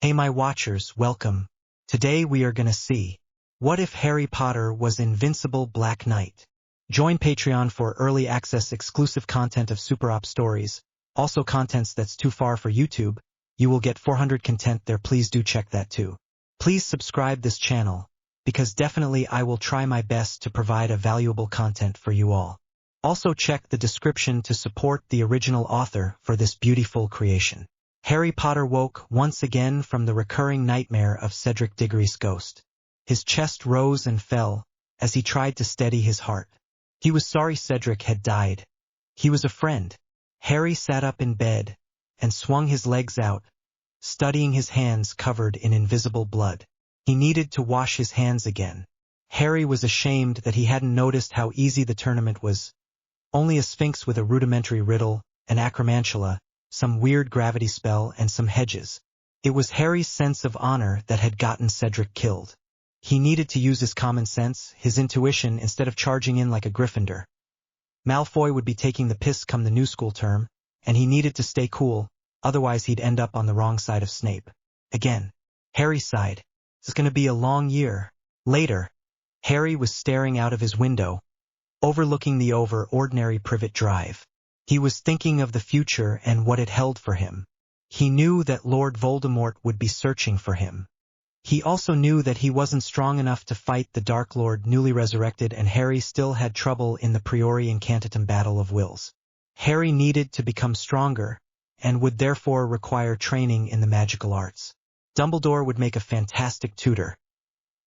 Hey my watchers, welcome. Today we are gonna see, what if Harry Potter was Invincible Black Knight? Join Patreon for early access exclusive content of Super Op stories, also contents that's too far for YouTube. You will get 400 content there, please do check that too. Please subscribe this channel, because definitely I will try my best to provide a valuable content for you all. Also check the description to support the original author for this beautiful creation. Harry Potter woke once again from the recurring nightmare of Cedric Diggory's ghost. His chest rose and fell as he tried to steady his heart. He was sorry Cedric had died. He was a friend. Harry sat up in bed and swung his legs out, studying his hands covered in invisible blood. He needed to wash his hands again. Harry was ashamed that he hadn't noticed how easy the tournament was. Only a sphinx with a rudimentary riddle, an acromantula, some weird gravity spell, and some hedges. It was Harry's sense of honor that had gotten Cedric killed. He needed to use his common sense, his intuition, instead of charging in like a Gryffindor. Malfoy would be taking the piss come the new school term, and he needed to stay cool, otherwise he'd end up on the wrong side of Snape. Again. Harry sighed. It's gonna be a long year. Later, Harry was staring out of his window, overlooking the over-ordinary Privet Drive. He was thinking of the future and what it held for him. He knew that Lord Voldemort would be searching for him. He also knew that he wasn't strong enough to fight the Dark Lord newly resurrected, and Harry still had trouble in the Priori Incantatem Battle of Wills. Harry needed to become stronger, and would therefore require training in the magical arts. Dumbledore would make a fantastic tutor.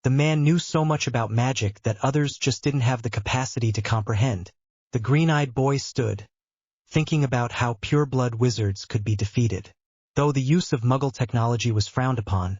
The man knew so much about magic that others just didn't have the capacity to comprehend. The green-eyed boy stood, thinking about how pure-blood wizards could be defeated. Though the use of Muggle technology was frowned upon,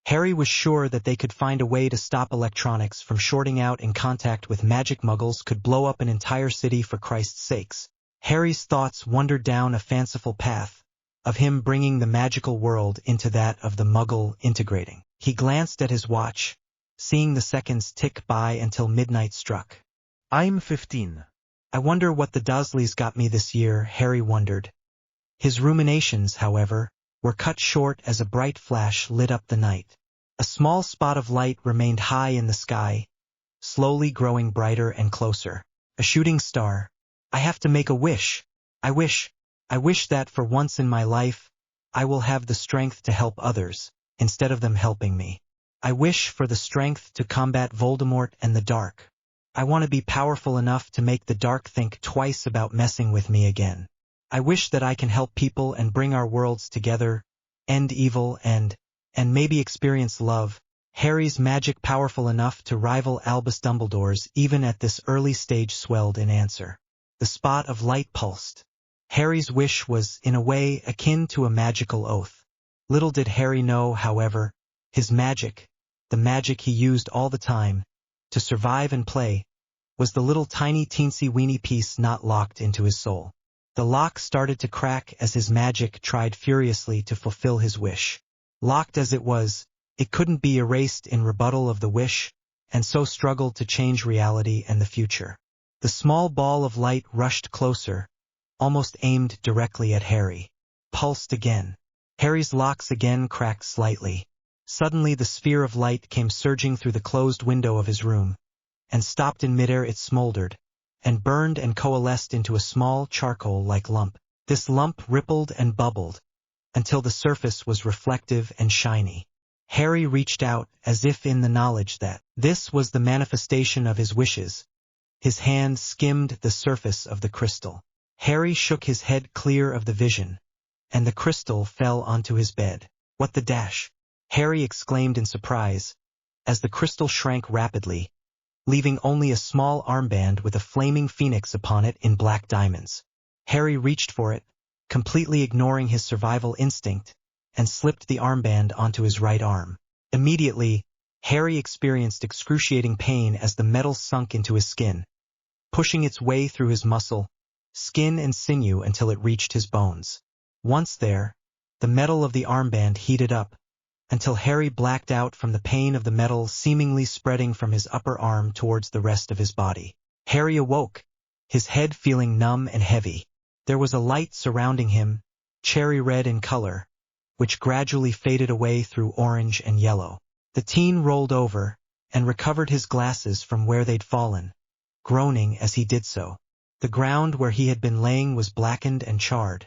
Harry was sure that they could find a way to stop electronics from shorting out in contact with magic. Muggles could blow up an entire city for Christ's sakes. Harry's thoughts wandered down a fanciful path, of him bringing the magical world into that of the Muggle integrating. He glanced at his watch, seeing the seconds tick by until midnight struck. I'm 15. I wonder what the Dursleys got me this year, Harry wondered. His ruminations, however, were cut short as a bright flash lit up the night. A small spot of light remained high in the sky, slowly growing brighter and closer. A shooting star. I have to make a wish. I wish that for once in my life, I will have the strength to help others, instead of them helping me. I wish for the strength to combat Voldemort and the dark. I want to be powerful enough to make the dark think twice about messing with me again. I wish that I can help people and bring our worlds together, end evil and maybe experience love. Harry's magic powerful enough to rival Albus Dumbledore's even at this early stage swelled in answer. The spot of light pulsed. Harry's wish was, in a way, akin to a magical oath. Little did Harry know, however, his magic, the magic he used all the time, to survive and play, was the little tiny teensy-weeny piece not locked into his soul. The lock started to crack as his magic tried furiously to fulfill his wish. Locked as it was, it couldn't be erased in rebuttal of the wish, and so struggled to change reality and the future. The small ball of light rushed closer, almost aimed directly at Harry. Pulsed again. Harry's locks again cracked slightly. Suddenly the sphere of light came surging through the closed window of his room, and stopped in midair. It smoldered, and burned and coalesced into a small charcoal-like lump. This lump rippled and bubbled, until the surface was reflective and shiny. Harry reached out as if in the knowledge that this was the manifestation of his wishes. His hand skimmed the surface of the crystal. Harry shook his head clear of the vision, and the crystal fell onto his bed. What the dash? Harry exclaimed in surprise, as the crystal shrank rapidly, leaving only a small armband with a flaming phoenix upon it in black diamonds. Harry reached for it, completely ignoring his survival instinct, and slipped the armband onto his right arm. Immediately, Harry experienced excruciating pain as the metal sunk into his skin, pushing its way through his muscle, skin and sinew until it reached his bones. Once there, the metal of the armband heated up, until Harry blacked out from the pain of the metal seemingly spreading from his upper arm towards the rest of his body. Harry awoke, his head feeling numb and heavy. There was a light surrounding him, cherry red in color, which gradually faded away through orange and yellow. The teen rolled over and recovered his glasses from where they'd fallen, groaning as he did so. The ground where he had been laying was blackened and charred.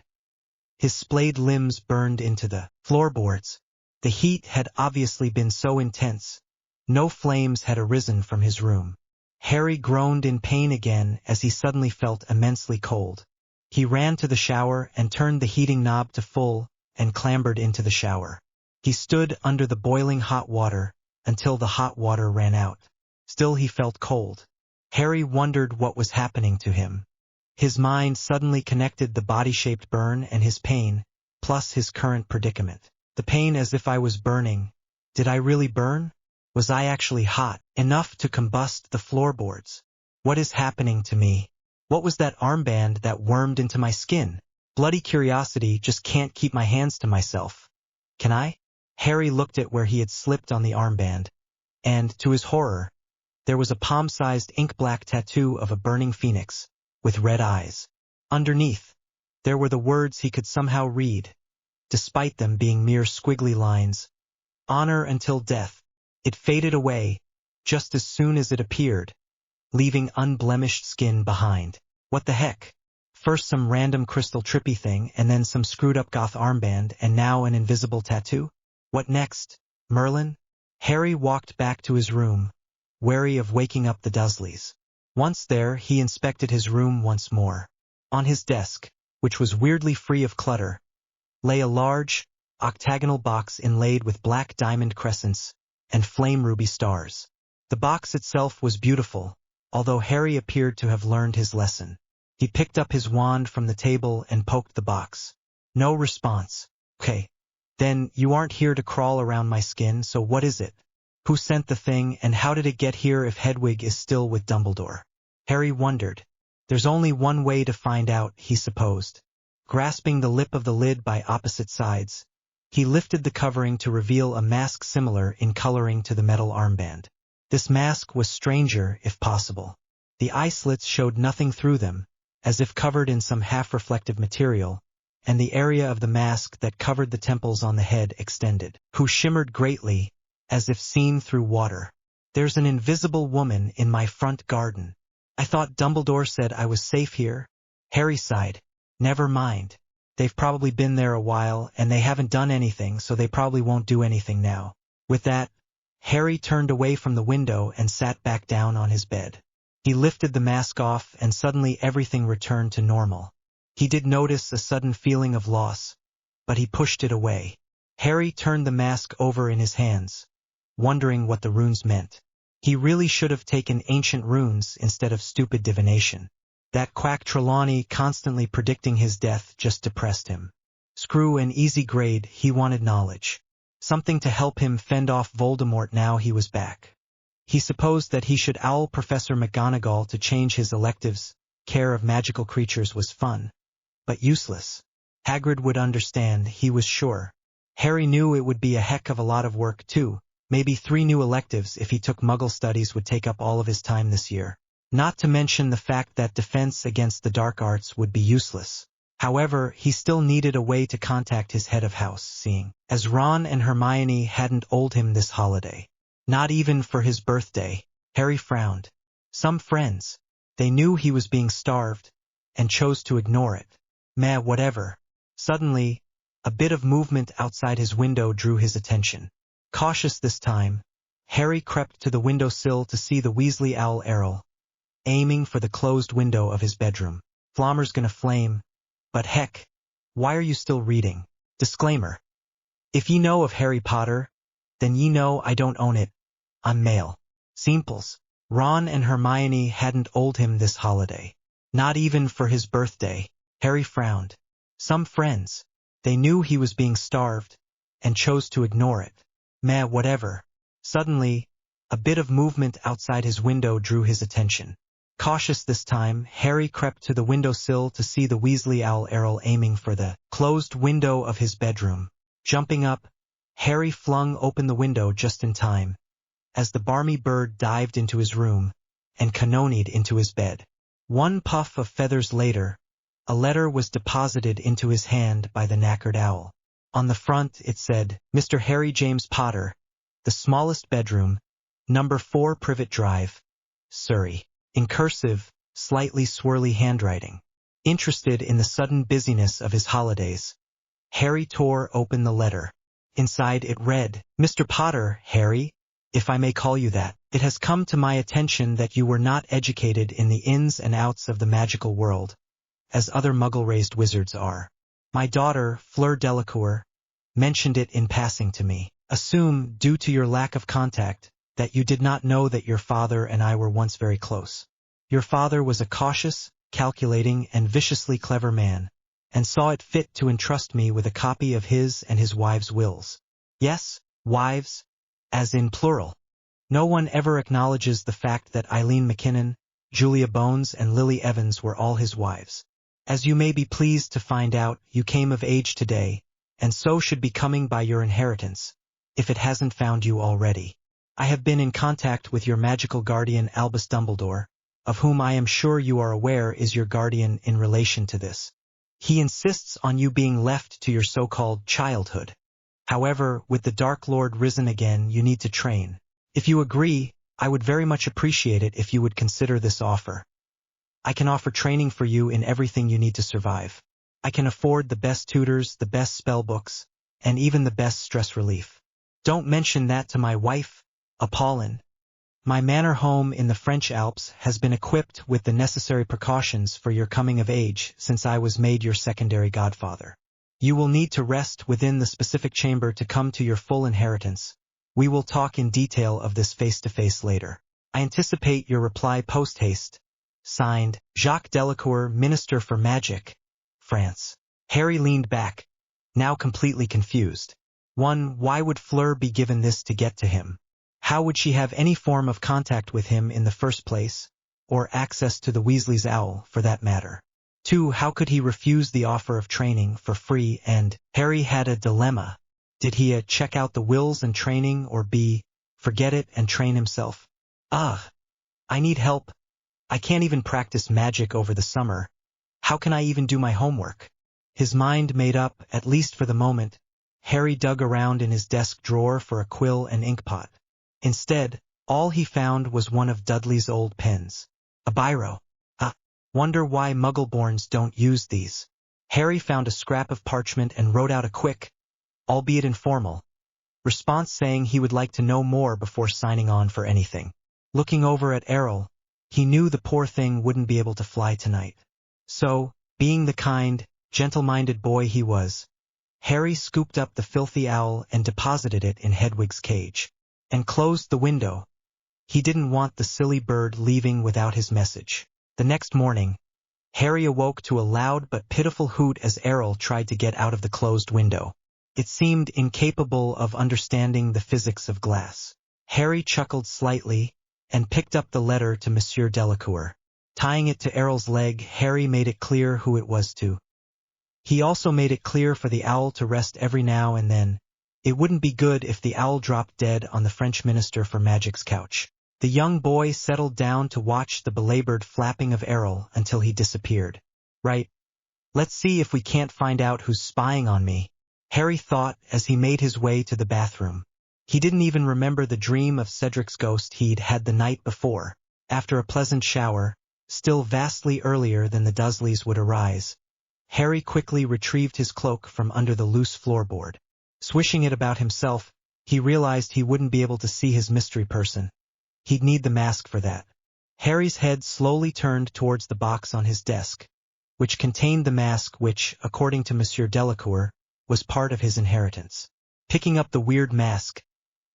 His splayed limbs burned into the floorboards. The heat had obviously been so intense. No flames had arisen from his room. Harry groaned in pain again as he suddenly felt immensely cold. He ran to the shower and turned the heating knob to full and clambered into the shower. He stood under the boiling hot water until the hot water ran out. Still he felt cold. Harry wondered what was happening to him. His mind suddenly connected the body-shaped burn and his pain, plus his current predicament. The pain as if I was burning. Did I really burn? Was I actually hot enough to combust the floorboards? What is happening to me? What was that armband that wormed into my skin? Bloody curiosity just can't keep my hands to myself. Can I? Harry looked at where he had slipped on the armband, and, to his horror, there was a palm-sized ink-black tattoo of a burning phoenix, with red eyes. Underneath, there were the words he could somehow read, despite them being mere squiggly lines. Honor until death. It faded away, just as soon as it appeared, leaving unblemished skin behind. What the heck? First some random crystal trippy thing, and then some screwed-up goth armband, and now an invisible tattoo? What next? Merlin? Harry walked back to his room, wary of waking up the Dursleys. Once there, he inspected his room once more. On his desk, which was weirdly free of clutter, lay a large, octagonal box inlaid with black diamond crescents and flame ruby stars. The box itself was beautiful, although Harry appeared to have learned his lesson. He picked up his wand from the table and poked the box. No response. Okay. Then, you aren't here to crawl around my skin, so what is it? Who sent the thing, and how did it get here if Hedwig is still with Dumbledore? Harry wondered. There's only one way to find out, he supposed. Grasping the lip of the lid by opposite sides, he lifted the covering to reveal a mask similar in coloring to the metal armband. This mask was stranger, if possible. The eye slits showed nothing through them, as if covered in some half-reflective material, and the area of the mask that covered the temples on the head extended, who shimmered greatly, as if seen through water. There's an invisible woman in my front garden. I thought Dumbledore said I was safe here. Harry sighed. Never mind. They've probably been there a while, and they haven't done anything, so they probably won't do anything now. With that, Harry turned away from the window and sat back down on his bed. He lifted the mask off, and suddenly everything returned to normal. He did notice a sudden feeling of loss, but he pushed it away. Harry turned the mask over in his hands, wondering what the runes meant. He really should have taken ancient runes instead of stupid divination. That quack Trelawney constantly predicting his death just depressed him. Screw an easy grade, he wanted knowledge. Something to help him fend off Voldemort now he was back. He supposed that he should owl Professor McGonagall to change his electives. Care of magical creatures was fun, but useless. Hagrid would understand, he was sure. Harry knew it would be a heck of a lot of work too. Maybe 3 new electives if he took Muggle studies would take up all of his time this year. Not to mention the fact that defense against the dark arts would be useless. However, he still needed a way to contact his head of house, seeing as Ron and Hermione hadn't owed him this holiday. Not even for his birthday. Harry frowned. Some friends. They knew he was being starved, and chose to ignore it. Meh, whatever. Suddenly, a bit of movement outside his window drew his attention. Cautious this time, Harry crept to the windowsill to see the Weasley owl Errol, aiming for the closed window of his bedroom. Flommer's gonna flame. But heck, why are you still reading? Disclaimer. If ye know of Harry Potter, then ye know I don't own it. I'm male. Simples. Ron and Hermione hadn't owed him this holiday. Not even for his birthday. Harry frowned. Some friends. They knew he was being starved, and chose to ignore it. Meh, whatever. Suddenly, a bit of movement outside his window drew his attention. Cautious this time, Harry crept to the windowsill to see the Weasley owl Errol aiming for the closed window of his bedroom. Jumping up, Harry flung open the window just in time, as the barmy bird dived into his room and canonied into his bed. One puff of feathers later, a letter was deposited into his hand by the knackered owl. On the front it said, Mr. Harry James Potter, the smallest bedroom, number 4 Privet Drive, Surrey. In cursive, slightly swirly handwriting. Interested in the sudden busyness of his holidays, Harry tore open the letter. Inside it read, Mr. Potter, Harry, if I may call you that, it has come to my attention that you were not educated in the ins and outs of the magical world, as other muggle-raised wizards are. My daughter, Fleur Delacour, mentioned it in passing to me. Assume, due to your lack of contact, that you did not know that your father and I were once very close. Your father was a cautious, calculating, and viciously clever man, and saw it fit to entrust me with a copy of his and his wife's wills. Yes, wives, as in plural. No one ever acknowledges the fact that Eileen McKinnon, Julia Bones, and Lily Evans were all his wives. As you may be pleased to find out, you came of age today, and so should be coming by your inheritance, if it hasn't found you already. I have been in contact with your magical guardian Albus Dumbledore, of whom I am sure you are aware is your guardian in relation to this. He insists on you being left to your so-called childhood. However, with the Dark Lord risen again, you need to train. If you agree, I would very much appreciate it if you would consider this offer. I can offer training for you in everything you need to survive. I can afford the best tutors, the best spell books, and even the best stress relief. Don't mention that to my wife, Apollon. My manor home in the French Alps has been equipped with the necessary precautions for your coming of age since I was made your secondary godfather. You will need to rest within the specific chamber to come to your full inheritance. We will talk in detail of this face-to-face later. I anticipate your reply post-haste. Signed, Jacques Delacour, Minister for Magic, France. Harry leaned back, now completely confused. 1. Why would Fleur be given this to get to him? How would she have any form of contact with him in the first place, or access to the Weasley's owl, for that matter? 2. How could he refuse the offer of training for free? And Harry had a dilemma. Did he check out the wills and training, or B, forget it and train himself? I need help. I can't even practice magic over the summer. How can I even do my homework? His mind made up, at least for the moment, Harry dug around in his desk drawer for a quill and inkpot. Instead, all he found was one of Dudley's old pens. A biro. Wonder why Muggleborns don't use these. Harry found a scrap of parchment and wrote out a quick, albeit informal, response saying he would like to know more before signing on for anything. Looking over at Errol, he knew the poor thing wouldn't be able to fly tonight. So, being the kind, gentle-minded boy he was, Harry scooped up the filthy owl and deposited it in Hedwig's cage, and closed the window. He didn't want the silly bird leaving without his message. The next morning, Harry awoke to a loud but pitiful hoot as Errol tried to get out of the closed window. It seemed incapable of understanding the physics of glass. Harry chuckled slightly and picked up the letter to Monsieur Delacour. Tying it to Errol's leg, Harry made it clear who it was to. He also made it clear for the owl to rest every now and then. It wouldn't be good if the owl dropped dead on the French Minister for Magic's couch. The young boy settled down to watch the belabored flapping of Errol until he disappeared. Right. Let's see if we can't find out who's spying on me, Harry thought as he made his way to the bathroom. He didn't even remember the dream of Cedric's ghost he'd had the night before. After a pleasant shower, still vastly earlier than the Dursleys would arise, Harry quickly retrieved his cloak from under the loose floorboard. Swishing it about himself, he realized he wouldn't be able to see his mystery person. He'd need the mask for that. Harry's head slowly turned towards the box on his desk, which contained the mask which, according to Monsieur Delacour, was part of his inheritance. Picking up the weird mask,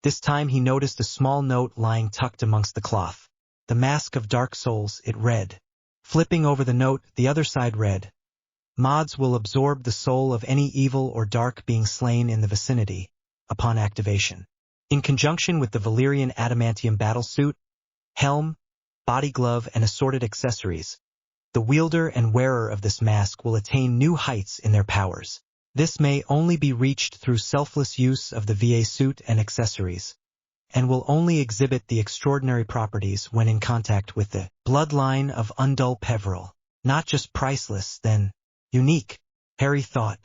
this time he noticed a small note lying tucked amongst the cloth. The Mask of Dark Souls, it read. Flipping over the note, the other side read, Mods will absorb the soul of any evil or dark being slain in the vicinity, upon activation. In conjunction with the Valyrian adamantium battlesuit, helm, body glove, and assorted accessories, the wielder and wearer of this mask will attain new heights in their powers. This may only be reached through selfless use of the VA suit and accessories, and will only exhibit the extraordinary properties when in contact with the bloodline of Undul Peveril. Not just priceless, then unique, Harry thought.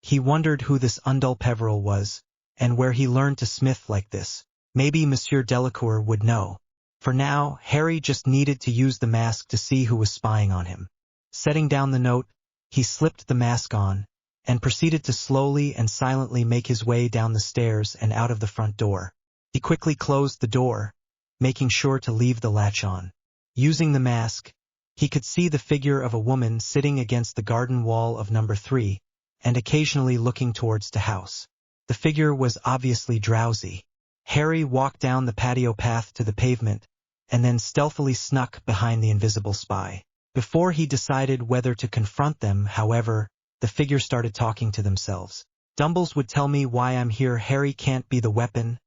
He wondered who this Undul Peveril was, and where he learned to smith like this. Maybe Monsieur Delacour would know. For now, Harry just needed to use the mask to see who was spying on him. Setting down the note, he slipped the mask on, and proceeded to slowly and silently make his way down the stairs and out of the front door. He quickly closed the door, making sure to leave the latch on. Using the mask, he could see the figure of a woman sitting against the garden wall of number 3, and occasionally looking towards the house. The figure was obviously drowsy. Harry walked down the patio path to the pavement, and then stealthily snuck behind the invisible spy. Before he decided whether to confront them, however, the figure started talking to themselves. Dumbles would tell me why I'm here. Harry can't be the weapon.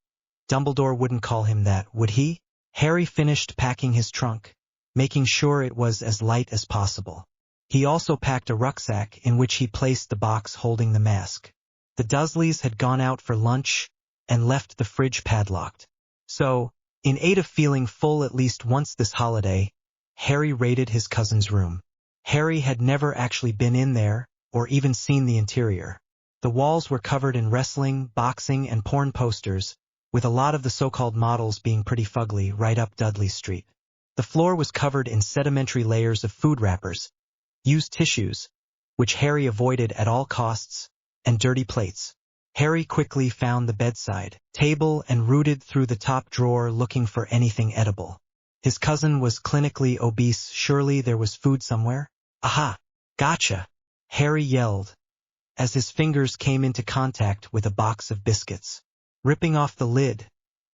Dumbledore wouldn't call him that, would he? Harry finished packing his trunk, making sure it was as light as possible. He also packed a rucksack in which he placed the box holding the mask. The Dursleys had gone out for lunch and left the fridge padlocked. So, in aid of feeling full at least once this holiday, Harry raided his cousin's room. Harry had never actually been in there, or even seen the interior. The walls were covered in wrestling, boxing, and porn posters, with a lot of the so-called models being pretty fugly right up Dudley Street. The floor was covered in sedimentary layers of food wrappers, used tissues, which Harry avoided at all costs, and dirty plates. Harry quickly found the bedside table and rooted through the top drawer looking for anything edible. His cousin was clinically obese. Surely there was food somewhere? Aha! Gotcha! Harry yelled, as his fingers came into contact with a box of biscuits. Ripping off the lid,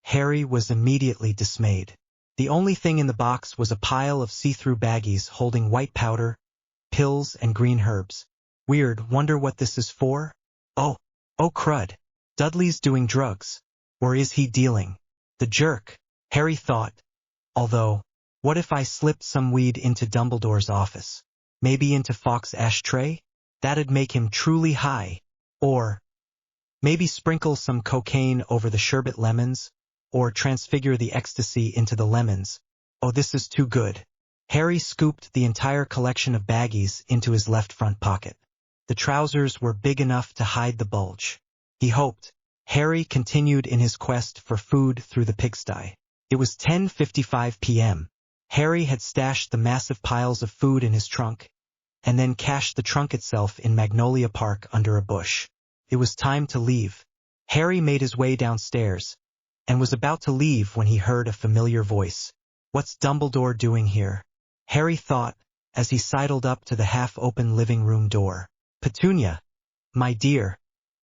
Harry was immediately dismayed. The only thing in the box was a pile of see-through baggies holding white powder, pills, and green herbs. Weird, wonder what this is for? Oh crud. Dudley's doing drugs. Or is he dealing? The jerk, Harry thought. Although, what if I slipped some weed into Dumbledore's office? Maybe into Fawkes' ashtray? That'd make him truly high. Or maybe sprinkle some cocaine over the sherbet lemons, or transfigure the ecstasy into the lemons. Oh, this is too good. Harry scooped the entire collection of baggies into his left front pocket. The trousers were big enough to hide the bulge. He hoped. Harry continued in his quest for food through the pigsty. It was 10:55 p.m. Harry had stashed the massive piles of food in his trunk, and then cached the trunk itself in Magnolia Park under a bush. It was time to leave. Harry made his way downstairs, and was about to leave when he heard a familiar voice. What's Dumbledore doing here? Harry thought, as he sidled up to the half-open living room door. Petunia, my dear,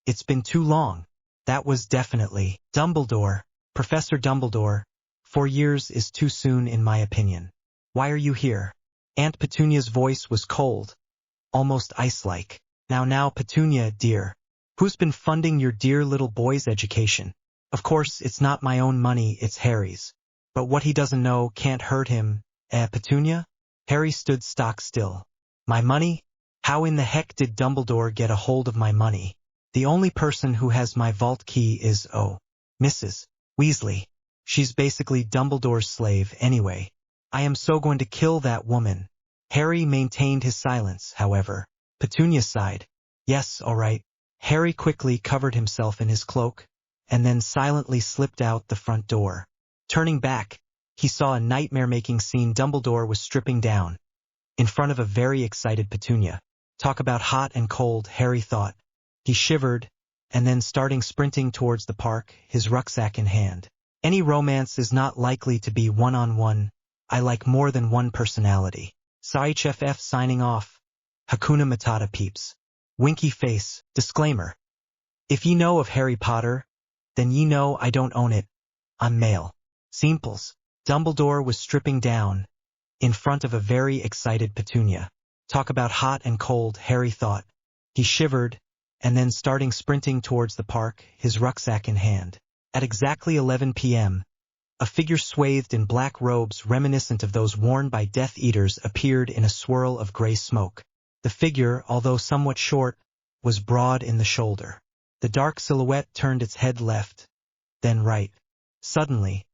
it's been too long. That was definitely Dumbledore, Professor Dumbledore. 4 years is too soon in my opinion. Why are you here? Aunt Petunia's voice was cold, almost ice-like. Now, Petunia, dear. Who's been funding your dear little boy's education? Of course, it's not my own money, it's Harry's. But what he doesn't know can't hurt him. Petunia? Harry stood stock still. My money? How in the heck did Dumbledore get a hold of my money? The only person who has my vault key is, Mrs. Weasley. She's basically Dumbledore's slave anyway. I am so going to kill that woman. Harry maintained his silence, however. Petunia sighed. Yes, all right. Harry quickly covered himself in his cloak, and then silently slipped out the front door. Turning back, he saw a nightmare-making scene. Dumbledore was stripping down, in front of a very excited Petunia. Talk about hot and cold, Harry thought. He shivered, and then starting sprinting towards the park, his rucksack in hand. Any romance is not likely to be one-on-one. I like more than one personality. SciHFF signing off. Hakuna Matata peeps. Winky face. Disclaimer. If ye know of Harry Potter, then ye know I don't own it. I'm male. Simples. Dumbledore was stripping down, in front of a very excited Petunia. Talk about hot and cold, Harry thought. He shivered, and then starting sprinting towards the park, his rucksack in hand. At exactly 11 p.m., a figure swathed in black robes reminiscent of those worn by Death Eaters appeared in a swirl of gray smoke. The figure, although somewhat short, was broad in the shoulder. The dark silhouette turned its head left, then right. Suddenly,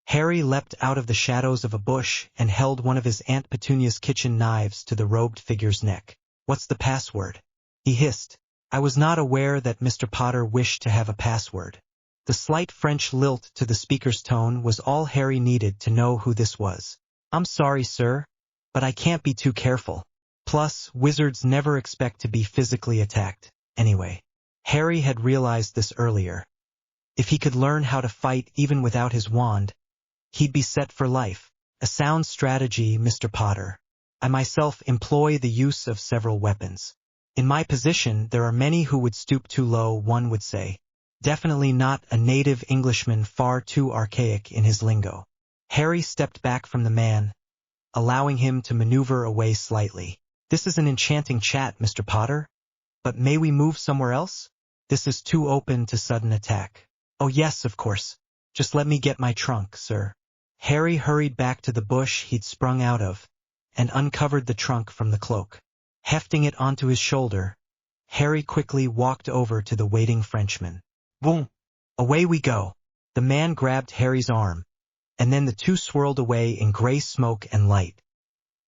Harry leapt out of the shadows of a bush and held one of his Aunt Petunia's kitchen knives to the robed figure's neck. What's the password? He hissed. I was not aware that Mr. Potter wished to have a password. The slight French lilt to the speaker's tone was all Harry needed to know who this was. I'm sorry, sir, but I can't be too careful. Plus, wizards never expect to be physically attacked, anyway. Harry had realized this earlier. If he could learn how to fight even without his wand, he'd be set for life. A sound strategy, Mr. Potter. I myself employ the use of several weapons. In my position, there are many who would stoop too low, one would say. Definitely not a native Englishman, far too archaic in his lingo. Harry stepped back from the man, allowing him to maneuver away slightly. This is an enchanting chat, Mr. Potter, but may we move somewhere else? This is too open to sudden attack. Oh yes, of course. Just let me get my trunk, sir. Harry hurried back to the bush he'd sprung out of, and uncovered the trunk from the cloak. Hefting it onto his shoulder, Harry quickly walked over to the waiting Frenchman. Boom! Away we go. The man grabbed Harry's arm, and then the two swirled away in gray smoke and light.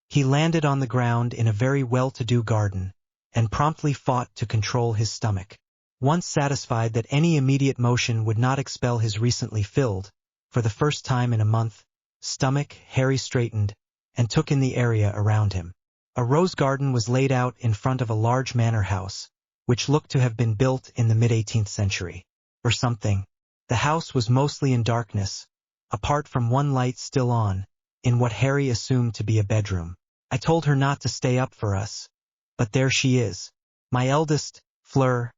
He landed on the ground in a very well-to-do garden, and promptly fought to control his stomach. Once satisfied that any immediate motion would not expel his recently filled, for the first time in a month, stomach, Harry straightened, and took in the area around him. A rose garden was laid out in front of a large manor house, which looked to have been built in the mid-18th century, or something. The house was mostly in darkness, apart from one light still on, in what Harry assumed to be a bedroom. I told her not to stay up for us, but there she is. My eldest, Fleur,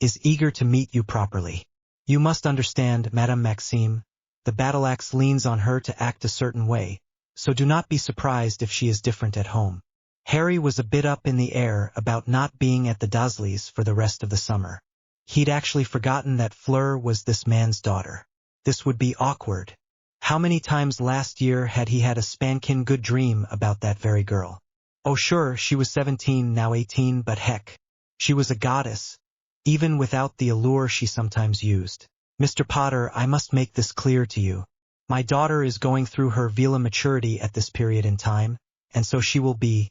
is eager to meet you properly. You must understand, Madame Maxime, the battle-axe leans on her to act a certain way, so do not be surprised if she is different at home. Harry was a bit up in the air about not being at the Dursleys for the rest of the summer. He'd actually forgotten that Fleur was this man's daughter. This would be awkward. How many times last year had he had a spankin' good dream about that very girl? Oh sure, she was 17, now 18, but heck, she was a goddess, even without the allure she sometimes used. Mr. Potter, I must make this clear to you. My daughter is going through her Vila maturity at this period in time, and so she will be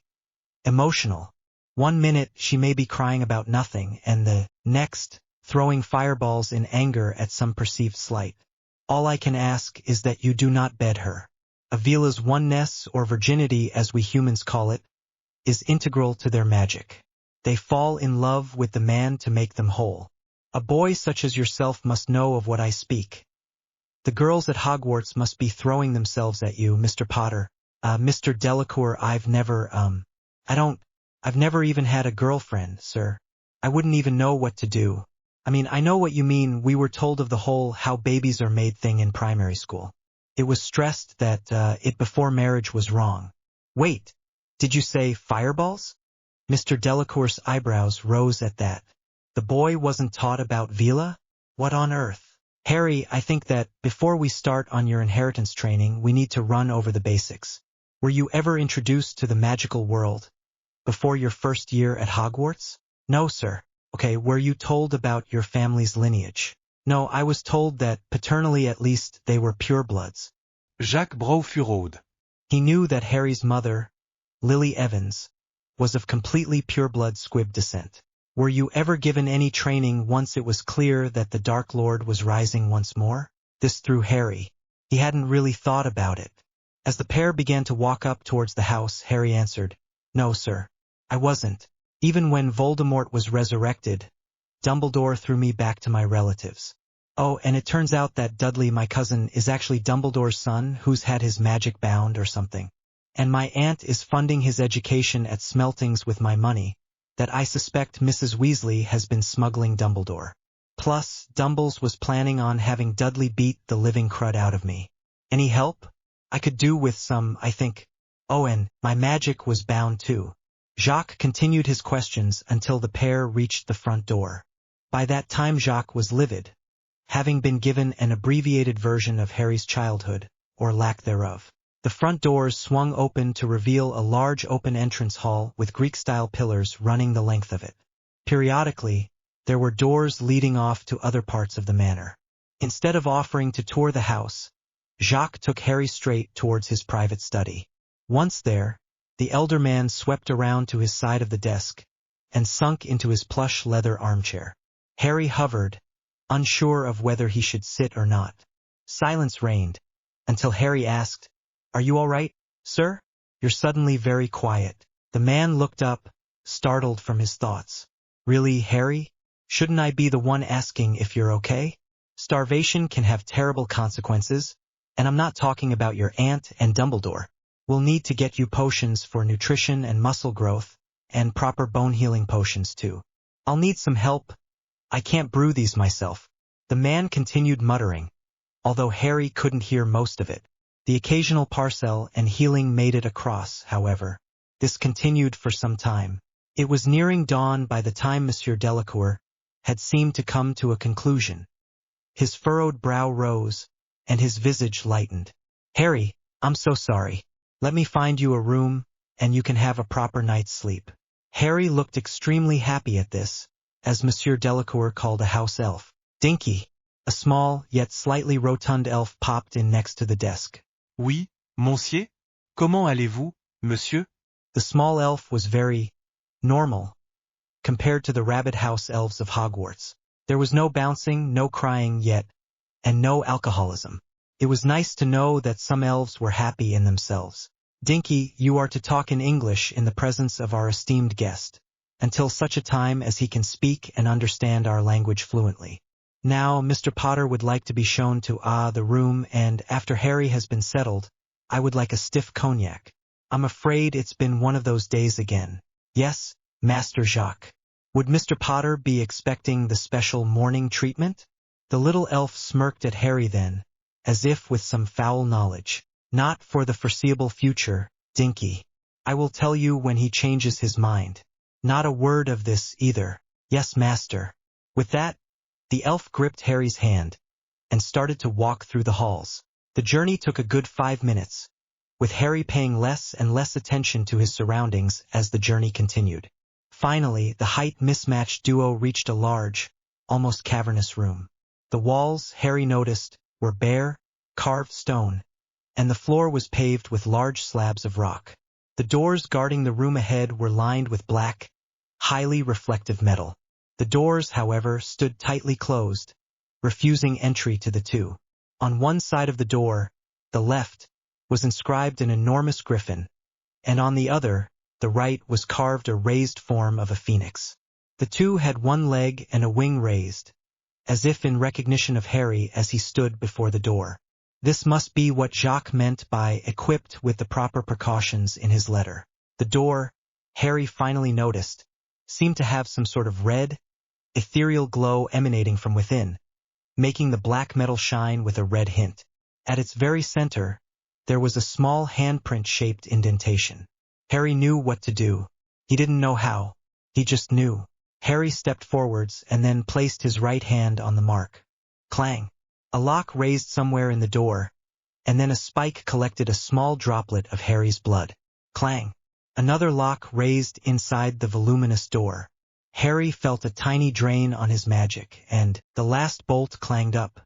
emotional. One minute she may be crying about nothing, and the next, throwing fireballs in anger at some perceived slight. All I can ask is that you do not bed her. Avila's oneness, or virginity as we humans call it, is integral to their magic. They fall in love with the man to make them whole. A boy such as yourself must know of what I speak. The girls at Hogwarts must be throwing themselves at you, Mr. Potter. Mr. Delacour, I've never even had a girlfriend, sir. I wouldn't even know what to do. I know what you mean. We were told of the whole how babies are made thing in primary school. It was stressed that it before marriage was wrong. Wait, did you say fireballs? Mr. Delacour's eyebrows rose at that. The boy wasn't taught about Vila? What on earth? Harry, I think that, before we start on your inheritance training, we need to run over the basics. Were you ever introduced to the magical world before your first year at Hogwarts? No, sir. Okay, were you told about your family's lineage? No, I was told that, paternally at least, they were purebloods. Jacques Brau-Furaude. He knew that Harry's mother, Lily Evans, was of completely pureblood squib descent. Were you ever given any training once it was clear that the Dark Lord was rising once more? This threw Harry. He hadn't really thought about it. As the pair began to walk up towards the house, Harry answered, No, sir, I wasn't. Even when Voldemort was resurrected, Dumbledore threw me back to my relatives. Oh, and it turns out that Dudley, my cousin, is actually Dumbledore's son who's had his magic bound or something. And my aunt is funding his education at Smeltings with my money, that I suspect Mrs. Weasley has been smuggling Dumbledore. Plus, Dumbles was planning on having Dudley beat the living crud out of me. Any help? I could do with some, I think. Oh, and my magic was bound too. Jacques continued his questions until the pair reached the front door. By that time Jacques was livid, having been given an abbreviated version of Harry's childhood, or lack thereof. The front doors swung open to reveal a large open entrance hall with Greek-style pillars running the length of it. Periodically, there were doors leading off to other parts of the manor. Instead of offering to tour the house, Jacques took Harry straight towards his private study. Once there, the elder man swept around to his side of the desk, and sunk into his plush leather armchair. Harry hovered, unsure of whether he should sit or not. Silence reigned, until Harry asked, "Are you all right, sir? You're suddenly very quiet." The man looked up, startled from his thoughts. "Really, Harry? Shouldn't I be the one asking if you're okay? Starvation can have terrible consequences, and I'm not talking about your aunt and Dumbledore. We'll need to get you potions for nutrition and muscle growth, and proper bone-healing potions too. I'll need some help. I can't brew these myself." The man continued muttering, although Harry couldn't hear most of it. The occasional parcel and healing made it across, however. This continued for some time. It was nearing dawn by the time Monsieur Delacour had seemed to come to a conclusion. His furrowed brow rose, and his visage lightened. "Harry, I'm so sorry. Let me find you a room, and you can have a proper night's sleep." Harry looked extremely happy at this, as Monsieur Delacour called a house elf. Dinky, a small yet slightly rotund elf, popped in next to the desk. Oui, monsieur? Comment allez-vous, monsieur? The small elf was very normal compared to the rabbit house elves of Hogwarts. There was no bouncing, no crying yet, and no alcoholism. It was nice to know that some elves were happy in themselves. "Dinky, you are to talk in English in the presence of our esteemed guest, until such a time as he can speak and understand our language fluently. Now, Mr. Potter would like to be shown to the room, and after Harry has been settled, I would like a stiff cognac. I'm afraid it's been one of those days again. Yes, Master Jacques. Would Mr. Potter be expecting the special morning treatment?" The little elf smirked at Harry then, as if with some foul knowledge. "Not for the foreseeable future, Dinky. I will tell you when he changes his mind. Not a word of this either." "Yes, master." With that, the elf gripped Harry's hand and started to walk through the halls. The journey took a good 5 minutes, with Harry paying less and less attention to his surroundings as the journey continued. Finally, the height-mismatched duo reached a large, almost cavernous room. The walls, Harry noticed, were bare, carved stone, and the floor was paved with large slabs of rock. The doors guarding the room ahead were lined with black, highly reflective metal. The doors, however, stood tightly closed, refusing entry to the two. On one side of the door, the left, was inscribed an enormous griffin, and on the other, the right, was carved a raised form of a phoenix. The two had one leg and a wing raised, as if in recognition of Harry as he stood before the door. This must be what Jacques meant by equipped with the proper precautions in his letter. The door, Harry finally noticed, seemed to have some sort of red, ethereal glow emanating from within, making the black metal shine with a red hint. At its very center, there was a small handprint-shaped indentation. Harry knew what to do. He didn't know how. He just knew. Harry stepped forwards and then placed his right hand on the mark. Clang! A lock raised somewhere in the door, and then a spike collected a small droplet of Harry's blood. Clang! Another lock raised inside the voluminous door. Harry felt a tiny drain on his magic, and the last bolt clanged up.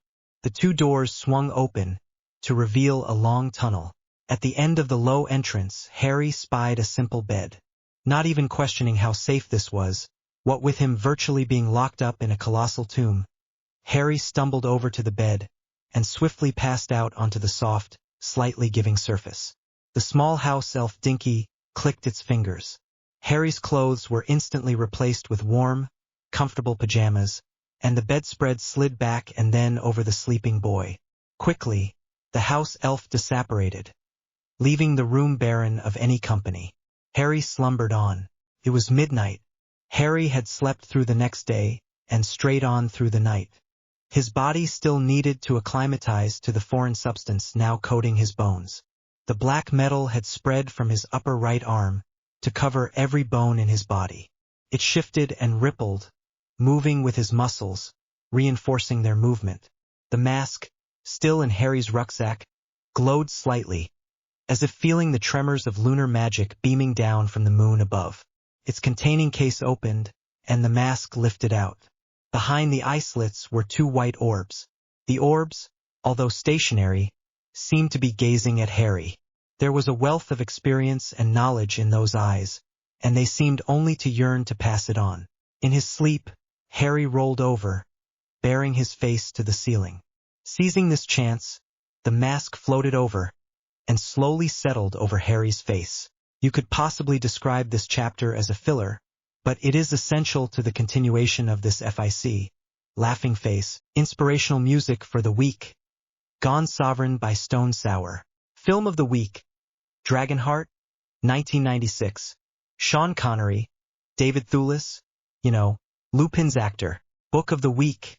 The two doors swung open to reveal a long tunnel. At the end of the low entrance, Harry spied a simple bed. Not even questioning how safe this was, what with him virtually being locked up in a colossal tomb, Harry stumbled over to the bed and swiftly passed out onto the soft, slightly giving surface. The small house elf Dinky clicked its fingers. Harry's clothes were instantly replaced with warm, comfortable pajamas, and the bedspread slid back and then over the sleeping boy. Quickly, the house elf disapparated, leaving the room barren of any company. Harry slumbered on. It was midnight. Harry had slept through the next day and straight on through the night. His body still needed to acclimatize to the foreign substance now coating his bones. The black metal had spread from his upper right arm to cover every bone in his body. It shifted and rippled, moving with his muscles, reinforcing their movement. The mask, still in Harry's rucksack, glowed slightly, as if feeling the tremors of lunar magic beaming down from the moon above. Its containing case opened, and the mask lifted out. Behind the eye slits were two white orbs. The orbs, although stationary, seemed to be gazing at Harry. There was a wealth of experience and knowledge in those eyes, and they seemed only to yearn to pass it on. In his sleep, Harry rolled over, baring his face to the ceiling. Seizing this chance, the mask floated over and slowly settled over Harry's face. You could possibly describe this chapter as a filler, but it is essential to the continuation of this fic. Laughing face. Inspirational music for the week. Gone Sovereign by Stone Sour. Film of the week. Dragonheart, 1996. Sean Connery, David Thewlis, Lupin's actor. Book of the week.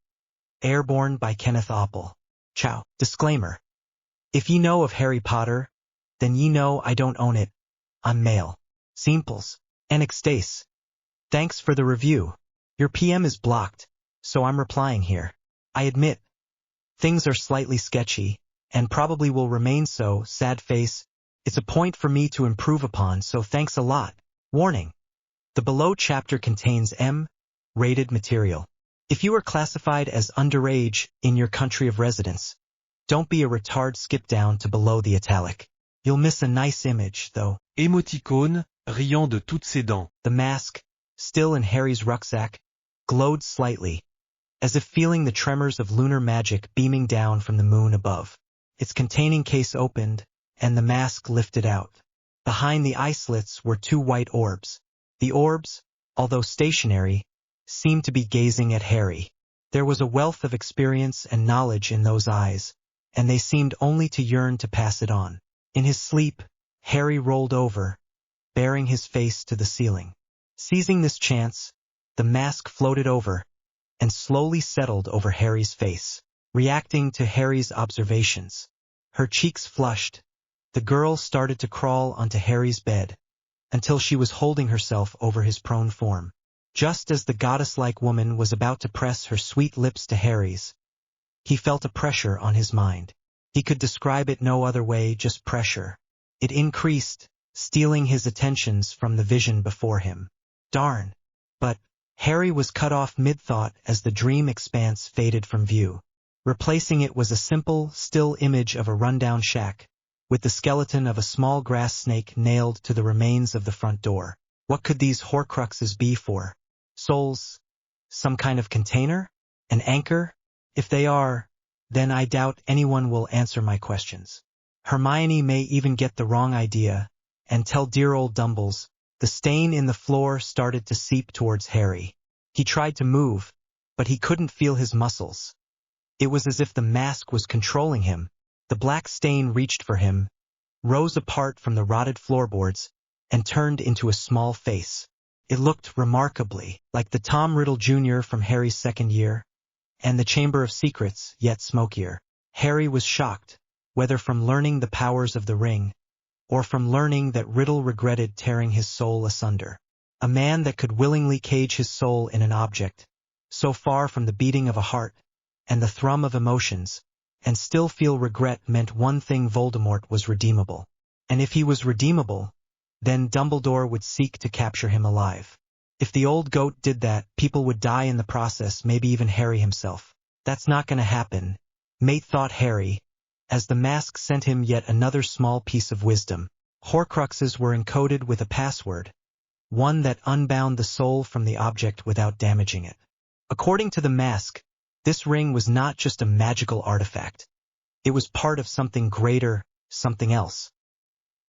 Airborne by Kenneth Oppel. Ciao. Disclaimer. If ye know of Harry Potter, then ye know I don't own it. I'm male. Simples. And extase. Thanks for the review. Your PM is blocked, so I'm replying here. I admit, things are slightly sketchy, and probably will remain so, sad face. It's a point for me to improve upon, so thanks a lot. Warning. The below chapter contains M-rated material. If you are classified as underage in your country of residence, don't be a retard, skip down to below the italic. You'll miss a nice image, though. Émoticône, riant de toutes ses dents. The mask, still in Harry's rucksack, glowed slightly, as if feeling the tremors of lunar magic beaming down from the moon above. Its containing case opened, and the mask lifted out. Behind the eye slits were two white orbs. The orbs, although stationary, seemed to be gazing at Harry. There was a wealth of experience and knowledge in those eyes, and they seemed only to yearn to pass it on. In his sleep, Harry rolled over, baring his face to the ceiling. Seizing this chance, the mask floated over and slowly settled over Harry's face. Reacting to Harry's observations, her cheeks flushed. The girl started to crawl onto Harry's bed, until she was holding herself over his prone form. Just as the goddess-like woman was about to press her sweet lips to Harry's, he felt a pressure on his mind. He could describe it no other way, just pressure. It increased, stealing his attentions from the vision before him. Darn. But Harry was cut off mid-thought as the dream expanse faded from view. Replacing it was a simple, still image of a rundown shack, with the skeleton of a small grass snake nailed to the remains of the front door. What could these horcruxes be for? Souls? Some kind of container? An anchor? If they are, then I doubt anyone will answer my questions. Hermione may even get the wrong idea and tell dear old Dumbles. The stain in the floor started to seep towards Harry. He tried to move, but he couldn't feel his muscles. It was as if the mask was controlling him. The black stain reached for him, rose apart from the rotted floorboards, and turned into a small face. It looked remarkably like the Tom Riddle Jr. from Harry's second year, and the Chamber of Secrets, yet smokier. Harry was shocked, whether from learning the powers of the ring, or from learning that Riddle regretted tearing his soul asunder. A man that could willingly cage his soul in an object, so far from the beating of a heart, and the thrum of emotions, and still feel regret meant one thing: Voldemort was redeemable. And if he was redeemable, then Dumbledore would seek to capture him alive. If the old goat did that, people would die in the process, maybe even Harry himself. That's not gonna happen, mate, thought Harry, as the mask sent him yet another small piece of wisdom. Horcruxes were encoded with a password, one that unbound the soul from the object without damaging it. According to the mask, this ring was not just a magical artifact. It was part of something greater, something else.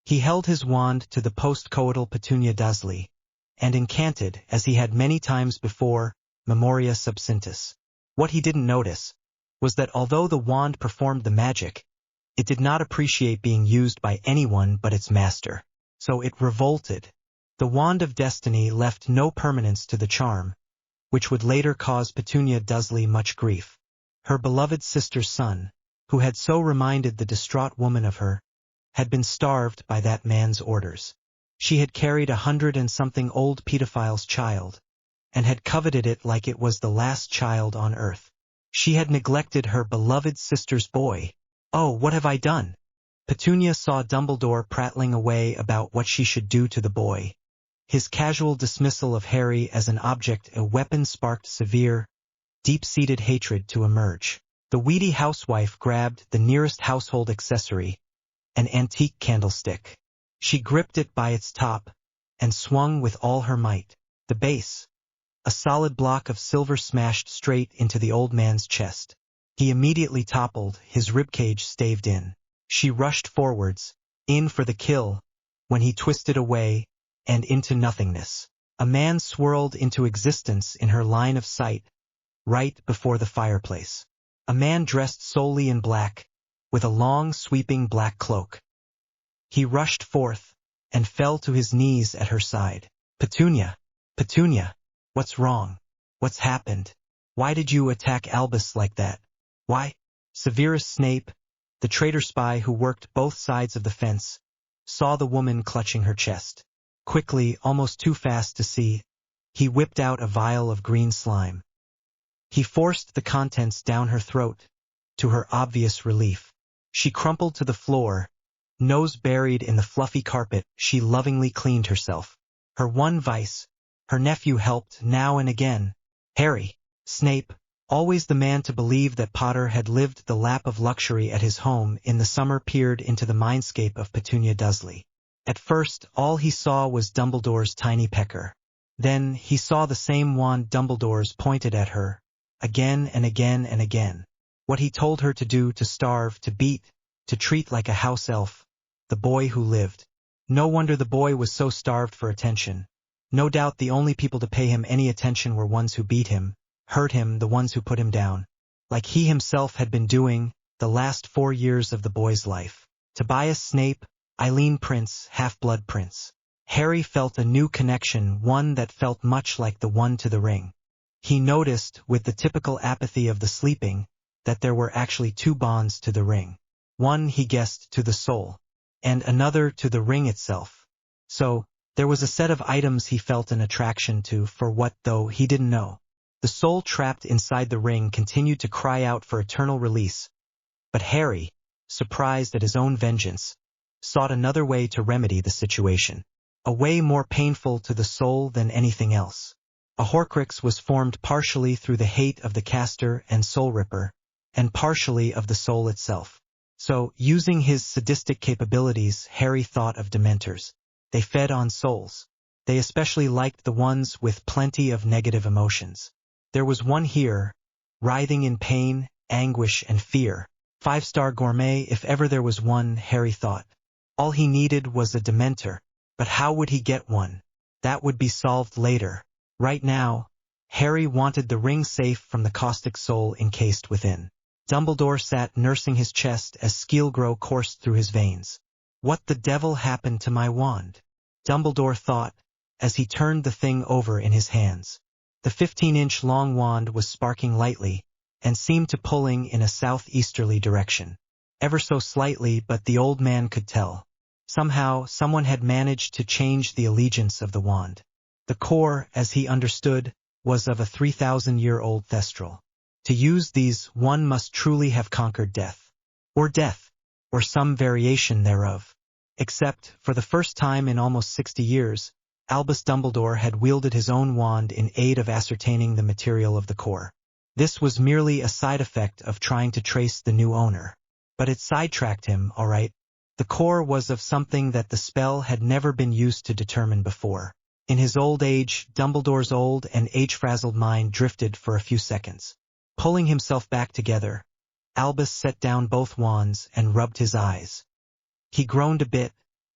He held his wand to the post-coital Petunia Dursley, and incanted, as he had many times before, Memoria Subsintus. What he didn't notice was that although the wand performed the magic, it did not appreciate being used by anyone but its master. So it revolted. The Wand of Destiny left no permanence to the charm, which would later cause Petunia Dursley much grief. Her beloved sister's son, who had so reminded the distraught woman of her, had been starved by that man's orders. She had carried 100-and-something old pedophile's child, and had coveted it like it was the last child on earth. She had neglected her beloved sister's boy. Oh, what have I done? Petunia saw Dumbledore prattling away about what she should do to the boy. His casual dismissal of Harry as an object, a weapon, sparked severe, deep-seated hatred to emerge. The weedy housewife grabbed the nearest household accessory, an antique candlestick. She gripped it by its top, and swung with all her might. The base, a solid block of silver, smashed straight into the old man's chest. He immediately toppled, his ribcage staved in. She rushed forwards, in for the kill, when he twisted away, and into nothingness. A man swirled into existence in her line of sight, right before the fireplace. A man dressed solely in black, with a long sweeping black cloak. He rushed forth, and fell to his knees at her side. Petunia, Petunia, what's wrong? What's happened? Why did you attack Albus like that? Why? Severus Snape, the traitor spy who worked both sides of the fence, saw the woman clutching her chest. Quickly, almost too fast to see, he whipped out a vial of green slime. He forced the contents down her throat, to her obvious relief. She crumpled to the floor, nose buried in the fluffy carpet. She lovingly cleaned herself. Her one vice, her nephew helped now and again. Harry, Snape, always the man to believe that Potter had lived the lap of luxury at his home in the summer, peered into the mindscape of Petunia Dursley. At first, all he saw was Dumbledore's tiny pecker. Then, he saw the same wand Dumbledore's pointed at her, again and again and again. What he told her to do, to starve, to beat, to treat like a house elf. The boy who lived. No wonder the boy was so starved for attention. No doubt the only people to pay him any attention were ones who beat him, hurt him, the ones who put him down. Like he himself had been doing, the last 4 years of the boy's life. Tobias Snape, Eileen Prince, Half-Blood Prince. Harry felt a new connection, one that felt much like the one to the ring. He noticed, with the typical apathy of the sleeping, that there were actually 2 bonds to the ring. One, he guessed, to the soul, and another to the ring itself. So, there was a set of items he felt an attraction to. For what, though, he didn't know. The soul trapped inside the ring continued to cry out for eternal release. But Harry, surprised at his own vengeance, sought another way to remedy the situation. A way more painful to the soul than anything else. A Horcrux was formed partially through the hate of the caster and soul ripper, and partially of the soul itself. So, using his sadistic capabilities, Harry thought of Dementors. They fed on souls. They especially liked the ones with plenty of negative emotions. There was one here, writhing in pain, anguish, and fear. 5-star gourmet if ever there was one, Harry thought. All he needed was a Dementor. But how would he get one? That would be solved later. Right now, Harry wanted the ring safe from the caustic soul encased within. Dumbledore sat nursing his chest as Skeelgrow coursed through his veins. What the devil happened to my wand? Dumbledore thought, as he turned the thing over in his hands. The 15-inch long wand was sparking lightly, and seemed to pulling in a southeasterly direction. Ever so slightly, but the old man could tell. Somehow, someone had managed to change the allegiance of the wand. The core, as he understood, was of a 3,000-year-old thestral. To use these, one must truly have conquered death, or some variation thereof. Except, for the first time in almost 60 years, Albus Dumbledore had wielded his own wand in aid of ascertaining the material of the core. This was merely a side effect of trying to trace the new owner. But it sidetracked him, all right. The core was of something that the spell had never been used to determine before. In his old age, Dumbledore's old and age-frazzled mind drifted for a few seconds. Pulling himself back together, Albus set down both wands and rubbed his eyes. He groaned a bit,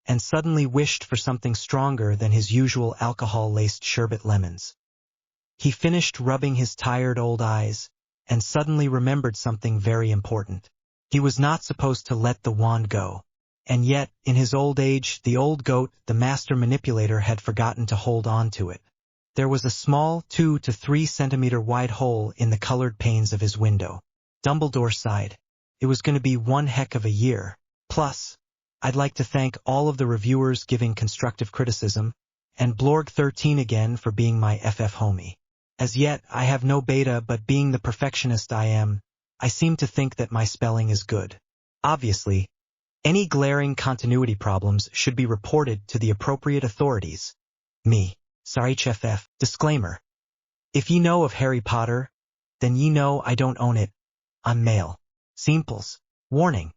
and suddenly wished for something stronger than his usual alcohol-laced sherbet lemons. He finished rubbing his tired old eyes, and suddenly remembered something very important. He was not supposed to let the wand go. And yet, in his old age, the old goat, the master manipulator, had forgotten to hold on to it. There was a small 2 to 3 centimeter wide hole in the colored panes of his window. Dumbledore sighed. It was going to be one heck of a year. Plus, I'd like to thank all of the reviewers giving constructive criticism, and Blorg13 again for being my FF homie. As yet, I have no beta, but being the perfectionist I am, I seem to think that my spelling is good. Obviously, any glaring continuity problems should be reported to the appropriate authorities. Me. Sorry, FF. Disclaimer. If ye know of Harry Potter, then ye know I don't own it. I'm male. Simples. Warning.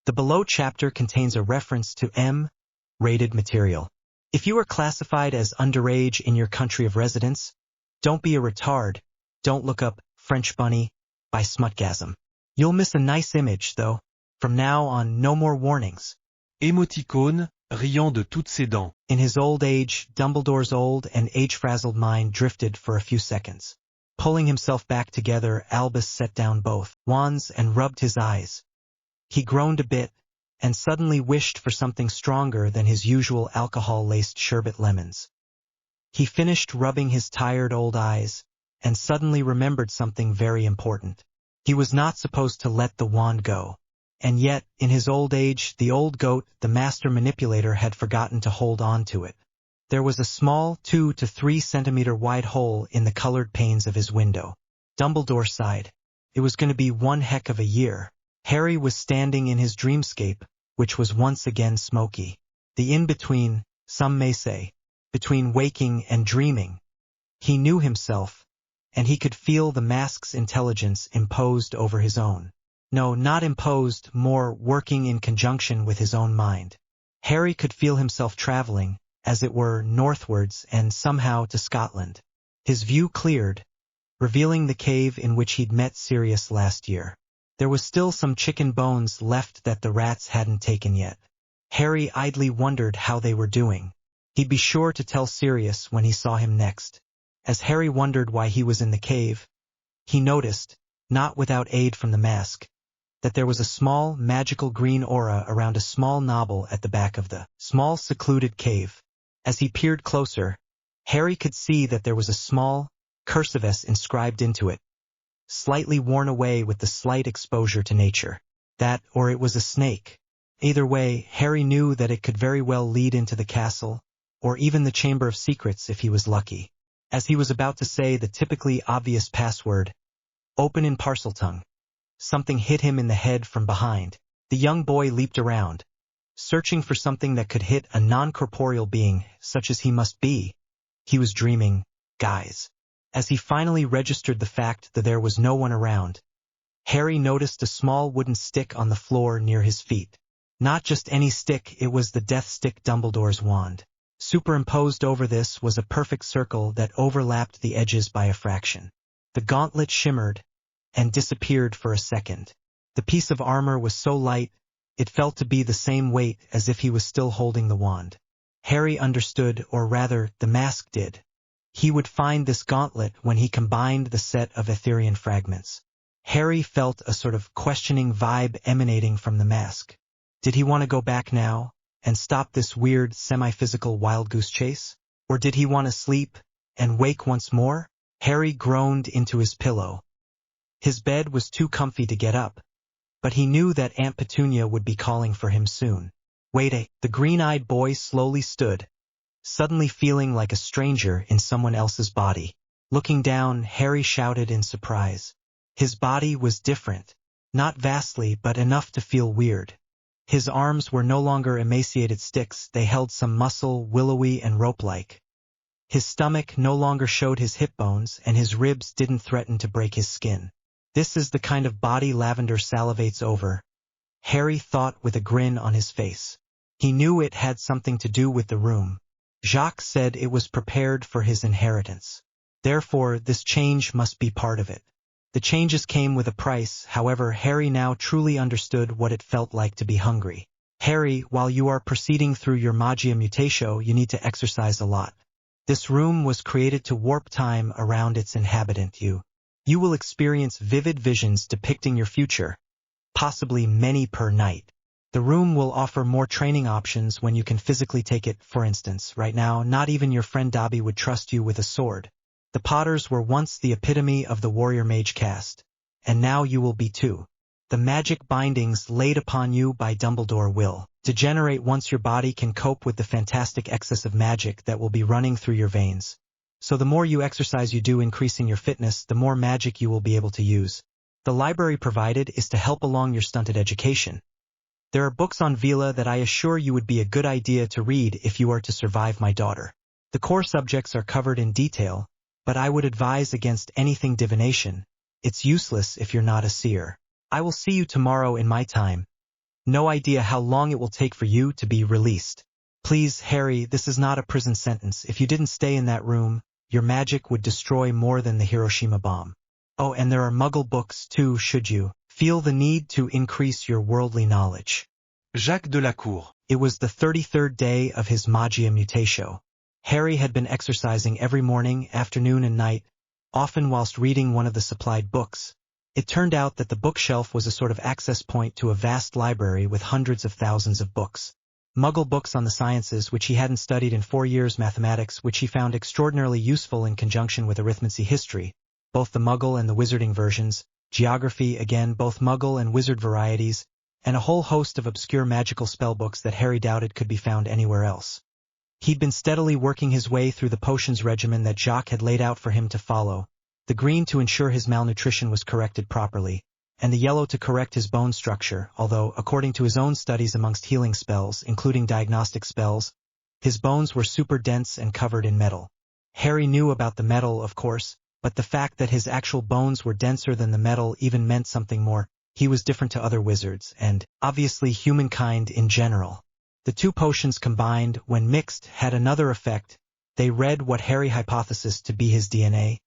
The below chapter contains a reference to M-rated material. If you are classified as underage in your country of residence, don't be a retard. Don't look up French Bunny by Smutgasm. You'll miss a nice image, though. From now on, no more warnings. Émoticône, riant de toutes ses dents. In his old age, Dumbledore's old and age-frazzled mind drifted for a few seconds. Pulling himself back together, Albus set down both wands and rubbed his eyes. He groaned a bit, and suddenly wished for something stronger than his usual alcohol-laced sherbet lemons. He finished rubbing his tired old eyes, and suddenly remembered something very important. He was not supposed to let the wand go. And yet, in his old age, the old goat, the master manipulator, had forgotten to hold on to it. There was a small 2 to 3 centimeter wide hole in the colored panes of his window. Dumbledore sighed. It was going to be one heck of a year. Harry was standing in his dreamscape, which was once again smoky. The in-between, some may say, between waking and dreaming. He knew himself, and he could feel the mask's intelligence imposed over his own. No, not imposed, more working in conjunction with his own mind. Harry could feel himself traveling, as it were, northwards and somehow to Scotland. His view cleared, revealing the cave in which he'd met Sirius last year. There was still some chicken bones left that the rats hadn't taken yet. Harry idly wondered how they were doing. He'd be sure to tell Sirius when he saw him next. As Harry wondered why he was in the cave, he noticed, not without aid from the mask, that there was a small, magical green aura around a small knoble at the back of the small, secluded cave. As he peered closer, Harry could see that there was a small cursive S inscribed into it, slightly worn away with the slight exposure to nature. That, or it was a snake. Either way, Harry knew that it could very well lead into the castle, or even the Chamber of Secrets if he was lucky. As he was about to say the typically obvious password, "Open in Parseltongue," something hit him in the head from behind. The young boy leaped around, searching for something that could hit a non-corporeal being, such as he must be. He was dreaming, guys. As he finally registered the fact that there was no one around, Harry noticed a small wooden stick on the floor near his feet. Not just any stick, it was the death stick, Dumbledore's wand. Superimposed over this was a perfect circle that overlapped the edges by a fraction. The gauntlet shimmered and disappeared for a second. The piece of armor was so light, it felt to be the same weight as if he was still holding the wand. Harry understood, or rather, the mask did. He would find this gauntlet when he combined the set of Etherian fragments. Harry felt a sort of questioning vibe emanating from the mask. Did he want to go back now and stop this weird, semi-physical wild goose chase? Or did he want to sleep and wake once more? Harry groaned into his pillow. His bed was too comfy to get up, but he knew that Aunt Petunia would be calling for him soon. Wait, the green-eyed boy slowly stood, suddenly feeling like a stranger in someone else's body. Looking down, Harry shouted in surprise. His body was different, not vastly but enough to feel weird. His arms were no longer emaciated sticks, they held some muscle, willowy and rope-like. His stomach no longer showed his hip bones, and his ribs didn't threaten to break his skin. This is the kind of body Lavender salivates over, Harry thought with a grin on his face. He knew it had something to do with the room. Jacques said it was prepared for his inheritance. Therefore, this change must be part of it. The changes came with a price, however, Harry now truly understood what it felt like to be hungry. Harry, while you are proceeding through your Magia Mutatio, you need to exercise a lot. This room was created to warp time around its inhabitant. You will experience vivid visions depicting your future, possibly many per night. The room will offer more training options when you can physically take it. For instance, right now, not even your friend Dobby would trust you with a sword. The Potters were once the epitome of the warrior mage caste, and now you will be too. The magic bindings laid upon you by Dumbledore will degenerate once your body can cope with the fantastic excess of magic that will be running through your veins. So the more you exercise you do increasing your fitness, the more magic you will be able to use. The library provided is to help along your stunted education. There are books on Vila that I assure you would be a good idea to read if you are to survive my daughter. The core subjects are covered in detail, but I would advise against anything divination. It's useless if you're not a seer. I will see you tomorrow in my time. No idea how long it will take for you to be released. Please, Harry, this is not a prison sentence. If you didn't stay in that room, your magic would destroy more than the Hiroshima bomb. Oh, and there are Muggle books too, should you feel the need to increase your worldly knowledge. Jacques de la Cour. It was the 33rd day of his Magia Mutatio. Harry had been exercising every morning, afternoon and night, often whilst reading one of the supplied books. It turned out that the bookshelf was a sort of access point to a vast library with hundreds of thousands of books. Muggle books on the sciences which he hadn't studied in 4 years, mathematics which he found extraordinarily useful in conjunction with arithmancy, history, both the Muggle and the Wizarding versions, geography, again both Muggle and Wizard varieties, and a whole host of obscure magical spellbooks that Harry doubted could be found anywhere else. He'd been steadily working his way through the potions regimen that Jacques had laid out for him to follow, the green to ensure his malnutrition was corrected properly, and the yellow to correct his bone structure, although, according to his own studies amongst healing spells, including diagnostic spells, his bones were super dense and covered in metal. Harry knew about the metal, of course, but the fact that his actual bones were denser than the metal even meant something more. He was different to other wizards, and, obviously, humankind in general. The two potions combined, when mixed, had another effect. They read what Harry hypothesized to be his DNA,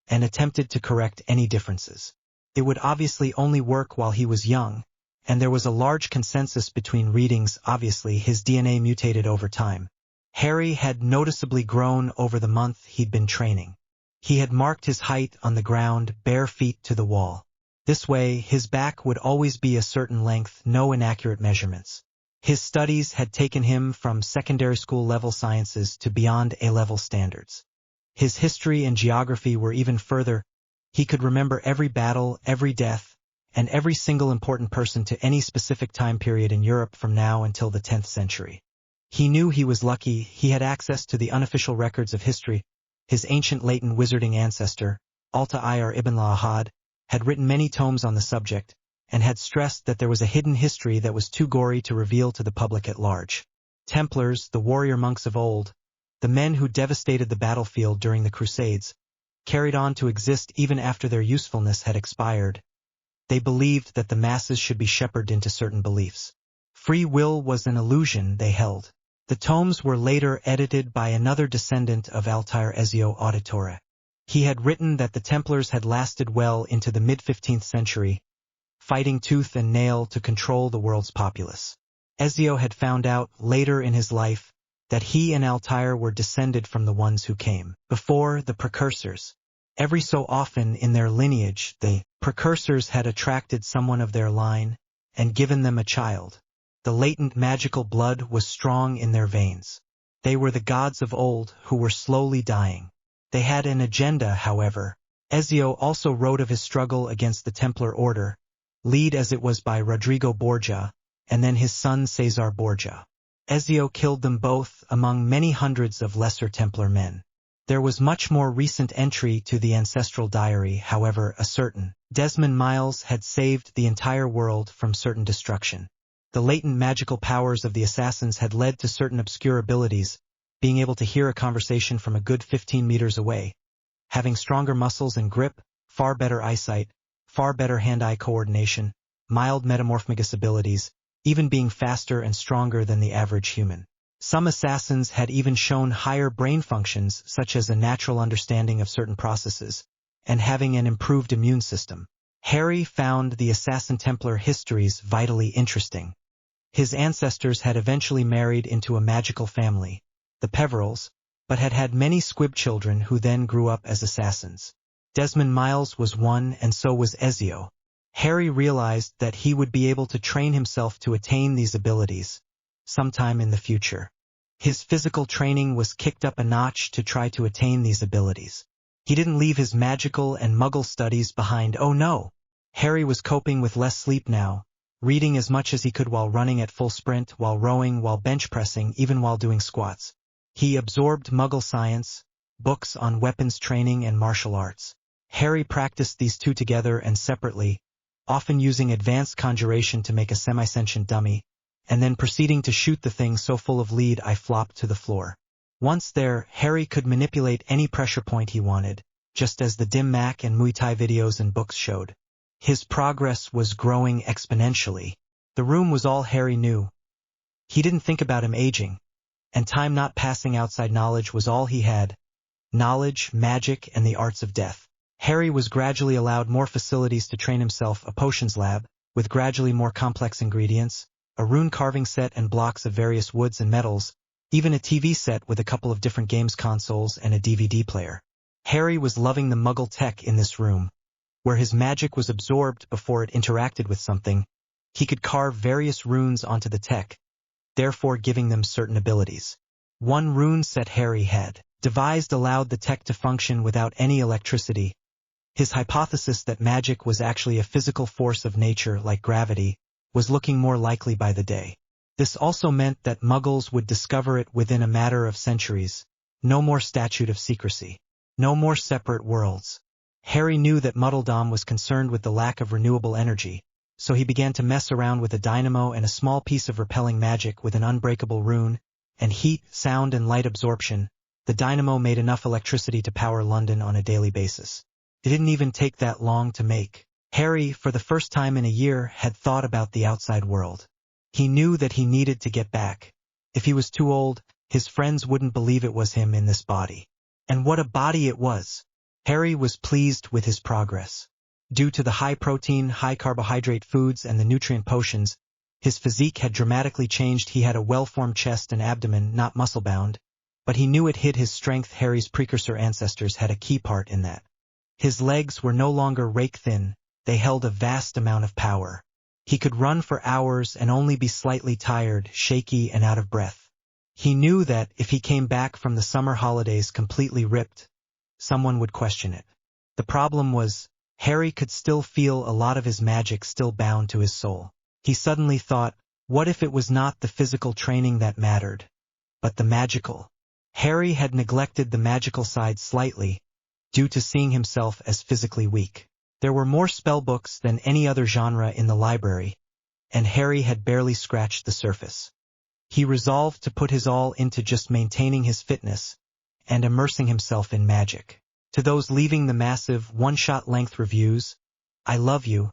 and attempted to correct any differences. It would obviously only work while he was young, and there was a large consensus between readings. Obviously, his DNA mutated over time. Harry had noticeably grown over the month he'd been training. He had marked his height on the ground, bare feet to the wall. This way, his back would always be a certain length, no inaccurate measurements. His studies had taken him from secondary school level sciences to beyond A-level standards. His history and geography were even further. He could remember every battle, every death, and every single important person to any specific time period in Europe from now until the 10th century. He knew he was lucky. He had access to the unofficial records of history. His ancient latent wizarding ancestor, Altair ibn Lahad, had written many tomes on the subject, and had stressed that there was a hidden history that was too gory to reveal to the public at large. Templars, the warrior monks of old, the men who devastated the battlefield during the Crusades, carried on to exist even after their usefulness had expired. They believed that the masses should be shepherded into certain beliefs. Free will was an illusion, they held. The tomes were later edited by another descendant of Altair, Ezio Auditore. He had written that the Templars had lasted well into the mid-15th century, fighting tooth and nail to control the world's populace. Ezio had found out later in his life that he and Altair were descended from the ones who came before, the precursors. Every so often in their lineage, the precursors had attracted someone of their line and given them a child. The latent magical blood was strong in their veins. They were the gods of old who were slowly dying. They had an agenda, however. Ezio also wrote of his struggle against the Templar order, led as it was by Rodrigo Borgia, and then his son Cesar Borgia. Ezio killed them both among many hundreds of lesser Templar men. There was much more recent entry to the ancestral diary, however, a certain Desmond Miles had saved the entire world from certain destruction. The latent magical powers of the assassins had led to certain obscure abilities, being able to hear a conversation from a good 15 meters away, having stronger muscles and grip, far better eyesight, far better hand-eye coordination, mild metamorphomagus abilities, even being faster and stronger than the average human. Some assassins had even shown higher brain functions, such as a natural understanding of certain processes, and having an improved immune system. Harry found the Assassin Templar histories vitally interesting. His ancestors had eventually married into a magical family, the Peverills, but had had many squib children who then grew up as assassins. Desmond Miles was one, and so was Ezio. Harry realized that he would be able to train himself to attain these abilities sometime in the future. His physical training was kicked up a notch to try to attain these abilities. He didn't leave his magical and muggle studies behind. Oh no! Harry was coping with less sleep now, reading as much as he could while running at full sprint, while rowing, while bench pressing, even while doing squats. He absorbed muggle science, books on weapons training and martial arts. Harry practiced these two together and separately, often using advanced conjuration to make a semi-sentient dummy, and then proceeding to shoot the thing so full of lead I flopped to the floor. Once there, Harry could manipulate any pressure point he wanted, just as the Dim Mak and Muay Thai videos and books showed. His progress was growing exponentially. The room was all Harry knew. He didn't think about him aging. and time not passing outside knowledge was all he had. Knowledge, magic, and the arts of death. Harry was gradually allowed more facilities to train himself, a potions lab, with gradually more complex ingredients, a rune carving set and blocks of various woods and metals, even a TV set with a couple of different games consoles and a DVD player. Harry was loving the Muggle tech in this room, where his magic was absorbed before it interacted with something. He could carve various runes onto the tech, therefore giving them certain abilities. One rune set Harry had devised allowed the tech to function without any electricity. His hypothesis that magic was actually a physical force of nature like gravity was looking more likely by the day. This also meant that Muggles would discover it within a matter of centuries. No more statute of secrecy. No more separate worlds. Harry knew that Muggledom was concerned with the lack of renewable energy, so he began to mess around with a dynamo and a small piece of repelling magic with an unbreakable rune, and heat, sound, and light absorption. The dynamo made enough electricity to power London on a daily basis. It didn't even take that long to make. Harry, for the first time in a year, had thought about the outside world. He knew that he needed to get back. If he was too old, his friends wouldn't believe it was him in this body. And what a body it was! Harry was pleased with his progress. Due to the high-protein, high-carbohydrate foods and the nutrient potions, his physique had dramatically changed. He had a well-formed chest and abdomen, not muscle-bound, but he knew it hid his strength. Harry's precursor ancestors had a key part in that. His legs were no longer rake-thin, they held a vast amount of power. He could run for hours and only be slightly tired, shaky, and out of breath. He knew that if he came back from the summer holidays completely ripped, someone would question it. The problem was, Harry could still feel a lot of his magic still bound to his soul. He suddenly thought, what if it was not the physical training that mattered, but the magical? Harry had neglected the magical side slightly, due to seeing himself as physically weak. There were more spellbooks than any other genre in the library, and Harry had barely scratched the surface. He resolved to put his all into just maintaining his fitness and immersing himself in magic. To those leaving the massive, one-shot length reviews, I love you,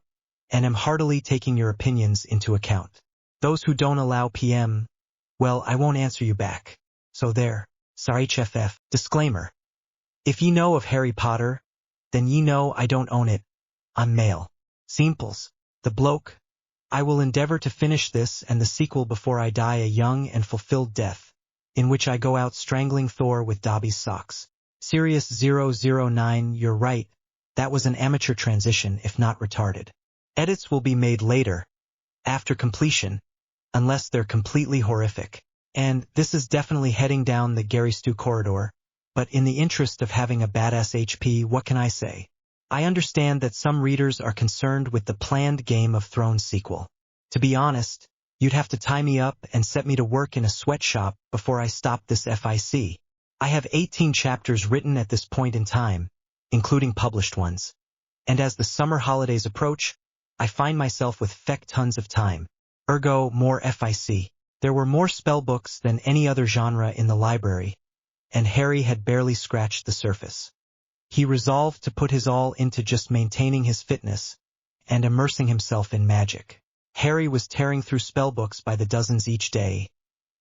and am heartily taking your opinions into account. Those who don't allow PM, well, I won't answer you back. So there. Sorry HFF. Disclaimer. If ye know of Harry Potter, then ye know I don't own it. I'm male. Simples. The bloke. I will endeavor to finish this and the sequel before I die a young and fulfilled death, in which I go out strangling Thor with Dobby's socks. Sirius 009. You're right. That was an amateur transition, if not retarded. Edits will be made later, after completion, unless they're completely horrific. And this is definitely heading down the Gary Stu corridor, but in the interest of having a badass HP, what can I say? I understand that some readers are concerned with the planned Game of Thrones sequel. To be honest, you'd have to tie me up and set me to work in a sweatshop before I stop this FIC. I have 18 chapters written at this point in time, including published ones. And as the summer holidays approach, I find myself with feck tons of time. Ergo, more FIC. There were more spellbooks than any other genre in the library, and Harry had barely scratched the surface. He resolved to put his all into just maintaining his fitness and immersing himself in magic. Harry was tearing through spellbooks by the dozens each day,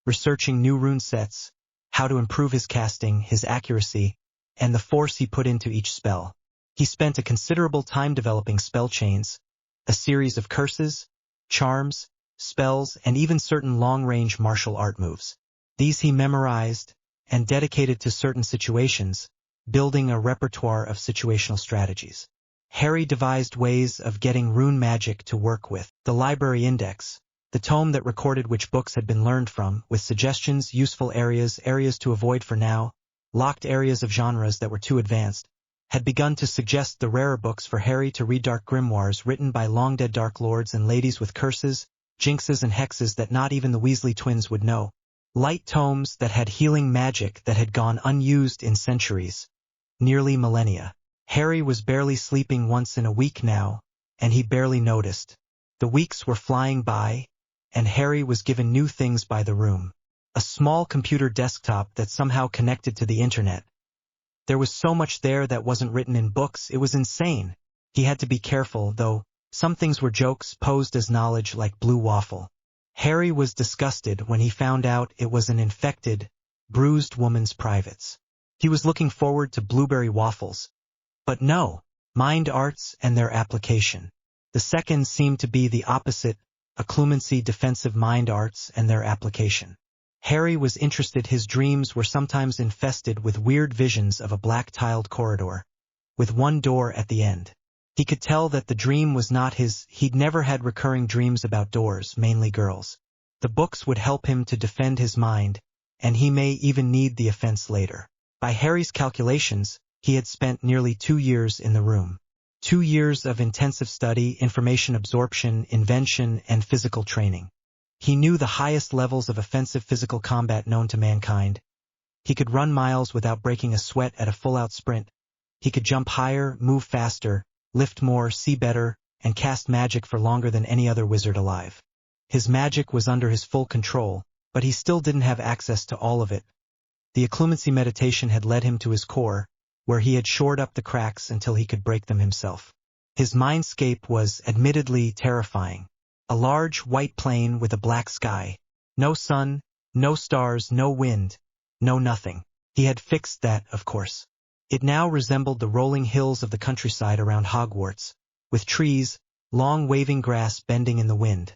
researching new rune sets, how to improve his casting, his accuracy, and the force he put into each spell. He spent a considerable time developing spell chains, a series of curses, charms, spells, and even certain long-range martial art moves. These he memorized and dedicated to certain situations, building a repertoire of situational strategies. Harry devised ways of getting rune magic to work with. The library index, the tome that recorded which books had been learned from, with suggestions, useful areas, areas to avoid for now, locked areas of genres that were too advanced, had begun to suggest the rarer books for Harry to read, dark grimoires written by long-dead dark lords and ladies with curses, jinxes and hexes that not even the Weasley twins would know. Light tomes that had healing magic that had gone unused in centuries, nearly millennia. Harry was barely sleeping once in a week now, and he barely noticed. The weeks were flying by, and Harry was given new things by the room. A small computer desktop that somehow connected to the internet. There was so much there that wasn't written in books, it was insane. He had to be careful, though. Some things were jokes posed as knowledge, like blue waffle. Harry was disgusted when he found out it was an infected, bruised woman's privates. He was looking forward to blueberry waffles. But no, mind arts and their application. The second seemed to be the opposite, occlumency defensive mind arts and their application. Harry was interested. His dreams were sometimes infested with weird visions of a black-tiled corridor, with one door at the end. He could tell that the dream was not his. He'd never had recurring dreams about doors, mainly girls. The books would help him to defend his mind, and he may even need the offense later. By Harry's calculations, he had spent nearly 2 years in the room. 2 years of intensive study, information absorption, invention, and physical training. He knew the highest levels of offensive physical combat known to mankind. He could run miles without breaking a sweat at a full-out sprint. He could jump higher, move faster, lift more, see better, and cast magic for longer than any other wizard alive. His magic was under his full control, but he still didn't have access to all of it. The occlumency meditation had led him to his core, where he had shored up the cracks until he could break them himself. His mindscape was admittedly terrifying. A large white plain with a black sky. No sun, no stars, no wind, no nothing. He had fixed that, of course. It now resembled the rolling hills of the countryside around Hogwarts, with trees, long waving grass bending in the wind.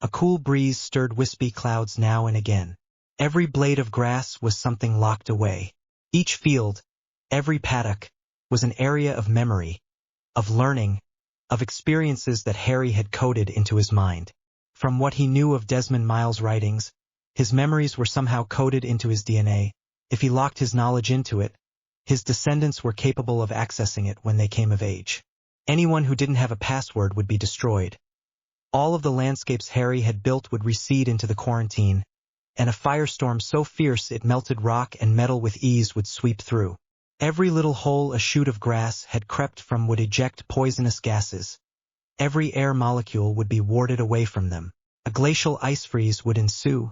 A cool breeze stirred wispy clouds now and again. Every blade of grass was something locked away. Each field, every paddock, was an area of memory, of learning, of experiences that Harry had coded into his mind. From what he knew of Desmond Miles' writings, his memories were somehow coded into his DNA. If he locked his knowledge into it, his descendants were capable of accessing it when they came of age. Anyone who didn't have a password would be destroyed. All of the landscapes Harry had built would recede into the quarantine, and a firestorm so fierce it melted rock and metal with ease would sweep through. Every little hole a shoot of grass had crept from would eject poisonous gases. Every air molecule would be warded away from them. A glacial ice freeze would ensue,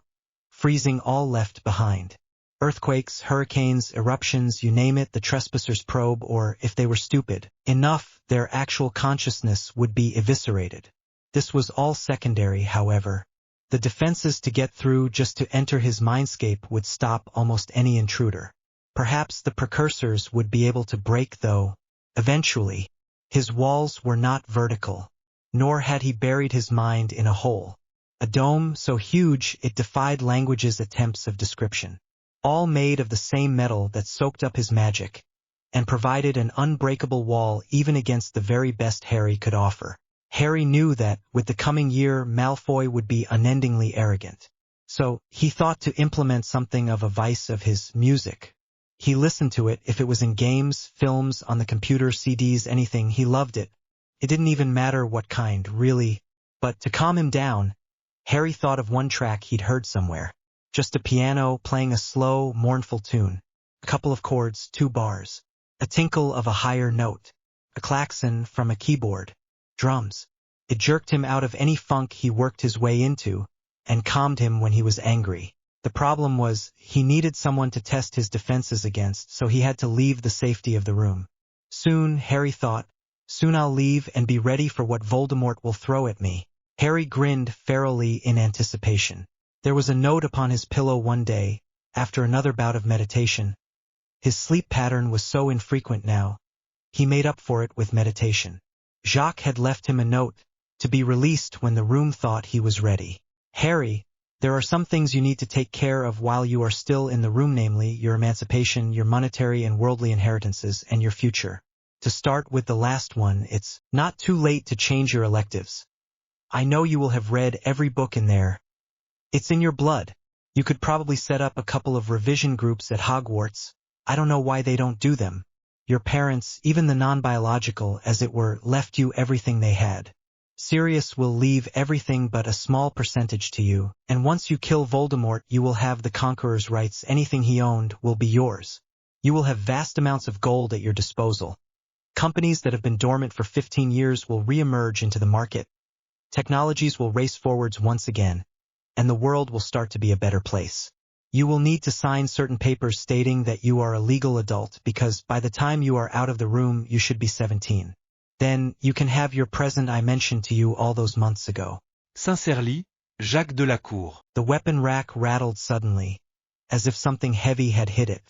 freezing all left behind. Earthquakes, hurricanes, eruptions, you name it, the trespassers probe, or, if they were stupid enough, their actual consciousness would be eviscerated. This was all secondary, however. The defenses to get through just to enter his mindscape would stop almost any intruder. Perhaps the precursors would be able to break, though. Eventually, his walls were not vertical, nor had he buried his mind in a hole. A dome so huge it defied language's attempts of description. All made of the same metal that soaked up his magic, and provided an unbreakable wall even against the very best Harry could offer. Harry knew that, with the coming year, Malfoy would be unendingly arrogant. So, he thought to implement something of a vice of his music. He listened to it, if it was in games, films, on the computer, CDs, anything, he loved it. It didn't even matter what kind, really. But to calm him down, Harry thought of one track he'd heard somewhere. Just a piano playing a slow, mournful tune. A couple of chords, 2 bars. A tinkle of a higher note. A klaxon from a keyboard. Drums. It jerked him out of any funk he worked his way into, and calmed him when he was angry. The problem was, he needed someone to test his defenses against, so he had to leave the safety of the room. Soon, Harry thought, soon I'll leave and be ready for what Voldemort will throw at me. Harry grinned ferally in anticipation. There was a note upon his pillow one day, after another bout of meditation. His sleep pattern was so infrequent now. He made up for it with meditation. Jacques had left him a note, to be released when the room thought he was ready. Harry, there are some things you need to take care of while you are still in the room, namely, your emancipation, your monetary and worldly inheritances, and your future. To start with the last one, it's not too late to change your electives. I know you will have read every book in there. It's in your blood. You could probably set up a couple of revision groups at Hogwarts. I don't know why they don't do them. Your parents, even the non-biological, as it were, left you everything they had. Sirius will leave everything but a small percentage to you, and once you kill Voldemort you will have the Conqueror's rights. Anything he owned will be yours. You will have vast amounts of gold at your disposal. Companies that have been dormant for 15 years will re-emerge into the market. Technologies will race forwards once again, and the world will start to be a better place. You will need to sign certain papers stating that you are a legal adult, because by the time you are out of the room you should be 17. Then, you can have your present I mentioned to you all those months ago. Sincerely, Jacques de la Cour. The weapon rack rattled suddenly, as if something heavy had hit it.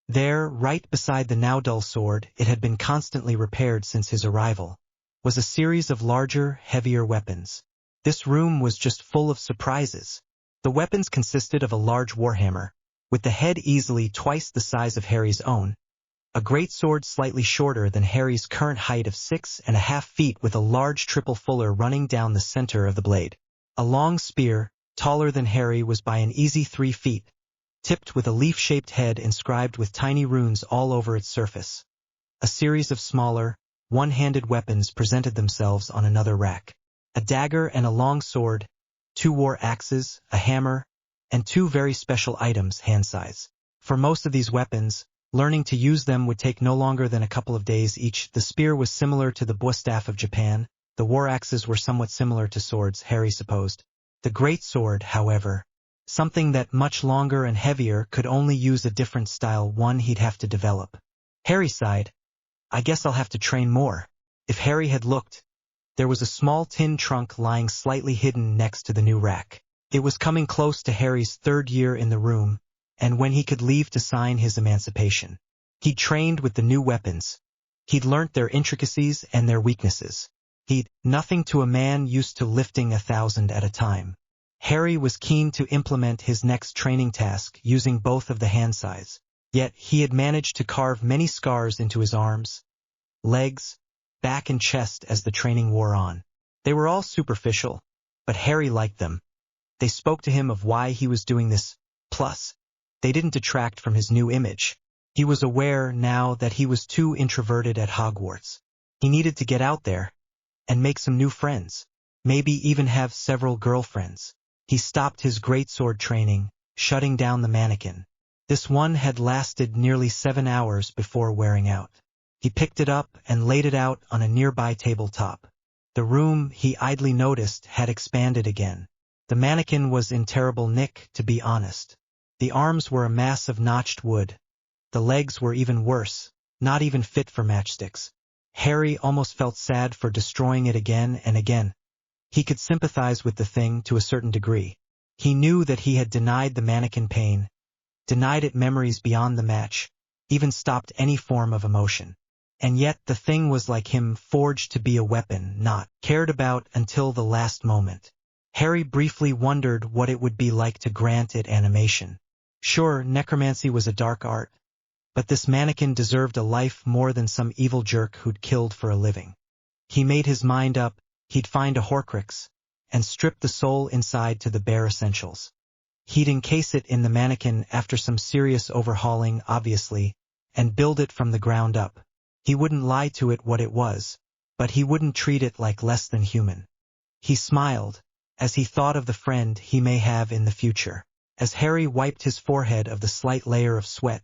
There, right beside the now dull sword, it had been constantly repaired since his arrival, was a series of larger, heavier weapons. This room was just full of surprises. The weapons consisted of a large warhammer, with the head easily twice the size of Harry's own, a great sword slightly shorter than Harry's current height of 6.5 feet with a large triple fuller running down the center of the blade. A long spear, taller than Harry, was by an easy 3 feet, tipped with a leaf-shaped head inscribed with tiny runes all over its surface. A series of smaller, one-handed weapons presented themselves on another rack. A dagger and a long sword, 2 war axes, a hammer, and 2 very special items hand size. For most of these weapons, learning to use them would take no longer than a couple of days each. The spear was similar to the bostaf of Japan. The war axes were somewhat similar to swords, Harry supposed. The great sword, however, something that much longer and heavier, could only use a different style, one he'd have to develop. Harry sighed. I guess I'll have to train more. If Harry had looked, there was a small tin trunk lying slightly hidden next to the new rack. It was coming close to Harry's 3rd year in the room, and when he could leave to sign his emancipation. He'd trained with the new weapons. He'd learnt their intricacies and their weaknesses. He'd nothing to a man used to lifting 1,000 at a time. Harry was keen to implement his next training task using both of the hand size. Yet he had managed to carve many scars into his arms, legs, back and chest as the training wore on. They were all superficial, but Harry liked them. They spoke to him of why he was doing this. Plus, they didn't detract from his new image. He was aware now that he was too introverted at Hogwarts. He needed to get out there and make some new friends, maybe even have several girlfriends. He stopped his greatsword training, shutting down the mannequin. This one had lasted nearly 7 hours before wearing out. He picked it up and laid it out on a nearby tabletop. The room, he idly noticed, had expanded again. The mannequin was in terrible nick, to be honest. The arms were a mass of notched wood. The legs were even worse, not even fit for matchsticks. Harry almost felt sad for destroying it again and again. He could sympathize with the thing to a certain degree. He knew that he had denied the mannequin pain, denied it memories beyond the match, even stopped any form of emotion. And yet the thing was like him, forged to be a weapon, not cared about until the last moment. Harry briefly wondered what it would be like to grant it animation. Sure, necromancy was a dark art, but this mannequin deserved a life more than some evil jerk who'd killed for a living. He made his mind up. He'd find a Horcrux and strip the soul inside to the bare essentials. He'd encase it in the mannequin after some serious overhauling, obviously, and build it from the ground up. He wouldn't lie to it what it was, but he wouldn't treat it like less than human. He smiled, as he thought of the friend he may have in the future. As Harry wiped his forehead of the slight layer of sweat,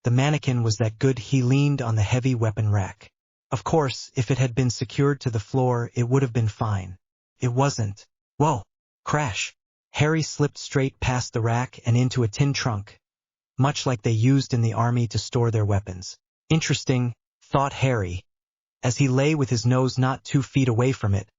the mannequin was that good. He leaned on the heavy weapon rack. Of course, if it had been secured to the floor, it would have been fine. It wasn't. Whoa! Crash! Harry slipped straight past the rack and into a tin trunk, much like they used in the army to store their weapons. Interesting, thought Harry, as he lay with his nose not 2 feet away from it.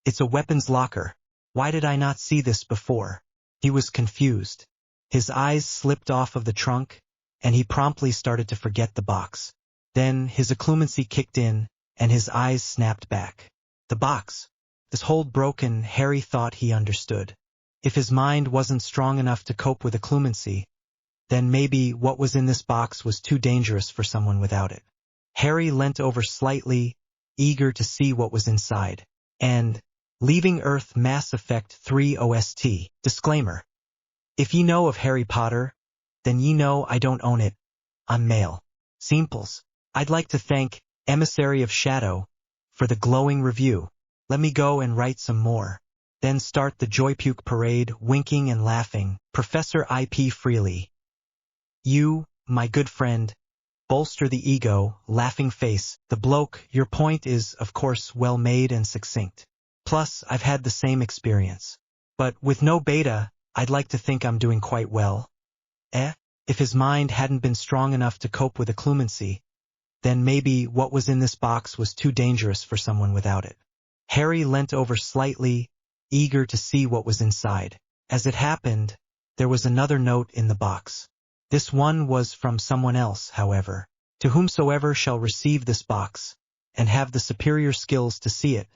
It's a weapons locker. Why did I not see this before? He was confused. His eyes slipped off of the trunk, and he promptly started to forget the box. Then his occlumency kicked in, and his eyes snapped back. The box. This hold broken, Harry thought he understood. If his mind wasn't strong enough to cope with occlumency, then maybe what was in this box was too dangerous for someone without it. Harry leant over slightly, eager to see what was inside. And, Leaving Earth Mass Effect 3 OST. Disclaimer. If ye know of Harry Potter, then ye know I don't own it. I'm male. Simples. I'd like to thank Emissary of Shadow for the glowing review. Let me go and write some more. Then start the Joypuke parade, winking and laughing. Professor I.P. Freely. You, my good friend, bolster the ego, laughing face. The bloke, your point is, of course, well made and succinct. Plus, I've had the same experience. But with no beta, I'd like to think I'm doing quite well. If his mind hadn't been strong enough to cope with occlumency, then maybe what was in this box was too dangerous for someone without it. Harry leant over slightly, eager to see what was inside. As it happened, there was another note in the box. This one was from someone else, however. To whomsoever shall receive this box, and have the superior skills to see it,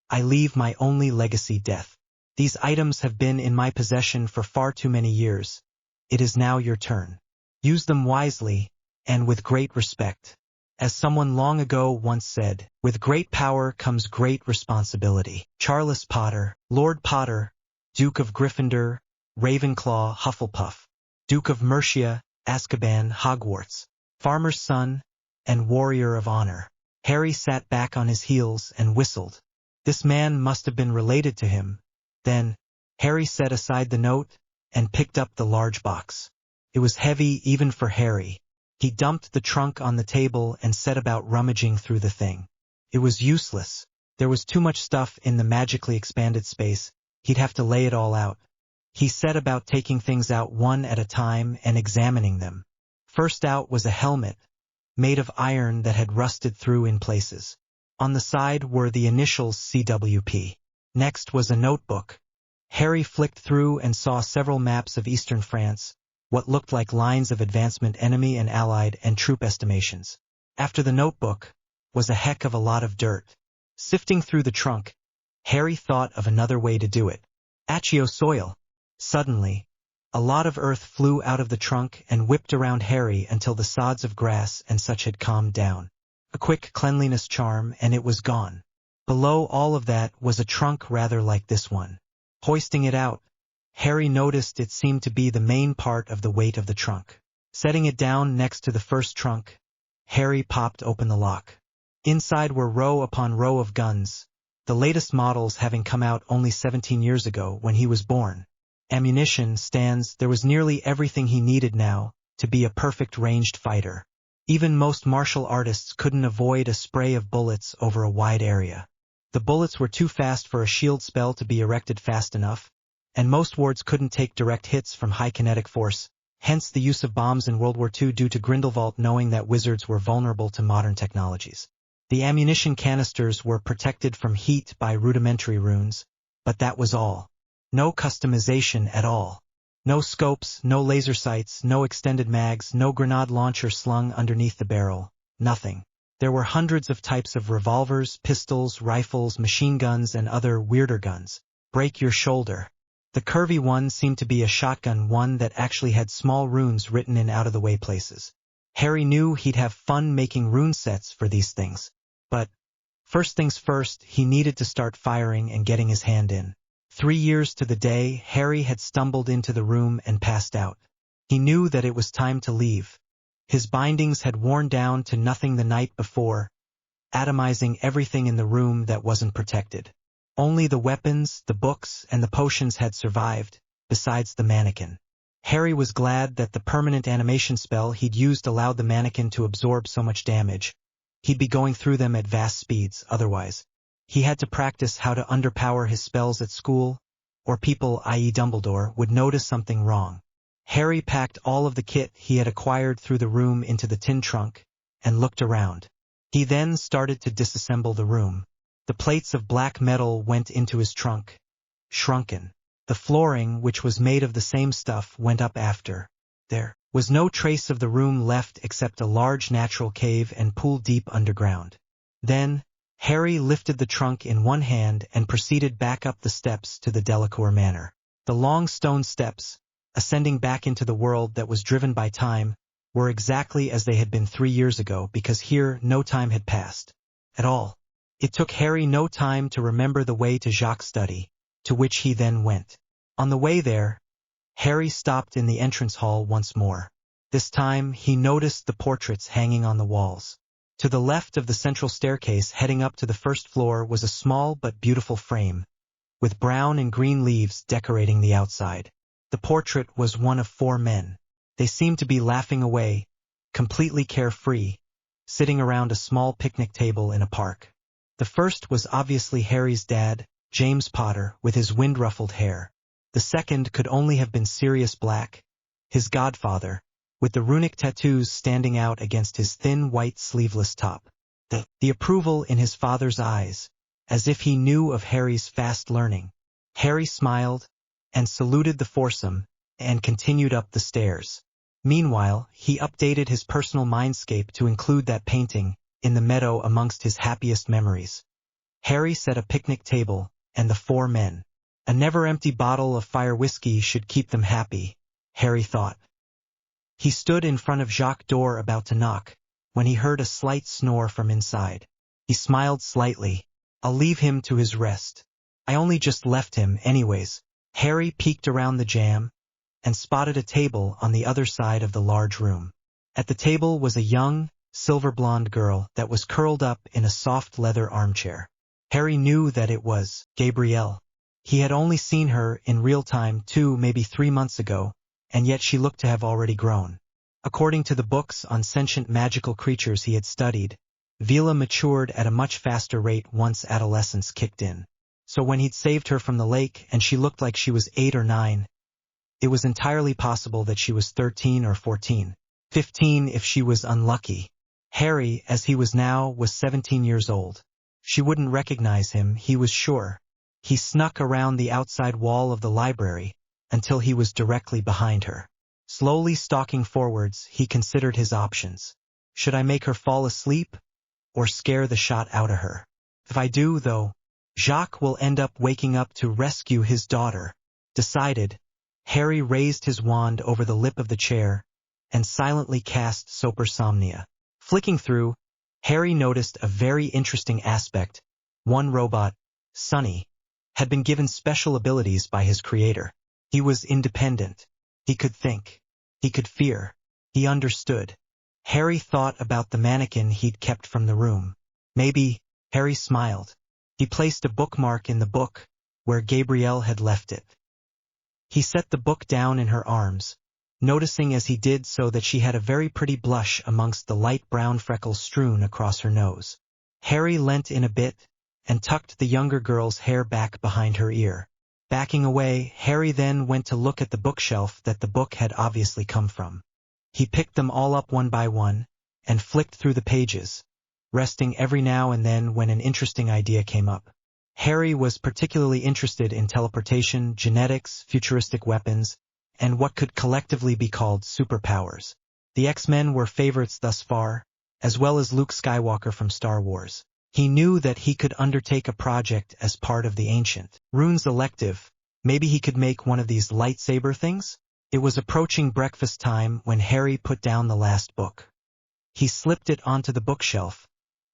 I leave my only legacy, death. These items have been in my possession for far too many years. It is now your turn. Use them wisely, and with great respect. As someone long ago once said, with great power comes great responsibility. Charles Potter, Lord Potter, Duke of Gryffindor, Ravenclaw, Hufflepuff, Duke of Mercia, Azkaban, Hogwarts, farmer's son, and warrior of honor. Harry sat back on his heels and whistled. This man must have been related to him. Then, Harry set aside the note and picked up the large box. It was heavy even for Harry. He dumped the trunk on the table and set about rummaging through the thing. It was useless. There was too much stuff in the magically expanded space. He'd have to lay it all out. He set about taking things out one at a time and examining them. First out was a helmet, made of iron that had rusted through in places. On the side were the initials CWP. Next was a notebook. Harry flicked through and saw several maps of eastern France, what looked like lines of advancement, enemy and allied, and troop estimations. After the notebook was a heck of a lot of dirt. Sifting through the trunk, Harry thought of another way to do it. Accio soil. Suddenly, a lot of earth flew out of the trunk and whipped around Harry until the sods of grass and such had calmed down. A quick cleanliness charm and it was gone. Below all of that was a trunk rather like this one. Hoisting it out, Harry noticed it seemed to be the main part of the weight of the trunk. Setting it down next to the first trunk, Harry popped open the lock. Inside were row upon row of guns, the latest models having come out only 17 years ago when he was born. Ammunition, stands, there was nearly everything he needed now to be a perfect ranged fighter. Even most martial artists couldn't avoid a spray of bullets over a wide area. The bullets were too fast for a shield spell to be erected fast enough, and most wards couldn't take direct hits from high kinetic force, hence the use of bombs in World War II due to Grindelwald knowing that wizards were vulnerable to modern technologies. The ammunition canisters were protected from heat by rudimentary runes, but that was all. No customization at all. No scopes, no laser sights, no extended mags, no grenade launcher slung underneath the barrel, nothing. There were hundreds of types of revolvers, pistols, rifles, machine guns, and other weirder guns. Break your shoulder. The curvy one seemed to be a shotgun, one that actually had small runes written in out-of-the-way places. Harry knew he'd have fun making rune sets for these things. But, first things first, he needed to start firing and getting his hand in. 3 years to the day, Harry had stumbled into the room and passed out. He knew that it was time to leave. His bindings had worn down to nothing the night before, atomizing everything in the room that wasn't protected. Only the weapons, the books, and the potions had survived, besides the mannequin. Harry was glad that the permanent animation spell he'd used allowed the mannequin to absorb so much damage. He'd be going through them at vast speeds otherwise. He had to practice how to underpower his spells at school, or people, i.e. Dumbledore, would notice something wrong. Harry packed all of the kit he had acquired through the room into the tin trunk, and looked around. He then started to disassemble the room. The plates of black metal went into his trunk, shrunken. The flooring, which was made of the same stuff, went up after. There was no trace of the room left except a large natural cave and pool deep underground. Then, Harry lifted the trunk in one hand and proceeded back up the steps to the Delacour Manor. The long stone steps, ascending back into the world that was driven by time, were exactly as they had been 3 years ago because here no time had passed. At all. It took Harry no time to remember the way to Jacques' study, to which he then went. On the way there, Harry stopped in the entrance hall once more. This time he noticed the portraits hanging on the walls. To the left of the central staircase heading up to the first floor was a small but beautiful frame, with brown and green leaves decorating the outside. The portrait was one of 4 men. They seemed to be laughing away, completely carefree, sitting around a small picnic table in a park. The first was obviously Harry's dad, James Potter, with his wind-ruffled hair. The second could only have been Sirius Black, his godfather, with the runic tattoos standing out against his thin white sleeveless top. The approval in his father's eyes, as if he knew of Harry's fast learning. Harry smiled, and saluted the foursome, and continued up the stairs. Meanwhile, he updated his personal mindscape to include that painting, in the meadow amongst his happiest memories. Harry set a picnic table, and the four men. A never-empty bottle of fire whiskey should keep them happy, Harry thought. He stood in front of Jacques' door about to knock, when he heard a slight snore from inside. He smiled slightly. I'll leave him to his rest. I only just left him, anyways. Harry peeked around the jam, and spotted a table on the other side of the large room. At the table was a young, silver-blonde girl that was curled up in a soft leather armchair. Harry knew that it was Gabrielle. He had only seen her in real time 2, maybe 3 months ago, and yet she looked to have already grown. According to the books on sentient magical creatures he had studied, Vila matured at a much faster rate once adolescence kicked in. So when he'd saved her from the lake and she looked like she was 8 or 9, it was entirely possible that she was 13 or 14, 15 if she was unlucky. Harry, as he was now, was 17 years old. She wouldn't recognize him, he was sure. He snuck around the outside wall of the library, until he was directly behind her. Slowly stalking forwards, he considered his options. Should I make her fall asleep, or scare the shot out of her? If I do, though, Jacques will end up waking up to rescue his daughter. Decided, Harry raised his wand over the lip of the chair, and silently cast Sopersomnia. Flicking through, Harry noticed a very interesting aspect. One robot, Sonny, had been given special abilities by his creator. He was independent. He could think. He could fear. He understood. Harry thought about the mannequin he'd kept from the room. Maybe, Harry smiled. He placed a bookmark in the book, where Gabrielle had left it. He set the book down in her arms, noticing as he did so that she had a very pretty blush amongst the light brown freckles strewn across her nose. Harry leant in a bit, and tucked the younger girl's hair back behind her ear. Backing away, Harry then went to look at the bookshelf that the book had obviously come from. He picked them all up one by one, and flicked through the pages, resting every now and then when an interesting idea came up. Harry was particularly interested in teleportation, genetics, futuristic weapons, and what could collectively be called superpowers. The X-Men were favorites thus far, as well as Luke Skywalker from Star Wars. He knew that he could undertake a project as part of the Ancient Runes elective. Maybe he could make one of these lightsaber things? It was approaching breakfast time when Harry put down the last book. He slipped it onto the bookshelf,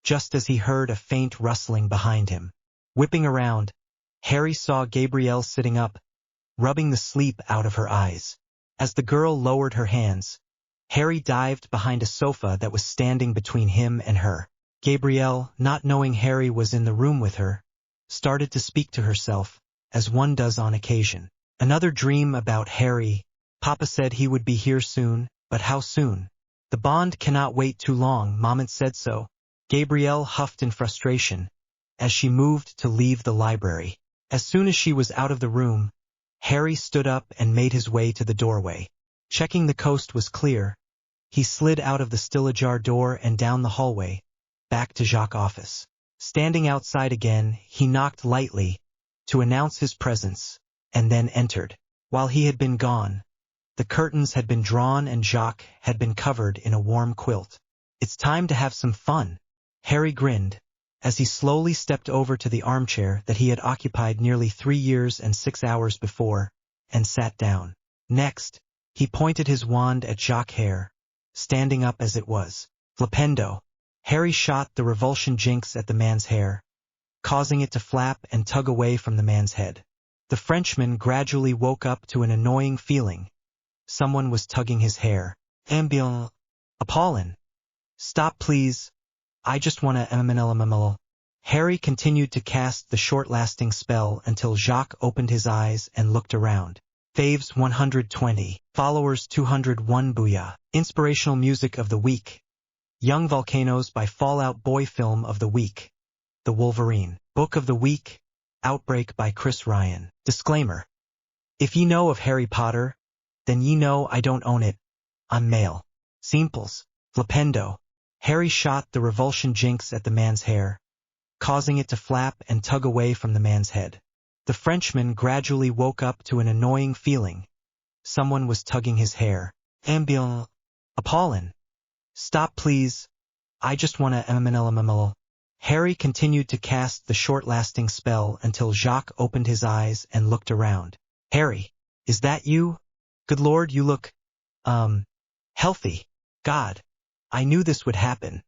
just as he heard a faint rustling behind him. Whipping around, Harry saw Gabrielle sitting up, rubbing the sleep out of her eyes. As the girl lowered her hands, Harry dived behind a sofa that was standing between him and her. Gabrielle, not knowing Harry was in the room with her, started to speak to herself, as one does on occasion. Another dream about Harry. Papa said he would be here soon, but how soon? The bond cannot wait too long, Mom had said so. Gabrielle huffed in frustration, as she moved to leave the library. As soon as she was out of the room, Harry stood up and made his way to the doorway. Checking the coast was clear, he slid out of the still-ajar door and down the hallway, back to Jacques' office. Standing outside again, he knocked lightly, to announce his presence, and then entered. While he had been gone, the curtains had been drawn and Jacques had been covered in a warm quilt. It's time to have some fun. Harry grinned, as he slowly stepped over to the armchair that he had occupied nearly 3 years and 6 hours before, and sat down. Next, he pointed his wand at Jacques' hair, standing up as it was. Flipendo. Harry shot the revulsion jinx at the man's hair, causing it to flap and tug away from the man's head. The Frenchman gradually woke up to an annoying feeling. Someone was tugging his hair. Ambient. Apollon. Stop please. I just want to MML. Harry continued to cast the short-lasting spell until Jacques opened his eyes and looked around. Faves 120. Followers 201. Booyah. Inspirational music of the week. Young Volcanoes by Fall Out Boy. Film of the week. The Wolverine. Book of the week. Outbreak by Chris Ryan. Disclaimer. If ye know of Harry Potter, then ye know I don't own it. I'm male. Simples. Flipendo. Harry shot the revulsion jinx at the man's hair, causing it to flap and tug away from the man's head. The Frenchman gradually woke up to an annoying feeling. Someone was tugging his hair. Ambient. Apollon. Stop please. I just wanna MML. Harry continued to cast the short-lasting spell until Jacques opened his eyes and looked around. Harry, is that you? Good Lord, you look, healthy. God, I knew this would happen.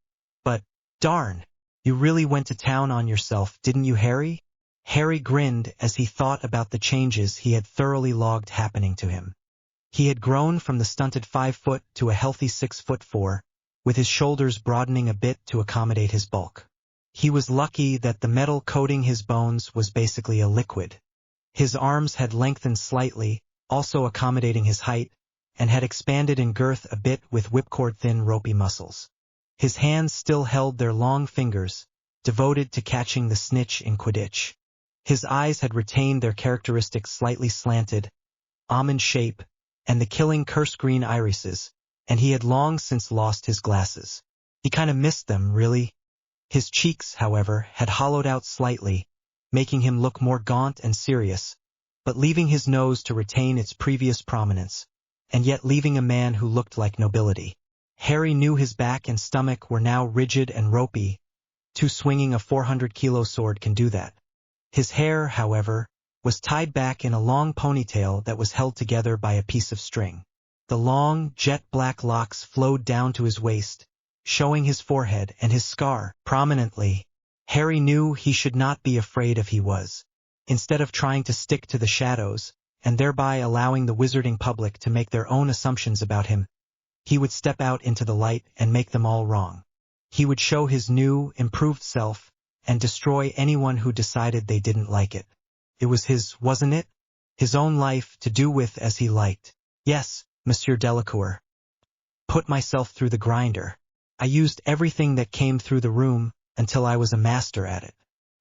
But, darn, you really went to town on yourself, didn't you, Harry? Harry grinned as he thought about the changes he had thoroughly logged happening to him. He had grown from the stunted 5 foot to a healthy 6'4", with his shoulders broadening a bit to accommodate his bulk. He was lucky that the metal coating his bones was basically a liquid. His arms had lengthened slightly, also accommodating his height, and had expanded in girth a bit with whipcord-thin ropey muscles. His hands still held their long fingers, devoted to catching the snitch in Quidditch. His eyes had retained their characteristic slightly slanted, almond shape, and the killing curse-green irises, and he had long since lost his glasses. He kind of missed them, really. His cheeks, however, had hollowed out slightly, making him look more gaunt and serious, but leaving his nose to retain its previous prominence, and yet leaving a man who looked like nobility. Harry knew his back and stomach were now rigid and ropey. Swinging a 400-kilo sword can do that. His hair, however, was tied back in a long ponytail that was held together by a piece of string. The long, jet-black locks flowed down to his waist, showing his forehead and his scar prominently. Harry knew he should not be afraid if he was. Instead of trying to stick to the shadows, and thereby allowing the wizarding public to make their own assumptions about him, he would step out into the light and make them all wrong. He would show his new, improved self, and destroy anyone who decided they didn't like it. It was his, wasn't it? His own life to do with as he liked. Yes, Monsieur Delacour. Put myself through the grinder. I used everything that came through the room until I was a master at it.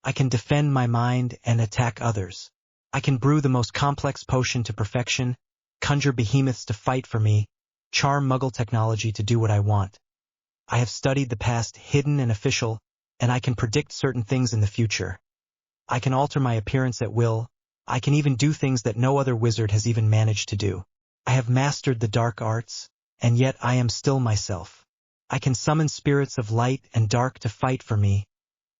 I can defend my mind and attack others. I can brew the most complex potion to perfection, conjure behemoths to fight for me, charm Muggle technology to do what I want. I have studied the past hidden and official, and I can predict certain things in the future. I can alter my appearance at will. I can even do things that no other wizard has even managed to do. I have mastered the dark arts, and yet I am still myself. I can summon spirits of light and dark to fight for me,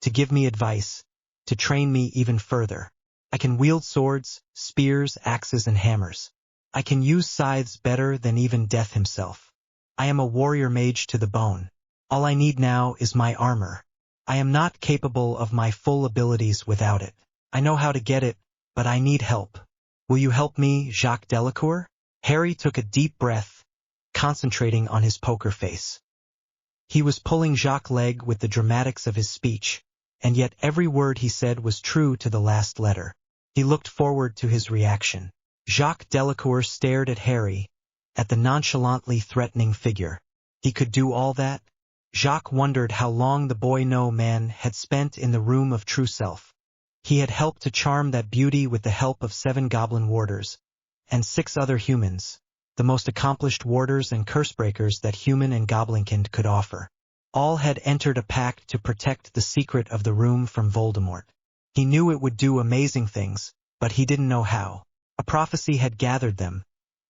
to give me advice, to train me even further. I can wield swords, spears, axes, and hammers. I can use scythes better than even Death himself. I am a warrior mage to the bone. All I need now is my armor. I am not capable of my full abilities without it. I know how to get it, but I need help. Will you help me, Jacques Delacour? Harry took a deep breath, concentrating on his poker face. He was pulling Jacques' leg with the dramatics of his speech, and yet every word he said was true to the last letter. He looked forward to his reaction. Jacques Delacour stared at Harry, at the nonchalantly threatening figure. He could do all that? Jacques wondered how long the boy-no-man had spent in the room of true self. He had helped to charm that beauty with the help of 7 goblin warders, and 6 other humans, the most accomplished warders and cursebreakers that human and goblinkind could offer. All had entered a pact to protect the secret of the room from Voldemort. He knew it would do amazing things, but he didn't know how. A prophecy had gathered them,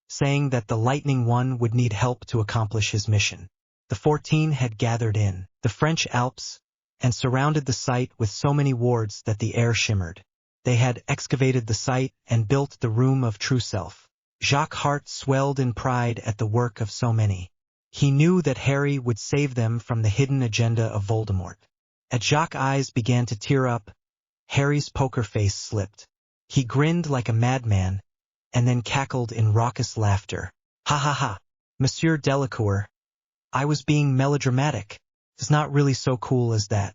saying that the Lightning One would need help to accomplish his mission. The 14 had gathered in the French Alps and surrounded the site with so many wards that the air shimmered. They had excavated the site and built the room of true self. Jacques' heart swelled in pride at the work of so many. He knew that Harry would save them from the hidden agenda of Voldemort. As Jacques' eyes began to tear up, Harry's poker face slipped. He grinned like a madman, and then cackled in raucous laughter. Ha ha ha, Monsieur Delacour. I was being melodramatic. It's not really so cool as that.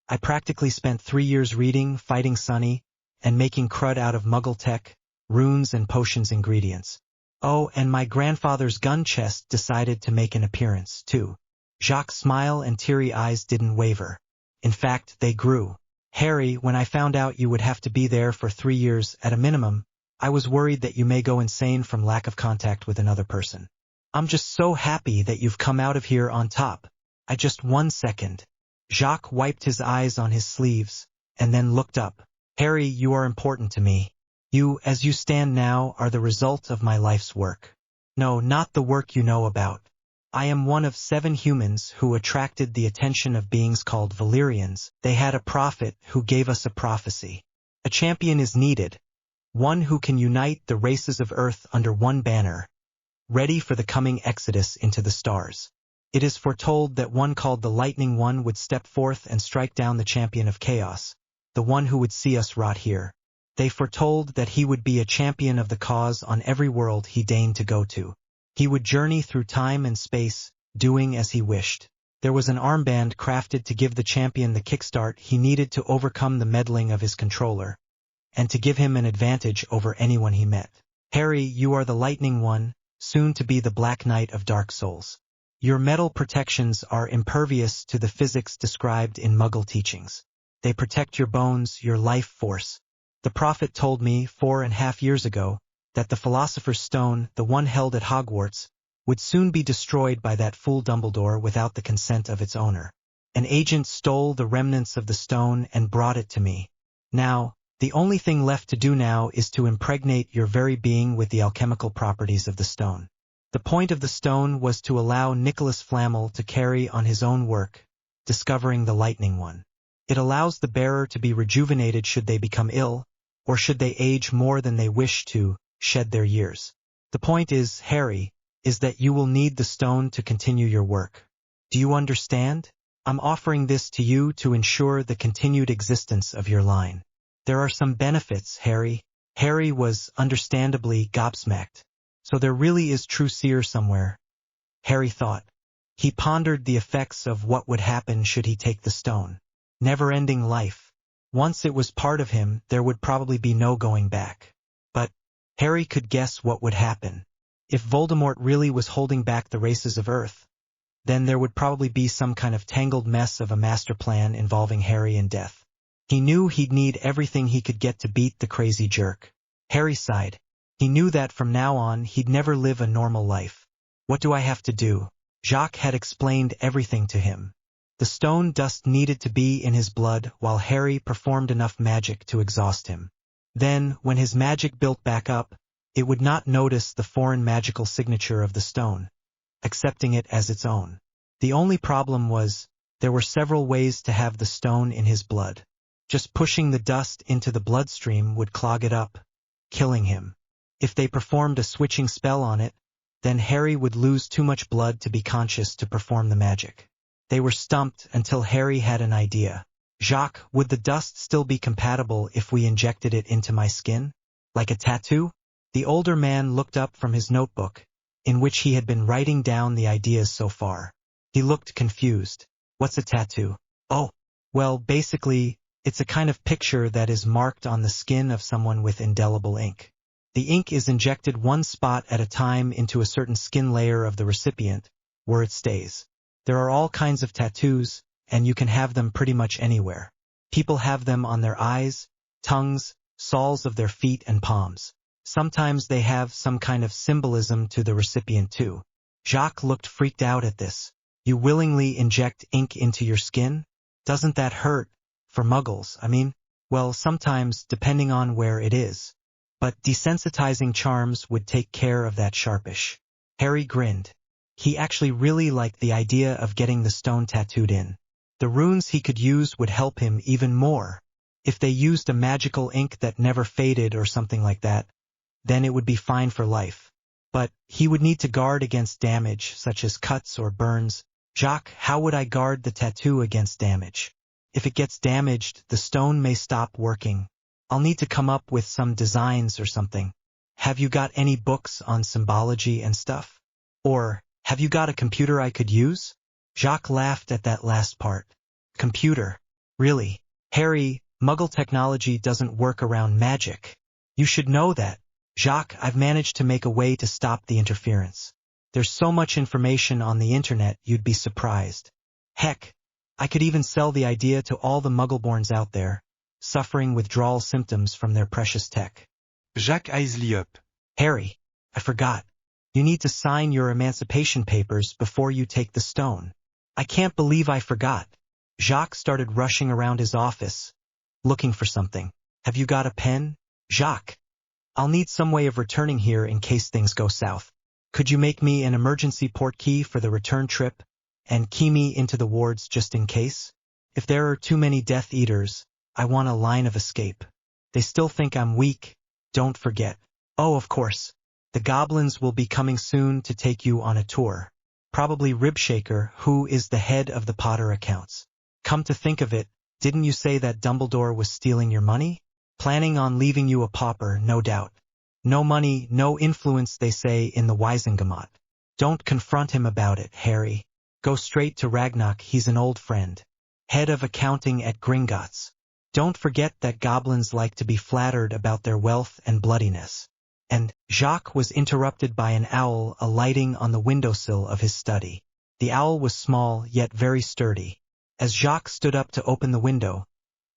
I practically spent 3 years reading, fighting Sonny, and making crud out of Muggle tech, runes and potions ingredients. Oh, and my grandfather's gun chest decided to make an appearance, too. Jacques' smile and teary eyes didn't waver. In fact, they grew. Harry, when I found out you would have to be there for 3 years at a minimum, I was worried that you may go insane from lack of contact with another person. I'm just so happy that you've come out of here on top. I just 1 second. Jacques wiped his eyes on his sleeves, and then looked up. Harry, you are important to me. You, as you stand now, are the result of my life's work. No, not the work you know about. I am one of 7 humans who attracted the attention of beings called Valyrians. They had a prophet who gave us a prophecy. A champion is needed, one who can unite the races of Earth under one banner, ready for the coming exodus into the stars. It is foretold that one called the Lightning One would step forth and strike down the champion of chaos, the one who would see us rot here. They foretold that he would be a champion of the cause on every world he deigned to go to. He would journey through time and space, doing as he wished. There was an armband crafted to give the champion the kickstart he needed to overcome the meddling of his controller, and to give him an advantage over anyone he met. Harry, you are the Lightning One, soon to be the Black Knight of Dark Souls. Your metal protections are impervious to the physics described in Muggle teachings. They protect your bones, your life force. The prophet told me 4.5 years ago that the Philosopher's Stone, the one held at Hogwarts, would soon be destroyed by that fool Dumbledore without the consent of its owner. An agent stole the remnants of the stone and brought it to me. Now, the only thing left to do now is to impregnate your very being with the alchemical properties of the stone. The point of the stone was to allow Nicholas Flamel to carry on his own work, discovering the Lightning One. It allows the bearer to be rejuvenated should they become ill, or should they age more than they wish to, shed their years. The point is, Harry, is that you will need the stone to continue your work. Do you understand? I'm offering this to you to ensure the continued existence of your line. There are some benefits, Harry. Harry was understandably gobsmacked. So there really is true seer somewhere, Harry thought. He pondered the effects of what would happen should he take the stone. Never-ending life. Once it was part of him, there would probably be no going back. But Harry could guess what would happen. If Voldemort really was holding back the races of Earth, then there would probably be some kind of tangled mess of a master plan involving Harry and death. He knew he'd need everything he could get to beat the crazy jerk. Harry sighed. He knew that from now on he'd never live a normal life. What do I have to do? Jacques had explained everything to him. The stone dust needed to be in his blood while Harry performed enough magic to exhaust him. Then, when his magic built back up, it would not notice the foreign magical signature of the stone, accepting it as its own. The only problem was, there were several ways to have the stone in his blood. Just pushing the dust into the bloodstream would clog it up, killing him. If they performed a switching spell on it, then Harry would lose too much blood to be conscious to perform the magic. They were stumped until Harry had an idea. Jacques, would the dust still be compatible if we injected it into my skin? Like a tattoo? The older man looked up from his notebook, in which he had been writing down the ideas so far. He looked confused. What's a tattoo? Oh, well, basically, it's a kind of picture that is marked on the skin of someone with indelible ink. The ink is injected one spot at a time into a certain skin layer of the recipient, where it stays. There are all kinds of tattoos, and you can have them pretty much anywhere. People have them on their eyes, tongues, soles of their feet and palms. Sometimes they have some kind of symbolism to the recipient too. Jacques looked freaked out at this. You willingly inject ink into your skin? Doesn't that hurt? For muggles, I mean, well, sometimes, depending on where it is. But desensitizing charms would take care of that sharpish. Harry grinned. He actually really liked the idea of getting the stone tattooed in. The runes he could use would help him even more. If they used a magical ink that never faded or something like that, then it would be fine for life. But he would need to guard against damage, such as cuts or burns. Jacques, how would I guard the tattoo against damage? If it gets damaged, the stone may stop working. I'll need to come up with some designs or something. Have you got any books on symbology and stuff? Or, have you got a computer I could use? Jacques laughed at that last part. Computer? Really? Harry, Muggle technology doesn't work around magic. You should know that. Jacques, I've managed to make a way to stop the interference. There's so much information on the internet you'd be surprised. Heck, I could even sell the idea to all the Muggleborns out there, suffering withdrawal symptoms from their precious tech. Jacques eyes up. Harry, I forgot. You need to sign your emancipation papers before you take the stone. I can't believe I forgot. Jacques started rushing around his office, looking for something. Have you got a pen? Jacques, I'll need some way of returning here in case things go south. Could you make me an emergency port key for the return trip, and key me into the wards just in case? If there are too many Death Eaters, I want a line of escape. They still think I'm weak, don't forget. Oh, of course. The goblins will be coming soon to take you on a tour. Probably Ribshaker, who is the head of the Potter accounts. Come to think of it, didn't you say that Dumbledore was stealing your money? Planning on leaving you a pauper, no doubt. No money, no influence, they say in the Wisengamot. Don't confront him about it, Harry. Go straight to Ragnarok, he's an old friend. Head of accounting at Gringotts. Don't forget that goblins like to be flattered about their wealth and bloodiness. And Jacques was interrupted by an owl alighting on the windowsill of his study. The owl was small yet very sturdy. As Jacques stood up to open the window,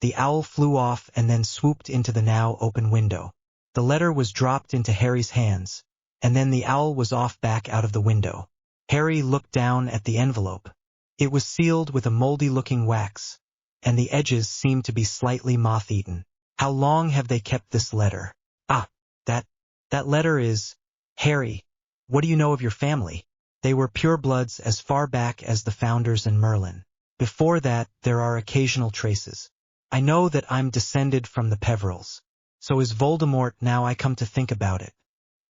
the owl flew off and then swooped into the now open window. The letter was dropped into Harry's hands, and then the owl was off back out of the window. Harry looked down at the envelope. It was sealed with a moldy-looking wax, and the edges seemed to be slightly moth-eaten. How long have they kept this letter? Ah, that letter is... Harry, what do you know of your family? They were purebloods as far back as the Founders and Merlin. Before that, there are occasional traces. I know that I'm descended from the Peverils. So is Voldemort, now I come to think about it.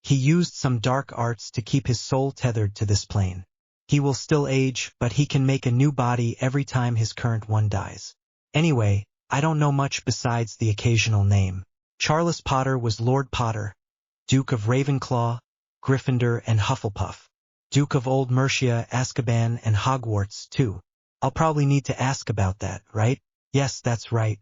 He used some dark arts to keep his soul tethered to this plane. He will still age, but he can make a new body every time his current one dies. Anyway, I don't know much besides the occasional name. Charles Potter was Lord Potter, Duke of Ravenclaw, Gryffindor and Hufflepuff. Duke of Old Mercia, Azkaban and Hogwarts, too. I'll probably need to ask about that, right? Yes, that's right.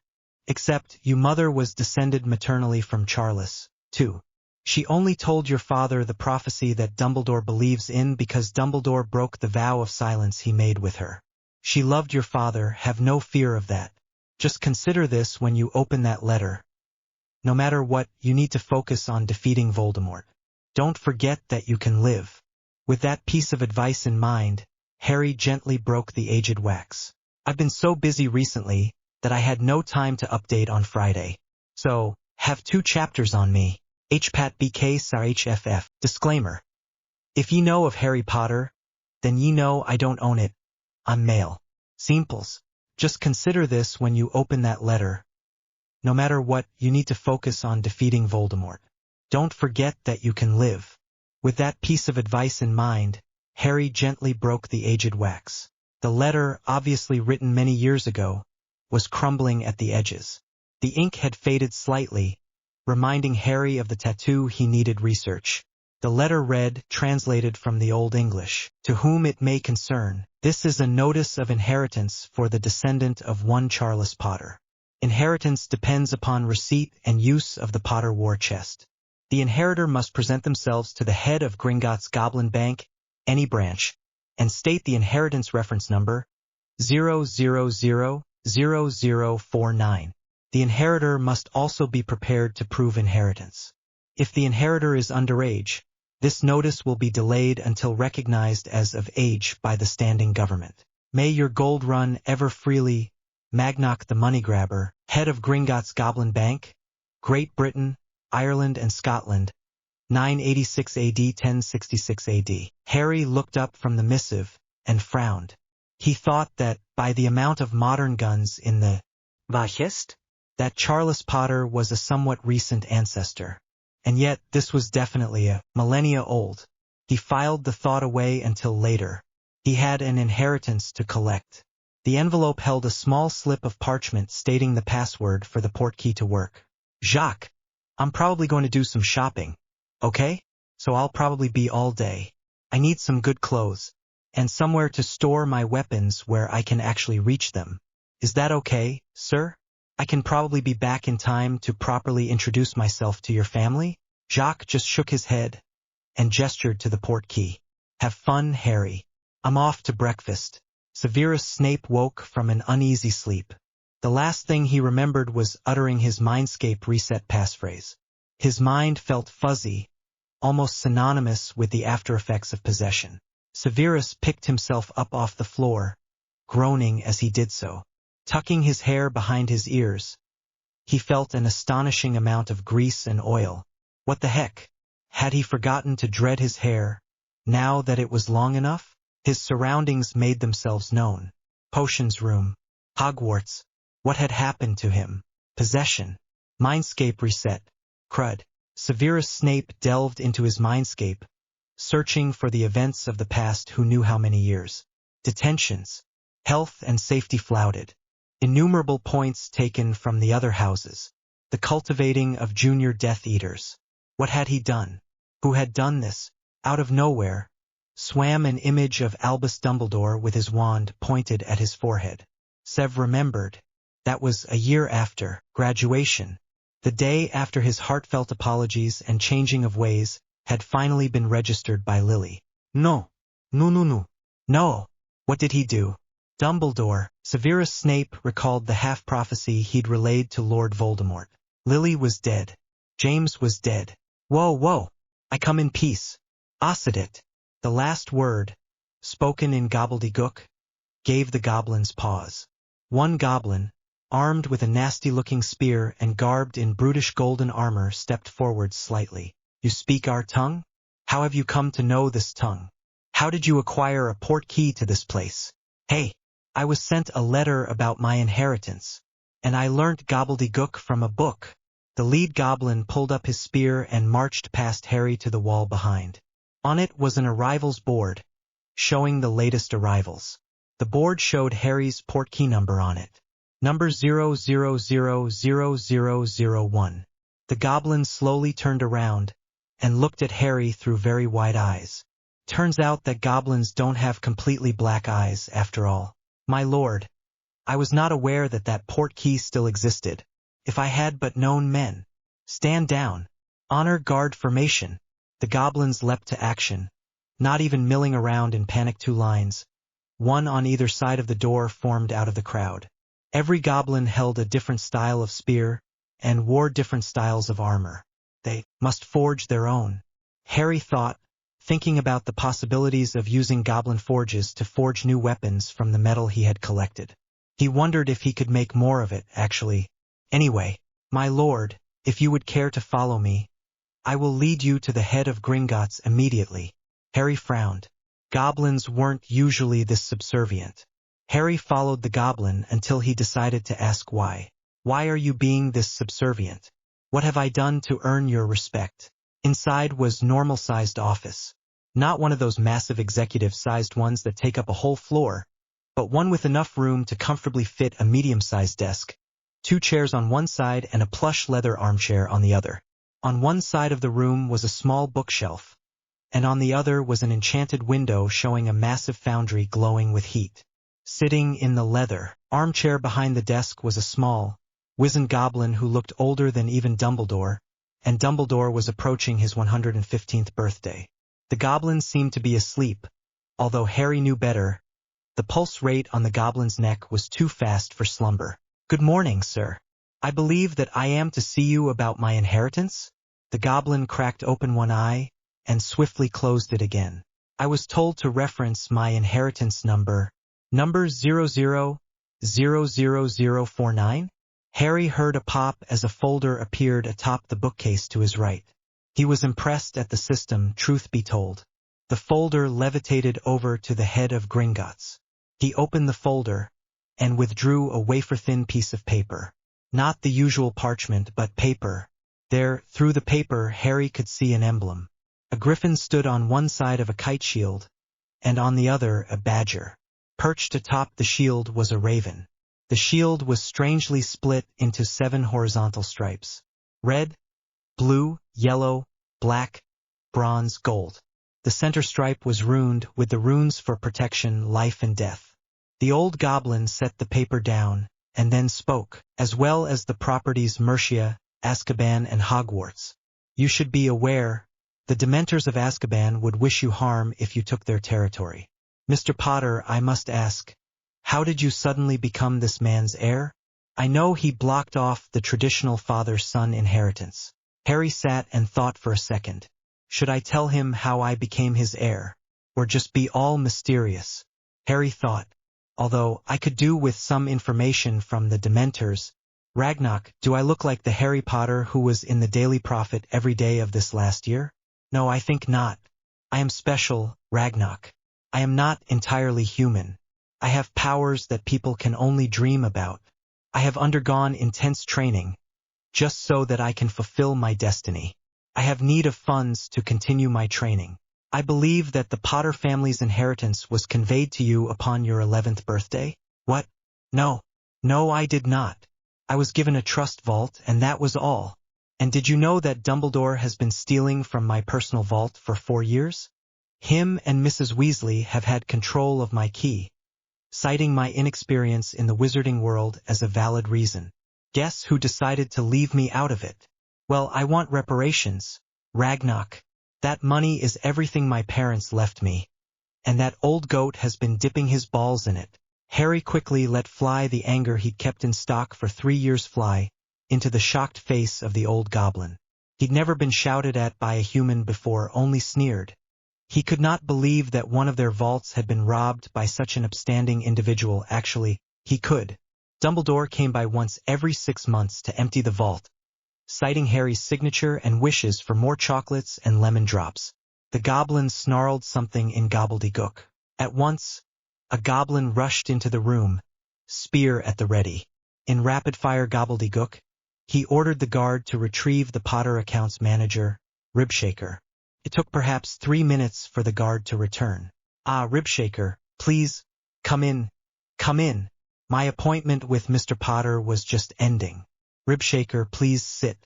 Except, your mother was descended maternally from Charles, too. She only told your father the prophecy that Dumbledore believes in because Dumbledore broke the vow of silence he made with her. She loved your father, have no fear of that. Just consider this when you open that letter. No matter what, you need to focus on defeating Voldemort. Don't forget that you can live. With that piece of advice in mind, Harry gently broke the aged wax. I've been so busy recently that I had no time to update on Friday. So, have 2 chapters on me. HPAT SAR HFF. Disclaimer. If ye know of Harry Potter, then ye know I don't own it. I'm male. Simples. Just consider this when you open that letter. No matter what, you need to focus on defeating Voldemort. Don't forget that you can live. With that piece of advice in mind, Harry gently broke the aged wax. The letter, obviously written many years ago, was crumbling at the edges. The ink had faded slightly, reminding Harry of the tattoo he needed research. The letter read, translated from the Old English, "To whom it may concern, this is a notice of inheritance for the descendant of one Charles Potter. Inheritance depends upon receipt and use of the Potter war chest. The inheritor must present themselves to the head of Gringotts Goblin Bank, any branch, and state the inheritance reference number 0000049. The inheritor must also be prepared to prove inheritance. If the inheritor is underage, this notice will be delayed until recognized as of age by the standing government. May your gold run ever freely, Magnock the Moneygrabber, head of Gringotts Goblin Bank, Great Britain, Ireland and Scotland, 986 AD 1066 AD. Harry looked up from the missive and frowned. He thought that, by the amount of modern guns in the Vachest, that Charles Potter was a somewhat recent ancestor. And yet, this was definitely a millennia old. He filed the thought away until later. He had an inheritance to collect. The envelope held a small slip of parchment stating the password for the portkey to work. Jacques, I'm probably going to do some shopping. Okay? So I'll probably be all day. I need some good clothes, and somewhere to store my weapons where I can actually reach them. Is that okay, sir? I can probably be back in time to properly introduce myself to your family? Jacques just shook his head and gestured to the portkey. Have fun, Harry. I'm off to breakfast. Severus Snape woke from an uneasy sleep. The last thing he remembered was uttering his Mindscape reset passphrase. His mind felt fuzzy, almost synonymous with the aftereffects of possession. Severus picked himself up off the floor, groaning as he did so. Tucking his hair behind his ears, he felt an astonishing amount of grease and oil What the heck? Had he forgotten to dread his hair, now that it was long enough? His surroundings made themselves known. Potions room. Hogwarts. What had happened to him? Possession. Mindscape reset. Crud. Severus Snape delved into his mindscape, searching for the events of the past who knew how many years. Detentions. Health and safety flouted. Innumerable points taken from the other houses. The cultivating of junior Death Eaters. What had he done? Who had done this? Out of nowhere swam an image of Albus Dumbledore with his wand pointed at his forehead. Sev remembered. That was a year after graduation. The day after his heartfelt apologies and changing of ways had finally been registered by Lily. No. No. No. What did he do? Dumbledore. Severus Snape recalled the half-prophecy he'd relayed to Lord Voldemort. Lily was dead. James was dead. Whoa. I come in peace. Occident. The last word, spoken in gobbledygook, gave the goblins pause. One goblin, armed with a nasty-looking spear and garbed in brutish golden armor, stepped forward slightly. You speak our tongue? How have you come to know this tongue? How did you acquire a portkey to this place? Hey, I was sent a letter about my inheritance, and I learnt gobbledygook from a book. The lead goblin pulled up his spear and marched past Harry to the wall behind. On it was an arrivals board, showing the latest arrivals. The board showed Harry's portkey number on it. Number 00000001. The goblin slowly turned around and looked at Harry through very wide eyes. Turns out that goblins don't have completely black eyes after all. My lord, I was not aware that that portkey still existed. If I had but known men. Stand down. Honor guard formation. The goblins leapt to action, not even milling around in panic. 2 lines, one on either side of the door, formed out of the crowd. Every goblin held a different style of spear and wore different styles of armor. They must forge their own. Harry thought, thinking about the possibilities of using goblin forges to forge new weapons from the metal he had collected. He wondered if he could make more of it, actually. Anyway, my lord, if you would care to follow me, I will lead you to the head of Gringotts immediately. Harry frowned. Goblins weren't usually this subservient. Harry followed the goblin until he decided to ask why. Why are you being this subservient? What have I done to earn your respect? Inside was normal-sized office. Not one of those massive executive-sized ones that take up a whole floor, but one with enough room to comfortably fit a medium-sized desk, 2 chairs on one side and a plush leather armchair on the other. On one side of the room was a small bookshelf, and on the other was an enchanted window showing a massive foundry glowing with heat. Sitting in the leather armchair behind the desk was a small, wizened goblin who looked older than even Dumbledore, and Dumbledore was approaching his 115th birthday. The goblin seemed to be asleep, although Harry knew better. The pulse rate on the goblin's neck was too fast for slumber. Good morning, sir. I believe that I am to see you about my inheritance? The goblin cracked open one eye and swiftly closed it again. I was told to reference my inheritance number 0000049? Harry heard a pop as a folder appeared atop the bookcase to his right. He was impressed at the system, truth be told. The folder levitated over to the head of Gringotts. He opened the folder and withdrew a wafer-thin piece of paper. Not the usual parchment, but paper. There, through the paper, Harry could see an emblem. A griffin stood on one side of a kite shield, and on the other a badger. Perched atop the shield was a raven. The shield was strangely split into 7 horizontal stripes. Red, blue, yellow, black, bronze, gold. The center stripe was runed with the runes for protection, life and death. The old goblin set the paper down, and then spoke, as well as the properties Mercia, Azkaban and Hogwarts. You should be aware, the Dementors of Azkaban would wish you harm if you took their territory. Mr. Potter, I must ask, how did you suddenly become this man's heir? I know he blocked off the traditional father-son inheritance. Harry sat and thought for a second. Should I tell him how I became his heir, or just be all mysterious? Harry thought, although I could do with some information from the Dementors, Ragnock, do I look like the Harry Potter who was in the Daily Prophet every day of this last year? No, I think not. I am special, Ragnock. I am not entirely human. I have powers that people can only dream about. I have undergone intense training, just so that I can fulfill my destiny. I have need of funds to continue my training. I believe that the Potter family's inheritance was conveyed to you upon your 11th birthday? What? No. No, I did not. I was given a trust vault, and that was all. And did you know that Dumbledore has been stealing from my personal vault for 4 years? Him and Mrs. Weasley have had control of my key, citing my inexperience in the wizarding world as a valid reason. Guess who decided to leave me out of it? Well, I want reparations, Ragnock. That money is everything my parents left me, and that old goat has been dipping his balls in it. Harry quickly let fly the anger he'd kept in stock for 3 years fly into the shocked face of the old goblin. He'd never been shouted at by a human before, only sneered. He could not believe that one of their vaults had been robbed by such an upstanding individual. Actually, he could. Dumbledore came by once every 6 months to empty the vault, citing Harry's signature and wishes for more chocolates and lemon drops. The goblin snarled something in gobbledygook. At once, a goblin rushed into the room, spear at the ready. In rapid-fire gobbledygook, he ordered the guard to retrieve the Potter accounts manager, Ribshaker. It took perhaps 3 minutes for the guard to return. Ah, Ribshaker, please, come in. Come in. My appointment with Mr. Potter was just ending. Ribshaker, please sit.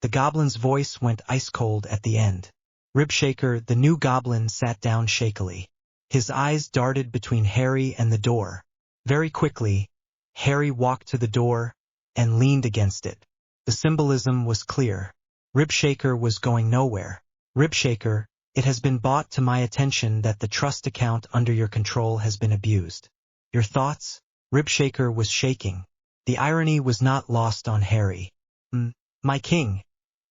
The goblin's voice went ice-cold at the end. Ribshaker, the new goblin, sat down shakily. His eyes darted between Harry and the door. Very quickly, Harry walked to the door and leaned against it. The symbolism was clear. Ribshaker was going nowhere. Ribshaker, it has been brought to my attention that the trust account under your control has been abused. Your thoughts? Ribshaker was shaking. The irony was not lost on Harry. My king.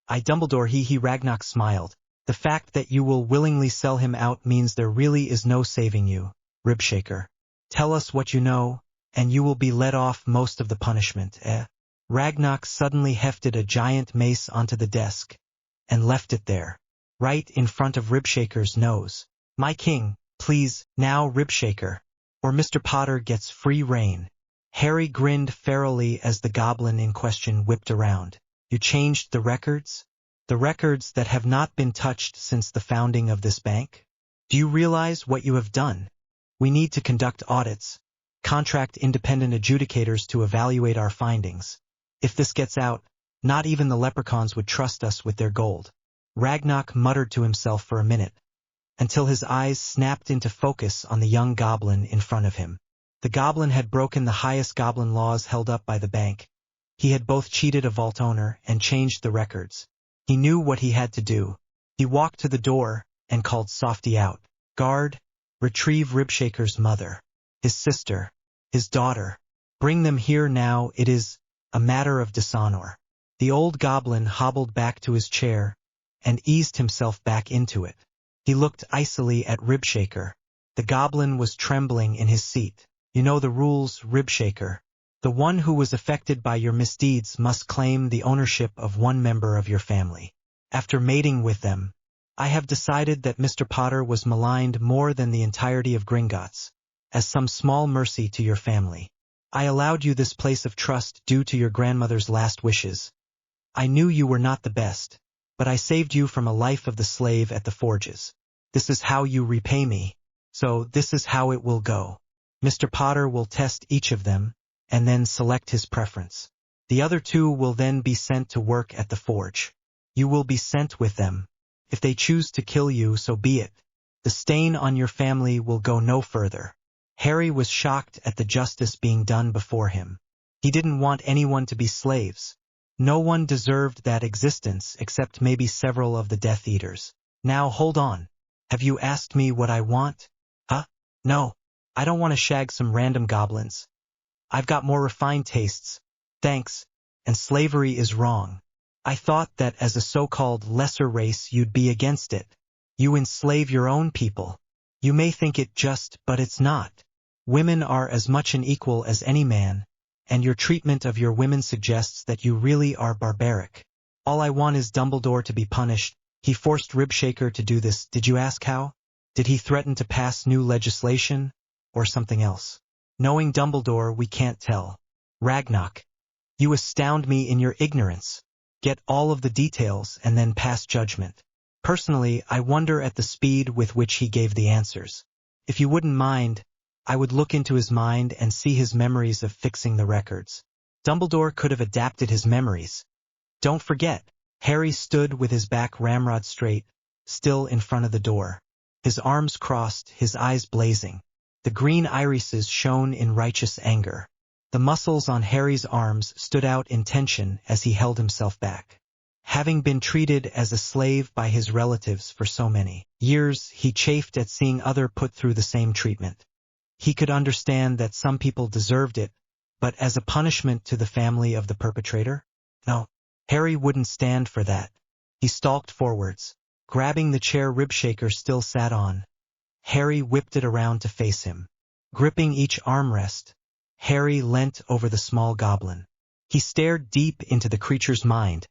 Dumbledore, he Ragnock smiled. The fact that you will willingly sell him out means there really is no saving you, Ribshaker. Tell us what you know, and you will be let off most of the punishment, Ragnock suddenly hefted a giant mace onto the desk, and left it there, right in front of Ribshaker's nose. My king, please, now Ribshaker, or Mr. Potter gets free rein. Harry grinned ferally as the goblin in question whipped around. You changed the records? The records that have not been touched since the founding of this bank? Do you realize what you have done? We need to conduct audits, contract independent adjudicators to evaluate our findings. If this gets out, not even the leprechauns would trust us with their gold. Ragnock muttered to himself for a minute, until his eyes snapped into focus on the young goblin in front of him. The goblin had broken the highest goblin laws held up by the bank. He had both cheated a vault owner and changed the records. He knew what he had to do. He walked to the door and called Softy out. Guard, retrieve Ribshaker's mother, his sister, his daughter. Bring them here now, it is a matter of dishonor. The old goblin hobbled back to his chair and eased himself back into it. He looked icily at Ribshaker. The goblin was trembling in his seat. You know the rules, Ribshaker. The one who was affected by your misdeeds must claim the ownership of one member of your family. After mating with them, I have decided that Mr. Potter was maligned more than the entirety of Gringotts, as some small mercy to your family. I allowed you this place of trust due to your grandmother's last wishes. I knew you were not the best, but I saved you from a life of the slave at the forges. This is how you repay me. So this is how it will go. Mr. Potter will test each of them, and then select his preference. The other 2 will then be sent to work at the forge. You will be sent with them. If they choose to kill you, so be it. The stain on your family will go no further. Harry was shocked at the justice being done before him. He didn't want anyone to be slaves. No one deserved that existence except maybe several of the Death Eaters. Now hold on. Have you asked me what I want? Huh? No. I don't want to shag some random goblins. I've got more refined tastes. Thanks. And slavery is wrong. I thought that as a so-called lesser race you'd be against it. You enslave your own people. You may think it just, but it's not. Women are as much an equal as any man, and your treatment of your women suggests that you really are barbaric. All I want is Dumbledore to be punished. He forced Ribshaker to do this. Did you ask how? Did he threaten to pass new legislation? Or something else? Knowing Dumbledore, we can't tell. Ragnarok, you astound me in your ignorance. Get all of the details and then pass judgment. Personally, I wonder at the speed with which he gave the answers. If you wouldn't mind, I would look into his mind and see his memories of fixing the records. Dumbledore could have adapted his memories. Don't forget, Harry stood with his back ramrod straight, still in front of the door. His arms crossed, his eyes blazing. The green irises shone in righteous anger. The muscles on Harry's arms stood out in tension as he held himself back. Having been treated as a slave by his relatives for so many years, he chafed at seeing others put through the same treatment. He could understand that some people deserved it, but as a punishment to the family of the perpetrator? No, Harry wouldn't stand for that. He stalked forwards, grabbing the chair Ribshaker still sat on. Harry whipped it around to face him. Gripping each armrest, Harry leant over the small goblin. He stared deep into the creature's mind,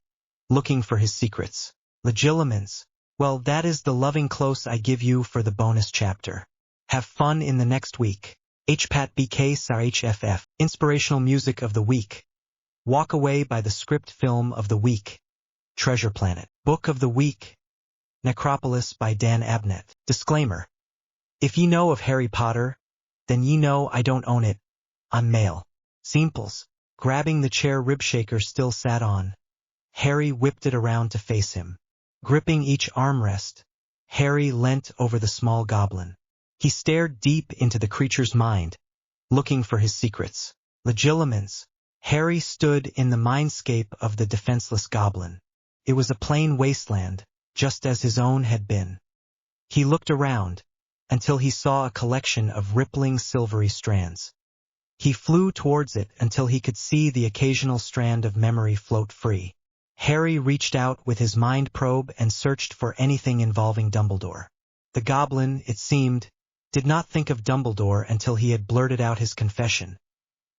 looking for his secrets. Legilimens. Well, that is the loving close I give you for the bonus chapter. Have fun in the next week. HPAT BK SAR Inspirational Music of the Week. Walk Away by the Script Film of the Week. Treasure Planet. Book of the Week. Necropolis by Dan Abnett. Disclaimer. If ye know of Harry Potter, then ye know I don't own it. I'm male. Simples. Grabbing the chair Ribshaker still sat on, Harry whipped it around to face him. Gripping each armrest, Harry leant over the small goblin. He stared deep into the creature's mind, looking for his secrets. Legilimens. Harry stood in the mindscape of the defenseless goblin. It was a plain wasteland, just as his own had been. He looked around, until he saw a collection of rippling silvery strands. He flew towards it until he could see the occasional strand of memory float free. Harry reached out with his mind probe and searched for anything involving Dumbledore. The goblin, it seemed, did not think of Dumbledore until he had blurted out his confession,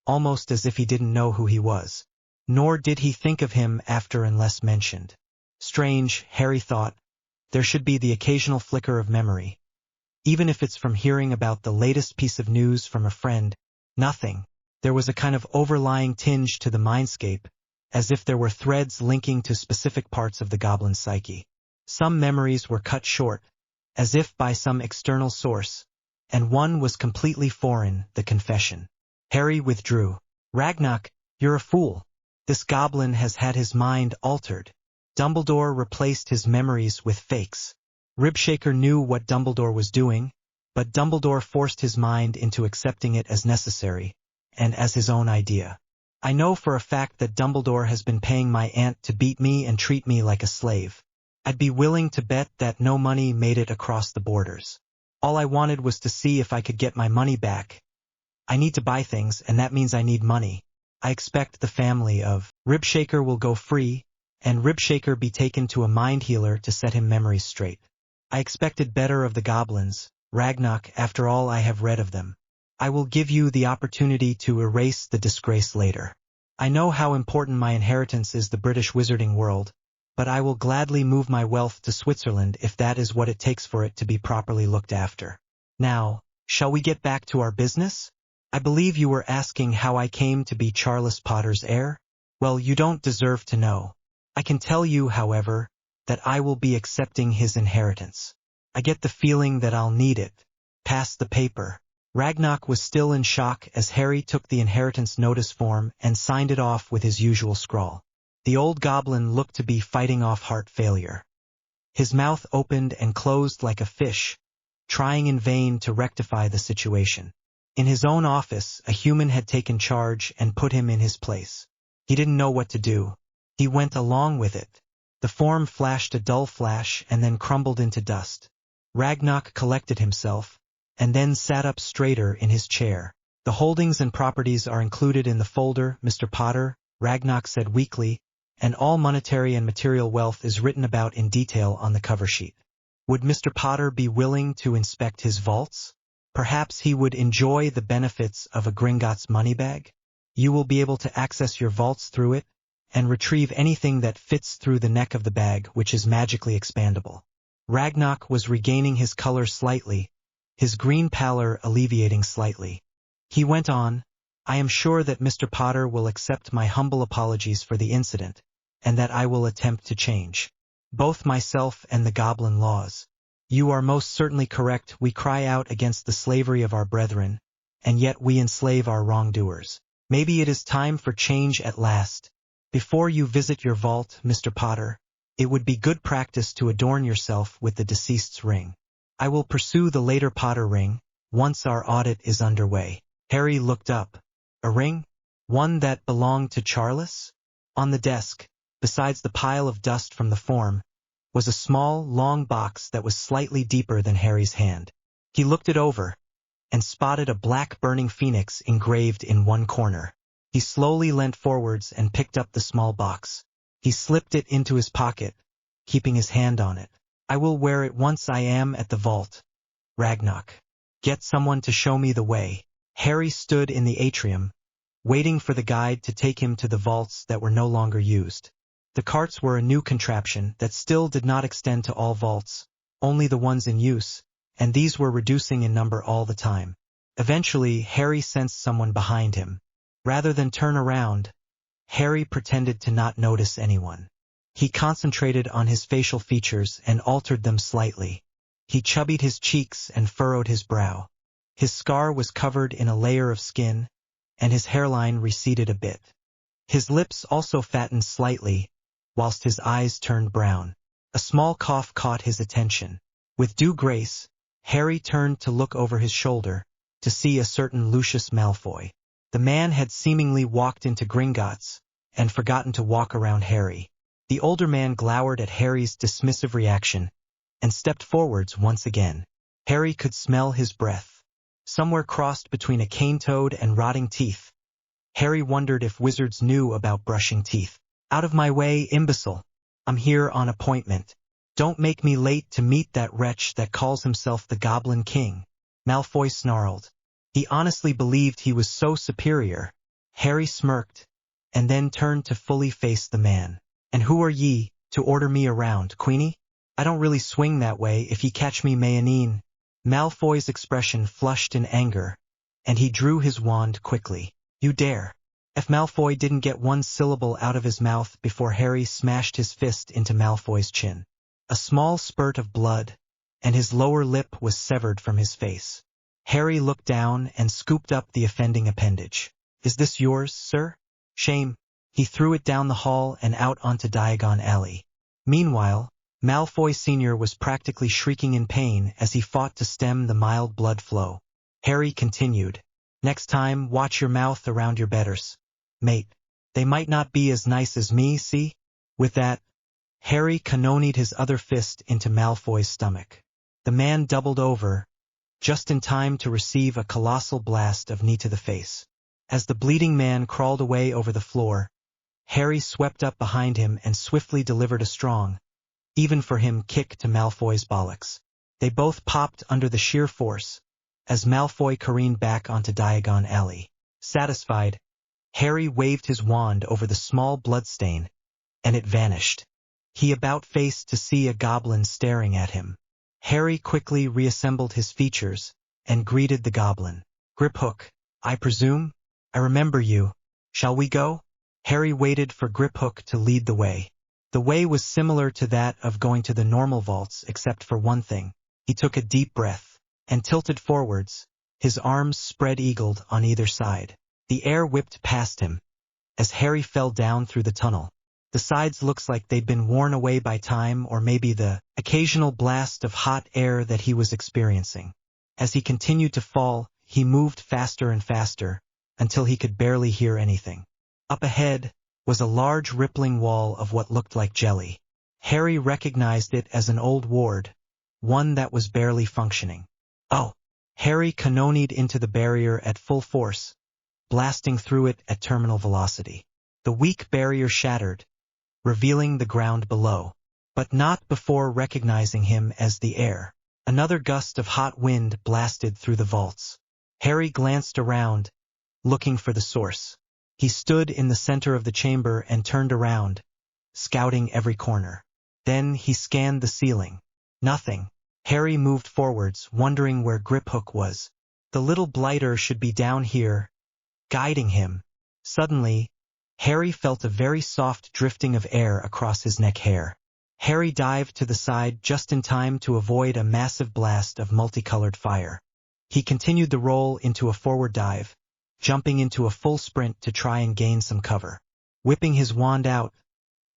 almost as if he didn't know who he was. Nor did he think of him after unless mentioned. Strange, Harry thought, there should be the occasional flicker of memory. Even if it's from hearing about the latest piece of news from a friend. Nothing. There was a kind of overlying tinge to the mindscape, as if there were threads linking to specific parts of the goblin's psyche. Some memories were cut short, as if by some external source, and one was completely foreign, the confession. Harry withdrew. Ragnarok, you're a fool. This goblin has had his mind altered. Dumbledore replaced his memories with fakes. Ribshaker knew what Dumbledore was doing, but Dumbledore forced his mind into accepting it as necessary, and as his own idea. I know for a fact that Dumbledore has been paying my aunt to beat me and treat me like a slave. I'd be willing to bet that no money made it across the borders. All I wanted was to see if I could get my money back. I need to buy things, and that means I need money. I expect the family of Ribshaker will go free, and Ribshaker be taken to a mind healer to set him memories straight. I expected better of the goblins, Ragnarok, after all I have read of them. I will give you the opportunity to erase the disgrace later. I know how important my inheritance is the British wizarding world, but I will gladly move my wealth to Switzerland if that is what it takes for it to be properly looked after. Now, shall we get back to our business? I believe you were asking how I came to be Charles Potter's heir? Well, you don't deserve to know. I can tell you, however, that I will be accepting his inheritance. I get the feeling that I'll need it. Pass the paper. Ragnarok was still in shock as Harry took the inheritance notice form and signed it off with his usual scrawl. The old goblin looked to be fighting off heart failure. His mouth opened and closed like a fish, trying in vain to rectify the situation. In his own office, a human had taken charge and put him in his place. He didn't know what to do. He went along with it. The form flashed a dull flash and then crumbled into dust. Ragnarok collected himself, and then sat up straighter in his chair. The holdings and properties are included in the folder, Mr. Potter, Ragnarok said weakly, and all monetary and material wealth is written about in detail on the cover sheet. Would Mr. Potter be willing to inspect his vaults? Perhaps he would enjoy the benefits of a Gringotts money bag? you will be able to access your vaults through it, and retrieve anything that fits through the neck of the bag, which is magically expandable. Ragnak was regaining his color slightly, his green pallor alleviating slightly. He went on, I am sure that Mr. Potter will accept my humble apologies for the incident, and that I will attempt to change both myself and the goblin laws. You are most certainly correct. We cry out against the slavery of our brethren, and yet we enslave our wrongdoers. Maybe it is time for change at last. Before you visit your vault, Mr. Potter, it would be good practice to adorn yourself with the deceased's ring. I will pursue the later Potter ring, once our audit is underway. Harry looked up. A ring? One that belonged to Charles? On the desk, besides the pile of dust from the form, was a small, long box that was slightly deeper than Harry's hand. He looked it over, and spotted a black burning phoenix engraved in one corner. He slowly leant forwards and picked up the small box. He slipped it into his pocket, keeping his hand on it. I will wear it once I am at the vault. Ragnak. Get someone to show me the way. Harry stood in the atrium, waiting for the guide to take him to the vaults that were no longer used. The carts were a new contraption that still did not extend to all vaults, only the ones in use, and these were reducing in number all the time. Eventually, Harry sensed someone behind him. Rather than turn around, Harry pretended to not notice anyone. He concentrated on his facial features and altered them slightly. He chubbied his cheeks and furrowed his brow. His scar was covered in a layer of skin, and his hairline receded a bit. His lips also fattened slightly, whilst his eyes turned brown. A small cough caught his attention. With due grace, Harry turned to look over his shoulder, to see a certain Lucius Malfoy. The man had seemingly walked into Gringotts, and forgotten to walk around Harry. The older man glowered at Harry's dismissive reaction, and stepped forwards once again. Harry could smell his breath, somewhere crossed between a cane toad and rotting teeth. Harry wondered if wizards knew about brushing teeth. Out of my way, imbecile. I'm here on appointment. Don't make me late to meet that wretch that calls himself the Goblin King. Malfoy snarled. He honestly believed he was so superior. Harry smirked, and then turned to fully face the man. And who are ye, to order me around, Queenie? I don't really swing that way if ye catch me Mayonine. Malfoy's expression flushed in anger, and he drew his wand quickly. You dare. If Malfoy didn't get one syllable out of his mouth before Harry smashed his fist into Malfoy's chin. A small spurt of blood, and his lower lip was severed from his face. Harry looked down and scooped up the offending appendage. Is this yours, sir? Shame. He threw it down the hall and out onto Diagon Alley. Meanwhile, Malfoy Sr. was practically shrieking in pain as he fought to stem the mild blood flow. Harry continued. Next time, watch your mouth around your betters. Mate, they might not be as nice as me, see? With that, Harry canonied his other fist into Malfoy's stomach. The man doubled over, just in time to receive a colossal blast of knee to the face. As the bleeding man crawled away over the floor, Harry swept up behind him and swiftly delivered a strong, even for him, kick to Malfoy's bollocks. They both popped under the sheer force, as Malfoy careened back onto Diagon Alley. Satisfied, Harry waved his wand over the small bloodstain, and it vanished. He about-faced to see a goblin staring at him. Harry quickly reassembled his features, and greeted the goblin. Griphook, I presume? I remember you. Shall we go? Harry waited for Griphook to lead the way. The way was similar to that of going to the normal vaults except for one thing. He took a deep breath, and tilted forwards, his arms spread-eagled on either side. The air whipped past him, as Harry fell down through the tunnel. The sides looks like they'd been worn away by time or maybe the occasional blast of hot air that he was experiencing. As he continued to fall, he moved faster and faster, until he could barely hear anything. Up ahead was a large rippling wall of what looked like jelly. Harry recognized it as an old ward, one that was barely functioning. Oh! Harry canonied into the barrier at full force, blasting through it at terminal velocity. The weak barrier shattered, revealing the ground below, but not before recognizing him as the air. Another gust of hot wind blasted through the vaults. Harry glanced around, looking for the source. He stood in the center of the chamber and turned around, scouting every corner. Then he scanned the ceiling. Nothing. Harry moved forwards, wondering where Griphook was. The little blighter should be down here, guiding him. Suddenly, Harry felt a very soft drifting of air across his neck hair. Harry dived to the side just in time to avoid a massive blast of multicolored fire. He continued the roll into a forward dive, jumping into a full sprint to try and gain some cover. Whipping his wand out,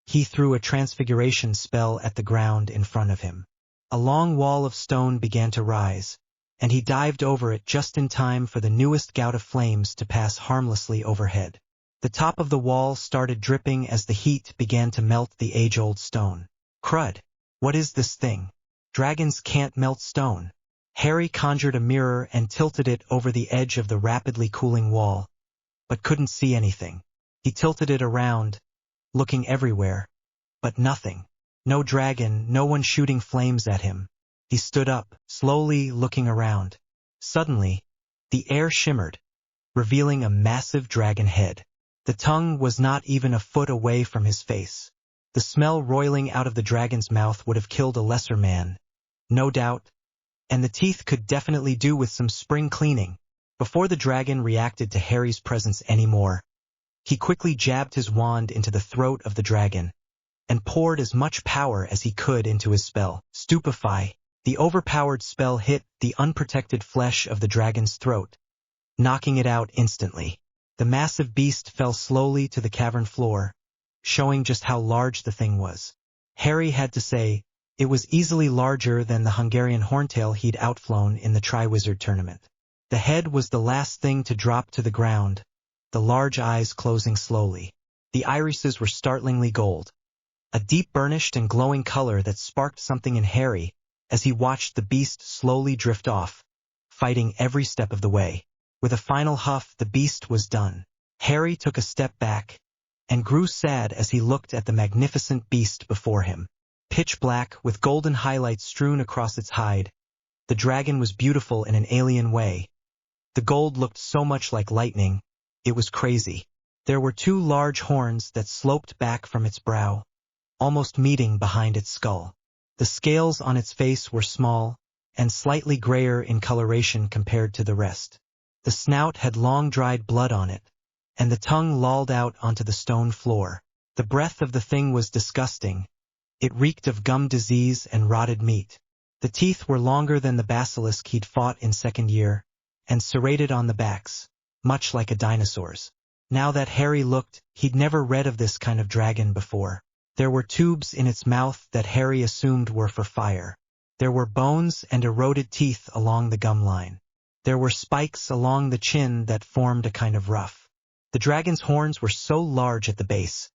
he threw a transfiguration spell at the ground in front of him. A long wall of stone began to rise, and he dived over it just in time for the newest gout of flames to pass harmlessly overhead. The top of the wall started dripping as the heat began to melt the age-old stone. Crud! What is this thing? Dragons can't melt stone. Harry conjured a mirror and tilted it over the edge of the rapidly cooling wall, but couldn't see anything. He tilted it around, looking everywhere, but nothing. No dragon, no one shooting flames at him. He stood up, slowly looking around. Suddenly, the air shimmered, revealing a massive dragon head. The tongue was not even a foot away from his face. The smell roiling out of the dragon's mouth would have killed a lesser man, no doubt, and the teeth could definitely do with some spring cleaning. Before the dragon reacted to Harry's presence anymore, he quickly jabbed his wand into the throat of the dragon, and poured as much power as he could into his spell. Stupefy. The overpowered spell hit the unprotected flesh of the dragon's throat, knocking it out instantly. The massive beast fell slowly to the cavern floor, showing just how large the thing was. Harry had to say, it was easily larger than the Hungarian horntail he'd outflown in the Triwizard tournament. The head was the last thing to drop to the ground, the large eyes closing slowly. The irises were startlingly gold, a deep burnished and glowing color that sparked something in Harry as he watched the beast slowly drift off, fighting every step of the way. With a final huff, the beast was done. Harry took a step back and grew sad as he looked at the magnificent beast before him. Pitch black, with golden highlights strewn across its hide, the dragon was beautiful in an alien way. The gold looked so much like lightning, it was crazy. There were two large horns that sloped back from its brow, almost meeting behind its skull. The scales on its face were small, and slightly grayer in coloration compared to the rest. The snout had long dried blood on it, and the tongue lolled out onto the stone floor. The breath of the thing was disgusting. It reeked of gum disease and rotted meat. The teeth were longer than the basilisk he'd fought in second year, and serrated on the backs, much like a dinosaur's. Now that Harry looked, he'd never read of this kind of dragon before. There were tubes in its mouth that Harry assumed were for fire. There were bones and eroded teeth along the gum line. There were spikes along the chin that formed a kind of ruff. The dragon's horns were so large at the base,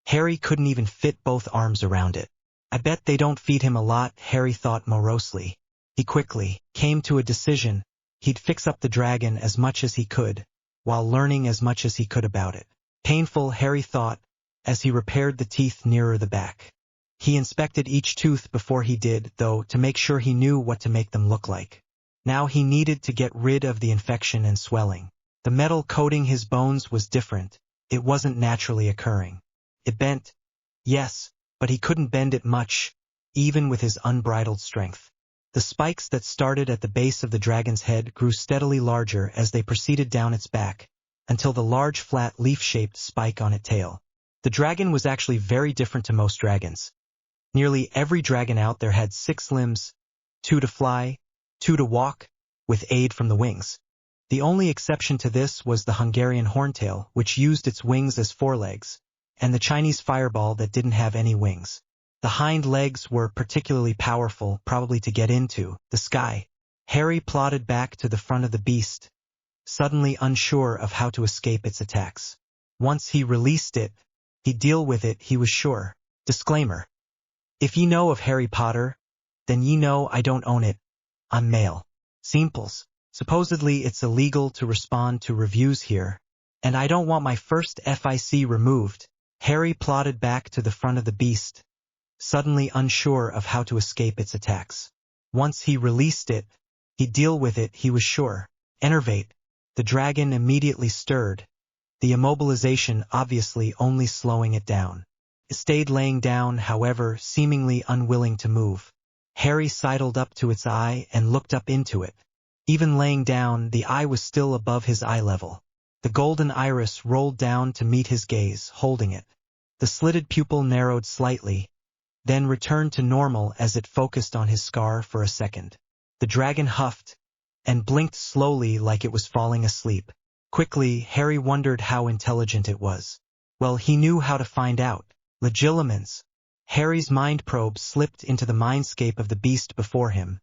Harry couldn't even fit both arms around it. I bet they don't feed him a lot, Harry thought morosely. He quickly came to a decision. He'd fix up the dragon as much as he could, while learning as much as he could about it. Painful, Harry thought, as he repaired the teeth nearer the back. He inspected each tooth before he did, though, to make sure he knew what to make them look like. Now he needed to get rid of the infection and swelling. The metal coating his bones was different. It wasn't naturally occurring. It bent, yes, but he couldn't bend it much, even with his unbridled strength. The spikes that started at the base of the dragon's head grew steadily larger as they proceeded down its back, until the large flat leaf-shaped spike on its tail. The dragon was actually very different to most dragons. Nearly every dragon out there had 6 limbs, 2 to fly, 2 to walk, with aid from the wings. The only exception to this was the Hungarian horntail, which used its wings as forelegs, and the Chinese fireball that didn't have any wings. The hind legs were particularly powerful, probably to get into the sky. Harry plodded back to the front of the beast, suddenly unsure of how to escape its attacks. Once he released it, he'd deal with it, he was sure. Disclaimer. If ye know of Harry Potter, then ye know I don't own it. I'm male. Simples. Supposedly it's illegal to respond to reviews here, and I don't want my first FIC removed. Harry plodded back to the front of the beast, suddenly unsure of how to escape its attacks. Once he released it, he'd deal with it, he was sure. Enervate. The dragon immediately stirred, the immobilization obviously only slowing it down. It stayed laying down, however, seemingly unwilling to move. Harry sidled up to its eye and looked up into it. Even laying down, the eye was still above his eye level. The golden iris rolled down to meet his gaze, holding it. The slitted pupil narrowed slightly, then returned to normal as it focused on his scar for a second. The dragon huffed and blinked slowly like it was falling asleep. Quickly, Harry wondered how intelligent it was. Well, he knew how to find out. Legilimens. Harry's mind probe slipped into the mindscape of the beast before him,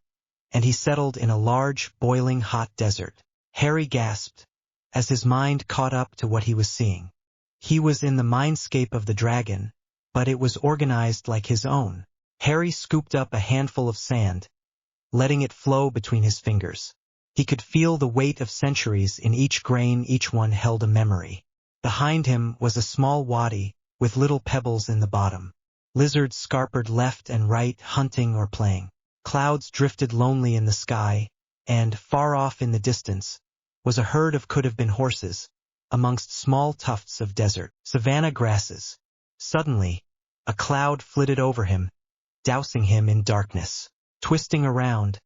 and he settled in a large, boiling hot desert. Harry gasped as his mind caught up to what he was seeing. He was in the mindscape of the dragon, but it was organized like his own. Harry scooped up a handful of sand, letting it flow between his fingers. He could feel the weight of centuries in each grain, each one held a memory. Behind him was a small wadi, with little pebbles in the bottom. Lizards scarpered left and right, hunting or playing. Clouds drifted lonely in the sky, and, far off in the distance, was a herd of could-have-been horses, amongst small tufts of desert savanna grasses. Suddenly, a cloud flitted over him, dousing him in darkness. Twisting around,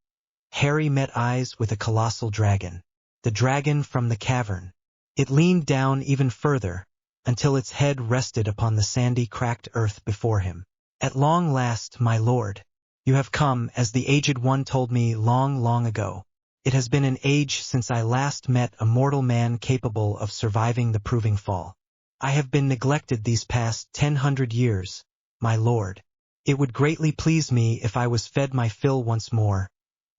Harry met eyes with a colossal dragon. The dragon from the cavern. It leaned down even further, until its head rested upon the sandy, cracked earth before him. At long last, my lord, you have come, as the aged one told me long, long ago. It has been an age since I last met a mortal man capable of surviving the proving fall. I have been neglected these past 100 years, my lord. It would greatly please me if I was fed my fill once more,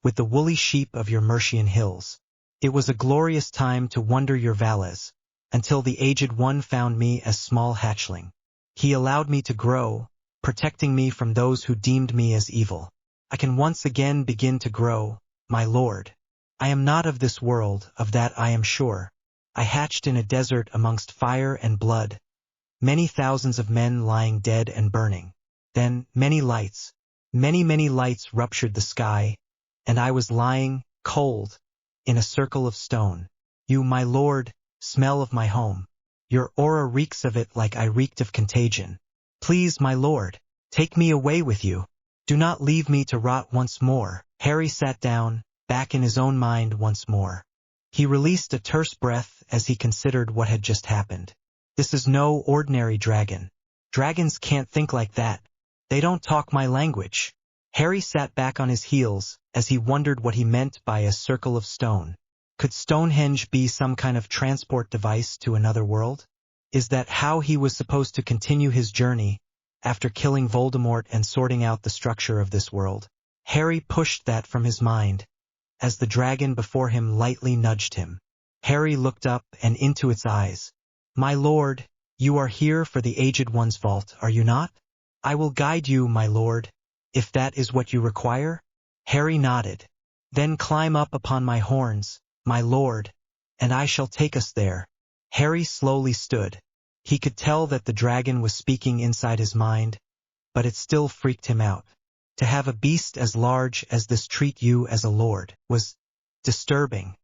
with the woolly sheep of your Mercian hills. It was a glorious time to wander your valleys, until the aged one found me as small hatchling. He allowed me to grow, protecting me from those who deemed me as evil. I can once again begin to grow, my lord. I am not of this world, of that I am sure. I hatched in a desert amongst fire and blood, many thousands of men lying dead and burning. Then, many lights ruptured the sky, and I was lying, cold, in a circle of stone. You, my lord, smell of my home. Your aura reeks of it like I reeked of contagion. Please, my lord, take me away with you. Do not leave me to rot once more. Harry sat down, back in his own mind once more. He released a terse breath as he considered what had just happened. This is no ordinary dragon. Dragons can't think like that. They don't talk my language. Harry sat back on his heels as he wondered what he meant by a circle of stone. Could Stonehenge be some kind of transport device to another world? Is that how he was supposed to continue his journey, after killing Voldemort and sorting out the structure of this world? Harry pushed that from his mind, as the dragon before him lightly nudged him. Harry looked up and into its eyes. My lord, you are here for the aged one's vault, are you not? I will guide you, my lord, if that is what you require. Harry nodded. Then climb up upon my horns, my lord, and I shall take us there. Harry slowly stood. He could tell that the dragon was speaking inside his mind, but it still freaked him out. To have a beast as large as this treat you as a lord was disturbing.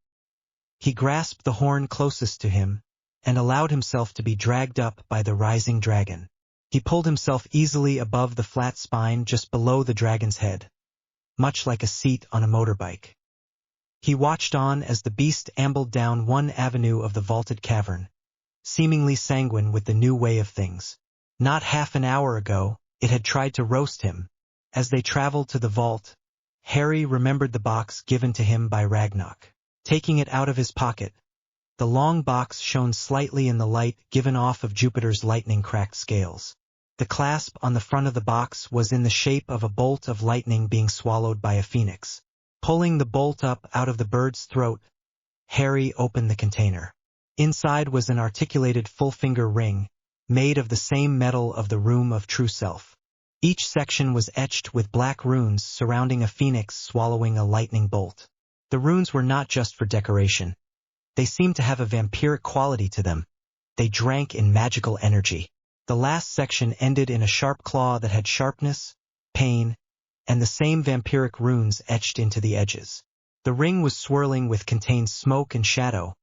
He grasped the horn closest to him and allowed himself to be dragged up by the rising dragon. He pulled himself easily above the flat spine just below the dragon's head, much like a seat on a motorbike. He watched on as the beast ambled down one avenue of the vaulted cavern, seemingly sanguine with the new way of things. Not half an hour ago, it had tried to roast him. As they traveled to the vault, Harry remembered the box given to him by Ragnarok. Taking it out of his pocket, the long box shone slightly in the light given off of Jupiter's lightning-cracked scales. The clasp on the front of the box was in the shape of a bolt of lightning being swallowed by a phoenix. Pulling the bolt up out of the bird's throat, Harry opened the container. Inside was an articulated full-finger ring, made of the same metal of the Room of True Self. Each section was etched with black runes surrounding a phoenix swallowing a lightning bolt. The runes were not just for decoration. They seemed to have a vampiric quality to them. They drank in magical energy. The last section ended in a sharp claw that had sharpness, pain, and the same vampiric runes etched into the edges. The ring was swirling with contained smoke and shadow,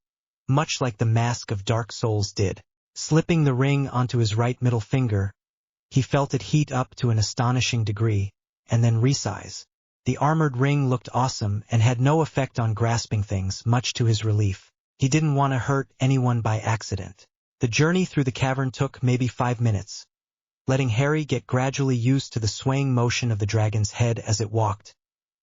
much like the Mask of Dark Souls did. Slipping the ring onto his right middle finger, he felt it heat up to an astonishing degree, and then resize. The armored ring looked awesome and had no effect on grasping things, much to his relief. He didn't want to hurt anyone by accident. The journey through the cavern took maybe 5 minutes, letting Harry get gradually used to the swaying motion of the dragon's head as it walked,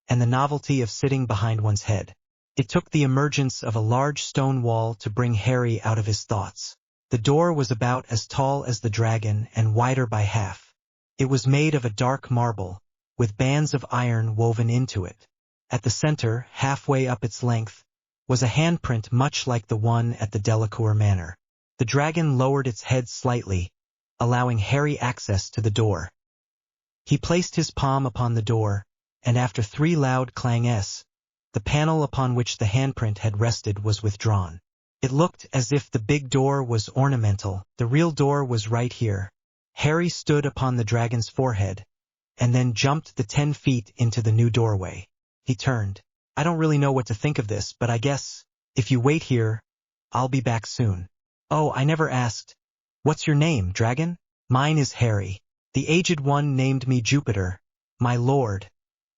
and the novelty of sitting behind one's head. It took the emergence of a large stone wall to bring Harry out of his thoughts. The door was about as tall as the dragon and wider by half. It was made of a dark marble, with bands of iron woven into it. At the center, halfway up its length, was a handprint much like the one at the Delacour Manor. The dragon lowered its head slightly, allowing Harry access to the door. He placed his palm upon the door, and after 3 loud clangs, the panel upon which the handprint had rested was withdrawn. It looked as if the big door was ornamental. The real door was right here. Harry stood upon the dragon's forehead, and then jumped the 10 feet into the new doorway. He turned. I don't really know what to think of this, but I guess, if you wait here, I'll be back soon. Oh, I never asked. What's your name, dragon? Mine is Harry. The aged one named me Jupiter, my lord,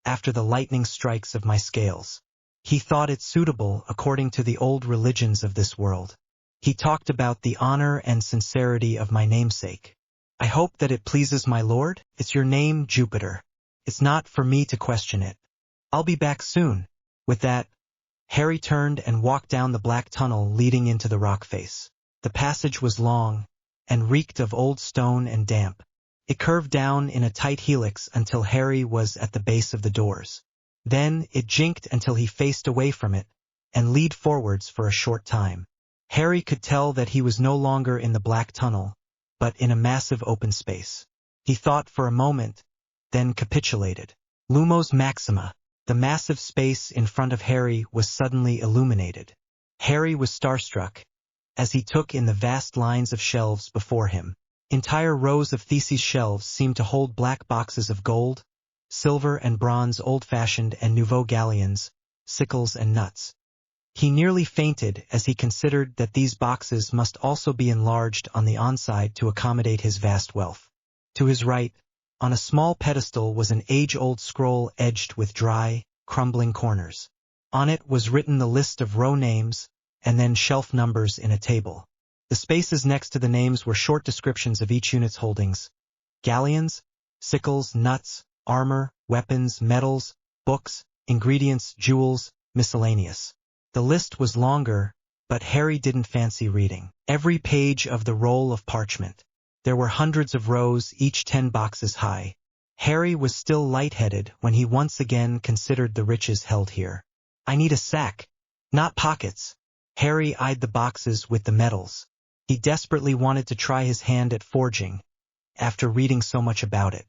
after the lightning strikes of my scales. He thought it suitable according to the old religions of this world. He talked about the honor and sincerity of my namesake. I hope that it pleases my lord. It's your name, Jupiter. It's not for me to question it. I'll be back soon. With that, Harry turned and walked down the black tunnel leading into the rock face. The passage was long, and reeked of old stone and damp. It curved down in a tight helix until Harry was at the base of the doors. Then it jinked until he faced away from it, and leaned forwards for a short time. Harry could tell that he was no longer in the black tunnel, but in a massive open space. He thought for a moment, then capitulated. Lumos Maxima. The massive space in front of Harry was suddenly illuminated. Harry was starstruck, as he took in the vast lines of shelves before him. Entire rows of theses shelves seemed to hold black boxes of gold, silver and bronze, old-fashioned and nouveau galleons, sickles and nuts. He nearly fainted as he considered that these boxes must also be enlarged on the onside to accommodate his vast wealth. To his right, on a small pedestal, was an age-old scroll edged with dry, crumbling corners. On it was written the list of row names, and then shelf numbers in a table. The spaces next to the names were short descriptions of each unit's holdings: galleons, sickles, nuts, armor, weapons, metals, books, ingredients, jewels, miscellaneous. The list was longer, but Harry didn't fancy reading every page of the roll of parchment. There were hundreds of rows, each 10 boxes high. Harry was still lightheaded when he once again considered the riches held here. I need a sack, not pockets. Harry eyed the boxes with the metals. He desperately wanted to try his hand at forging, after reading so much about it.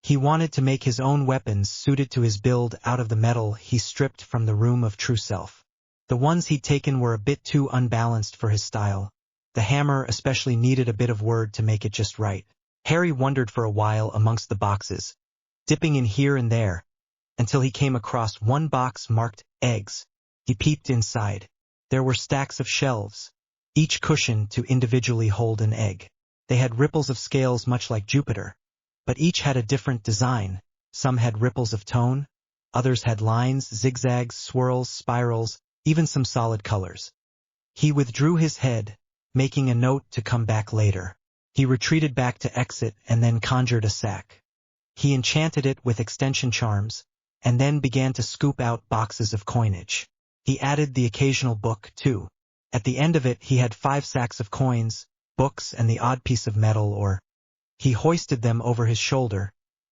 He wanted to make his own weapons suited to his build out of the metal he stripped from the Room of True Self. The ones he'd taken were a bit too unbalanced for his style. The hammer especially needed a bit of word to make it just right. Harry wandered for a while amongst the boxes, dipping in here and there, until he came across one box marked eggs. He peeped inside. There were stacks of shelves, each cushioned to individually hold an egg. They had ripples of scales much like Jupiter, but each had a different design. Some had ripples of tone, others had lines, zigzags, swirls, spirals, even some solid colors. He withdrew his head, making a note to come back later. He retreated back to exit and then conjured a sack. He enchanted it with extension charms, and then began to scoop out boxes of coinage. He added the occasional book, too. At the end of it he had 5 sacks of coins, books, and the odd piece of metal or. He hoisted them over his shoulder,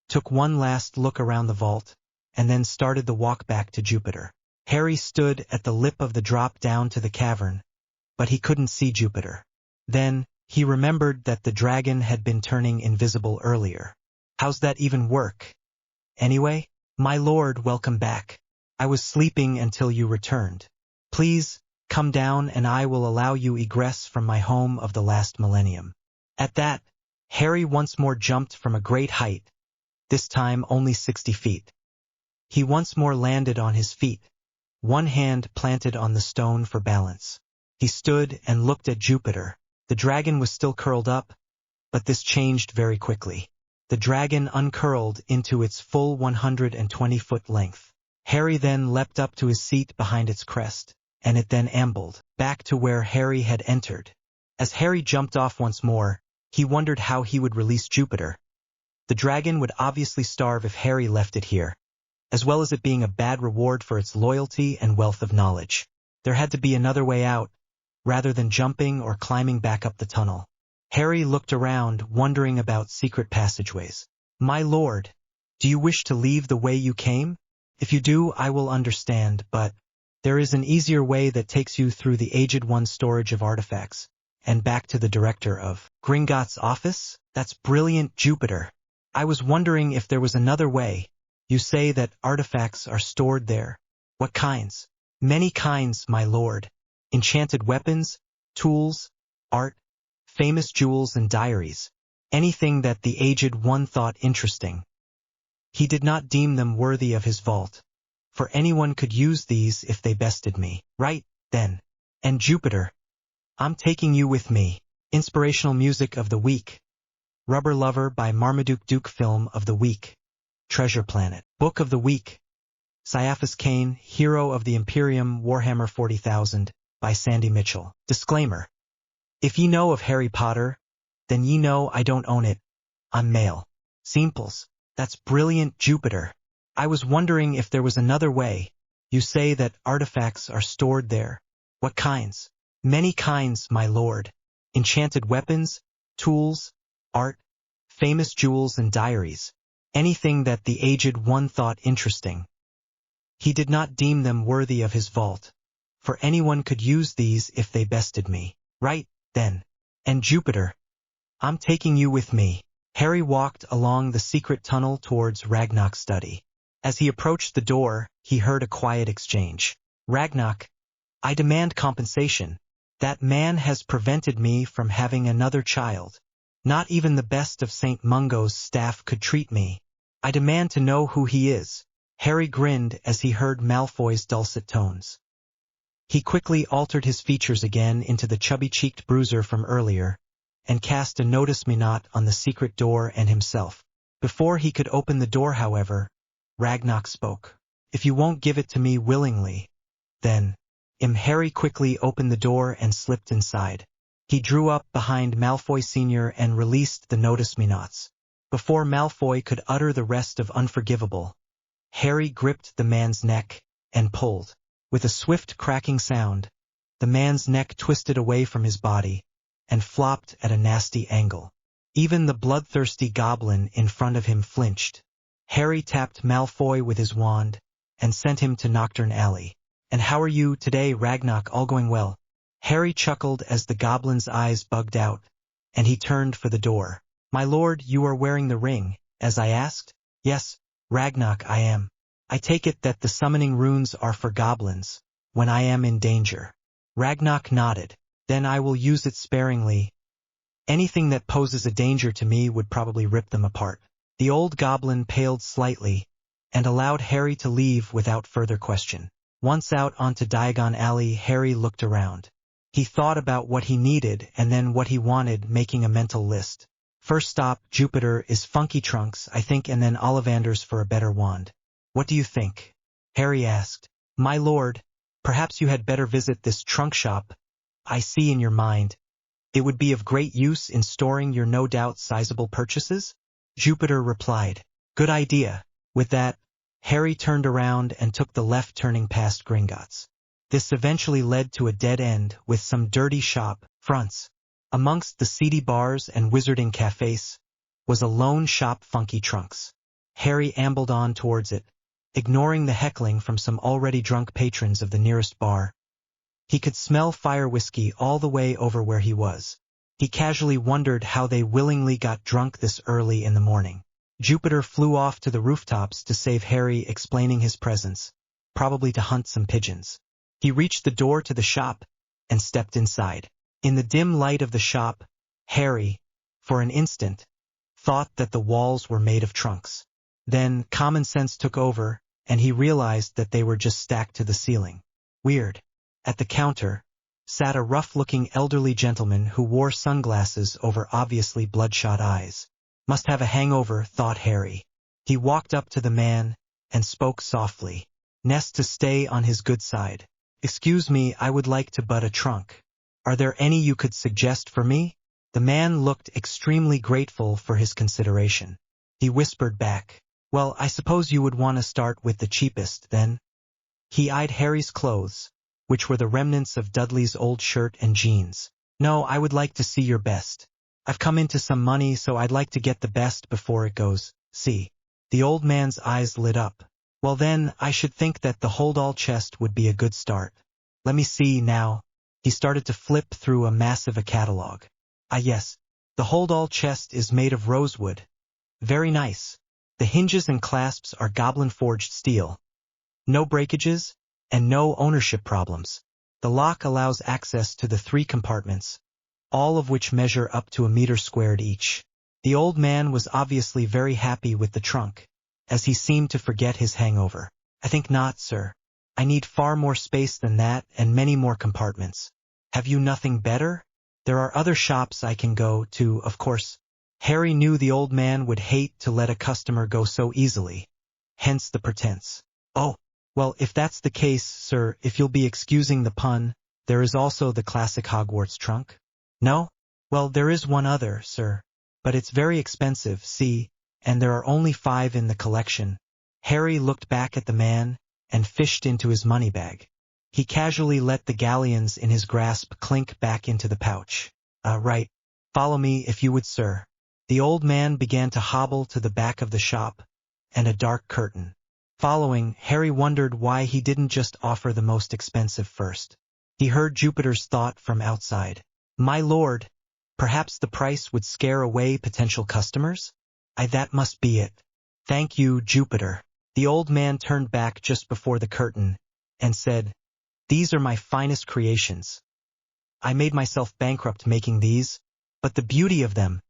took one last look around the vault, and then started the walk back to Jupiter. Harry stood at the lip of the drop down to the cavern, but he couldn't see Jupiter. Then, he remembered that the dragon had been turning invisible earlier. How's that even work? Anyway, my lord, welcome back. I was sleeping until you returned. Please, come down and I will allow you egress from my home of the last millennium. At that, Harry once more jumped from a great height, this time only 60 feet. He once more landed on his feet, one hand planted on the stone for balance. He stood and looked at Jupiter. The dragon was still curled up, but this changed very quickly. The dragon uncurled into its full 120-foot length. Harry then leapt up to his seat behind its crest, and it then ambled back to where Harry had entered. As Harry jumped off once more, he wondered how he would release Jupiter. The dragon would obviously starve if Harry left it here, as well as it being a bad reward for its loyalty and wealth of knowledge. There had to be another way out, rather than jumping or climbing back up the tunnel. Harry looked around, wondering about secret passageways. "My lord, do you wish to leave the way you came? If you do, I will understand, but there is an easier way that takes you through the Aged One's storage of artifacts, and back to the director of Gringotts' office? That's brilliant, Jupiter. I was wondering if there was another way. You say that artifacts are stored there. What kinds?" "Many kinds, my lord. Enchanted weapons, tools, art, famous jewels and diaries. Anything that the Aged One thought interesting. He did not deem them worthy of his vault, for anyone could use these if they bested me." "Right, then. And Jupiter, I'm taking you with me." Inspirational music of the week. Rubber Lover by Marmaduke Duke. Film of the week. Treasure Planet. Book of the week. Caiaphas Cain, Hero of the Imperium, Warhammer 40,000, by Sandy Mitchell. Disclaimer. If ye know of Harry Potter, then ye know I don't own it. I'm male. Simples. That's brilliant, Jupiter. I was wondering if there was another way. You say that artifacts are stored there. What kinds? "Many kinds, my lord. Enchanted weapons, tools, art, famous jewels and diaries. Anything that the Aged One thought interesting. He did not deem them worthy of his vault, for anyone could use these if they bested me." "Right, then. And Jupiter, I'm taking you with me." Harry walked along the secret tunnel towards Ragnar's study. As he approached the door, he heard a quiet exchange. "Ragnar, I demand compensation. That man has prevented me from having another child. Not even the best of St. Mungo's staff could treat me. I demand to know who he is." Harry grinned as he heard Malfoy's dulcet tones. He quickly altered his features again into the chubby-cheeked bruiser from earlier, and cast a notice-me-not on the secret door and himself. Before he could open the door, however, Ragnar spoke. "If you won't give it to me willingly, then—" Harry quickly opened the door and slipped inside. He drew up behind Malfoy Sr. and released the notice-me-nots. Before Malfoy could utter the rest of unforgivable, Harry gripped the man's neck and pulled. With a swift cracking sound, the man's neck twisted away from his body and flopped at a nasty angle. Even the bloodthirsty goblin in front of him flinched. Harry tapped Malfoy with his wand and sent him to Knockturn Alley. "And how are you today, Ragnar? All going well?" Harry chuckled as the goblin's eyes bugged out, and he turned for the door. "My lord, you are wearing the ring, as I asked?" "Yes, Ragnar, I am. I take it that the summoning runes are for goblins, when I am in danger." Ragnar nodded. "Then I will use it sparingly. Anything that poses a danger to me would probably rip them apart." The old goblin paled slightly, and allowed Harry to leave without further question. Once out onto Diagon Alley, Harry looked around. He thought about what he needed and then what he wanted, making a mental list. First stop, Jupiter, is Funky Trunks, I think, and then Ollivander's for a better wand. "What do you think?" Harry asked. "My lord, perhaps you had better visit this trunk shop. I see in your mind. It would be of great use in storing your no doubt sizable purchases?" Jupiter replied. "Good idea." With that, Harry turned around and took the left, turning past Gringotts. This eventually led to a dead end with some dirty shop fronts. Amongst the seedy bars and wizarding cafes was a lone shop, Funky Trunks. Harry ambled on towards it, ignoring the heckling from some already drunk patrons of the nearest bar. He could smell fire whiskey all the way over where he was. He casually wondered how they willingly got drunk this early in the morning. Jupiter flew off to the rooftops to save Harry, explaining his presence, probably to hunt some pigeons. He reached the door to the shop and stepped inside. In the dim light of the shop, Harry, for an instant, thought that the walls were made of trunks. Then common sense took over, and he realized that they were just stacked to the ceiling. Weird. At the counter, sat a rough-looking elderly gentleman who wore sunglasses over obviously bloodshot eyes. Must have a hangover, thought Harry. He walked up to the man and spoke softly. Nest to stay on his good side. Excuse me, I would like to butt a trunk. Are there any you could suggest for me? The man looked extremely grateful for his consideration. He whispered back, well, I suppose you would want to start with the cheapest, then? He eyed Harry's clothes, which were the remnants of Dudley's old shirt and jeans. No, I would like to see your best. I've come into some money, so I'd like to get the best before it goes. See. The old man's eyes lit up. Well then, I should think that the hold-all chest would be a good start. Let me see now. He started to flip through a massive catalog. Ah yes, the hold-all chest is made of rosewood. Very nice. The hinges and clasps are goblin-forged steel. No breakages, and no ownership problems. The lock allows access to the 3 compartments, all of which measure up to 1 meter squared each. The old man was obviously very happy with the trunk, as he seemed to forget his hangover. I think not, sir. I need far more space than that and many more compartments. Have you nothing better? There are other shops I can go to, of course. Harry knew the old man would hate to let a customer go so easily, hence the pretense. Oh, well, if that's the case, sir, if you'll be excusing the pun, there is also the classic Hogwarts trunk. No? Well, there is one other, sir. But it's very expensive, see, and there are only 5 in the collection. Harry looked back at the man and fished into his money bag. He casually let the galleons in his grasp clink back into the pouch. Right. Follow me if you would, sir. The old man began to hobble to the back of the shop, and a dark curtain. Following, Harry wondered why he didn't just offer the most expensive first. He heard Jupiter's thought from outside. My lord, perhaps the price would scare away potential customers? That must be it. Thank you, Jupiter. The old man turned back just before the curtain and said, these are my finest creations. I made myself bankrupt making these, but the beauty of them,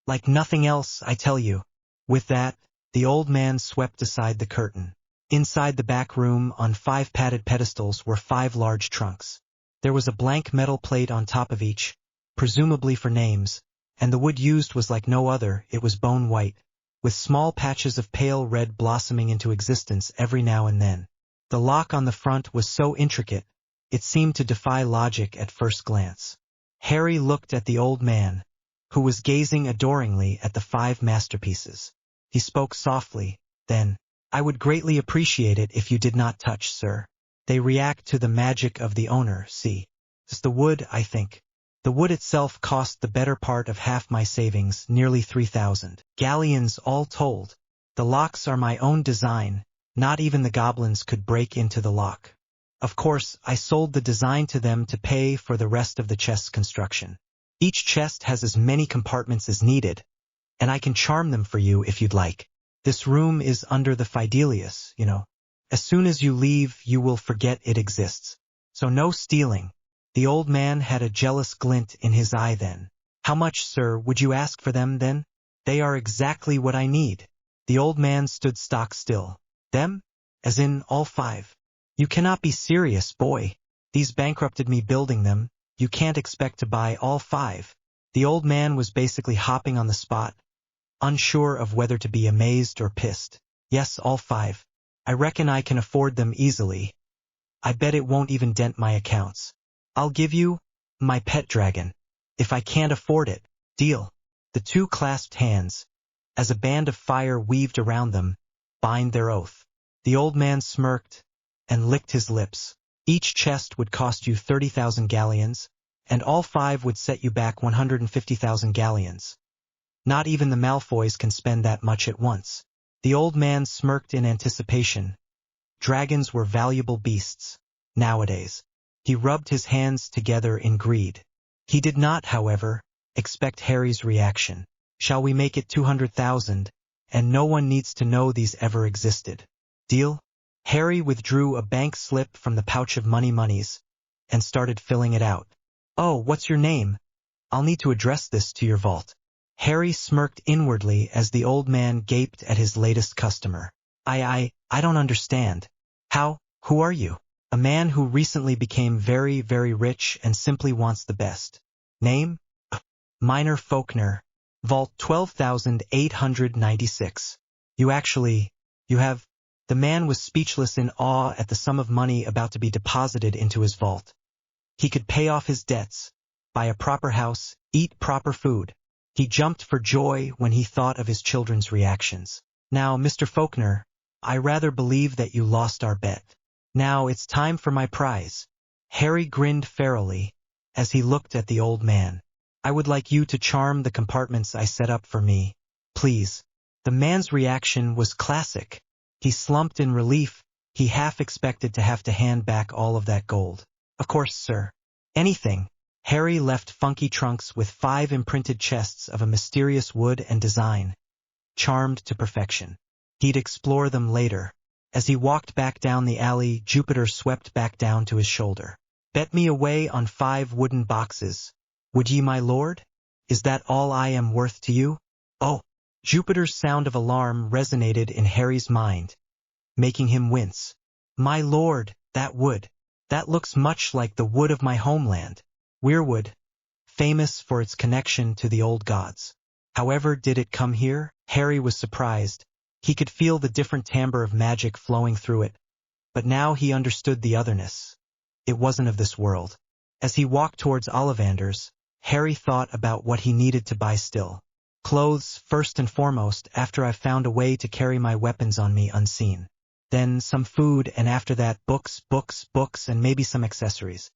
like nothing else, I tell you. With that, the old man swept aside the curtain. Inside the back room, on 5 padded pedestals, were 5 large trunks. There was a blank metal plate on top of each, presumably for names, and the wood used was like no other. It was bone white, with small patches of pale red blossoming into existence every now and then. The lock on the front was so intricate, it seemed to defy logic at first glance. Harry looked at the old man, who was gazing adoringly at the 5 masterpieces. He spoke softly, then, I would greatly appreciate it if you did not touch, sir. They react to the magic of the owner, see. It's the wood, I think. The wood itself cost the better part of half my savings, nearly 3,000 galleons all told. The locks are my own design, not even the goblins could break into the lock. Of course, I sold the design to them to pay for the rest of the chest's construction. Each chest has as many compartments as needed, and I can charm them for you if you'd like. This room is under the Fidelius, you know. As soon as you leave, you will forget it exists. So no stealing. The old man had a jealous glint in his eye then. How much, sir, would you ask for them then? They are exactly what I need. The old man stood stock still. Them? As in all 5. You cannot be serious, boy. These bankrupted me building them. You can't expect to buy all 5. The old man was basically hopping on the spot, unsure of whether to be amazed or pissed. Yes, all 5. I reckon I can afford them easily. I bet it won't even dent my accounts. I'll give you my pet dragon. If I can't afford it, deal. The 2 clasped hands, as a band of fire weaved around them, bind their oath. The old man smirked and licked his lips. Each chest would cost you 30,000 galleons, and all 5 would set you back 150,000 galleons. Not even the Malfoys can spend that much at once. The old man smirked in anticipation. Dragons were valuable beasts, nowadays. He rubbed his hands together in greed. He did not, however, expect Harry's reaction. Shall we make it 200,000, and no one needs to know these ever existed? Deal? Harry withdrew a bank slip from the pouch of moneys and started filling it out. Oh, what's your name? I'll need to address this to your vault. Harry smirked inwardly as the old man gaped at his latest customer. I don't understand. Who are you? A man who recently became very, very rich and simply wants the best. Name? Minor Faulkner. Vault 12,896. You have... The man was speechless in awe at the sum of money about to be deposited into his vault. He could pay off his debts, buy a proper house, eat proper food. He jumped for joy when he thought of his children's reactions. Now, Mr. Faulkner, I rather believe that you lost our bet. Now it's time for my prize. Harry grinned ferally as he looked at the old man. I would like you to charm the compartments I set up for me, please. The man's reaction was classic. He slumped in relief. He half expected to have to hand back all of that gold. Of course, sir. Anything. Harry left funky trunks with 5 imprinted chests of a mysterious wood and design, charmed to perfection. He'd explore them later. As he walked back down the alley, Jupiter swept back down to his shoulder. Bet me away on 5 wooden boxes. Would ye, my lord? Is that all I am worth to you? Oh! Jupiter's sound of alarm resonated in Harry's mind, making him wince. My lord, that wood. That looks much like the wood of my homeland, Weirwood, famous for its connection to the old gods. However did it come here? Harry was surprised. He could feel the different timbre of magic flowing through it, but now he understood the otherness. It wasn't of this world. As he walked towards Ollivander's, Harry thought about what he needed to buy still. Clothes, first and foremost, after I've found a way to carry my weapons on me unseen. Then some food, and after that books, and maybe some accessories.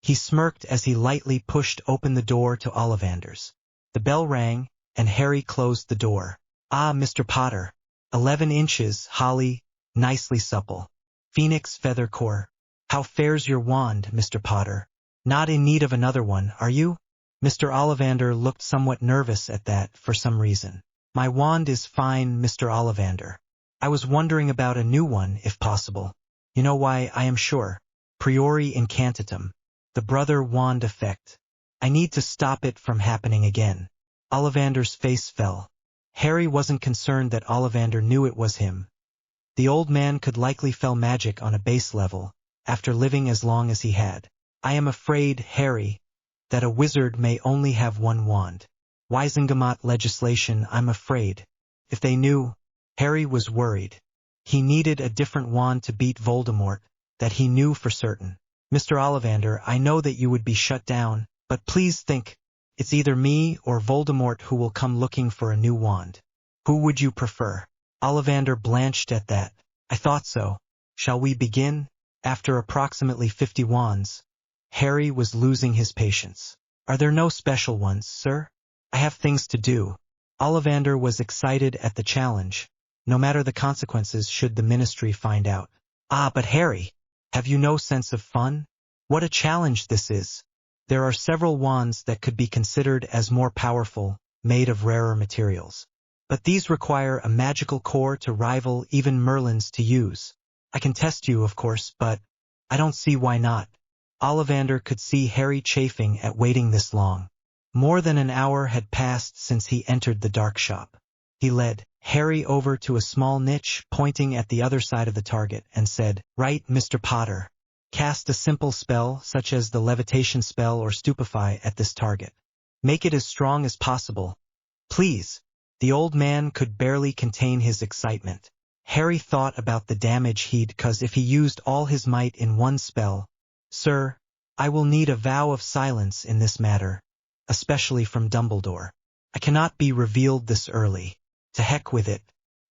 He smirked as he lightly pushed open the door to Ollivander's. The bell rang, and Harry closed the door. Ah, Mr. Potter. 11 inches, holly, nicely supple. Phoenix feather core. How fares your wand, Mr. Potter? Not in need of another one, are you? Mr. Ollivander looked somewhat nervous at that for some reason. My wand is fine, Mr. Ollivander. I was wondering about a new one, if possible. You know why, I am sure. Priori incantatem. The brother wand effect. I need to stop it from happening again. Ollivander's face fell. Harry wasn't concerned that Ollivander knew it was him. The old man could likely fell magic on a base level, after living as long as he had. I am afraid, Harry, that a wizard may only have one wand. Wisengamot legislation, I'm afraid. If they knew, Harry was worried. He needed a different wand to beat Voldemort, that he knew for certain. Mr. Ollivander, I know that you would be shut down, but please think, it's either me or Voldemort who will come looking for a new wand. Who would you prefer? Ollivander blanched at that. I thought so. Shall we begin? After approximately 50 wands, Harry was losing his patience. Are there no special ones, sir? I have things to do. Ollivander was excited at the challenge, no matter the consequences should the ministry find out. Ah, but Harry, have you no sense of fun? What a challenge this is. There are several wands that could be considered as more powerful, made of rarer materials. But these require a magical core to rival even Merlin's to use. I can test you, of course, but I don't see why not. Ollivander could see Harry chafing at waiting this long. More than an hour had passed since he entered the dark shop. He led Harry over to a small niche, pointing at the other side of the target, and said, Right, Mr. Potter. Cast a simple spell, such as the levitation spell or stupefy, at this target. Make it as strong as possible. Please. The old man could barely contain his excitement. Harry thought about the damage he'd cause if he used all his might in one spell. Sir, I will need a vow of silence in this matter, especially from Dumbledore. I cannot be revealed this early. To heck with it.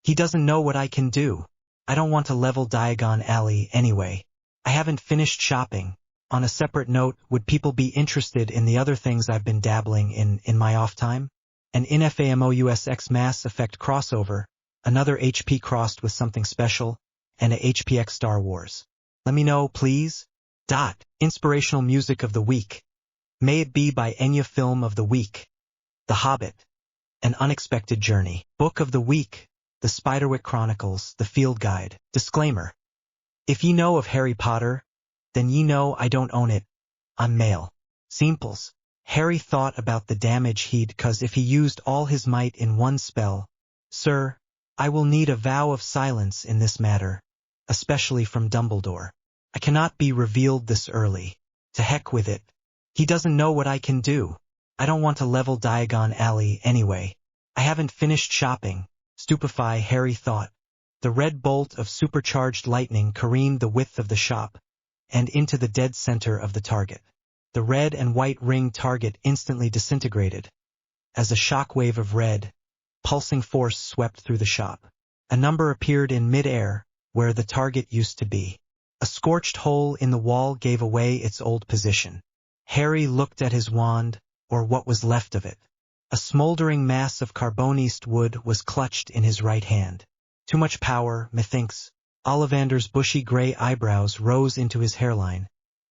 He doesn't know what I can do. I don't want to level Diagon Alley anyway. I haven't finished shopping. On a separate note, would people be interested in the other things I've been dabbling in my off time? An INFAMOUSX Mass Effect crossover, another HP crossed with something special, and a HPX Star Wars. Let me know, please. Inspirational music of the week. May it be by Enya. Film of the week. The Hobbit. An Unexpected Journey. Book of the week. The Spiderwick Chronicles, the Field Guide. Disclaimer. If ye know of Harry Potter, then ye know I don't own it. I'm male. Simples. Harry thought about the damage he'd cause if he used all his might in one spell. Sir, I will need a vow of silence in this matter, especially from Dumbledore. I cannot be revealed this early. To heck with it. He doesn't know what I can do. I don't want to level Diagon Alley anyway. I haven't finished shopping. Stupefy, Harry thought. The red bolt of supercharged lightning careened the width of the shop, and into the dead center of the target. The red and white ring target instantly disintegrated. As a shockwave of red, pulsing force swept through the shop. A number appeared in mid-air, where the target used to be. A scorched hole in the wall gave away its old position. Harry looked at his wand, or what was left of it. A smoldering mass of carbonised wood was clutched in his right hand. Too much power, methinks. Ollivander's bushy gray eyebrows rose into his hairline,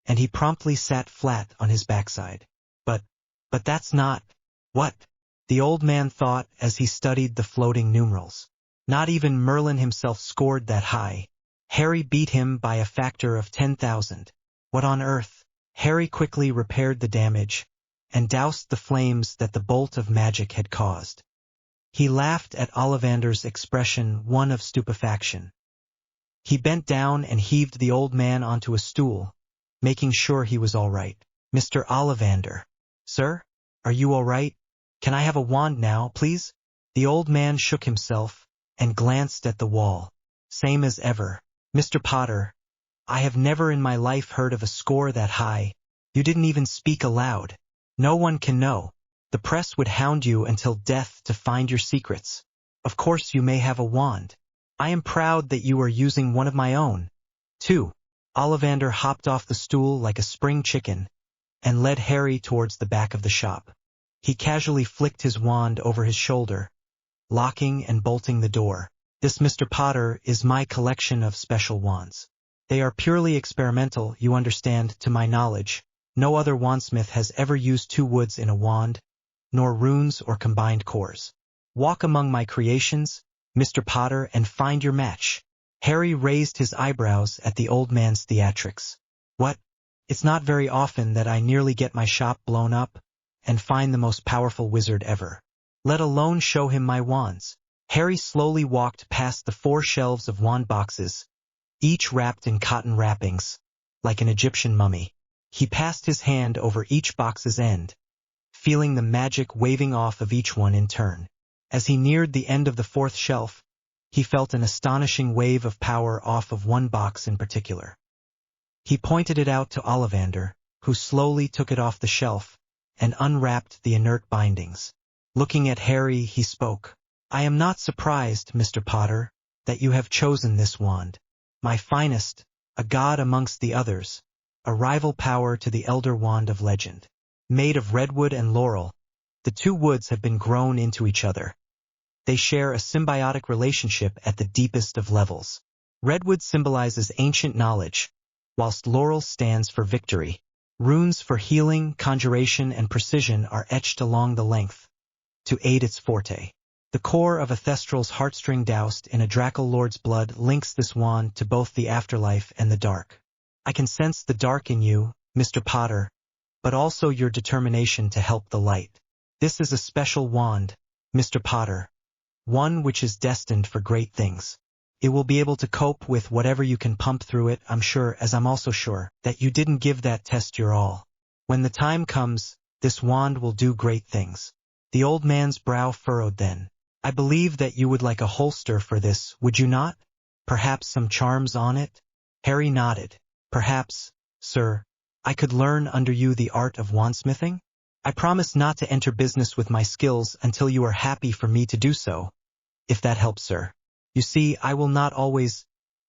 and he promptly sat flat on his backside. But that's not... What? The old man thought as he studied the floating numerals. Not even Merlin himself scored that high. Harry beat him by a factor of 10,000. What on earth? Harry quickly repaired the damage, and doused the flames that the bolt of magic had caused. He laughed at Ollivander's expression, one of stupefaction. He bent down and heaved the old man onto a stool, making sure he was all right. Mr. Ollivander. Sir? Are you all right? Can I have a wand now, please? The old man shook himself, and glanced at the wall. Same as ever. Mr. Potter, I have never in my life heard of a score that high. You didn't even speak aloud. No one can know. The press would hound you until death to find your secrets. Of course you may have a wand. I am proud that you are using one of my own. 2. Ollivander hopped off the stool like a spring chicken, and led Harry towards the back of the shop. He casually flicked his wand over his shoulder, locking and bolting the door. This, Mr. Potter, is my collection of special wands. They are purely experimental, you understand, to my knowledge. No other wandsmith has ever used 2 woods in a wand, nor runes or combined cores. Walk among my creations, Mr. Potter, and find your match. Harry raised his eyebrows at the old man's theatrics. What? It's not very often that I nearly get my shop blown up, and find the most powerful wizard ever. Let alone show him my wands. Harry slowly walked past the 4 shelves of wand boxes, each wrapped in cotton wrappings, like an Egyptian mummy. He passed his hand over each box's end, feeling the magic waving off of each one in turn. As he neared the end of the 4th shelf, he felt an astonishing wave of power off of one box in particular. He pointed it out to Ollivander, who slowly took it off the shelf and unwrapped the inert bindings. Looking at Harry, he spoke. I am not surprised, Mr. Potter, that you have chosen this wand. My finest, a god amongst the others, a rival power to the Elder Wand of Legend. Made of redwood and laurel, the 2 woods have been grown into each other. They share a symbiotic relationship at the deepest of levels. Redwood symbolizes ancient knowledge, whilst laurel stands for victory. Runes for healing, conjuration, and precision are etched along the length, to aid its forte. The core of a Thestral's heartstring doused in a Draco Lord's blood links this wand to both the afterlife and the dark. I can sense the dark in you, Mr. Potter, but also your determination to help the light. This is a special wand, Mr. Potter, one which is destined for great things. It will be able to cope with whatever you can pump through it, I'm sure, as I'm also sure that you didn't give that test your all. When the time comes, this wand will do great things. The old man's brow furrowed then. I believe that you would like a holster for this, would you not? Perhaps some charms on it? Harry nodded. Perhaps, sir, I could learn under you the art of wandsmithing? I promise not to enter business with my skills until you are happy for me to do so, if that helps, sir. You see, I will not always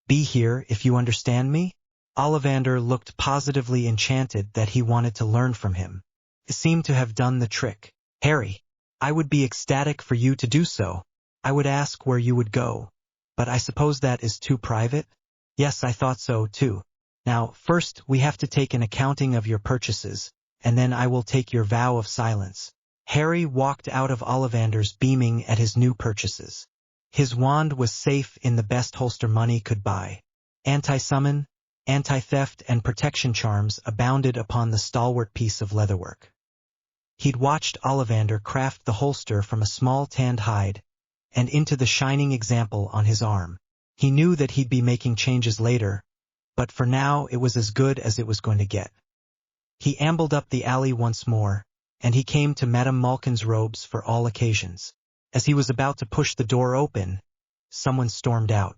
be here, if you understand me. Ollivander looked positively enchanted that he wanted to learn from him. It seemed to have done the trick. Harry, I would be ecstatic for you to do so. I would ask where you would go. But I suppose that is too private? Yes, I thought so, too. Now, first, we have to take an accounting of your purchases, and then I will take your vow of silence. Harry walked out of Ollivander's beaming at his new purchases. His wand was safe in the best holster money could buy. Anti-summon, anti-theft, and protection charms abounded upon the stalwart piece of leatherwork. He'd watched Ollivander craft the holster from a small tanned hide, and into the shining example on his arm. He knew that he'd be making changes later, but for now it was as good as it was going to get. He ambled up the alley once more, and he came to Madame Malkin's robes for all occasions. As he was about to push the door open, someone stormed out.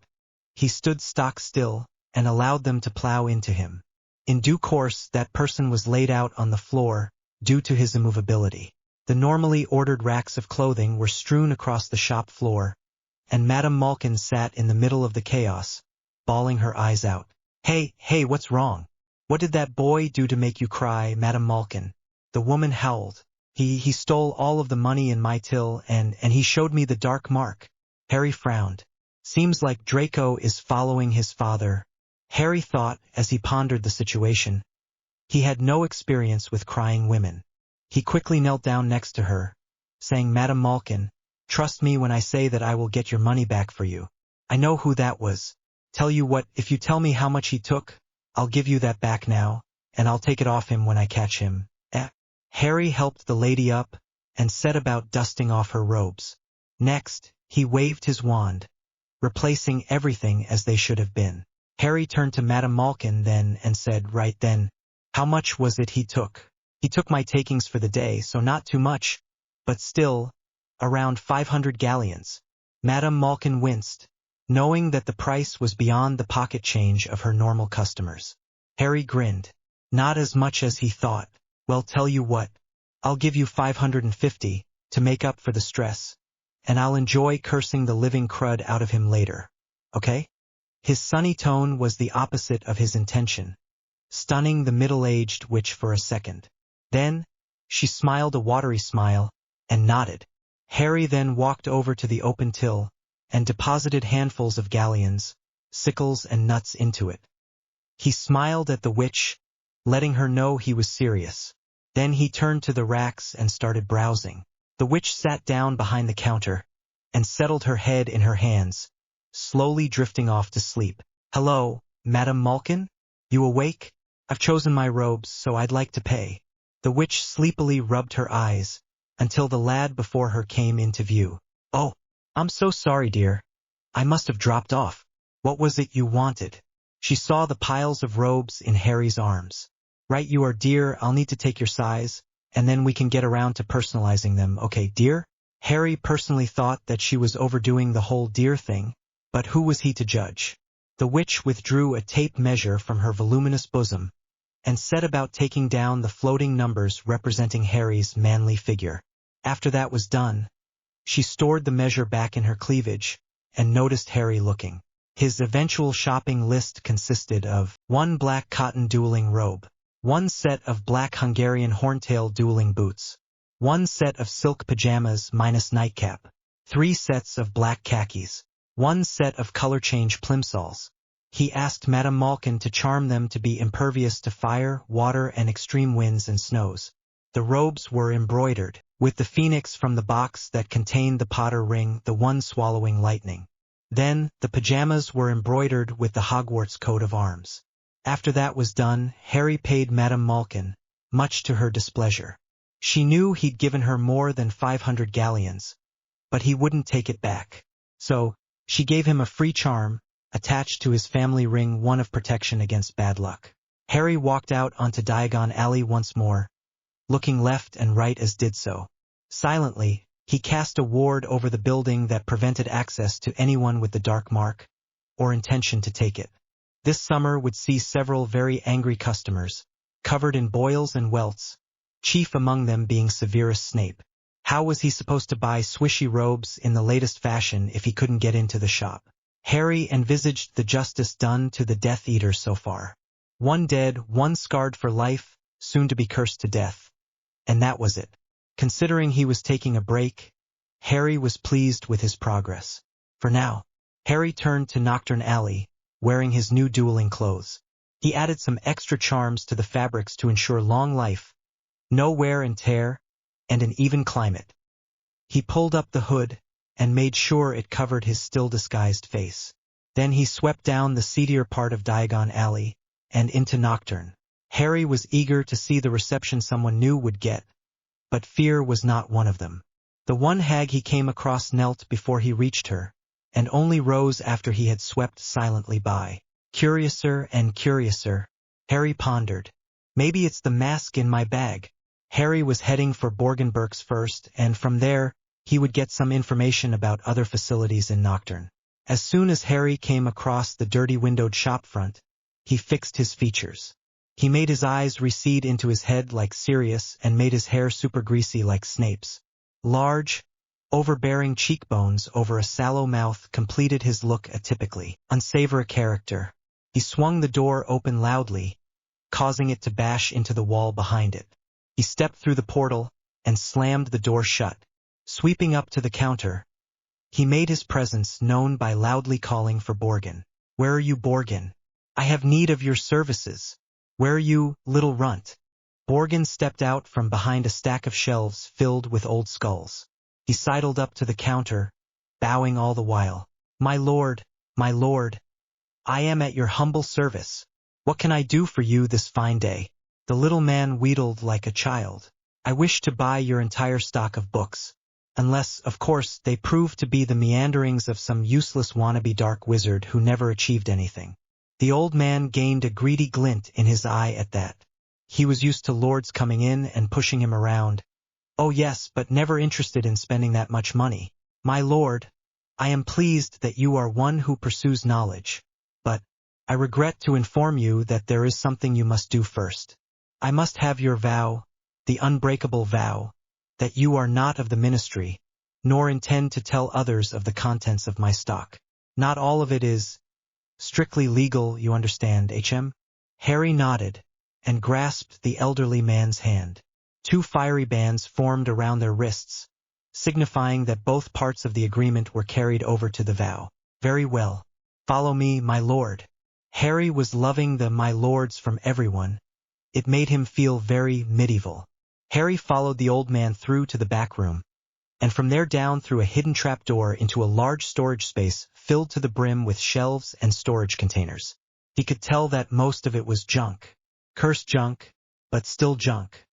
He stood stock still, and allowed them to plow into him. In due course that person was laid out on the floor, due to his immovability. The normally ordered racks of clothing were strewn across the shop floor, and Madame Malkin sat in the middle of the chaos, bawling her eyes out. Hey, what's wrong? What did that boy do to make you cry, Madame Malkin? The woman howled. He stole all of the money in my till, and he showed me the dark mark. Harry frowned. Seems like Draco is following his father, Harry thought as he pondered the situation. He had no experience with crying women. He quickly knelt down next to her, saying, Madame Malkin, trust me when I say that I will get your money back for you. I know who that was. Tell you what, if you tell me how much he took, I'll give you that back now, and I'll take it off him when I catch him. Harry helped the lady up, and set about dusting off her robes. Next, he waved his wand, replacing everything as they should have been. Harry turned to Madame Malkin then and said, right then, how much was it he took? He took my takings for the day, so not too much, but still, around 500 galleons. Madame Malkin winced, knowing that the price was beyond the pocket change of her normal customers. Harry grinned. Not as much as he thought. Well, tell you what, I'll give you 550, to make up for the stress, and I'll enjoy cursing the living crud out of him later. Okay? His sunny tone was the opposite of his intention, stunning the middle-aged witch for a second. Then, she smiled a watery smile, and nodded. Harry then walked over to the open till, and deposited handfuls of galleons, sickles and nuts into it. He smiled at the witch, letting her know he was serious. Then he turned to the racks and started browsing. The witch sat down behind the counter, and settled her head in her hands, slowly drifting off to sleep. Hello, Madame Malkin? You awake? I've chosen my robes, so I'd like to pay. The witch sleepily rubbed her eyes, until the lad before her came into view. Oh, I'm so sorry, dear. I must have dropped off. What was it you wanted? She saw the piles of robes in Harry's arms. Right, you are, dear. I'll need to take your size, and then we can get around to personalizing them, okay, dear? Harry personally thought that she was overdoing the whole dear thing, but who was he to judge? The witch withdrew a tape measure from her voluminous bosom, and set about taking down the floating numbers representing Harry's manly figure. After that was done, she stored the measure back in her cleavage, and noticed Harry looking. His eventual shopping list consisted of 1 black cotton dueling robe, 1 set of black Hungarian horntail dueling boots, 1 set of silk pajamas minus nightcap, 3 sets of black khakis, 1 set of color change plimsolls. He asked Madame Malkin to charm them to be impervious to fire, water, and extreme winds and snows. The robes were embroidered, with the phoenix from the box that contained the Potter ring, the one swallowing lightning. Then, the pajamas were embroidered with the Hogwarts coat of arms. After that was done, Harry paid Madame Malkin, much to her displeasure. She knew he'd given her more than 500 galleons, but he wouldn't take it back. So, she gave him a free charm, attached to his family ring, one of protection against bad luck. Harry walked out onto Diagon Alley once more, looking left and right as did so. Silently, he cast a ward over the building that prevented access to anyone with the dark mark, or intention to take it. This summer would see several very angry customers, covered in boils and welts, chief among them being Severus Snape. How was he supposed to buy swishy robes in the latest fashion if he couldn't get into the shop? Harry envisaged the justice done to the Death Eaters so far. 1 dead, 1 scarred for life, soon to be cursed to death. And that was it. Considering he was taking a break, Harry was pleased with his progress. For now, Harry turned to Nocturne Alley, wearing his new dueling clothes. He added some extra charms to the fabrics to ensure long life, no wear and tear, and an even climate. He pulled up the hood, and made sure it covered his still disguised face. Then he swept down the seedier part of Diagon Alley, and into Nocturne. Harry was eager to see the reception someone new would get, but fear was not one of them. The one hag he came across knelt before he reached her, and only rose after he had swept silently by. Curiouser and curiouser, Harry pondered. Maybe it's the mask in my bag. Harry was heading for Borgenberg's first, and from there, he would get some information about other facilities in Nocturne. As soon as Harry came across the dirty windowed shopfront, he fixed his features. He made his eyes recede into his head like Sirius and made his hair super greasy like Snape's. Large, overbearing cheekbones over a sallow mouth completed his look atypically unsavory character. He swung the door open loudly, causing it to bash into the wall behind it. He stepped through the portal and slammed the door shut. Sweeping up to the counter, he made his presence known by loudly calling for Borgin. "Where are you, Borgin? I have need of your services. Where are you, little runt?" Borgin stepped out from behind a stack of shelves filled with old skulls. He sidled up to the counter, bowing all the while. My lord, I am at your humble service. What can I do for you this fine day?" The little man wheedled like a child. "I wish to buy your entire stock of books. Unless, of course, they prove to be the meanderings of some useless wannabe dark wizard who never achieved anything." The old man gained a greedy glint in his eye at that. He was used to lords coming in and pushing him around. "Oh yes, but never interested in spending that much money. My lord, I am pleased that you are one who pursues knowledge. But I regret to inform you that there is something you must do first. I must have your vow, the unbreakable vow, that you are not of the ministry, nor intend to tell others of the contents of my stock. Not all of it is strictly legal, you understand, HM?" Harry nodded and grasped the elderly man's hand. Two fiery bands formed around their wrists, signifying that both parts of the agreement were carried over to the vow. "Very well. Follow me, my lord." Harry was loving the "my lords" from everyone. It made him feel very medieval. Harry followed the old man through to the back room, and from there down through a hidden trapdoor into a large storage space filled to the brim with shelves and storage containers. He could tell that most of it was junk. Cursed junk, but still junk.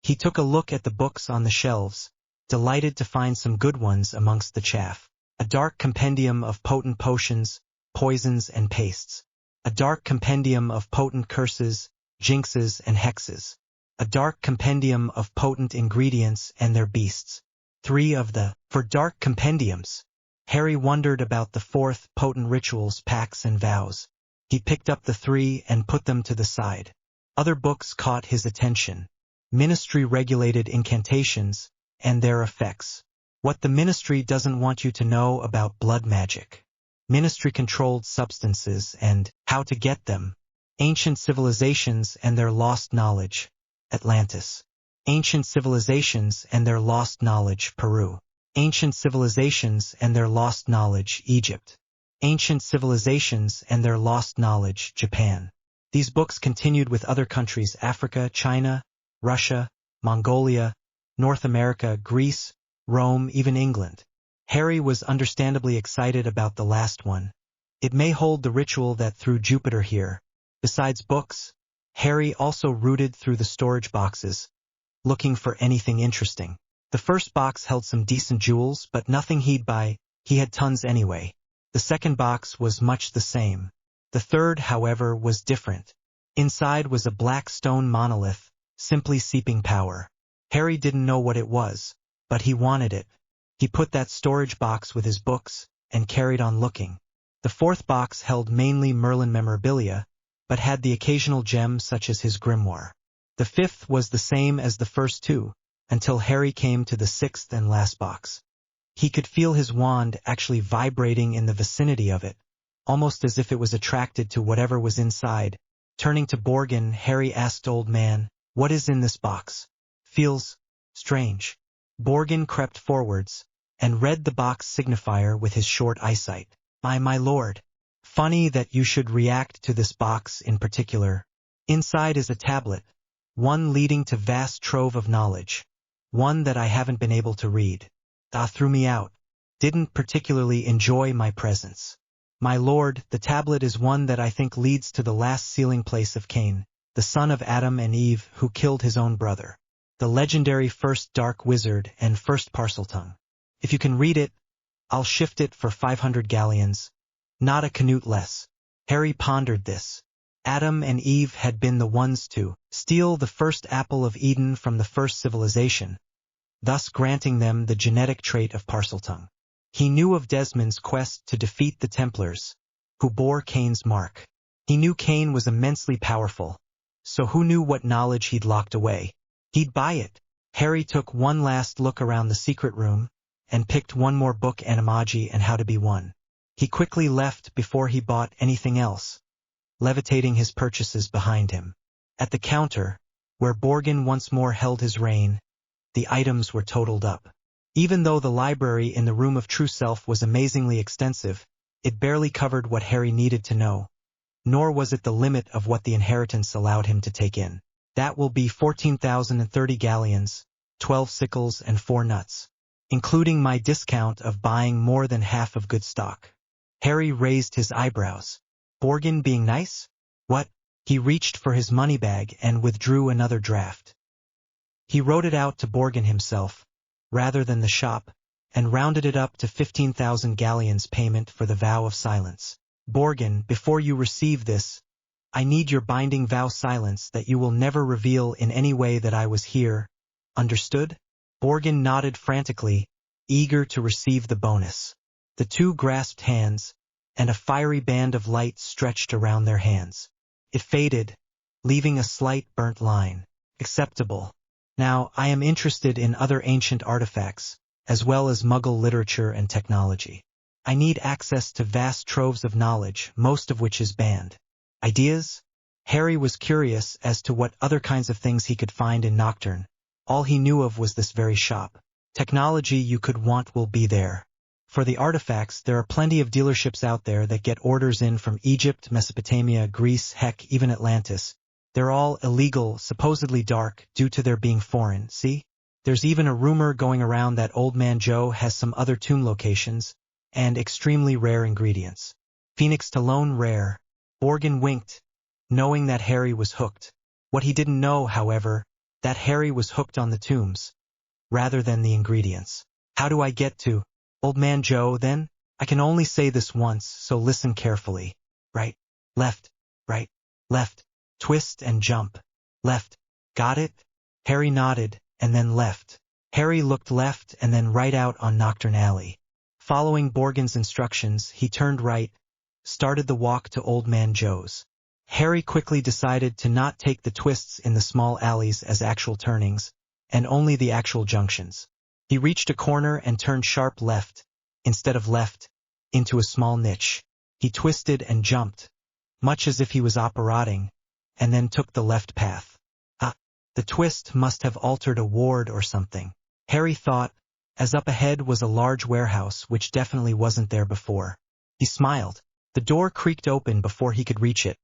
He took a look at the books on the shelves, delighted to find some good ones amongst the chaff. A dark compendium of potent potions, poisons, and pastes. A dark compendium of potent curses, jinxes, and hexes. A dark compendium of potent ingredients and their beasts. 3 of the 4 dark compendiums. Harry wondered about the 4th, potent rituals, pacts, and vows. He picked up the 3 and put them to the side. Other books caught his attention. Ministry-regulated incantations and their effects. What the ministry doesn't want you to know about blood magic. Ministry-controlled substances and how to get them. Ancient civilizations and their lost knowledge. Atlantis. Ancient civilizations and their lost knowledge. Peru. Ancient civilizations and their lost knowledge. Egypt. Ancient civilizations and their lost knowledge. Japan. These books continued with other countries: Africa, China, Russia, Mongolia, North America, Greece, Rome, even England. Harry was understandably excited about the last one. It may hold the ritual that threw Jupiter here. Besides books, Harry also rooted through the storage boxes, looking for anything interesting. The first box held some decent jewels, but nothing he'd buy. He had tons anyway. The second box was much the same. The third, however, was different. Inside was a black stone monolith, simply seeping power. Harry didn't know what it was, but he wanted it. He put that storage box with his books and carried on looking. The fourth box held mainly Merlin memorabilia, but had the occasional gem such as his grimoire. The fifth was the same as the first two, until Harry came to the sixth and last box. He could feel his wand actually vibrating in the vicinity of it, almost as if it was attracted to whatever was inside. Turning to Borgin, Harry asked Old Man, "What is in this box? Feels strange." Borgin crept forwards and read the box signifier with his short eyesight. My lord. Funny that you should react to this box in particular. Inside is a tablet, one leading to vast trove of knowledge, one that I haven't been able to read. Threw me out. Didn't particularly enjoy my presence. My lord, the tablet is one that I think leads to the last sealing place of Cain, the son of Adam and Eve, who killed his own brother. The legendary first dark wizard and first Parseltongue. If you can read it, I'll shift it for 500 galleons, not a canute less. Harry pondered this. Adam and Eve had been the ones to steal the first apple of Eden from the first civilization, thus granting them the genetic trait of Parseltongue. He knew of Desmond's quest to defeat the Templars, who bore Cain's mark. He knew Cain was immensely powerful, so who knew what knowledge he'd locked away? He'd buy it. Harry took one last look around the secret room, and picked one more book, Animagi and How to Be One. He quickly left before he bought anything else, levitating his purchases behind him. At the counter, where Borgin once more held his reign, the items were totaled up. Even though the library in the Room of True Self was amazingly extensive, it barely covered what Harry needed to know, nor was it the limit of what the inheritance allowed him to take in. That will be 14,030 galleons, 12 sickles and 4 nuts, including my discount of buying more than half of good stock. Harry raised his eyebrows. Borgin being nice? What? He reached for his money bag and withdrew another draft. He wrote it out to Borgin himself, rather than the shop, and rounded it up to 15,000 galleons payment for the vow of silence. Borgin, before you receive this, I need your binding vow silence that you will never reveal in any way that I was here. Understood? Borgin nodded frantically, eager to receive the bonus. The two grasped hands, and a fiery band of light stretched around their hands. It faded, leaving a slight burnt line. Acceptable. Now, I am interested in other ancient artifacts, as well as Muggle literature and technology. I need access to vast troves of knowledge, most of which is banned. Ideas? Harry was curious as to what other kinds of things he could find in Nocturne. All he knew of was this very shop. Technology you could want will be there. For the artifacts, there are plenty of dealerships out there that get orders in from Egypt, Mesopotamia, Greece, heck, even Atlantis. They're all illegal, supposedly dark, due to their being foreign, see? There's even a rumor going around that Old Man Joe has some other tomb locations, and extremely rare ingredients. Phoenix Talone rare. Borgin winked, knowing that Harry was hooked. What he didn't know, however, that Harry was hooked on the tombs, rather than the ingredients. How do I get to Old Man Joe, then? I can only say this once, so listen carefully. Right, left, twist and jump. Left. Got it? Harry nodded, and then left. Harry looked left and then right out on Nocturne Alley. Following Borgin's instructions, he turned right, started the walk to Old Man Joe's. Harry quickly decided to not take the twists in the small alleys as actual turnings, and only the actual junctions. He reached a corner and turned sharp left, instead of left, into a small niche. He twisted and jumped, much as if he was operating, and then took the left path. The twist must have altered a ward or something, Harry thought, as up ahead was a large warehouse which definitely wasn't there before. He smiled. The door creaked open before he could reach it,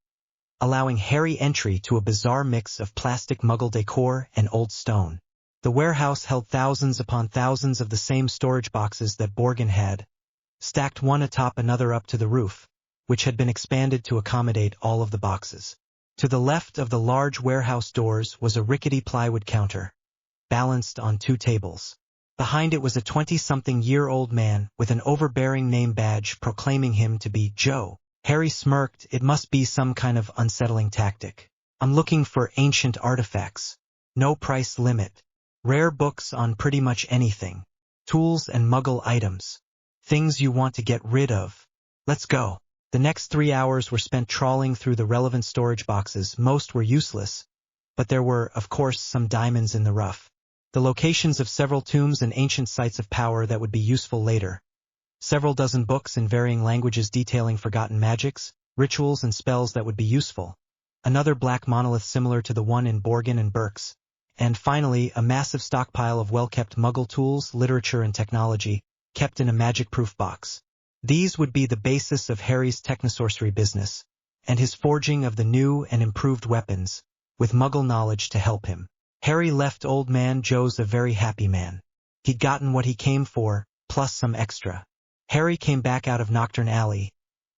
allowing Harry entry to a bizarre mix of plastic Muggle decor and old stone. The warehouse held thousands upon thousands of the same storage boxes that Borgin had, stacked one atop another up to the roof, which had been expanded to accommodate all of the boxes. To the left of the large warehouse doors was a rickety plywood counter, balanced on 2 tables. Behind it was a 20-something-year-old man with an overbearing name badge proclaiming him to be Joe. Harry smirked. It must be some kind of unsettling tactic. I'm looking for ancient artifacts. No price limit. Rare books on pretty much anything. Tools and Muggle items. Things you want to get rid of. Let's go. The next 3 hours were spent trawling through the relevant storage boxes. Most were useless, but there were, of course, some diamonds in the rough. The locations of several tombs and ancient sites of power that would be useful later. Several dozen books in varying languages detailing forgotten magics, rituals and spells that would be useful. Another black monolith similar to the one in Borgin and Burke's. And finally, a massive stockpile of well-kept Muggle tools, literature and technology, kept in a magic-proof box. These would be the basis of Harry's technosorcery business, and his forging of the new and improved weapons, with Muggle knowledge to help him. Harry left Old Man Joe's a very happy man. He'd gotten what he came for, plus some extra. Harry came back out of Nocturne Alley,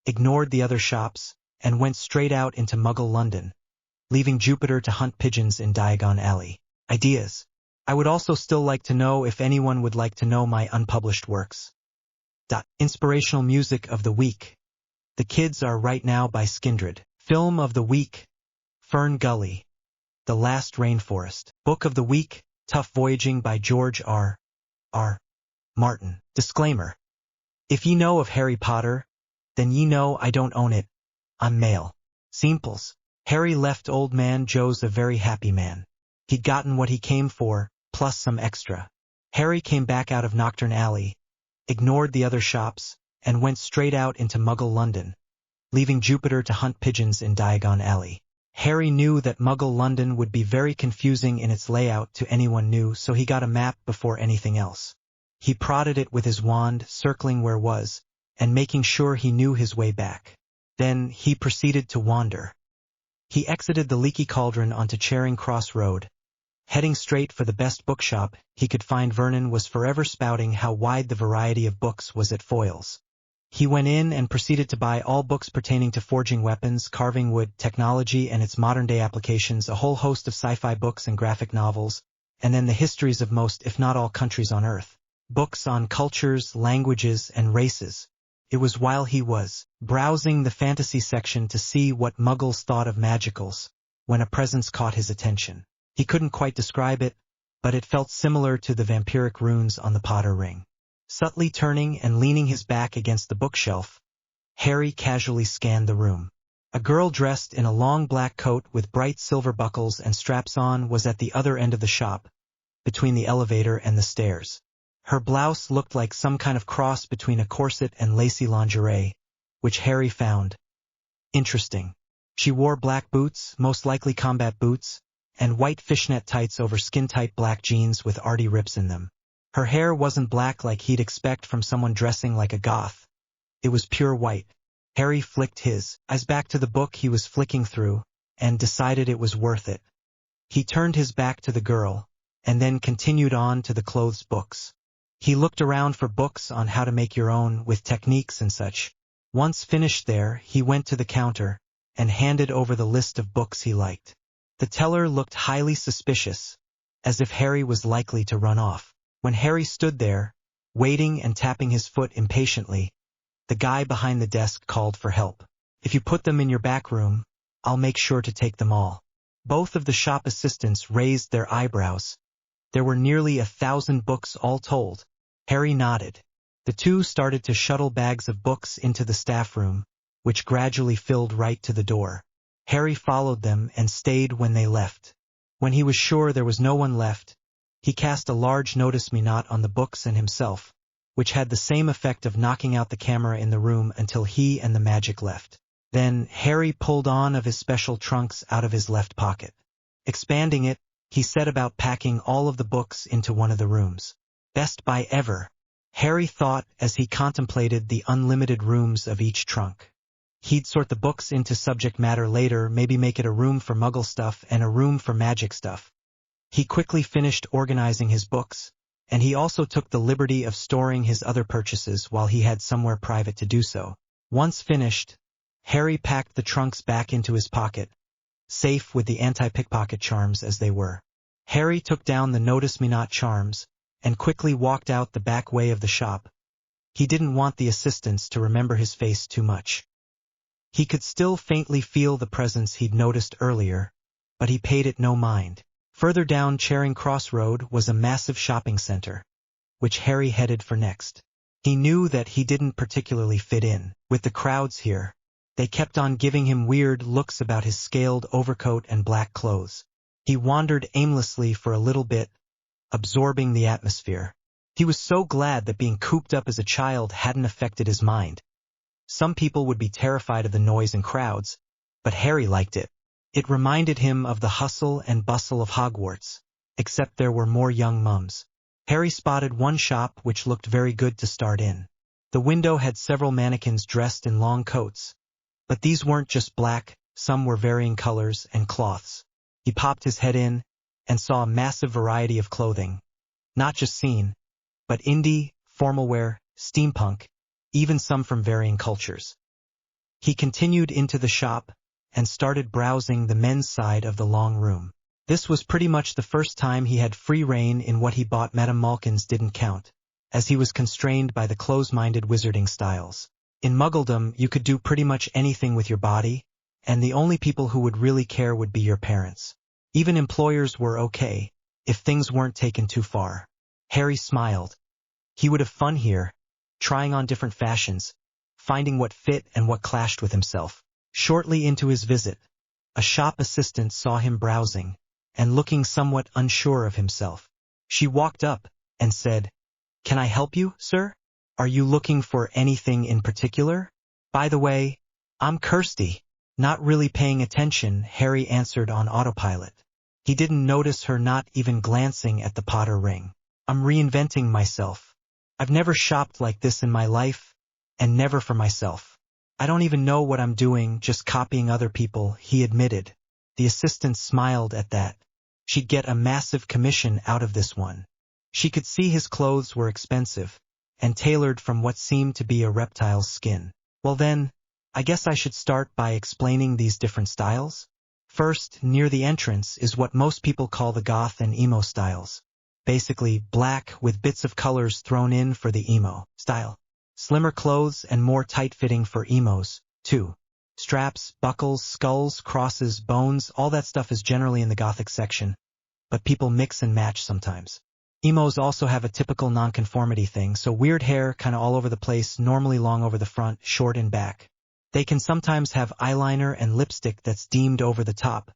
ignored the other shops, and went straight out into Muggle London, leaving Jupiter to hunt pigeons in Diagon Alley. Ideas. I would also still like to know if anyone would like to know my unpublished works. Inspirational music of the week. The Kids Are Right Now by Skindred. Film of the Week, Fern Gully, The Last Rainforest. Book of the Week, Tough Voyaging by George R. R. Martin. Disclaimer. If ye know of Harry Potter, then ye know I don't own it. I'm male. Simples. Harry left Old Man Joe's a very happy man. He'd gotten what he came for, plus some extra. Harry came back out of Knockturn Alley, ignored the other shops, and went straight out into Muggle London, leaving Jupiter to hunt pigeons in Diagon Alley. Harry knew that Muggle London would be very confusing in its layout to anyone new, so he got a map before anything else. He prodded it with his wand, circling where was, and making sure he knew his way back. Then he proceeded to wander. He exited the Leaky Cauldron onto Charing Cross Road. Heading straight for the best bookshop he could find, Vernon was forever spouting how wide the variety of books was at Foyle's. He went in and proceeded to buy all books pertaining to forging weapons, carving wood, technology and its modern-day applications, a whole host of sci-fi books and graphic novels, and then the histories of most, if not all, countries on Earth. Books on cultures, languages, and races. It was while he was browsing the fantasy section to see what Muggles thought of magicals, when a presence caught his attention. He couldn't quite describe it, but it felt similar to the vampiric runes on the Potter ring. Subtly turning and leaning his back against the bookshelf, Harry casually scanned the room. A girl dressed in a long black coat with bright silver buckles and straps on was at the other end of the shop, between the elevator and the stairs. Her blouse looked like some kind of cross between a corset and lacy lingerie, which Harry found interesting. She wore black boots, most likely combat boots, and white fishnet tights over skin-tight black jeans with arty rips in them. Her hair wasn't black like he'd expect from someone dressing like a goth. It was pure white. Harry flicked his eyes back to the book he was flicking through, and decided it was worth it. He turned his back to the girl, and then continued on to the clothes books. He looked around for books on how to make your own, with techniques and such. Once finished there, he went to the counter, and handed over the list of books he liked. The teller looked highly suspicious, as if Harry was likely to run off. When Harry stood there, waiting and tapping his foot impatiently, the guy behind the desk called for help. If you put them in your back room, I'll make sure to take them all. Both of the shop assistants raised their eyebrows. There were nearly 1,000 books all told. Harry nodded. The two started to shuttle bags of books into the staff room, which gradually filled right to the door. Harry followed them and stayed when they left. When he was sure there was no one left, he cast a large notice me not on the books and himself, which had the same effect of knocking out the camera in the room until he and the magic left. Then Harry pulled on of his special trunks out of his left pocket. Expanding it, he set about packing all of the books into one of the rooms. Best buy ever, Harry thought as he contemplated the unlimited rooms of each trunk. He'd sort the books into subject matter later, maybe make it a room for Muggle stuff and a room for magic stuff. He quickly finished organizing his books, and he also took the liberty of storing his other purchases while he had somewhere private to do so. Once finished, Harry packed the trunks back into his pocket, safe with the anti-pickpocket charms as they were. Harry took down the Notice Me Not charms, and quickly walked out the back way of the shop. He didn't want the assistants to remember his face too much. He could still faintly feel the presence he'd noticed earlier, but he paid it no mind. Further down Charing Cross Road was a massive shopping center, which Harry headed for next. He knew that he didn't particularly fit in with the crowds here. They kept on giving him weird looks about his scaled overcoat and black clothes. He wandered aimlessly for a little bit, absorbing the atmosphere. He was so glad that being cooped up as a child hadn't affected his mind. Some people would be terrified of the noise and crowds, but Harry liked it. It reminded him of the hustle and bustle of Hogwarts, except there were more young mums. Harry spotted one shop which looked very good to start in. The window had several mannequins dressed in long coats, but these weren't just black, some were varying colors and cloths. He popped his head in and saw a massive variety of clothing, not just scene, but indie, formal wear, steampunk, even some from varying cultures. He continued into the shop and started browsing the men's side of the long room. This was pretty much the first time he had free rein in what he bought. Madame Malkin's didn't count, as he was constrained by the close-minded wizarding styles. In Muggledom, you could do pretty much anything with your body, and the only people who would really care would be your parents. Even employers were okay, if things weren't taken too far. Harry smiled. He would have fun here, trying on different fashions, finding what fit and what clashed with himself. Shortly into his visit, a shop assistant saw him browsing, and looking somewhat unsure of himself. She walked up, and said, "Can I help you, sir? Are you looking for anything in particular? By the way, I'm Kirsty." Not really paying attention, Harry answered on autopilot. He didn't notice her not even glancing at the Potter ring. "I'm reinventing myself. I've never shopped like this in my life, and never for myself. I don't even know what I'm doing, just copying other people," he admitted. The assistant smiled at that. She'd get a massive commission out of this one. She could see his clothes were expensive, and tailored from what seemed to be a reptile's skin. "Well then, I guess I should start by explaining these different styles. First, near the entrance is what most people call the goth and emo styles. Basically, black with bits of colors thrown in for the emo style. Slimmer clothes and more tight-fitting for emos, too. Straps, buckles, skulls, crosses, bones, all that stuff is generally in the gothic section, but people mix and match sometimes. Emos also have a typical nonconformity thing, so weird hair kinda all over the place, normally long over the front, short in back. They can sometimes have eyeliner and lipstick that's deemed over the top,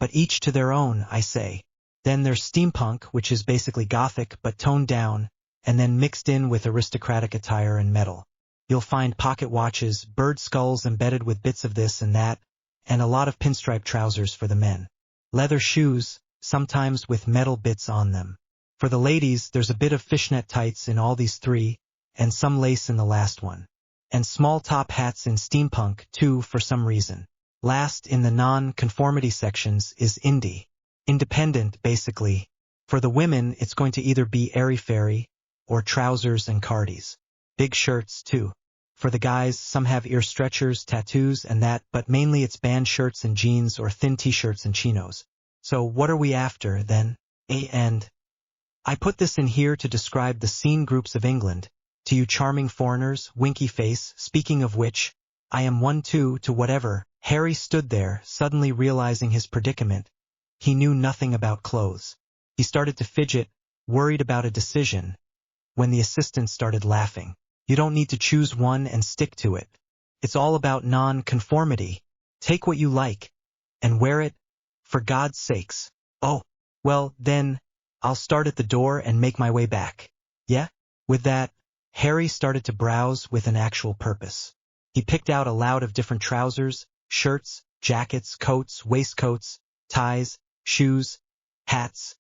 but each to their own, I say. Then there's steampunk, which is basically gothic but toned down, and then mixed in with aristocratic attire and metal. You'll find pocket watches, bird skulls embedded with bits of this and that, and a lot of pinstripe trousers for the men. Leather shoes, sometimes with metal bits on them. For the ladies, there's a bit of fishnet tights in all these three, and some lace in the last one. And small top hats in steampunk, too, for some reason. Last in the non-conformity sections is indie. Independent, basically. For the women, it's going to either be airy-fairy, or trousers and cardies. Big shirts, too. For the guys, some have ear stretchers, tattoos, and that, but mainly it's band shirts and jeans or thin t-shirts and chinos. So what are we after, then? And I put this in here to describe the scene groups of England. To you charming foreigners, winky face, speaking of which, I am one too, to whatever. Harry stood there, suddenly realizing his predicament. He knew nothing about clothes. He started to fidget, worried about a decision, when the assistant started laughing. "You don't need to choose one and stick to it. It's all about non-conformity. Take what you like, and wear it, for God's sakes." "Oh, well, then, I'll start at the door and make my way back." "Yeah?" With that, Harry started to browse with an actual purpose. He picked out a lot of different trousers, shirts, jackets, coats, waistcoats, ties, shoes, hats,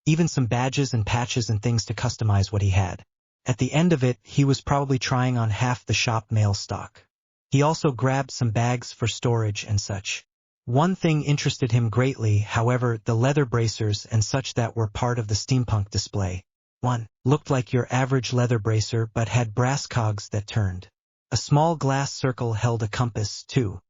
even some badges and patches and things to customize what he had. At the end of it, he was probably trying on half the shop mail stock. He also grabbed some bags for storage and such. One thing interested him greatly, however, the leather bracers and such that were part of the steampunk display. One looked like your average leather bracer but had brass cogs that turned. A small glass circle held a compass, too.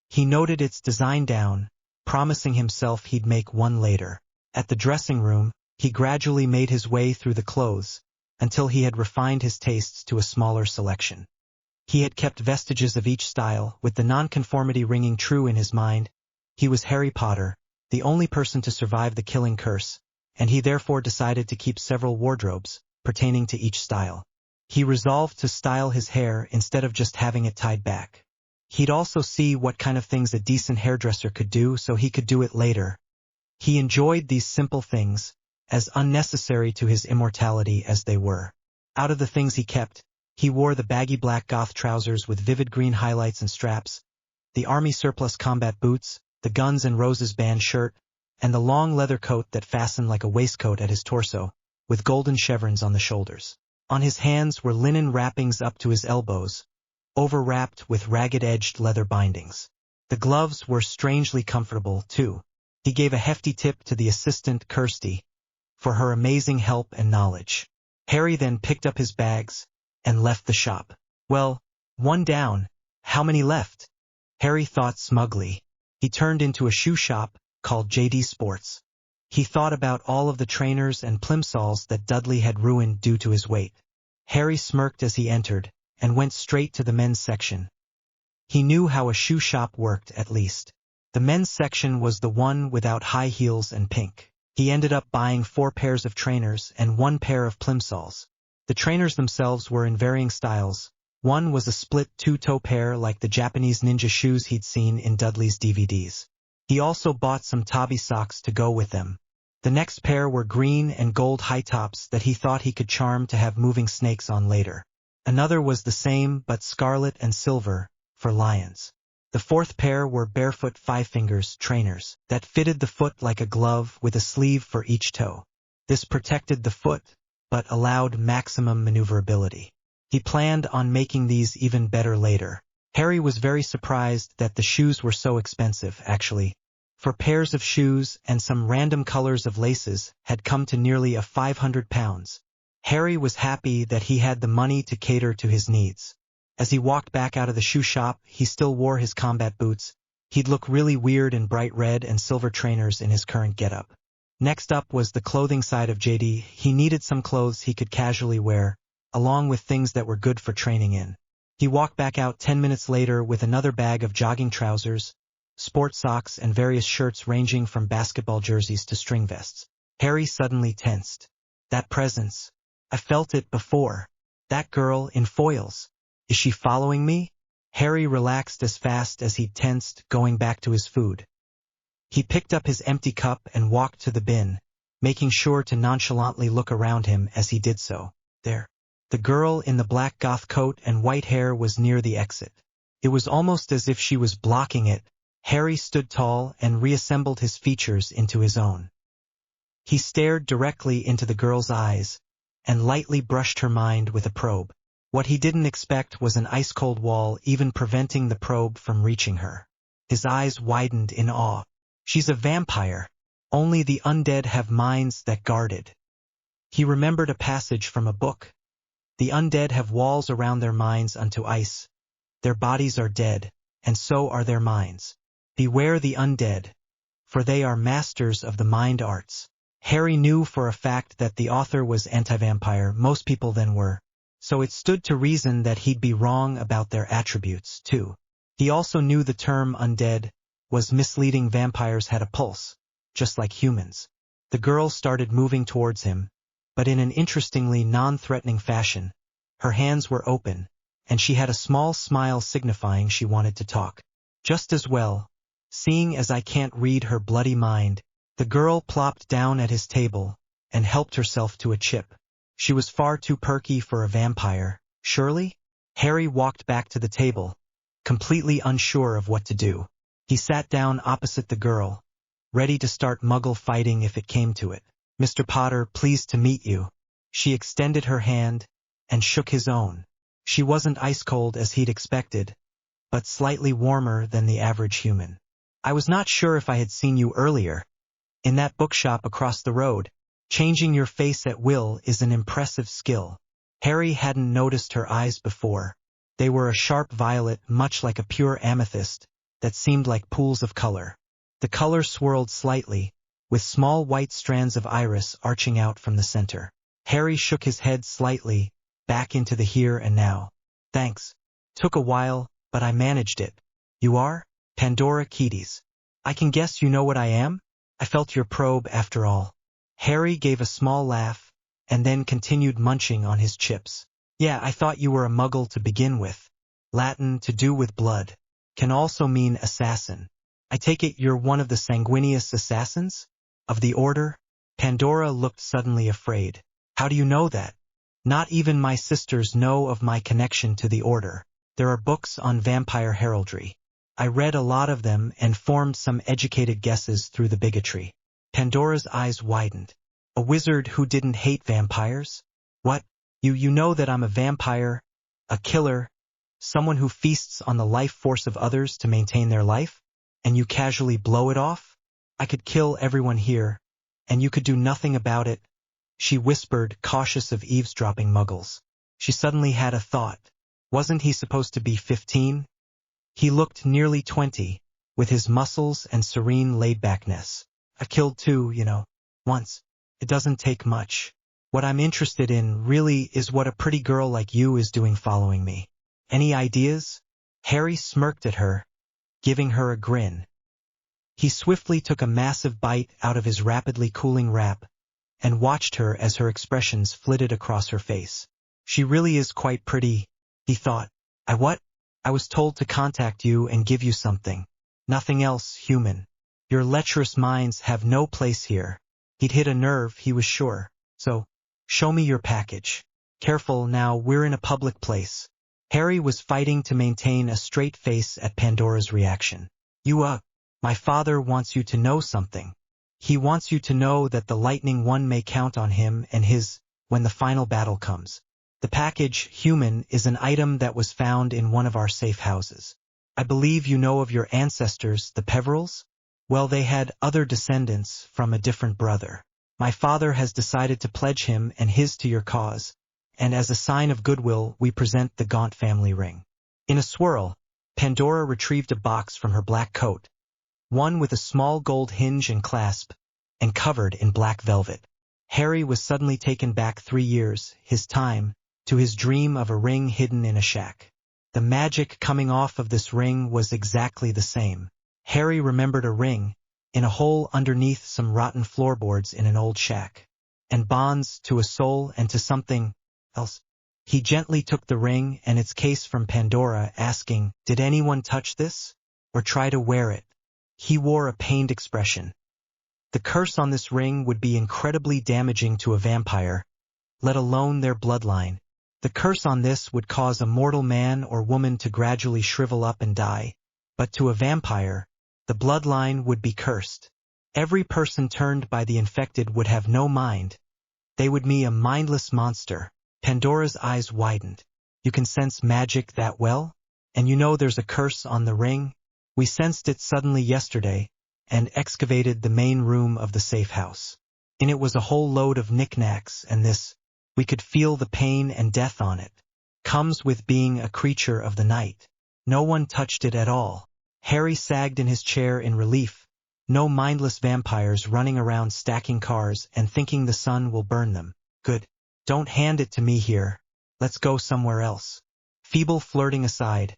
He noted its design down, promising himself he'd make one later. At the dressing room, he gradually made his way through the clothes, until he had refined his tastes to a smaller selection. He had kept vestiges of each style, with the nonconformity ringing true in his mind. He was Harry Potter, the only person to survive the killing curse, and he therefore decided to keep several wardrobes, pertaining to each style. He resolved to style his hair instead of just having it tied back. He'd also see what kind of things a decent hairdresser could do so he could do it later. He enjoyed these simple things, as unnecessary to his immortality as they were. Out of the things he kept, he wore the baggy black goth trousers with vivid green highlights and straps, the army surplus combat boots, the Guns N' Roses band shirt, and the long leather coat that fastened like a waistcoat at his torso, with golden chevrons on the shoulders. On his hands were linen wrappings up to his elbows, overwrapped with ragged-edged leather bindings. The gloves were strangely comfortable, too. He gave a hefty tip to the assistant, Kirsty, for her amazing help and knowledge. Harry then picked up his bags and left the shop. Well, one down. How many left? Harry thought smugly. He turned into a shoe shop called JD Sports. He thought about all of the trainers and plimsolls that Dudley had ruined due to his weight. Harry smirked as he entered, and went straight to the men's section. He knew how a shoe shop worked at least. The men's section was the one without high heels and pink. He ended up buying 4 pairs of trainers and 1 pair of plimsolls. The trainers themselves were in varying styles. One was a split 2-toe pair like the Japanese ninja shoes he'd seen in Dudley's DVDs. He also bought some tabi socks to go with them. The next pair were green and gold high tops that he thought he could charm to have moving snakes on later. Another was the same but scarlet and silver, for lions. The 4th pair were barefoot 5 fingers trainers that fitted the foot like a glove with a sleeve for each toe. This protected the foot, but allowed maximum maneuverability. He planned on making these even better later. Harry was very surprised that the shoes were so expensive, actually. For pairs of shoes and some random colors of laces had come to nearly £500. Harry was happy that he had the money to cater to his needs. As he walked back out of the shoe shop, he still wore his combat boots. He'd look really weird in bright red and silver trainers in his current getup. Next up was the clothing side of JD. He needed some clothes he could casually wear, along with things that were good for training in. He walked back out 10 minutes later with another bag of jogging trousers, sport socks, and various shirts ranging from basketball jerseys to string vests. Harry suddenly tensed. That presence. I felt it before. That girl in foils. Is she following me? Harry relaxed as fast as he tensed, going back to his food. He picked up his empty cup and walked to the bin, making sure to nonchalantly look around him as he did so. There. The girl in the black goth coat and white hair was near the exit. It was almost as if she was blocking it. Harry stood tall and reassembled his features into his own. He stared directly into the girl's eyes and lightly brushed her mind with a probe. What he didn't expect was an ice-cold wall even preventing the probe from reaching her. His eyes widened in awe. She's a vampire. Only the undead have minds that guard it. He remembered a passage from a book. The undead have walls around their minds unto ice. Their bodies are dead, and so are their minds. Beware the undead, for they are masters of the mind arts. Harry knew for a fact that the author was anti-vampire, most people then were, so it stood to reason that he'd be wrong about their attributes, too. He also knew the term undead was misleading. Vampires had a pulse, just like humans. The girl started moving towards him, but in an interestingly non-threatening fashion. Her hands were open, and she had a small smile signifying she wanted to talk. Just as well, seeing as I can't read her bloody mind, the girl plopped down at his table and helped herself to a chip. She was far too perky for a vampire, surely? Harry walked back to the table, completely unsure of what to do. He sat down opposite the girl, ready to start muggle fighting if it came to it. Mr. Potter, pleased to meet you. She extended her hand and shook his own. She wasn't ice-cold as he'd expected, but slightly warmer than the average human. I was not sure if I had seen you earlier. In that bookshop across the road. Changing your face at will is an impressive skill. Harry hadn't noticed her eyes before. They were a sharp violet, much like a pure amethyst, that seemed like pools of color. The color swirled slightly, with small white strands of iris arching out from the center. Harry shook his head slightly, back into the here and now. Thanks. Took a while, but I managed it. You are? Pandora Keates. I can guess you know what I am? I felt your probe after all. Harry gave a small laugh, and then continued munching on his chips. Yeah, I thought you were a muggle to begin with. Latin, to do with blood, can also mean assassin. I take it you're one of the sanguineous assassins? Of the order? Pandora looked suddenly afraid. How do you know that? Not even my sisters know of my connection to the order. There are books on vampire heraldry. I read a lot of them and formed some educated guesses through the bigotry. Pandora's eyes widened. A wizard who didn't hate vampires? What? You know that I'm a vampire, a killer, someone who feasts on the life force of others to maintain their life? And you casually blow it off? I could kill everyone here, and you could do nothing about it, she whispered, cautious of eavesdropping muggles. She suddenly had a thought. Wasn't he supposed to be 15? He looked nearly 20, with his muscles and serene laid-backness. I've killed 2, once. It doesn't take much. What I'm interested in, really, is what a pretty girl like you is doing following me. Any ideas? Harry smirked at her, giving her a grin. He swiftly took a massive bite out of his rapidly cooling wrap and watched her as her expressions flitted across her face. She really is quite pretty, he thought. I was told to contact you and give you something. Nothing else, human. Your lecherous minds have no place here. He'd hit a nerve, he was sure. So, show me your package. Careful now, we're in a public place. Harry was fighting to maintain a straight face at Pandora's reaction. My father wants you to know something. He wants you to know that the Lightning One may count on him and his when the final battle comes. The package, human, is an item that was found in one of our safe houses. I believe you know of your ancestors, the Peverils? Well, they had other descendants from a different brother. My father has decided to pledge him and his to your cause, and as a sign of goodwill, we present the Gaunt family ring. In a swirl, Pandora retrieved a box from her black coat, one with a small gold hinge and clasp, and covered in black velvet. Harry was suddenly taken back 3 years, his time, to his dream of a ring hidden in a shack. The magic coming off of this ring was exactly the same. Harry remembered a ring, in a hole underneath some rotten floorboards in an old shack, and bonds to a soul and to something else. He gently took the ring and its case from Pandora, asking, "Did anyone touch this? Or try to wear it?" He wore a pained expression. The curse on this ring would be incredibly damaging to a vampire, let alone their bloodline. The curse on this would cause a mortal man or woman to gradually shrivel up and die, but to a vampire, the bloodline would be cursed. Every person turned by the infected would have no mind. They would be a mindless monster. Pandora's eyes widened. You can sense magic that well? And you know there's a curse on the ring? We sensed it suddenly yesterday, and excavated the main room of the safe house. In it was a whole load of knickknacks, and this, we could feel the pain and death on it. Comes with being a creature of the night. No one touched it at all. Harry sagged in his chair in relief. No mindless vampires running around stacking cars and thinking the sun will burn them. Good. Don't hand it to me here. Let's go somewhere else. Feeble flirting aside,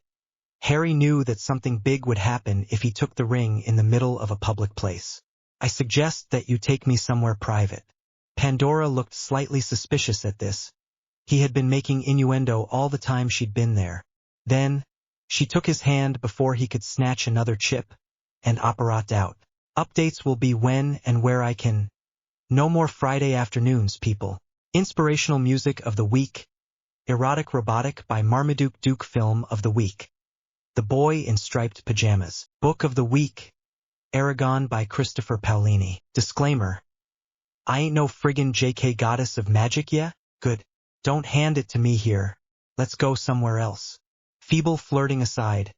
Harry knew that something big would happen if he took the ring in the middle of a public place. I suggest that you take me somewhere private. Pandora looked slightly suspicious at this. He had been making innuendo all the time she'd been there. Then, she took his hand before he could snatch another chip, and operate out. Updates will be when and where I can. No more Friday afternoons, people. Inspirational music of the week. Erotic Robotic by Marmaduke Duke. Film of the week. The Boy in Striped Pajamas. Book of the week. Aragon by Christopher Paolini. Disclaimer. I ain't no friggin' JK goddess of magic yet? Good. Don't hand it to me here. Let's go somewhere else. Feeble flirting aside,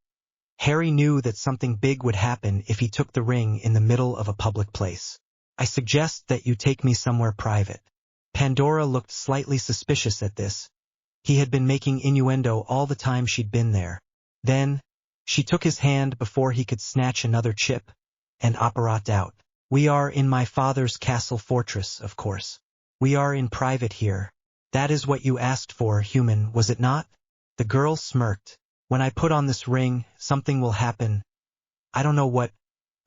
Harry knew that something big would happen if he took the ring in the middle of a public place. I suggest that you take me somewhere private. Pandora looked slightly suspicious at this. He had been making innuendo all the time she'd been there. Then, she took his hand before he could snatch another chip, and operate out. We are in my father's castle fortress, of course. We are in private here. That is what you asked for, human, was it not? The girl smirked. When I put on this ring, something will happen. I don't know what,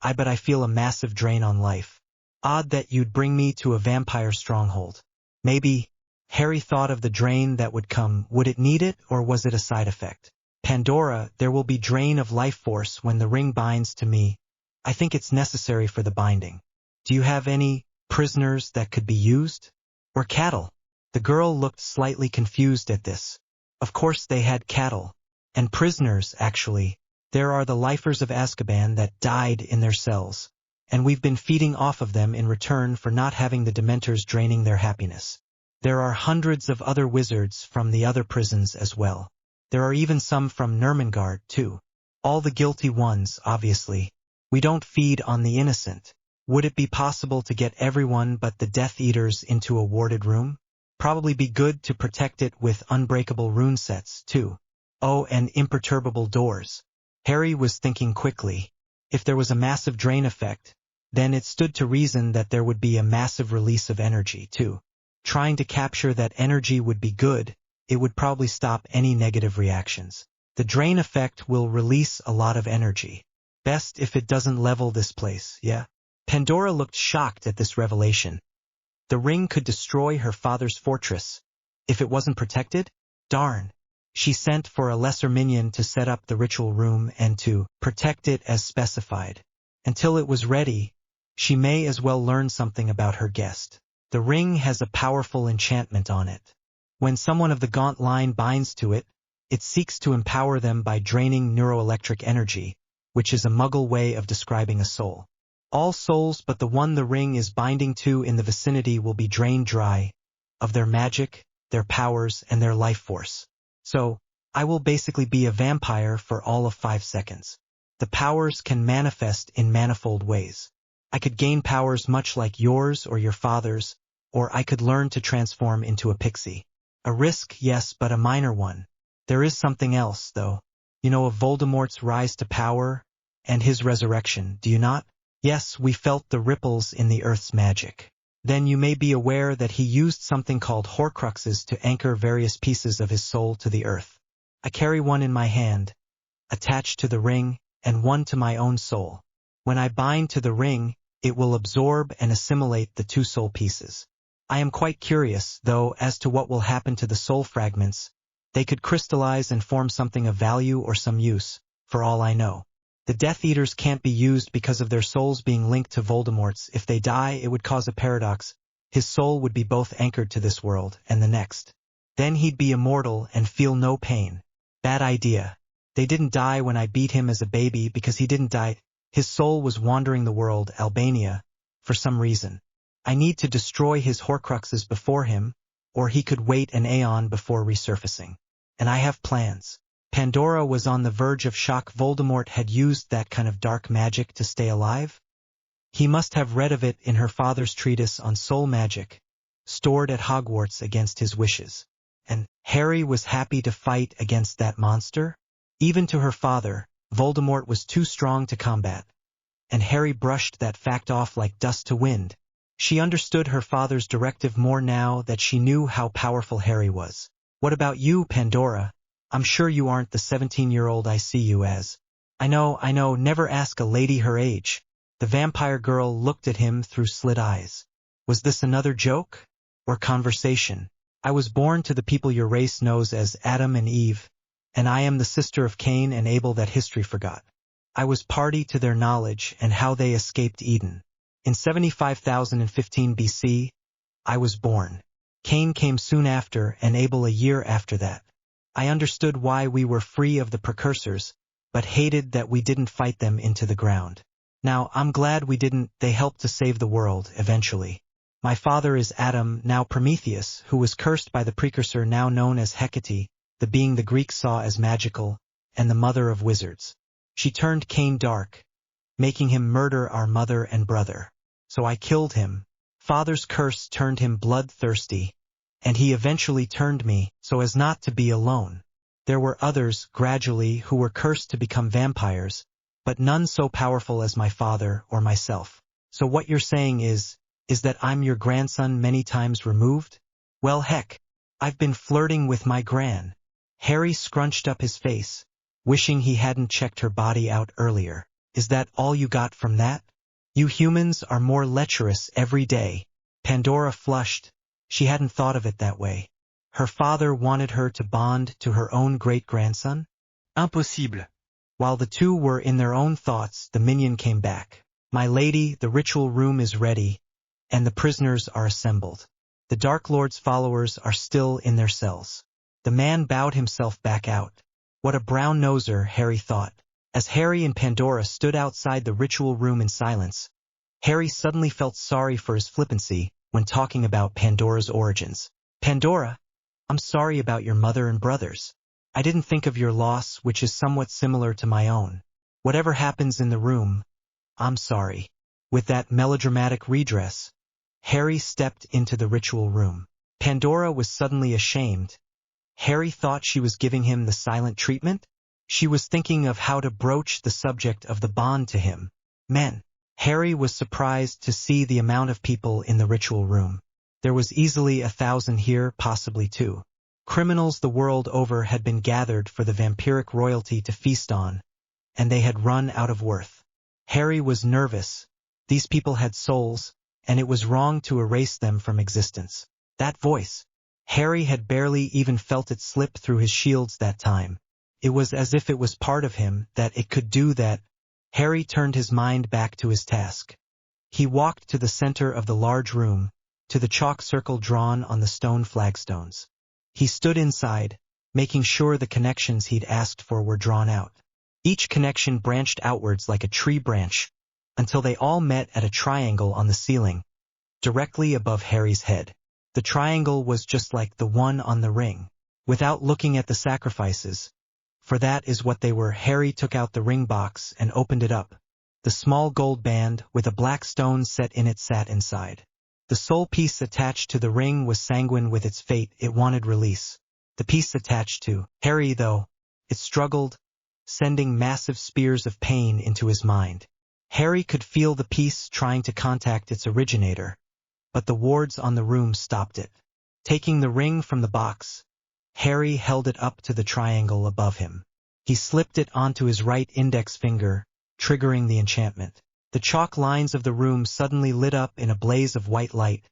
but I feel a massive drain on life. Odd that you'd bring me to a vampire stronghold. Maybe, Harry thought of the drain that would come. Would it need it, or was it a side effect? Pandora, there will be drain of life force when the ring binds to me. I think it's necessary for the binding. Do you have any prisoners that could be used? Or cattle? The girl looked slightly confused at this. Of course they had cattle. And prisoners, actually. There are the lifers of Azkaban that died in their cells. And we've been feeding off of them in return for not having the Dementors draining their happiness. There are hundreds of other wizards from the other prisons as well. There are even some from Nurmengard, too. All the guilty ones, obviously. We don't feed on the innocent. Would it be possible to get everyone but the Death Eaters into a warded room? Probably be good to protect it with unbreakable rune sets, too. Oh, and imperturbable doors. Harry was thinking quickly. If there was a massive drain effect, then it stood to reason that there would be a massive release of energy, too. Trying to capture that energy would be good. It would probably stop any negative reactions. The drain effect will release a lot of energy. Best if it doesn't level this place, yeah? Pandora looked shocked at this revelation. The ring could destroy her father's fortress. If it wasn't protected? Darn. She sent for a lesser minion to set up the ritual room and to protect it as specified. Until it was ready, she may as well learn something about her guest. The ring has a powerful enchantment on it. When someone of the Gaunt line binds to it, it seeks to empower them by draining neuroelectric energy, which is a Muggle way of describing a soul. All souls but the one the ring is binding to in the vicinity will be drained dry of their magic, their powers, and their life force. So, I will basically be a vampire for all of 5 seconds. The powers can manifest in manifold ways. I could gain powers much like yours or your father's, or I could learn to transform into a pixie. A risk, yes, but a minor one. There is something else, though. You know of Voldemort's rise to power and his resurrection, do you not? Yes, we felt the ripples in the Earth's magic. Then you may be aware that he used something called Horcruxes to anchor various pieces of his soul to the Earth. I carry one in my hand, attached to the ring, and one to my own soul. When I bind to the ring, it will absorb and assimilate the 2 soul pieces. I am quite curious, though, as to what will happen to the soul fragments. They could crystallize and form something of value or some use, for all I know. The Death Eaters can't be used because of their souls being linked to Voldemort's. If they die, it would cause a paradox. His soul would be both anchored to this world and the next. Then he'd be immortal and feel no pain. Bad idea. They didn't die when I beat him as a baby because he didn't die. His soul was wandering the world, Albania, for some reason. I need to destroy his Horcruxes before him, or he could wait an aeon before resurfacing. And I have plans. Pandora was on the verge of shock. Voldemort had used that kind of dark magic to stay alive? He must have read of it in her father's treatise on soul magic, stored at Hogwarts against his wishes. And Harry was happy to fight against that monster? Even to her father, Voldemort was too strong to combat. And Harry brushed that fact off like dust to wind. She understood her father's directive more now that she knew how powerful Harry was. What about you, Pandora? I'm sure you aren't the 17-year-old I see you as. I know, never ask a lady her age. The vampire girl looked at him through slit eyes. Was this another joke? Or conversation? I was born to the people your race knows as Adam and Eve, and I am the sister of Cain and Abel that history forgot. I was party to their knowledge and how they escaped Eden. In 75,015 BC, I was born. Cain came soon after and Abel a year after that. I understood why we were free of the precursors, but hated that we didn't fight them into the ground. Now, I'm glad we didn't. They helped to save the world, eventually. My father is Adam, now Prometheus, who was cursed by the precursor now known as Hecate, the being the Greeks saw as magical, and the mother of wizards. She turned Cain dark, making him murder our mother and brother. So I killed him. Father's curse turned him bloodthirsty, and he eventually turned me, so as not to be alone. There were others, gradually, who were cursed to become vampires, but none so powerful as my father or myself. So what you're saying is that I'm your grandson many times removed? Well, heck, I've been flirting with my gran. Harry scrunched up his face, wishing he hadn't checked her body out earlier. Is that all you got from that? You humans are more lecherous every day. Pandora flushed. She hadn't thought of it that way. Her father wanted her to bond to her own great-grandson? Impossible. While the two were in their own thoughts, the minion came back. My lady, the ritual room is ready, and the prisoners are assembled. The Dark Lord's followers are still in their cells. The man bowed himself back out. What a brown-noser, Harry thought. As Harry and Pandora stood outside the ritual room in silence, Harry suddenly felt sorry for his flippancy when talking about Pandora's origins. Pandora, I'm sorry about your mother and brothers. I didn't think of your loss, which is somewhat similar to my own. Whatever happens in the room, I'm sorry. With that melodramatic redress, Harry stepped into the ritual room. Pandora was suddenly ashamed. Harry thought she was giving him the silent treatment. She was thinking of how to broach the subject of the bond to him. Men. Harry was surprised to see the amount of people in the ritual room. There was easily 1,000 here, possibly 2. Criminals the world over had been gathered for the vampiric royalty to feast on, and they had run out of worth. Harry was nervous. These people had souls, and it was wrong to erase them from existence. That voice. Harry had barely even felt it slip through his shields that time. It was as if it was part of him, that it could do that. Harry turned his mind back to his task. He walked to the center of the large room, to the chalk circle drawn on the stone flagstones. He stood inside, making sure the connections he'd asked for were drawn out. Each connection branched outwards like a tree branch, until they all met at a triangle on the ceiling, directly above Harry's head. The triangle was just like the one on the ring. Without looking at the sacrifices, for that is what they were, Harry took out the ring box and opened it up. The small gold band with a black stone set in it sat inside. The sole piece attached to the ring was sanguine with its fate. It wanted release. The piece attached to Harry, though, it struggled, sending massive spears of pain into his mind. Harry could feel the piece trying to contact its originator, but the wards on the room stopped it. Taking the ring from the box, Harry held it up to the triangle above him. He slipped it onto his right index finger, triggering the enchantment. The chalk lines of the room suddenly lit up in a blaze of white light,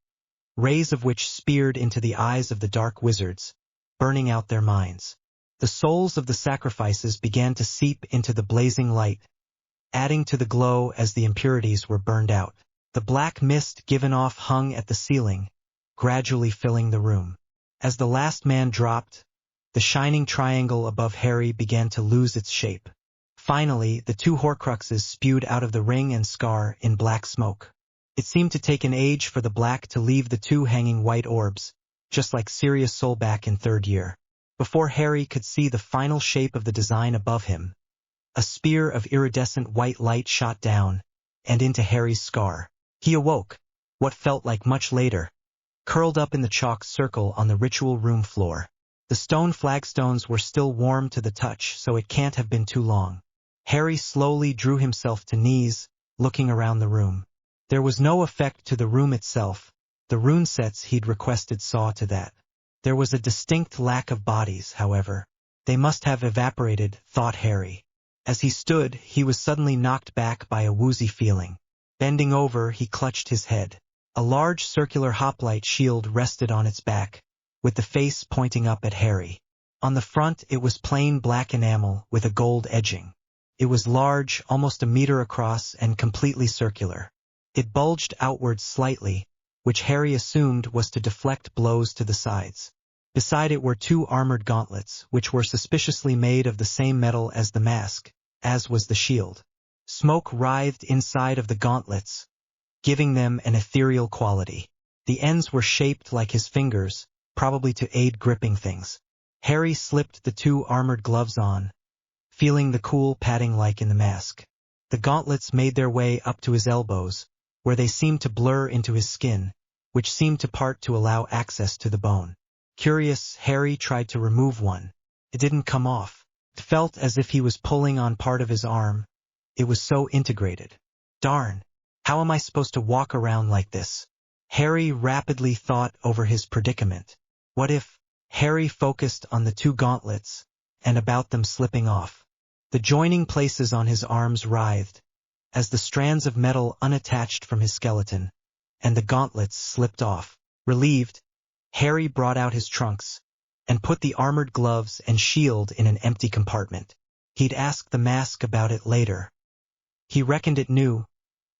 rays of which speared into the eyes of the dark wizards, burning out their minds. The souls of the sacrifices began to seep into the blazing light, adding to the glow as the impurities were burned out. The black mist given off hung at the ceiling, gradually filling the room. As the last man dropped, the shining triangle above Harry began to lose its shape. Finally, the two Horcruxes spewed out of the ring and scar in black smoke. It seemed to take an age for the black to leave the two hanging white orbs, just like Sirius Solback in third year. Before Harry could see the final shape of the design above him, a spear of iridescent white light shot down, and into Harry's scar. He awoke, what felt like much later, curled up in the chalk circle on the ritual room floor. The stone flagstones were still warm to the touch, so it can't have been too long. Harry slowly drew himself to knees, looking around the room. There was no effect to the room itself. The rune sets he'd requested saw to that. There was a distinct lack of bodies, however. They must have evaporated, thought Harry. As he stood, he was suddenly knocked back by a woozy feeling. Bending over, he clutched his head. A large circular hoplite shield rested on its back, with the face pointing up at Harry. On the front it was plain black enamel with a gold edging. It was large, almost a meter across, and completely circular. It bulged outwards slightly, which Harry assumed was to deflect blows to the sides. Beside it were two armored gauntlets, which were suspiciously made of the same metal as the mask, as was the shield. Smoke writhed inside of the gauntlets, giving them an ethereal quality. The ends were shaped like his fingers, probably to aid gripping things. Harry slipped the two armored gloves on, feeling the cool padding like in the mask. The gauntlets made their way up to his elbows, where they seemed to blur into his skin, which seemed to part to allow access to the bone. Curious, Harry tried to remove one. It didn't come off. It felt as if he was pulling on part of his arm. It was so integrated. Darn! How am I supposed to walk around like this? Harry rapidly thought over his predicament. What if? Harry focused on the two gauntlets, and about them slipping off. The joining places on his arms writhed, as the strands of metal unattached from his skeleton, and the gauntlets slipped off. Relieved, Harry brought out his trunks, and put the armored gloves and shield in an empty compartment. He'd ask the mask about it later. He reckoned it knew.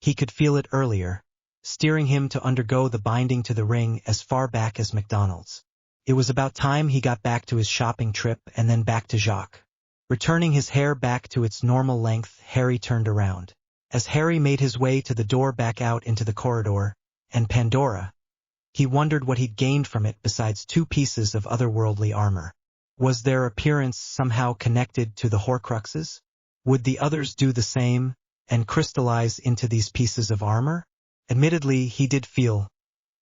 He could feel it earlier, steering him to undergo the binding to the ring as far back as McDonald's. It was about time he got back to his shopping trip and then back to Jacques. Returning his hair back to its normal length, Harry turned around. As Harry made his way to the door back out into the corridor, and Pandora, he wondered what he'd gained from it besides two pieces of otherworldly armor. Was their appearance somehow connected to the Horcruxes? Would the others do the same, and crystallize into these pieces of armor? Admittedly, he did feel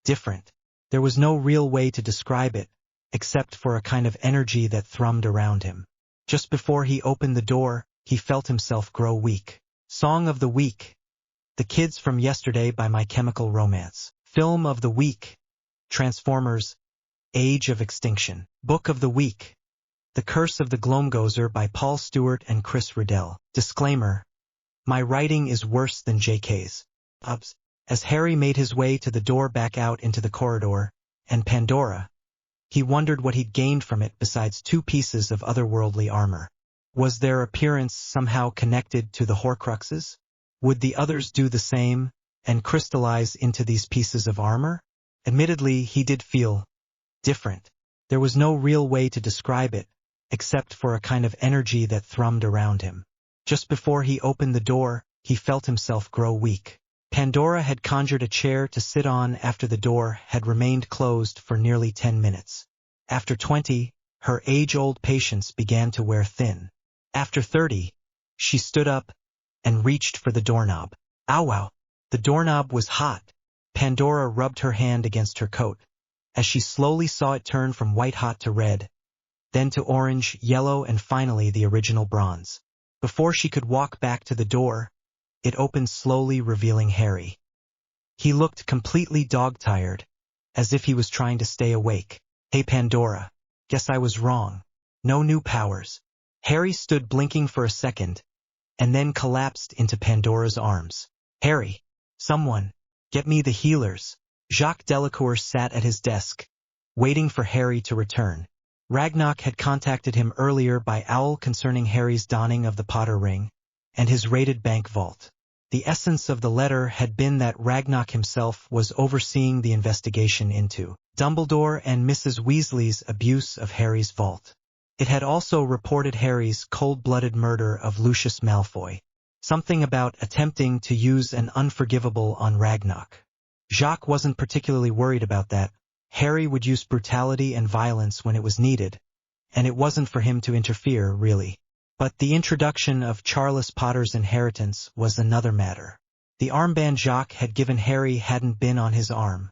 different. There was no real way to describe it, except for a kind of energy that thrummed around him. Just before he opened the door, he felt himself grow weak. Song of the Week. The Kids from Yesterday by My Chemical Romance. Film of the Week. Transformers. Age of Extinction. Book of the Week. The Curse of the Gloamgozer by Paul Stewart and Chris Riddell. Disclaimer. My writing is worse than JK's. As Harry made his way to the door back out into the corridor, and Pandora, he wondered what he'd gained from it besides 2 pieces of otherworldly armor. Was their appearance somehow connected to the Horcruxes? Would the others do the same, and crystallize into these pieces of armor? Admittedly, he did feel different. There was no real way to describe it, except for a kind of energy that thrummed around him. Just before he opened the door, he felt himself grow weak. Pandora had conjured a chair to sit on after the door had remained closed for nearly 10 minutes. After 20, her age-old patience began to wear thin. After 30, she stood up and reached for the doorknob. Ow wow! The doorknob was hot. Pandora rubbed her hand against her coat, as she slowly saw it turn from white-hot to red, then to orange, yellow, and finally the original bronze. Before she could walk back to the door, it opened slowly, revealing Harry. He looked completely dog-tired, as if he was trying to stay awake. Hey Pandora, guess I was wrong. No new powers. Harry stood blinking for a second, and then collapsed into Pandora's arms. Harry, someone, get me the healers. Jacques Delacour sat at his desk, waiting for Harry to return. Ragnarok had contacted him earlier by owl concerning Harry's donning of the Potter ring, and his raided bank vault. The essence of the letter had been that Ragnarok himself was overseeing the investigation into Dumbledore and Mrs. Weasley's abuse of Harry's vault. It had also reported Harry's cold-blooded murder of Lucius Malfoy. Something about attempting to use an unforgivable on Ragnarok. Jacques wasn't particularly worried about that. Harry would use brutality and violence when it was needed, and it wasn't for him to interfere, really. But the introduction of Charles Potter's inheritance was another matter. The armband Jacques had given Harry hadn't been on his arm,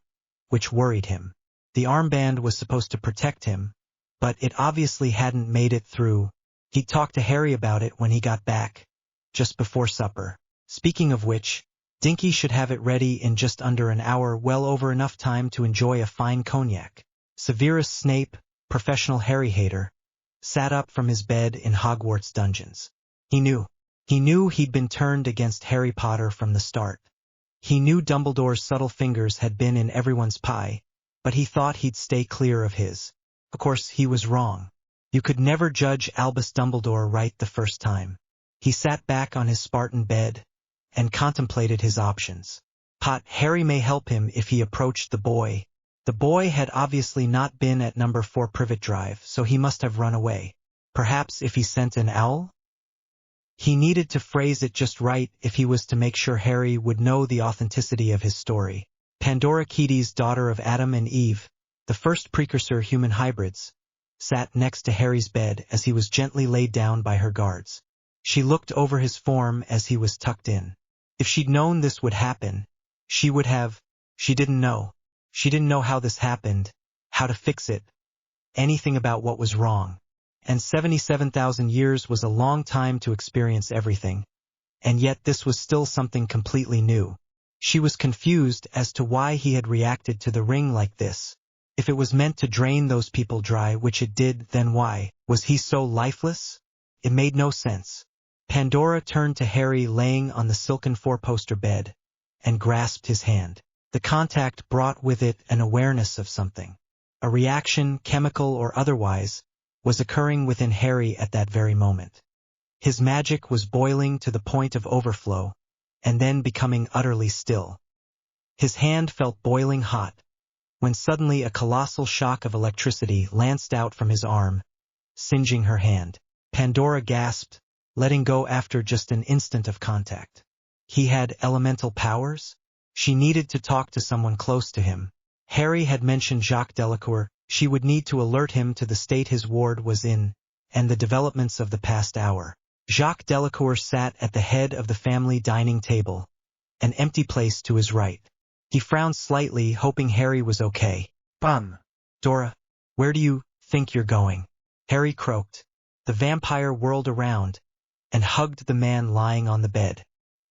which worried him. The armband was supposed to protect him, but it obviously hadn't made it through. He'd talk to Harry about it when he got back, just before supper. Speaking of which, Dinky should have it ready in just under an hour, well over enough time to enjoy a fine cognac. Severus Snape, professional Harry hater, sat up from his bed in Hogwarts dungeons. He knew he'd been turned against Harry Potter from the start. He knew Dumbledore's subtle fingers had been in everyone's pie, but he thought he'd stay clear of his. Of course, he was wrong. You could never judge Albus Dumbledore right the first time. He sat back on his Spartan bed and contemplated his options. Harry may help him if he approached the boy. The boy had obviously not been at number 4 Privet Drive, so he must have run away. Perhaps if he sent an owl? He needed to phrase it just right if he was to make sure Harry would know the authenticity of his story. Pandora Keaty's daughter of Adam and Eve, the first precursor human hybrids, sat next to Harry's bed as he was gently laid down by her guards. She looked over his form as he was tucked in. If she'd known this would happen, she would have. She didn't know. She didn't know how this happened, how to fix it, anything about what was wrong. And 77,000 years was a long time to experience everything. And yet this was still something completely new. She was confused as to why he had reacted to the ring like this. If it was meant to drain those people dry, which it did, then why? Was he so lifeless? It made no sense. Pandora turned to Harry laying on the silken 4-poster bed, and grasped his hand. The contact brought with it an awareness of something. A reaction, chemical or otherwise, was occurring within Harry at that very moment. His magic was boiling to the point of overflow, and then becoming utterly still. His hand felt boiling hot, when suddenly a colossal shock of electricity lanced out from his arm, singeing her hand. Pandora gasped, letting go after just an instant of contact. He had elemental powers? She needed to talk to someone close to him. Harry had mentioned Jacques Delacour. She would need to alert him to the state his ward was in, and the developments of the past hour. Jacques Delacour sat at the head of the family dining table, an empty place to his right. He frowned slightly, hoping Harry was okay. Dora, where do you think you're going? Harry croaked. The vampire whirled around and hugged the man lying on the bed.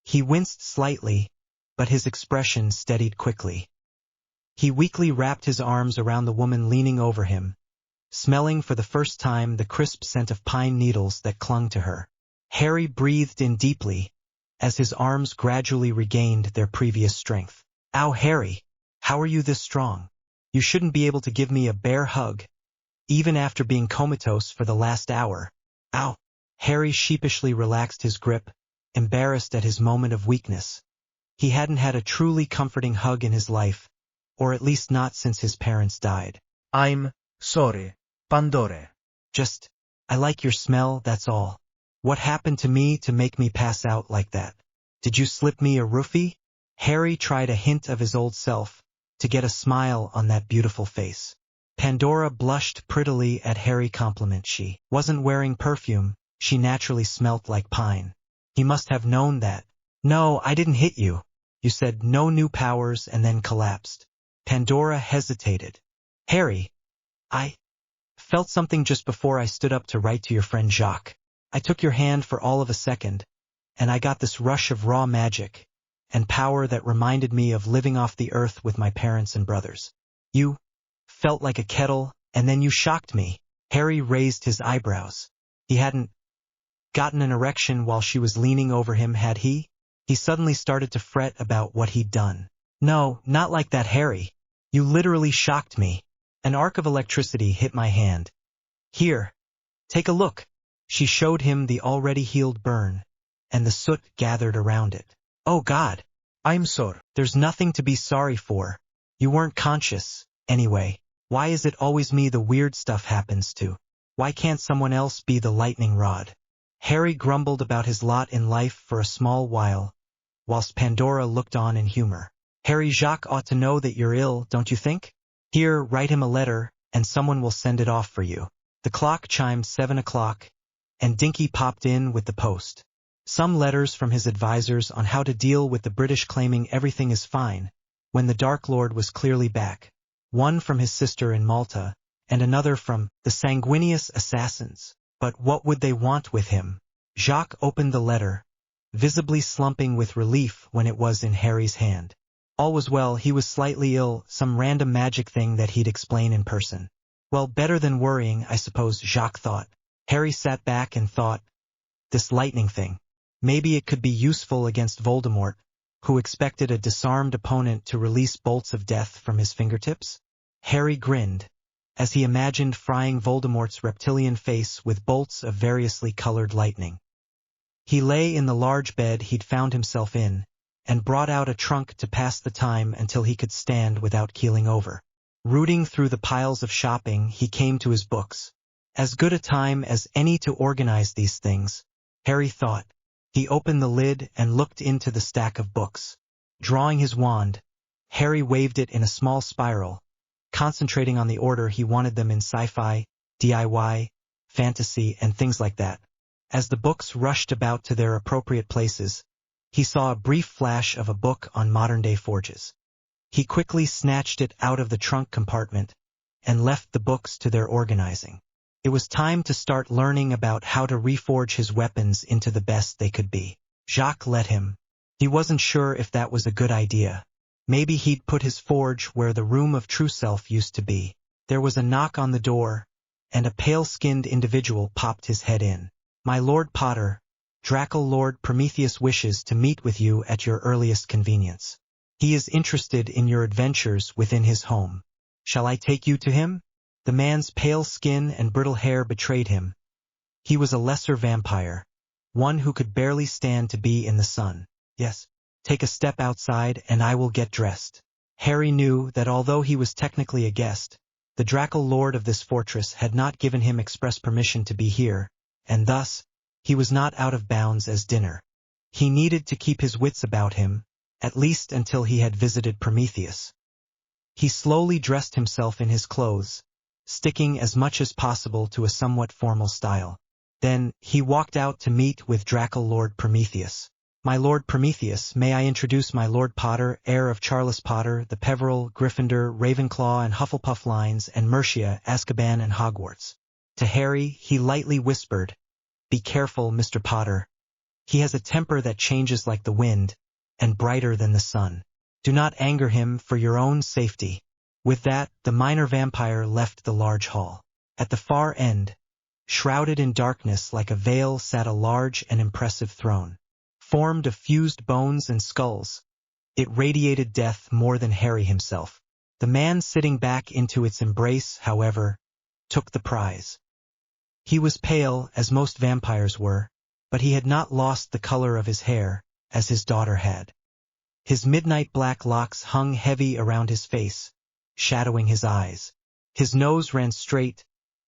He winced slightly, but his expression steadied quickly. He weakly wrapped his arms around the woman leaning over him, smelling for the first time the crisp scent of pine needles that clung to her. Harry breathed in deeply, as his arms gradually regained their previous strength. Ow, Harry, how are you this strong? You shouldn't be able to give me a bare hug, even after being comatose for the last hour. Ow. Harry sheepishly relaxed his grip, embarrassed at his moment of weakness. He hadn't had a truly comforting hug in his life, or at least not since his parents died. I'm sorry, Pandore. Just, I like your smell, that's all. What happened to me to make me pass out like that? Did you slip me a roofie? Harry tried a hint of his old self, to get a smile on that beautiful face. Pandora blushed prettily at Harry's compliment. She wasn't wearing perfume, she naturally smelt like pine. He must have known that. No, I didn't hit you. You said no new powers and then collapsed. Pandora hesitated. Harry, I felt something just before I stood up to write to your friend Jacques. I took your hand for all of a second, and I got this rush of raw magic and power that reminded me of living off the earth with my parents and brothers. You felt like a kettle, and then you shocked me. Harry raised his eyebrows. He hadn't gotten an erection while she was leaning over him, had he? He suddenly started to fret about what he'd done. No, not like that, Harry. You literally shocked me. An arc of electricity hit my hand. Here, take a look. She showed him the already healed burn, and the soot gathered around it. Oh God. I'm sorry. There's nothing to be sorry for. You weren't conscious, anyway. Why is it always me the weird stuff happens to? Why can't someone else be the lightning rod? Harry grumbled about his lot in life for a small while, whilst Pandora looked on in humor. Harry, Jacques ought to know that you're ill, don't you think? Here, write him a letter, and someone will send it off for you. The clock chimed 7 o'clock, and Dinky popped in with the post. Some letters from his advisors on how to deal with the British claiming everything is fine, when the Dark Lord was clearly back. One from his sister in Malta, and another from the sanguineous assassins. But what would they want with him? Jacques opened the letter, visibly slumping with relief when it was in Harry's hand. All was well, he was slightly ill, some random magic thing that he'd explain in person. Well, better than worrying, I suppose, Jacques thought. Harry sat back and thought, this lightning thing. Maybe it could be useful against Voldemort, who expected a disarmed opponent to release bolts of death from his fingertips. Harry grinned, as he imagined frying Voldemort's reptilian face with bolts of variously colored lightning. He lay in the large bed he'd found himself in, and brought out a trunk to pass the time until he could stand without keeling over. Rooting through the piles of shopping, he came to his books. As good a time as any to organize these things, Harry thought. He opened the lid and looked into the stack of books. Drawing his wand, Harry waved it in a small spiral, concentrating on the order he wanted them in sci-fi, DIY, fantasy, and things like that. As the books rushed about to their appropriate places, he saw a brief flash of a book on modern-day forges. He quickly snatched it out of the trunk compartment and left the books to their organizing. It was time to start learning about how to reforge his weapons into the best they could be. Jacques let him. He wasn't sure if that was a good idea. Maybe he'd put his forge where the room of true self used to be. There was a knock on the door, and a pale-skinned individual popped his head in. My Lord Potter, Draco Lord Prometheus wishes to meet with you at your earliest convenience. He is interested in your adventures within his home. Shall I take you to him? The man's pale skin and brittle hair betrayed him. He was a lesser vampire, one who could barely stand to be in the sun. Yes, take a step outside and I will get dressed. Harry knew that although he was technically a guest, the Draco Lord of this fortress had not given him express permission to be here, and thus, he was not out of bounds as dinner. He needed to keep his wits about him, at least until he had visited Prometheus. He slowly dressed himself in his clothes, sticking as much as possible to a somewhat formal style. Then, he walked out to meet with Draco Lord Prometheus. My Lord Prometheus, may I introduce my Lord Potter, heir of Charles Potter, the Peveril, Gryffindor, Ravenclaw and Hufflepuff lines, and Mercia, Azkaban and Hogwarts. To Harry, he lightly whispered, Be careful, Mr. Potter. He has a temper that changes like the wind, and brighter than the sun. Do not anger him for your own safety. With that, the minor vampire left the large hall. At the far end, shrouded in darkness like a veil, sat a large and impressive throne, formed of fused bones and skulls. It radiated death more than Harry himself. The man sitting back into its embrace, however, took the prize. He was pale, as most vampires were, but he had not lost the color of his hair, as his daughter had. His midnight black locks hung heavy around his face, shadowing his eyes. His nose ran straight,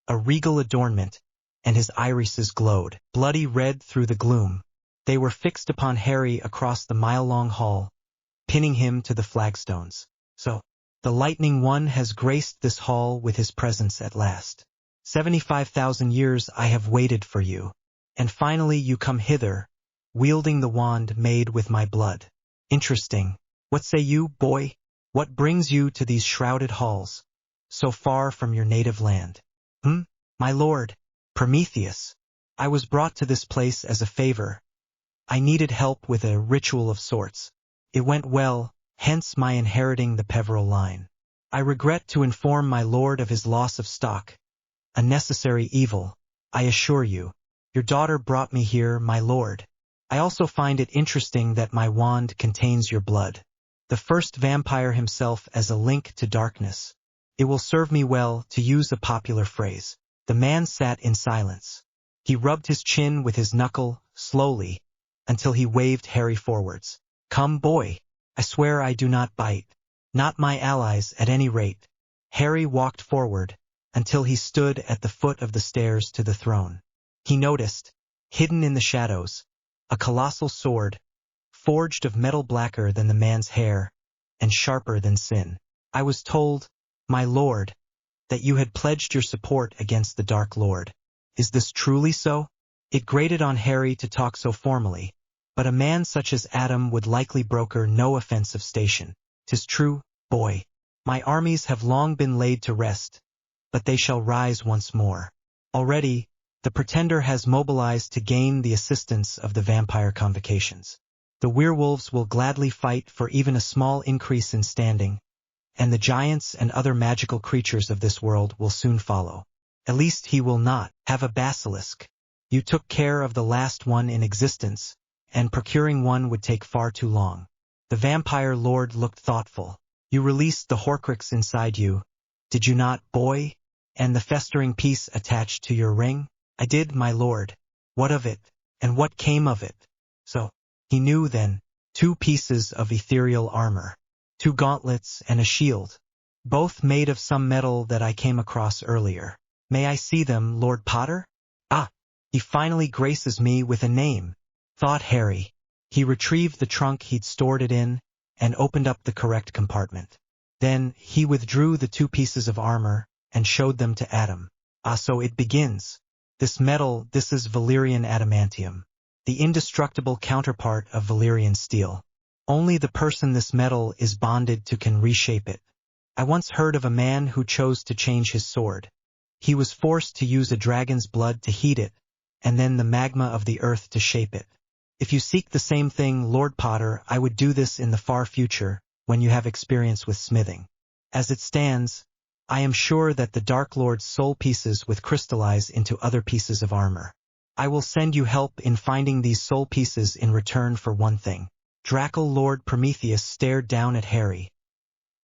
a regal adornment, and his irises glowed, bloody red through the gloom. They were fixed upon Harry across the mile-long hall, pinning him to the flagstones. So, the Lightning One has graced this hall with his presence at last. 75,000 years I have waited for you, and finally you come hither, wielding the wand made with my blood. Interesting. What say you, boy? What brings you to these shrouded halls, so far from your native land? My lord, Prometheus. I was brought to this place as a favor. I needed help with a ritual of sorts. It went well, hence my inheriting the Peveril line. I regret to inform my lord of his loss of stock. A necessary evil, I assure you. Your daughter brought me here, my lord. I also find it interesting that my wand contains your blood. The first vampire himself as a link to darkness. It will serve me well, to use a popular phrase. The man sat in silence. He rubbed his chin with his knuckle, slowly, until he waved Harry forwards. Come, boy. I swear I do not bite. Not my allies, at any rate. Harry walked forward, until he stood at the foot of the stairs to the throne. He noticed, hidden in the shadows, a colossal sword, forged of metal blacker than the man's hair, and sharper than sin. I was told, my lord, that you had pledged your support against the Dark Lord. Is this truly so? It grated on Harry to talk so formally, but a man such as Adam would likely broker no offensive station. 'Tis true, boy. My armies have long been laid to rest, but they shall rise once more. Already, the Pretender has mobilized to gain the assistance of the vampire convocations. The werewolves will gladly fight for even a small increase in standing, and the giants and other magical creatures of this world will soon follow. At least he will not have a basilisk. You took care of the last one in existence, and procuring one would take far too long. The vampire lord looked thoughtful. You released the Horcrux inside you, did you not, boy? And the festering piece attached to your ring? I did, my lord. What of it? And what came of it? So, he knew then, 2 pieces of ethereal armor, 2 gauntlets and a shield, both made of some metal that I came across earlier. May I see them, Lord Potter? Ah, he finally graces me with a name, thought Harry. He retrieved the trunk he'd stored it in, and opened up the correct compartment. Then, he withdrew the 2 pieces of armor, and showed them to Adam. Ah, so it begins. This metal, this is Valyrian adamantium, the indestructible counterpart of Valyrian steel. Only the person this metal is bonded to can reshape it. I once heard of a man who chose to change his sword. He was forced to use a dragon's blood to heat it, and then the magma of the earth to shape it. If you seek the same thing, Lord Potter, I would do this in the far future, when you have experience with smithing. As it stands, I am sure that the Dark Lord's soul pieces would crystallize into other pieces of armor. I will send you help in finding these soul pieces in return for one thing. Draco Lord Prometheus stared down at Harry,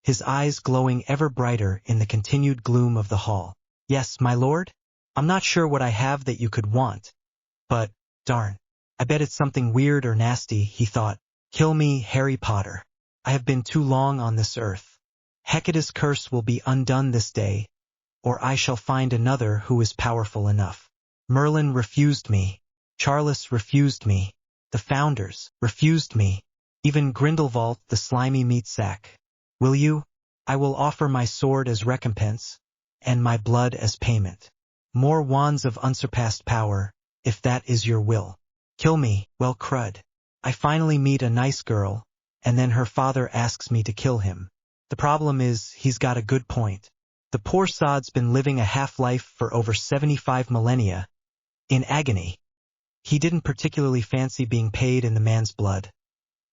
his eyes glowing ever brighter in the continued gloom of the hall. Yes, my lord? I'm not sure what I have that you could want, but, darn, I bet it's something weird or nasty, he thought. Kill me, Harry Potter. I have been too long on this earth. Hecate's curse will be undone this day, or I shall find another who is powerful enough. Merlin refused me. Charles refused me. The Founders refused me. Even Grindelwald, the slimy meat sack. Will you? I will offer my sword as recompense, and my blood as payment. More wands of unsurpassed power, if that is your will. Kill me, well crud. I finally meet a nice girl, and then her father asks me to kill him. The problem is, he's got a good point. The poor sod's been living a half-life for over 75 millennia, in agony. He didn't particularly fancy being paid in the man's blood.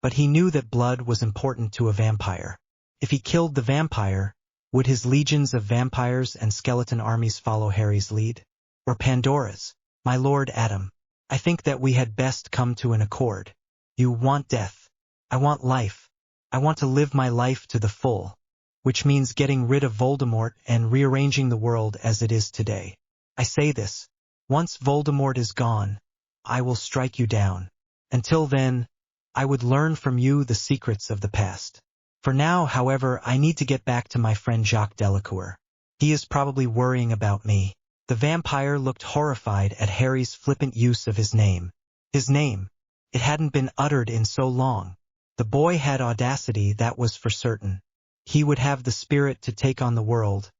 But he knew that blood was important to a vampire. If he killed the vampire, would his legions of vampires and skeleton armies follow Harry's lead? Or Pandora's? My Lord Adam, I think that we had best come to an accord. You want death. I want life. I want to live my life to the full, which means getting rid of Voldemort and rearranging the world as it is today. I say this, once Voldemort is gone, I will strike you down. Until then, I would learn from you the secrets of the past. For now, however, I need to get back to my friend Jacques Delacour. He is probably worrying about me. The vampire looked horrified at Harry's flippant use of his name. His name. It hadn't been uttered in so long. The boy had audacity, that was for certain. He would have the spirit to take on the world,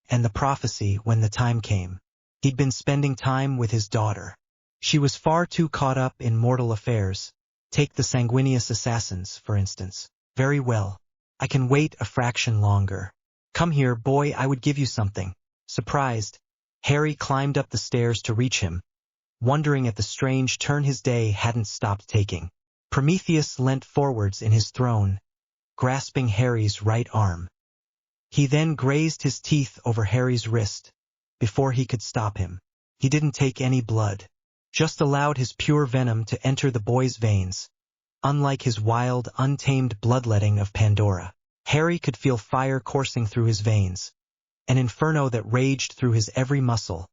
and the prophecy when the time came. He'd been spending time with his daughter. She was far too caught up in mortal affairs. Take the sanguineous assassins, for instance. Very well. I can wait a fraction longer. Come here, boy, I would give you something. Surprised, Harry climbed up the stairs to reach him, wondering at the strange turn his day hadn't stopped taking. Prometheus leant forwards in his throne, grasping Harry's right arm. He then grazed his teeth over Harry's wrist, before he could stop him. He didn't take any blood, just allowed his pure venom to enter the boy's veins. Unlike his wild, untamed bloodletting of Pandora, Harry could feel fire coursing through his veins, an inferno that raged through his every muscle,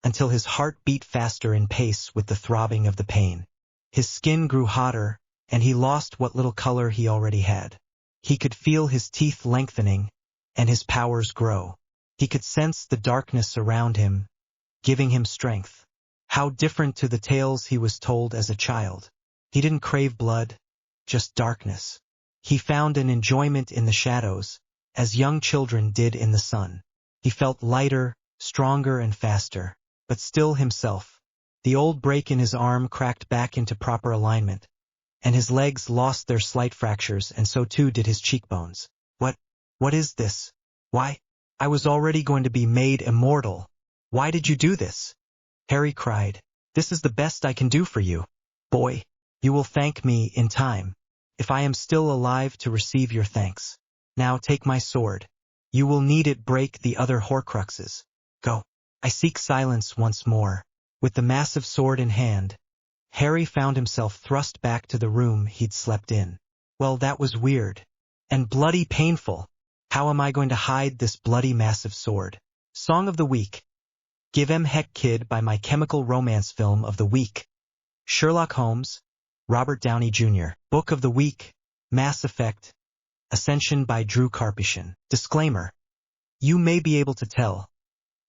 until his heart beat faster in pace with the throbbing of the pain. His skin grew hotter, and he lost what little color he already had. He could feel his teeth lengthening, and his powers grow. He could sense the darkness around him, giving him strength. How different to the tales he was told as a child. He didn't crave blood, just darkness. He found an enjoyment in the shadows, as young children did in the sun. He felt lighter, stronger and faster, but still himself. The old break in his arm cracked back into proper alignment, and his legs lost their slight fractures, and so too did his cheekbones. What is this? Why, I was already going to be made immortal. Why did you do this? Harry cried. This is the best I can do for you. Boy, you will thank me in time, if I am still alive to receive your thanks. Now take my sword. You will need it. Break the other Horcruxes. Go. I seek silence once more. With the massive sword in hand, Harry found himself thrust back to the room he'd slept in. Well, that was weird. And bloody painful. How am I going to hide this bloody massive sword? Song of the Week. Give 'em Heck Kid by My Chemical Romance. Film of the Week. Sherlock Holmes, Robert Downey Jr. Book of the Week, Mass Effect, Ascension by Drew Karpyshyn. Disclaimer. You may be able to tell,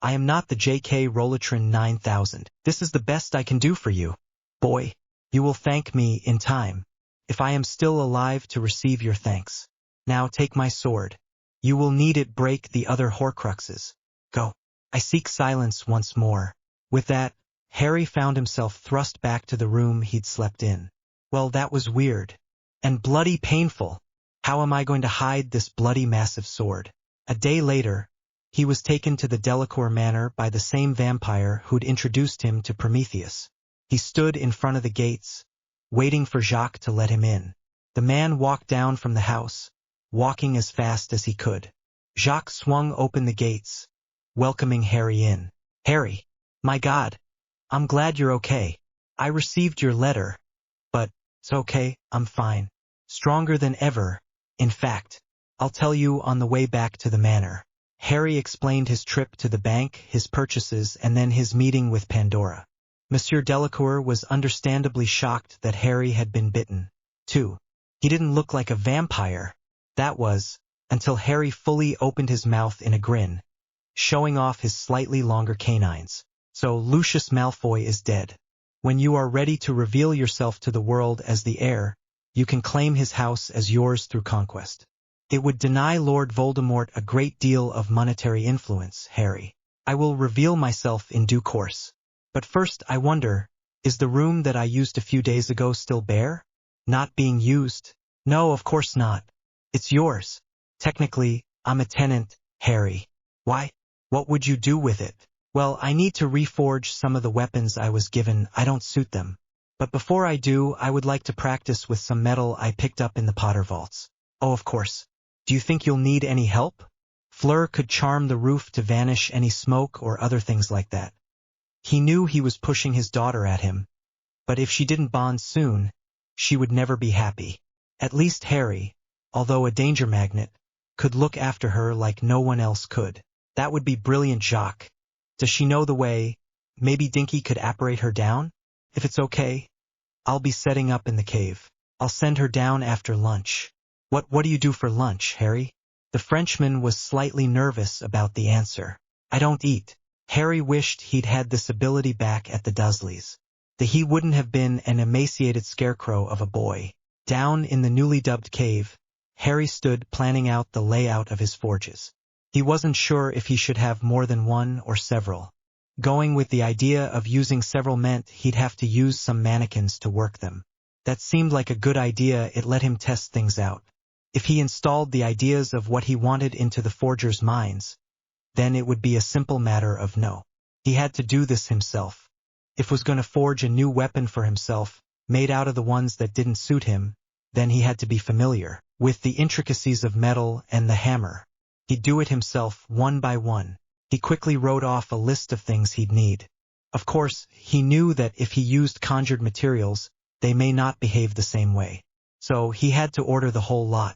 I am not the J.K. Rowling 9000. This is the best I can do for you. Boy, you will thank me in time, if I am still alive to receive your thanks. Now take my sword. You will need it. Break the other Horcruxes. Go. I seek silence once more. With that, Harry found himself thrust back to the room he'd slept in. Well, that was weird. And bloody painful. How am I going to hide this bloody massive sword? A day later, he was taken to the Delacour Manor by the same vampire who'd introduced him to Prometheus. He stood in front of the gates, waiting for Jacques to let him in. The man walked down from the house, walking as fast as he could. Jacques swung open the gates, welcoming Harry in. Harry, my God, I'm glad you're okay. I received your letter, but it's okay, I'm fine. Stronger than ever, in fact. I'll tell you on the way back to the manor. Harry explained his trip to the bank, his purchases, and then his meeting with Pandora. Monsieur Delacour was understandably shocked that Harry had been bitten, too. He didn't look like a vampire. That was, until Harry fully opened his mouth in a grin, showing off his slightly longer canines. So Lucius Malfoy is dead. When you are ready to reveal yourself to the world as the heir, you can claim his house as yours through conquest. It would deny Lord Voldemort a great deal of monetary influence, Harry. I will reveal myself in due course. But first, I wonder, is the room that I used a few days ago still bare? Not being used? No, of course not. It's yours. Technically, I'm a tenant, Harry. Why? What would you do with it? Well, I need to reforge some of the weapons I was given. I don't suit them. But before I do, I would like to practice with some metal I picked up in the Potter vaults. Oh, of course. Do you think you'll need any help? Fleur could charm the roof to vanish any smoke or other things like that. He knew he was pushing his daughter at him, but if she didn't bond soon, she would never be happy. At least Harry, although a danger magnet, could look after her like no one else could. That would be brilliant, Jacques. Does she know the way? Maybe Dinky could apparate her down? If it's okay, I'll be setting up in the cave. I'll send her down after lunch. What do you do for lunch, Harry? The Frenchman was slightly nervous about the answer. I don't eat. Harry wished he'd had this ability back at the Dursleys. He wouldn't have been an emaciated scarecrow of a boy. Down in the newly dubbed cave, Harry stood planning out the layout of his forges. He wasn't sure if he should have more than one or several. Going with the idea of using several meant he'd have to use some mannequins to work them. That seemed like a good idea. It let him test things out. If he installed the ideas of what he wanted into the forgers' minds, then it would be a simple matter of no. He had to do this himself. If was going to forge a new weapon for himself, made out of the ones that didn't suit him, then he had to be familiar with the intricacies of metal and the hammer. He'd do it himself one by one. He quickly wrote off a list of things he'd need. Of course, he knew that if he used conjured materials, they may not behave the same way. So he had to order the whole lot.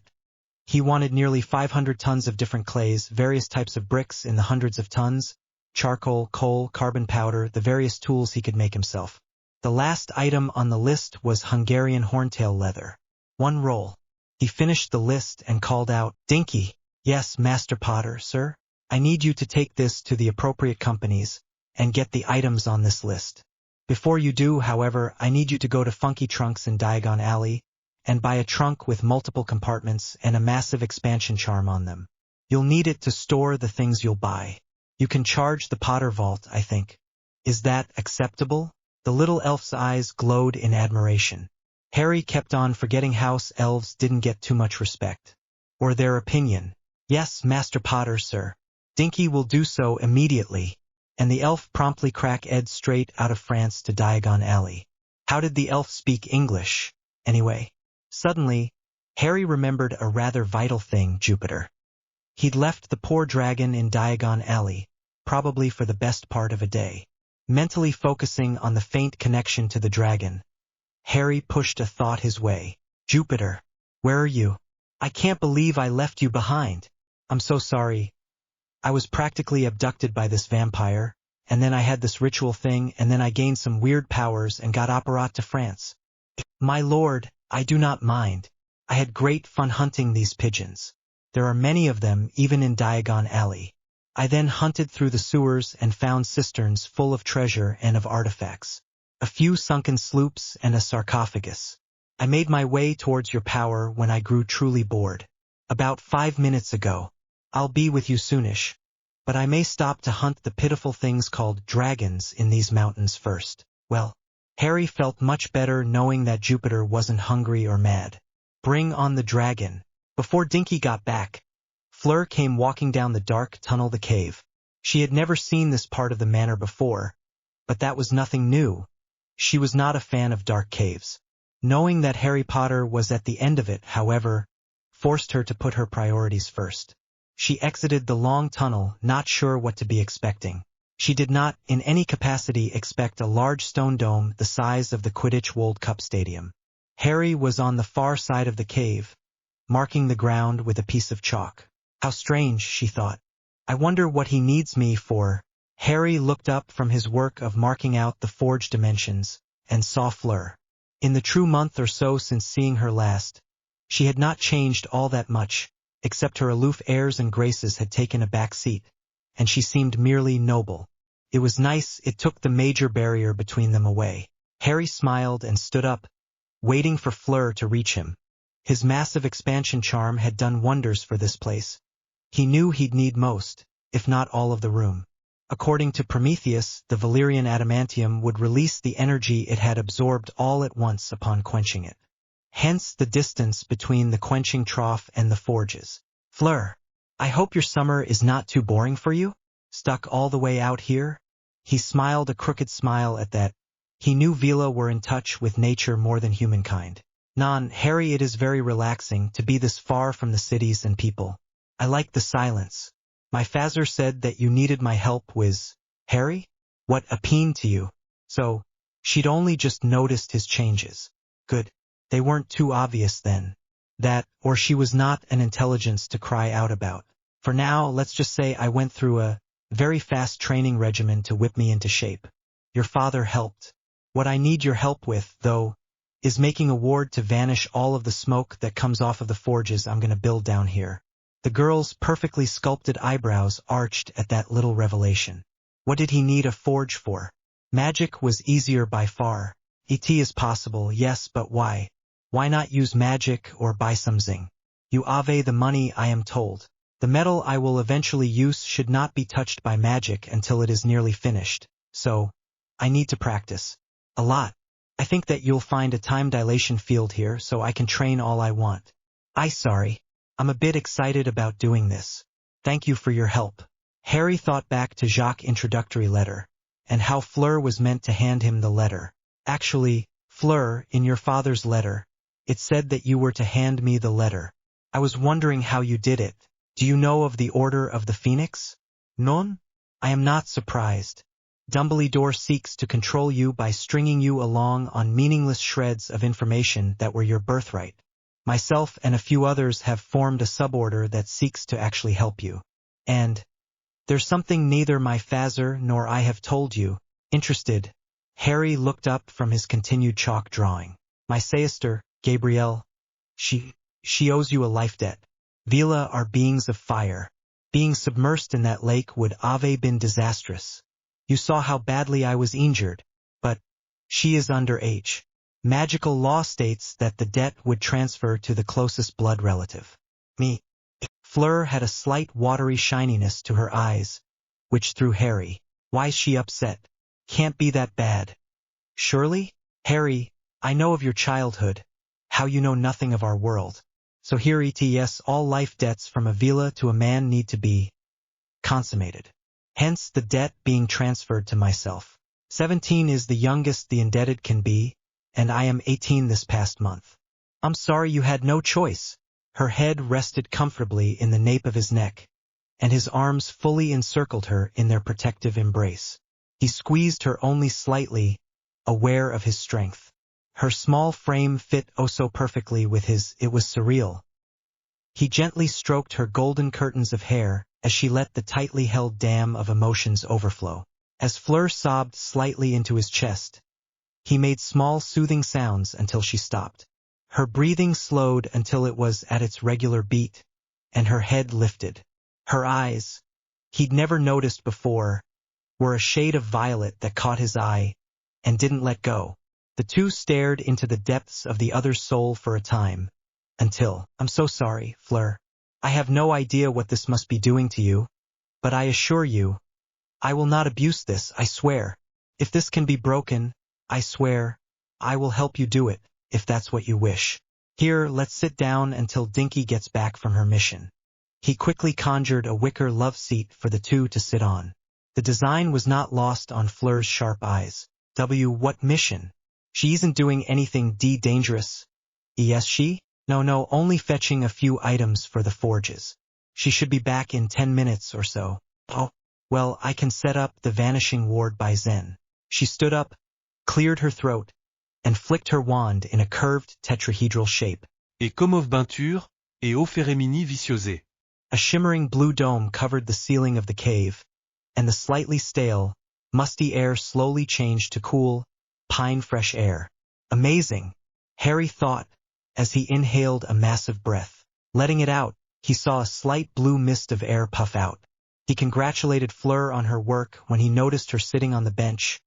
He wanted nearly 500 tons of different clays, various types of bricks in the hundreds of tons, charcoal, coal, carbon powder, the various tools he could make himself. The last item on the list was Hungarian horntail leather. 1 roll. He finished the list and called out, Dinky. Yes, Master Potter, sir. I need you to take this to the appropriate companies and get the items on this list. Before you do, however, I need you to go to Funky Trunks in Diagon Alley and buy a trunk with multiple compartments and a massive expansion charm on them. You'll need it to store the things you'll buy. You can charge the Potter Vault, I think. Is that acceptable? The little elf's eyes glowed in admiration. Harry kept on forgetting house elves didn't get too much respect. Or their opinion. Yes, Master Potter, sir. Dinky will do so immediately. And the elf promptly cracked Ed straight out of France to Diagon Alley. How did the elf speak English, anyway? Suddenly, Harry remembered a rather vital thing, Jupiter. He'd left the poor dragon in Diagon Alley, probably for the best part of a day. Mentally focusing on the faint connection to the dragon, Harry pushed a thought his way. Jupiter, where are you? I can't believe I left you behind. I'm so sorry. I was practically abducted by this vampire, and then I had this ritual thing, and then I gained some weird powers and got apparat to France. My lord, I do not mind. I had great fun hunting these pigeons. There are many of them, even in Diagon Alley. I then hunted through the sewers and found cisterns full of treasure and of artifacts. A few sunken sloops and a sarcophagus. I made my way towards your power when I grew truly bored. About 5 minutes ago. I'll be with you soonish. But I may stop to hunt the pitiful things called dragons in these mountains first. Well, Harry felt much better knowing that Jupiter wasn't hungry or mad. Bring on the dragon. Before Dinky got back, Fleur came walking down the dark tunnel the cave. She had never seen this part of the manor before, but that was nothing new. She was not a fan of dark caves. Knowing that Harry Potter was at the end of it, however, forced her to put her priorities first. She exited the long tunnel, not sure what to be expecting. She did not, in any capacity, expect a large stone dome the size of the Quidditch World Cup Stadium. Harry was on the far side of the cave, marking the ground with a piece of chalk. How strange, she thought. I wonder what he needs me for. Harry looked up from his work of marking out the forge dimensions and saw Fleur. In the true month or so since seeing her last, she had not changed all that much, except her aloof airs and graces had taken a back seat, and she seemed merely noble. It was nice it took the major barrier between them away. Harry smiled and stood up, waiting for Fleur to reach him. His massive expansion charm had done wonders for this place. He knew he'd need most, if not all of the room. According to Prometheus, the Valyrian adamantium would release the energy it had absorbed all at once upon quenching it. Hence the distance between the quenching trough and the forges. Fleur, I hope your summer is not too boring for you? Stuck all the way out here? He smiled a crooked smile at that. He knew Vila were in touch with nature more than humankind. Non, Harry, it is very relaxing to be this far from the cities and people. I like the silence. My father said that you needed my help with Harry? What a pain to you. So, she'd only just noticed his changes. Good. They weren't too obvious then. That, or she was not an intelligence to cry out about. For now, let's just say I went through a very fast training regimen to whip me into shape. Your father helped. What I need your help with, though, is making a ward to vanish all of the smoke that comes off of the forges I'm going to build down here. The girl's perfectly sculpted eyebrows arched at that little revelation. What did he need a forge for? Magic was easier by far. It is possible, yes, but why? Why not use magic or buy something? You have the money, I am told. The metal I will eventually use should not be touched by magic until it is nearly finished. So, I need to practice. A lot. I think that you'll find a time dilation field here so I can train all I want. Sorry. I'm a bit excited about doing this. Thank you for your help. Harry thought back to Jacques' introductory letter, and how Fleur was meant to hand him the letter. Actually, Fleur, in your father's letter, it said that you were to hand me the letter. I was wondering how you did it. Do you know of the Order of the Phoenix? Non? I am not surprised. Dumbledore seeks to control you by stringing you along on meaningless shreds of information that were your birthright. Myself and a few others have formed a suborder that seeks to actually help you. And there's something neither my father nor I have told you. Interested? Harry looked up from his continued chalk drawing. My sister, Gabrielle, she owes you a life debt. Vila are beings of fire. Being submersed in that lake would have been disastrous. You saw how badly I was injured, but she is underage. Magical law states that the debt would transfer to the closest blood relative. Me. Fleur had a slight watery shininess to her eyes, which threw Harry. Why's she upset? Can't be that bad. Surely? Harry, I know of your childhood, how you know nothing of our world. So here ETS all life debts from a villa to a man need to be consummated. Hence the debt being transferred to myself. 17 is the youngest the indebted can be, and I am 18 this past month. I'm sorry you had no choice. Her head rested comfortably in the nape of his neck, and his arms fully encircled her in their protective embrace. He squeezed her only slightly, aware of his strength. Her small frame fit oh so perfectly with his, it was surreal. He gently stroked her golden curtains of hair as she let the tightly held dam of emotions overflow. As Fleur sobbed slightly into his chest, he made small soothing sounds until she stopped. Her breathing slowed until it was at its regular beat, and her head lifted. Her eyes, he'd never noticed before, were a shade of violet that caught his eye and didn't let go. The two stared into the depths of the other's soul for a time, until, I'm so sorry, Fleur. I have no idea what this must be doing to you, but I assure you, I will not abuse this, I swear. If this can be broken, I swear, I will help you do it, if that's what you wish. Here, let's sit down until Dinky gets back from her mission. He quickly conjured a wicker love seat for the two to sit on. The design was not lost on Fleur's sharp eyes. What mission? She isn't doing anything dangerous. Yes, she? No, only fetching a few items for the forges. She should be back in 10 minutes or so. Oh, well, I can set up the vanishing ward by Zen. She stood up, cleared her throat, and flicked her wand in a curved tetrahedral shape. Et comme of peinture, et au feremini viciosé. A shimmering blue dome covered the ceiling of the cave, and the slightly stale, musty air slowly changed to cool, pine-fresh air. Amazing, Harry thought, as he inhaled a massive breath. Letting it out, he saw a slight blue mist of air puff out. He congratulated Fleur on her work when he noticed her sitting on the bench,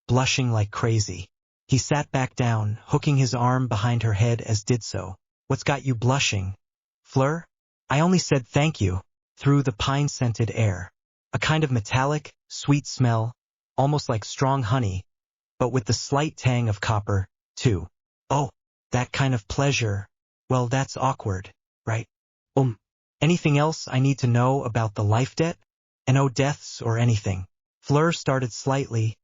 blushing like crazy. He sat back down, hooking his arm behind her head as did so. What's got you blushing, Fleur? I only said thank you, through the pine-scented air. A kind of metallic, sweet smell, almost like strong honey, but with the slight tang of copper, too. Oh, that kind of pleasure. Well, that's awkward, right? Anything else I need to know about the life debt? No deaths or anything. Fleur started slightly,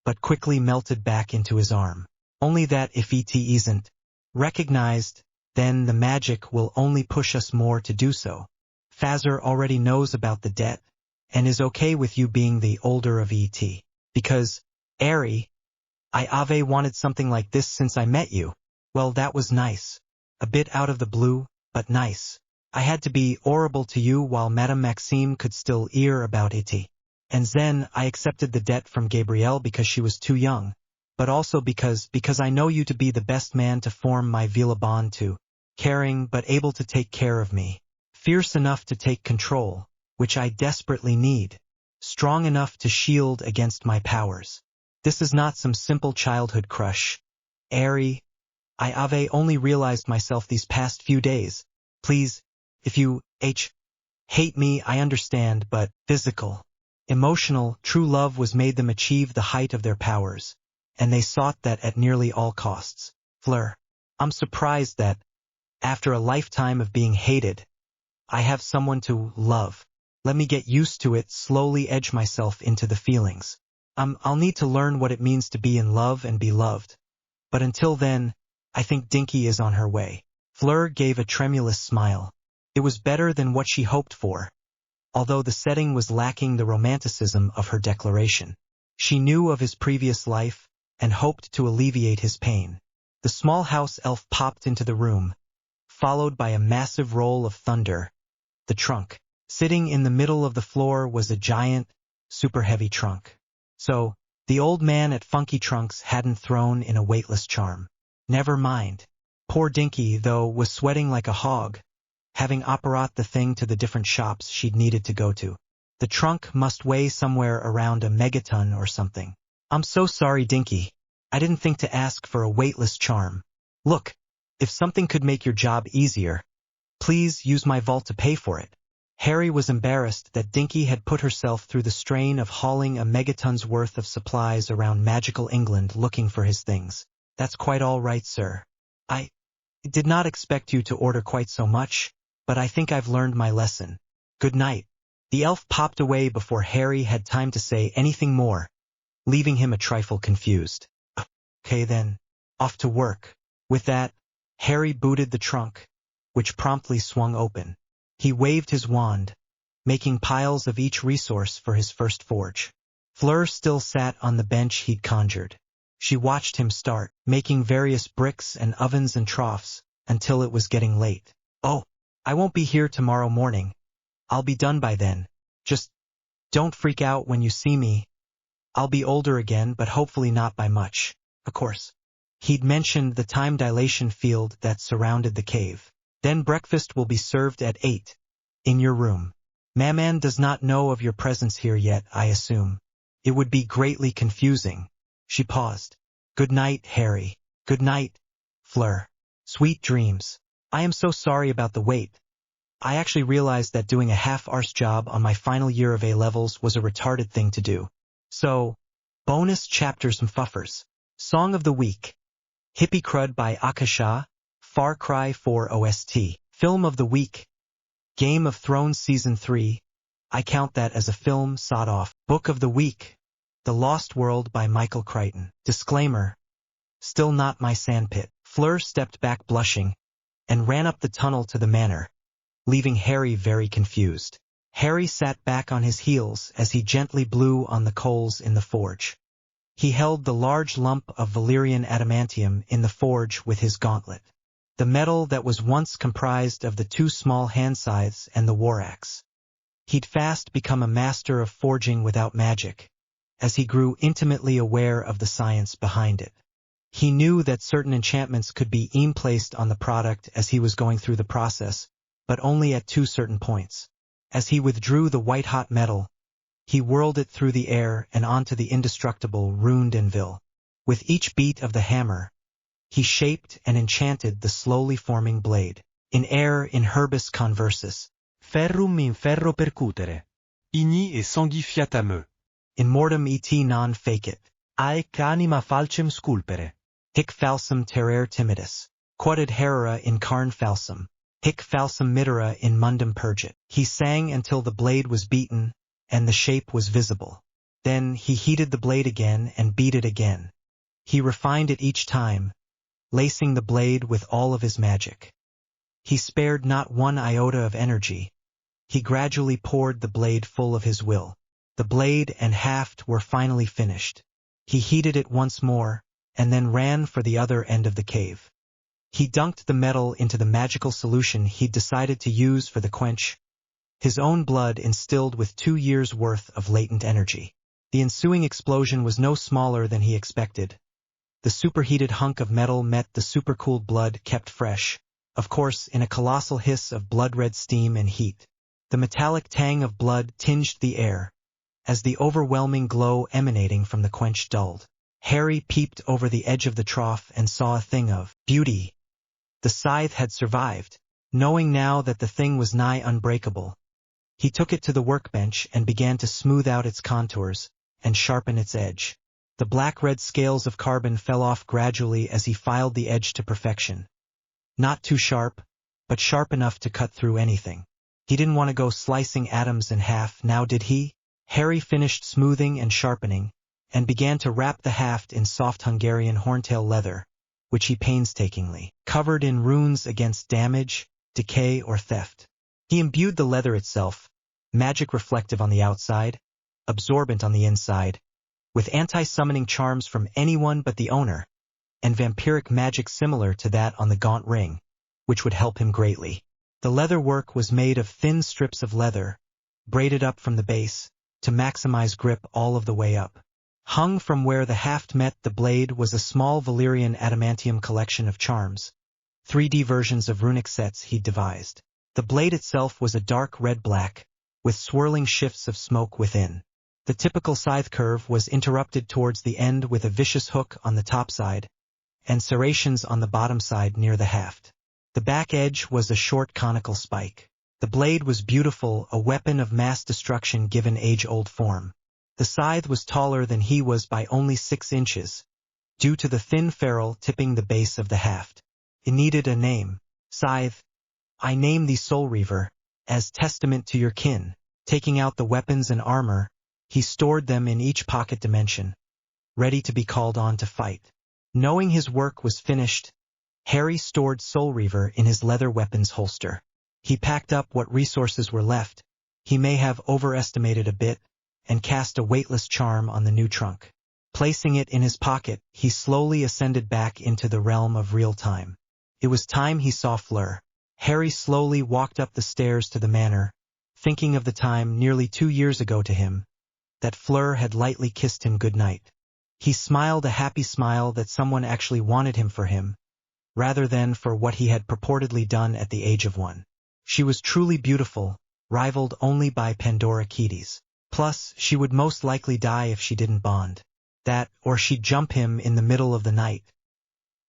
but quickly melted back into his arm. Only that if it isn't recognized, then the magic will only push us more to do so. Fazzer already knows about the debt, and is okay with you being the older of et. Because, Ari, I've wanted something like this since I met you. Well, that was nice. A bit out of the blue, but nice. I had to be horrible to you while Madame Maxime could still hear about it. And then I accepted the debt from Gabrielle because she was too young, but also because I know you to be the best man to form my Villa bond to, caring but able to take care of me, fierce enough to take control, which I desperately need, strong enough to shield against my powers. This is not some simple childhood crush. Ari, I've only realized myself these past few days. Please, if you hate me, I understand, but physical, emotional, true love was made them achieve the height of their powers, and they sought that at nearly all costs. Fleur, I'm surprised that, after a lifetime of being hated, I have someone to love. Let me get used to it, slowly edge myself into the feelings. I'll need to learn what it means to be in love and be loved. But until then, I think Dinky is on her way. Fleur gave a tremulous smile. It was better than what she hoped for, although the setting was lacking the romanticism of her declaration. She knew of his previous life, and hoped to alleviate his pain. The small house elf popped into the room, followed by a massive roll of thunder. The trunk. Sitting in the middle of the floor was a giant, super-heavy trunk. So, the old man at Funky Trunks hadn't thrown in a weightless charm. Never mind. Poor Dinky, though, was sweating like a hog, having apparat the thing to the different shops she'd needed to go to. The trunk must weigh somewhere around a megaton or something. I'm so sorry, Dinky. I didn't think to ask for a weightless charm. Look, if something could make your job easier, please use my vault to pay for it. Harry was embarrassed that Dinky had put herself through the strain of hauling a megaton's worth of supplies around magical England looking for his things. That's quite all right, sir. I did not expect you to order quite so much, but I think I've learned my lesson. Good night. The elf popped away before Harry had time to say anything more, leaving him a trifle confused. Okay then, off to work. With that, Harry booted the trunk, which promptly swung open. He waved his wand, making piles of each resource for his first forge. Fleur still sat on the bench he'd conjured. She watched him start, making various bricks and ovens and troughs, until it was getting late. Oh, I won't be here tomorrow morning. I'll be done by then. Just don't freak out when you see me. I'll be older again, but hopefully not by much. Of course. He'd mentioned the time dilation field that surrounded the cave. Then breakfast will be served at 8, in your room. Maman does not know of your presence here yet, I assume. It would be greatly confusing. She paused. Good night, Harry. Good night, Fleur. Sweet dreams. I am so sorry about the wait. I actually realized that doing a half-arse job on my final year of A-levels was a retarded thing to do. So, bonus chapters and fuffers. Song of the Week. Hippie Crud by Akasha. Far Cry 4 OST. Film of the Week. Game of Thrones Season 3. I count that as a film, sod off. Book of the Week. The Lost World by Michael Crichton. Disclaimer. Still not my sandpit. Fleur stepped back blushing, and ran up the tunnel to the manor, leaving Harry very confused. Harry sat back on his heels as he gently blew on the coals in the forge. He held the large lump of Valyrian adamantium in the forge with his gauntlet. The metal that was once comprised of the two small hand scythes and the war axe. He'd fast become a master of forging without magic, as he grew intimately aware of the science behind it. He knew that certain enchantments could be placed on the product as he was going through the process, but only at two certain points. As he withdrew the white-hot metal, he whirled it through the air and onto the indestructible runed Invincible. With each beat of the hammer, he shaped and enchanted the slowly forming blade. In air in herbis conversus. Ferrum in ferro percutere. Igni et sanguis fiat a me. In mortem et non facit. Aec anima falcem sculpere. Hic falsum terrare timidus. Quod herera in carne falsum. Hic falsum mitera in mundum purgit. He sang until the blade was beaten, and the shape was visible. Then he heated the blade again and beat it again. He refined it each time, lacing the blade with all of his magic. He spared not one iota of energy. He gradually poured the blade full of his will. The blade and haft were finally finished. He heated it once more, and then ran for the other end of the cave. He dunked the metal into the magical solution he'd decided to use for the quench, his own blood instilled with 2 years' worth of latent energy. The ensuing explosion was no smaller than he expected. The superheated hunk of metal met the supercooled blood kept fresh, of course in a colossal hiss of blood-red steam and heat. The metallic tang of blood tinged the air, as the overwhelming glow emanating from the quench dulled. Harry peeped over the edge of the trough and saw a thing of beauty. The scythe had survived. Knowing now that the thing was nigh unbreakable, he took it to the workbench and began to smooth out its contours and sharpen its edge. The black-red scales of carbon fell off gradually as he filed the edge to perfection. Not too sharp, but sharp enough to cut through anything. He didn't want to go slicing atoms in half, now did he? Harry finished smoothing and sharpening, and began to wrap the haft in soft Hungarian horntail leather, which he painstakingly covered in runes against damage, decay, or theft. He imbued the leather itself, magic reflective on the outside, absorbent on the inside, with anti-summoning charms from anyone but the owner, and vampiric magic similar to that on the gaunt ring, which would help him greatly. The leather work was made of thin strips of leather, braided up from the base, to maximize grip all of the way up. Hung from where the haft met the blade was a small Valyrian adamantium collection of charms, 3D versions of runic sets he'd devised. The blade itself was a dark red-black, with swirling shifts of smoke within. The typical scythe curve was interrupted towards the end with a vicious hook on the top side, and serrations on the bottom side near the haft. The back edge was a short conical spike. The blade was beautiful, a weapon of mass destruction given age-old form. The scythe was taller than he was by only 6 inches, due to the thin ferrule tipping the base of the haft. It needed a name. Scythe. I name thee Soul Reaver, as testament to your kin. Taking out the weapons and armor, he stored them in each pocket dimension, ready to be called on to fight. Knowing his work was finished, Harry stored Soul Reaver in his leather weapons holster. He packed up what resources were left. He may have overestimated a bit, and cast a weightless charm on the new trunk. Placing it in his pocket, he slowly ascended back into the realm of real time. It was time he saw Fleur. Harry slowly walked up the stairs to the manor, thinking of the time nearly 2 years ago to him, that Fleur had lightly kissed him good night. He smiled a happy smile that someone actually wanted him for him, rather than for what he had purportedly done at the age of 1. She was truly beautiful, rivaled only by Pandora Keatis. Plus, she would most likely die if she didn't bond. That, or she'd jump him in the middle of the night.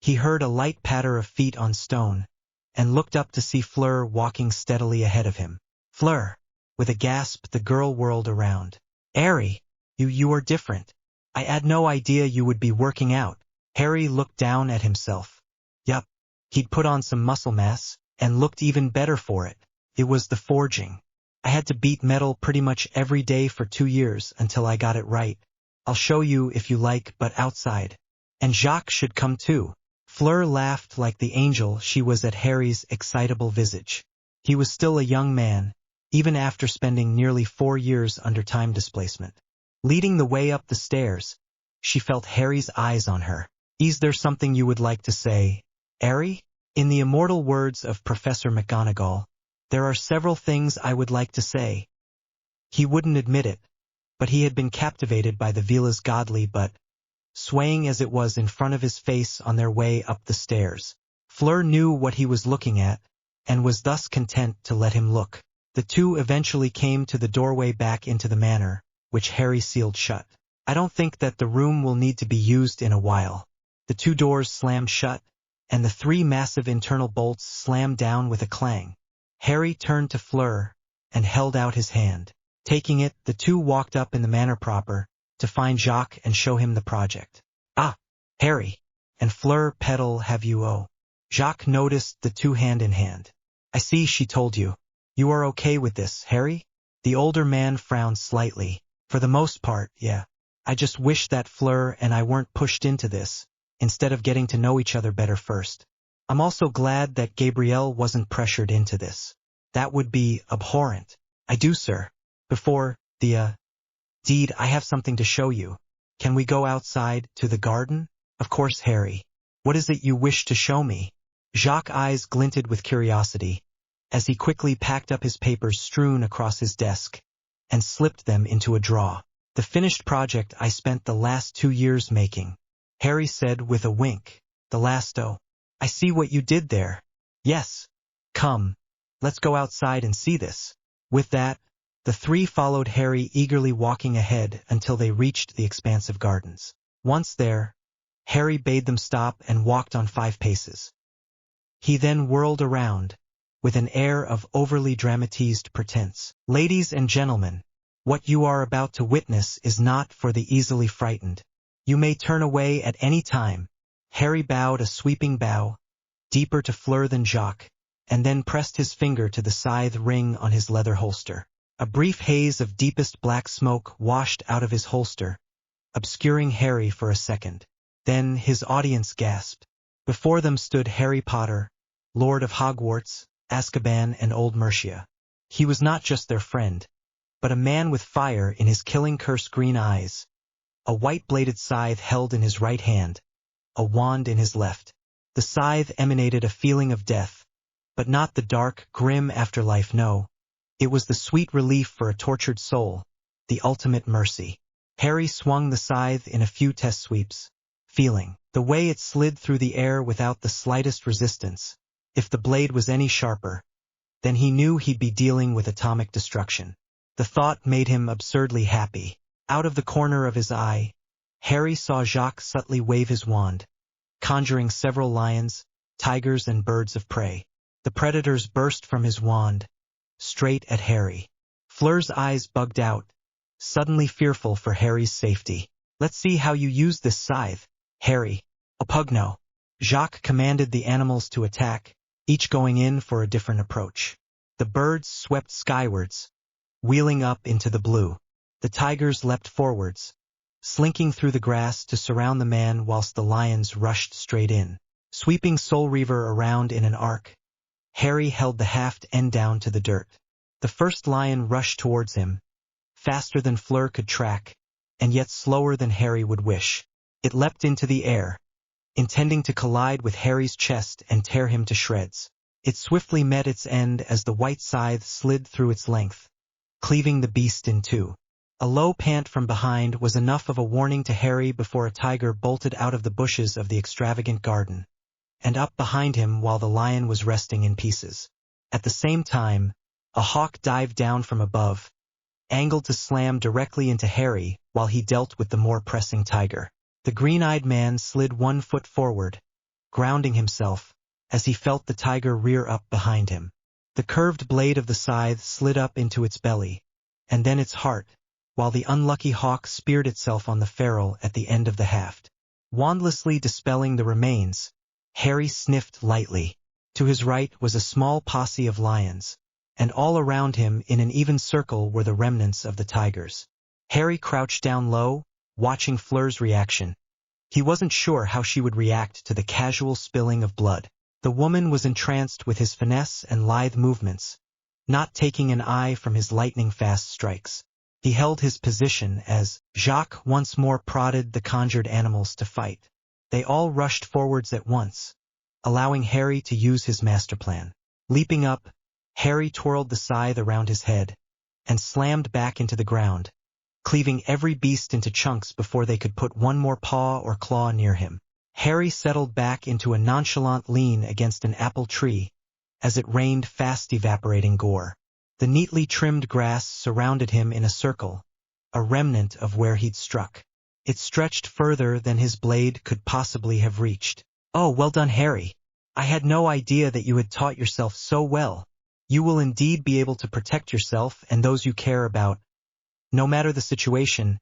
He heard a light patter of feet on stone, and looked up to see Fleur walking steadily ahead of him. Fleur! With a gasp, the girl whirled around. Harry, you are different. I had no idea you would be working out. Harry looked down at himself. Yup, he'd put on some muscle mass, and looked even better for it. It was the forging. I had to beat metal pretty much every day for 2 years until I got it right. I'll show you if you like, but outside. And Jacques should come too. Fleur laughed like the angel she was at Harry's excitable visage. He was still a young man, even after spending nearly 4 years under time displacement. Leading the way up the stairs, she felt Harry's eyes on her. Is there something you would like to say, Harry? In the immortal words of Professor McGonagall, there are several things I would like to say. He wouldn't admit it, but he had been captivated by the Vila's godly but, swaying as it was in front of his face on their way up the stairs. Fleur knew what he was looking at, and was thus content to let him look. The two eventually came to the doorway back into the manor, which Harry sealed shut. I don't think that the room will need to be used in a while. The 2 doors slammed shut, and the 3 massive internal bolts slammed down with a clang. Harry turned to Fleur, and held out his hand. Taking it, the two walked up in the manor proper, to find Jacques and show him the project. Ah, Harry, and Fleur Petal have you Jacques noticed the 2 hand in hand. I see she told you. You are okay with this, Harry? The older man frowned slightly. For the most part, yeah. I just wish that Fleur and I weren't pushed into this, instead of getting to know each other better first. I'm also glad that Gabrielle wasn't pressured into this. That would be abhorrent. I do, sir. Before the deed, I have something to show you. Can we go outside to the garden? Of course, Harry. What is it you wish to show me? Jacques' eyes glinted with curiosity, as he quickly packed up his papers strewn across his desk, and slipped them into a drawer. The finished project I spent the last 2 years making, Harry said with a wink. The last I see what you did there. Yes. Come. Let's go outside and see this. With that, the three followed Harry, eagerly walking ahead until they reached the expansive gardens. Once there, Harry bade them stop and walked on 5 paces. He then whirled around, with an air of overly dramatized pretense. Ladies and gentlemen, what you are about to witness is not for the easily frightened. You may turn away at any time. Harry bowed a sweeping bow, deeper to Fleur than Jacques, and then pressed his finger to the scythe ring on his leather holster. A brief haze of deepest black smoke washed out of his holster, obscuring Harry for a second. Then his audience gasped. Before them stood Harry Potter, Lord of Hogwarts, Azkaban, and Old Mercia. He was not just their friend, but a man with fire in his killing curse green eyes, a white-bladed scythe held in his right hand, a wand in his left. The scythe emanated a feeling of death, but not the dark, grim afterlife, no. It was the sweet relief for a tortured soul, the ultimate mercy. Harry swung the scythe in a few test sweeps, feeling the way it slid through the air without the slightest resistance. If the blade was any sharper, then he knew he'd be dealing with atomic destruction. The thought made him absurdly happy. Out of the corner of his eye, Harry saw Jacques subtly wave his wand, conjuring several lions, tigers, and birds of prey. The predators burst from his wand, straight at Harry. Fleur's eyes bugged out, suddenly fearful for Harry's safety. Let's see how you use this scythe, Harry. Opugno. Jacques commanded the animals to attack, each going in for a different approach. The birds swept skywards, wheeling up into the blue. The tigers leapt forwards, slinking through the grass to surround the man, whilst the lions rushed straight in. Sweeping Soul Reaver around in an arc, Harry held the haft end down to the dirt. The first lion rushed towards him, faster than Fleur could track, and yet slower than Harry would wish. It leapt into the air, intending to collide with Harry's chest and tear him to shreds. It swiftly met its end as the white scythe slid through its length, cleaving the beast in two. A low pant from behind was enough of a warning to Harry before a tiger bolted out of the bushes of the extravagant garden, and up behind him while the lion was resting in pieces. At the same time, a hawk dived down from above, angled to slam directly into Harry while he dealt with the more pressing tiger. The green-eyed man slid 1 foot forward, grounding himself, as he felt the tiger rear up behind him. The curved blade of the scythe slid up into its belly, and then its heart, while the unlucky hawk speared itself on the ferrule at the end of the haft. Wandlessly dispelling the remains, Harry sniffed lightly. To his right was a small posse of lions, and all around him in an even circle were the remnants of the tigers. Harry crouched down low, watching Fleur's reaction. He wasn't sure how she would react to the casual spilling of blood. The woman was entranced with his finesse and lithe movements, not taking an eye from his lightning-fast strikes. He held his position as Jacques once more prodded the conjured animals to fight. They all rushed forwards at once, allowing Harry to use his master plan. Leaping up, Harry twirled the scythe around his head, and slammed back into the ground, cleaving every beast into chunks before they could put one more paw or claw near him. Harry settled back into a nonchalant lean against an apple tree, as it rained fast evaporating gore. The neatly trimmed grass surrounded him in a circle, a remnant of where he'd struck. It stretched further than his blade could possibly have reached. Oh, well done, Harry. I had no idea that you had taught yourself so well. You will indeed be able to protect yourself and those you care about, no matter the situation,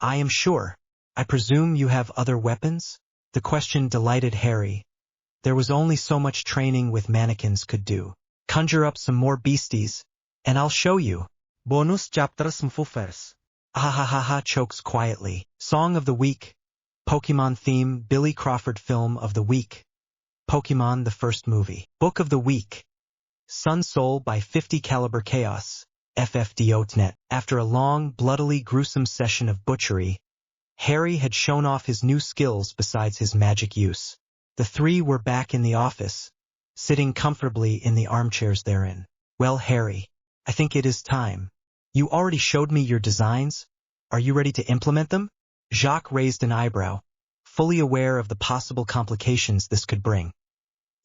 I am sure. I presume you have other weapons? The question delighted Harry. There was only so much training with mannequins could do. Conjure up some more beasties, and I'll show you. Bonus chapters mfufers. Ah ha ha ha chokes quietly. Song of the week. Pokemon theme, Billy Crawford film of the week. Pokemon the first movie. Book of the week. Sun Soul by 50 Caliber Chaos. FFDOTNet. After a long, bloodily gruesome session of butchery, Harry had shown off his new skills besides his magic use. The three were back in the office, sitting comfortably in the armchairs therein. Well, Harry, I think it is time. You already showed me your designs. Are you ready to implement them? Jacques raised an eyebrow, fully aware of the possible complications this could bring.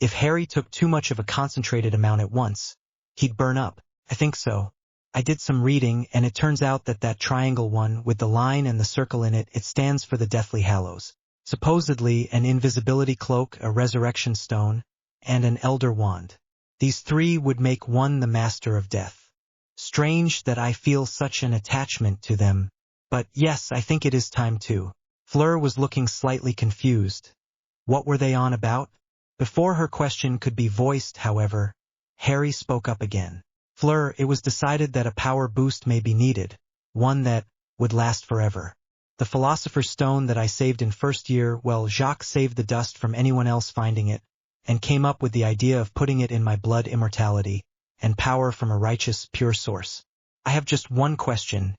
If Harry took too much of a concentrated amount at once, he'd burn up. I think so. I did some reading, and it turns out that triangle one with the line and the circle in it, it stands for the Deathly Hallows. Supposedly an invisibility cloak, a resurrection stone, and an elder wand. These three would make one the master of death. Strange that I feel such an attachment to them, but yes, I think it is time too. Fleur was looking slightly confused. What were they on about? Before her question could be voiced, however, Harry spoke up again. Fleur, it was decided that a power boost may be needed, one that would last forever. The Philosopher's Stone that I saved in first year, well, Jacques saved the dust from anyone else finding it, and came up with the idea of putting it in my blood immortality, and power from a righteous, pure source. I have just one question.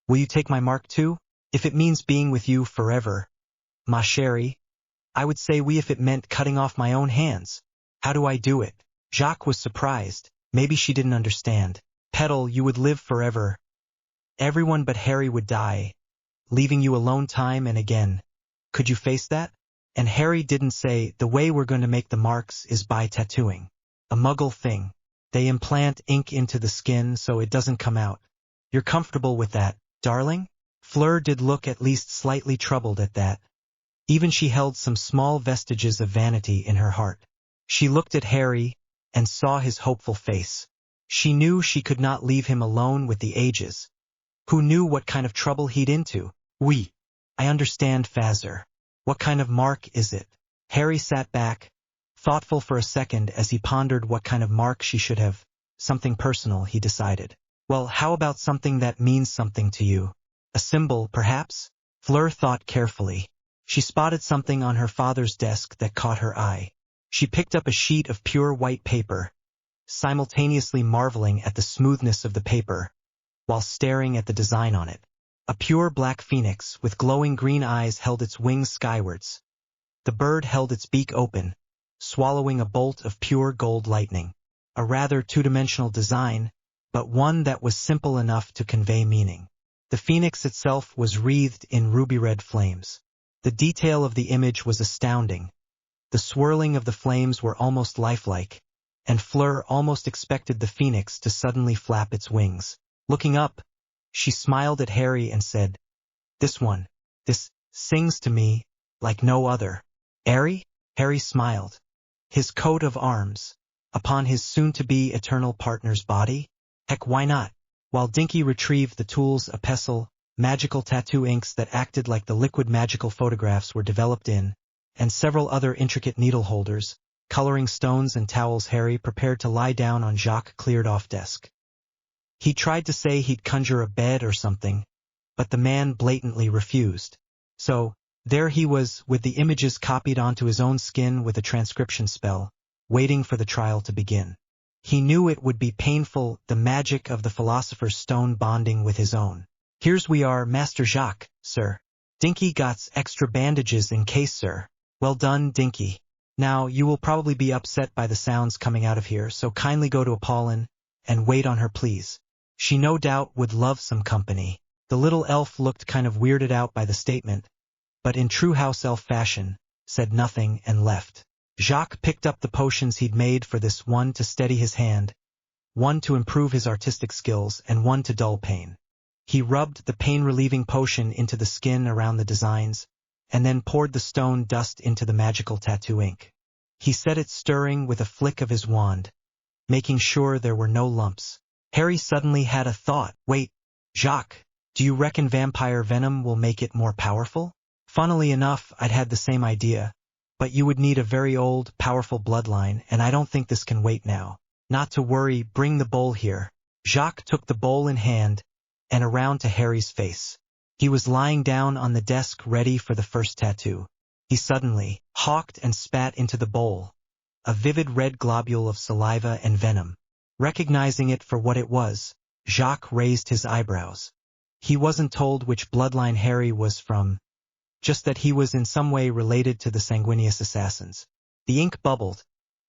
Will you take my mark too? If it means being with you forever, ma chérie, I would say oui if it meant cutting off my own hands. How do I do it? Jacques was surprised. Maybe she didn't understand. Petal, you would live forever. Everyone but Harry would die, leaving you alone time and again. Could you face that? And Harry didn't say, the way we're going to make the marks is by tattooing. A muggle thing. They implant ink into the skin so it doesn't come out. You're comfortable with that, darling? Fleur did look at least slightly troubled at that. Even she held some small vestiges of vanity in her heart. She looked at Harry and saw his hopeful face. She knew she could not leave him alone with the ages. Who knew what kind of trouble he'd into? Oui. I understand, Fazzer. What kind of mark is it? Harry sat back, thoughtful for a second as he pondered what kind of mark she should have. Something personal, he decided. Well, how about something that means something to you? A symbol, perhaps? Fleur thought carefully. She spotted something on her father's desk that caught her eye. She picked up a sheet of pure white paper, simultaneously marveling at the smoothness of the paper, while staring at the design on it. A pure black phoenix with glowing green eyes held its wings skywards. The bird held its beak open, swallowing a bolt of pure gold lightning. A rather two-dimensional design, but one that was simple enough to convey meaning. The phoenix itself was wreathed in ruby-red flames. The detail of the image was astounding. The swirling of the flames were almost lifelike, and Fleur almost expected the phoenix to suddenly flap its wings. Looking up, she smiled at Harry and said, this sings to me like no other. Harry? Harry smiled. His coat of arms, upon his soon-to-be eternal partner's body? Heck, why not? While Dinky retrieved the tools, a pestle, magical tattoo inks that acted like the liquid magical photographs were developed in, and several other intricate needle holders, coloring stones and towels, Harry prepared to lie down on Jacques' cleared-off desk. He tried to say he'd conjure a bed or something, but the man blatantly refused. So, there he was, with the images copied onto his own skin with a transcription spell, waiting for the trial to begin. He knew it would be painful, the magic of the Philosopher's Stone bonding with his own. Here's we are, Master Jacques, sir. Dinky gots extra bandages in case, sir. Well done, Dinky. Now, you will probably be upset by the sounds coming out of here, so kindly go to Apollon and wait on her, please. She no doubt would love some company. The little elf looked kind of weirded out by the statement, but in true house elf fashion, said nothing and left. Jacques picked up the potions he'd made for this, one to steady his hand, one to improve his artistic skills, and one to dull pain. He rubbed the pain-relieving potion into the skin around the designs, and then poured the stone dust into the magical tattoo ink. He set it stirring with a flick of his wand, making sure there were no lumps. Harry suddenly had a thought. Wait, Jacques, do you reckon vampire venom will make it more powerful? Funnily enough, I'd had the same idea, but you would need a very old, powerful bloodline, and I don't think this can wait now. Not to worry, bring the bowl here. Jacques took the bowl in hand, and around to Harry's face. He was lying down on the desk ready for the first tattoo. He suddenly hawked and spat into the bowl, a vivid red globule of saliva and venom. Recognizing it for what it was, Jacques raised his eyebrows. He wasn't told which bloodline Harry was from, just that he was in some way related to the sanguineous assassins. The ink bubbled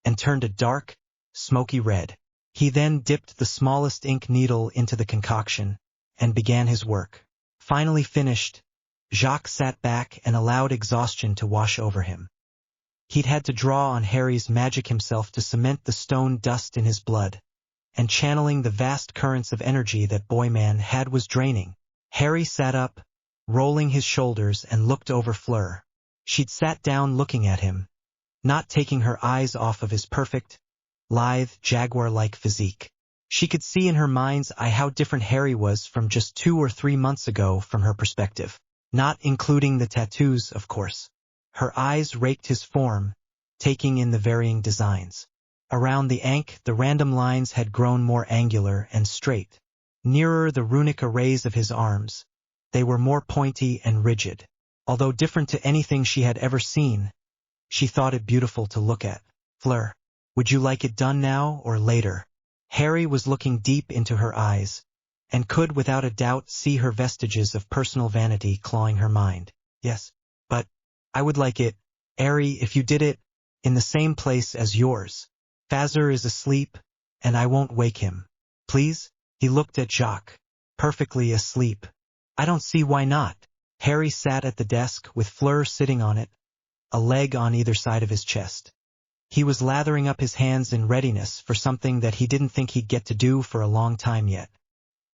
and turned a dark, smoky red. He then dipped the smallest ink needle into the concoction and began his work. Finally finished, Jacques sat back and allowed exhaustion to wash over him. He'd had to draw on Harry's magic himself to cement the stone dust in his blood, and channeling the vast currents of energy that Boyman had was draining. Harry sat up, rolling his shoulders, and looked over Fleur. She'd sat down looking at him, not taking her eyes off of his perfect, lithe, jaguar-like physique. She could see in her mind's eye how different Harry was from just 2 or 3 months ago from her perspective, not including the tattoos, of course. Her eyes raked his form, taking in the varying designs. Around the ankle, the random lines had grown more angular and straight. Nearer the runic arrays of his arms, they were more pointy and rigid. Although different to anything she had ever seen, she thought it beautiful to look at. Fleur, would you like it done now or later? Harry was looking deep into her eyes, and could without a doubt see her vestiges of personal vanity clawing her mind. Yes, but I would like it, Harry, if you did it in the same place as yours. Fazur is asleep, and I won't wake him. Please? He looked at Jacques. Perfectly asleep. I don't see why not. Harry sat at the desk with Fleur sitting on it, a leg on either side of his chest. He was lathering up his hands in readiness for something that he didn't think he'd get to do for a long time yet.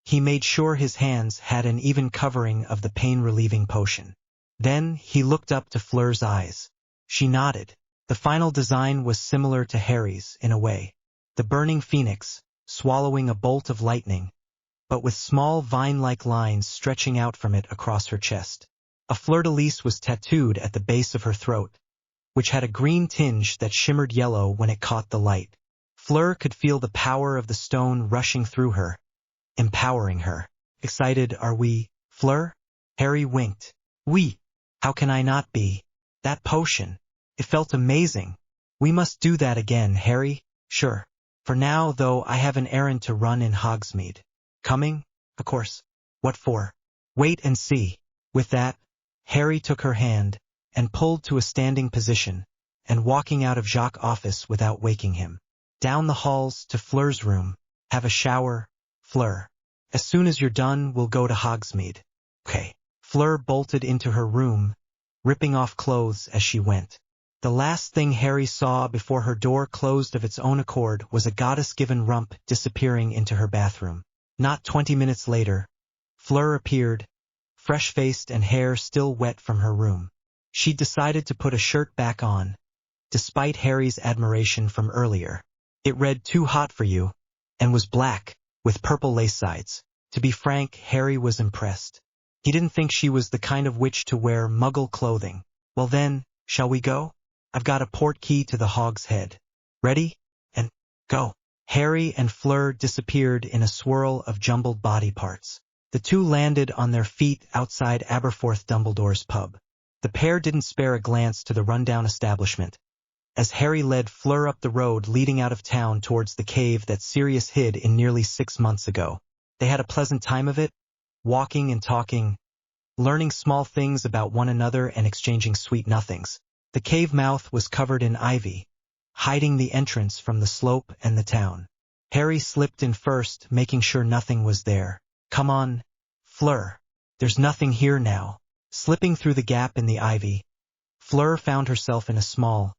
He made sure his hands had an even covering of the pain-relieving potion. Then he looked up to Fleur's eyes. She nodded. The final design was similar to Harry's in a way. The burning phoenix, swallowing a bolt of lightning, but with small vine-like lines stretching out from it across her chest. A fleur-de-lis was tattooed at the base of her throat, which had a green tinge that shimmered yellow when it caught the light. Fleur could feel the power of the stone rushing through her, empowering her. Excited are we, Fleur? Harry winked. Oui. How can I not be? That potion. It felt amazing. We must do that again, Harry. Sure. For now, though, I have an errand to run in Hogsmeade. Coming? Of course. What for? Wait and see. With that, Harry took her hand and pulled to a standing position, and walking out of Jacques' office without waking him. Down the halls to Fleur's room. Have a shower, Fleur. As soon as you're done, we'll go to Hogsmeade. Okay. Fleur bolted into her room, ripping off clothes as she went. The last thing Harry saw before her door closed of its own accord was a goddess-given rump disappearing into her bathroom. Not 20 minutes later, Fleur appeared, fresh-faced and hair still wet from her room. She decided to put a shirt back on, despite Harry's admiration from earlier. It read "Too hot for you," and was black, with purple lace sides. To be frank, Harry was impressed. He didn't think she was the kind of witch to wear muggle clothing. Well then, shall we go? I've got a port key to the Hog's Head. Ready? And go. Harry and Fleur disappeared in a swirl of jumbled body parts. The two landed on their feet outside Aberforth Dumbledore's pub. The pair didn't spare a glance to the rundown establishment, as Harry led Fleur up the road leading out of town towards the cave that Sirius hid in nearly 6 months ago. They had a pleasant time of it, walking and talking, learning small things about one another and exchanging sweet nothings. The cave mouth was covered in ivy, hiding the entrance from the slope and the town. Harry slipped in first, making sure nothing was there. Come on, Fleur. There's nothing here now. Slipping through the gap in the ivy, Fleur found herself in a small,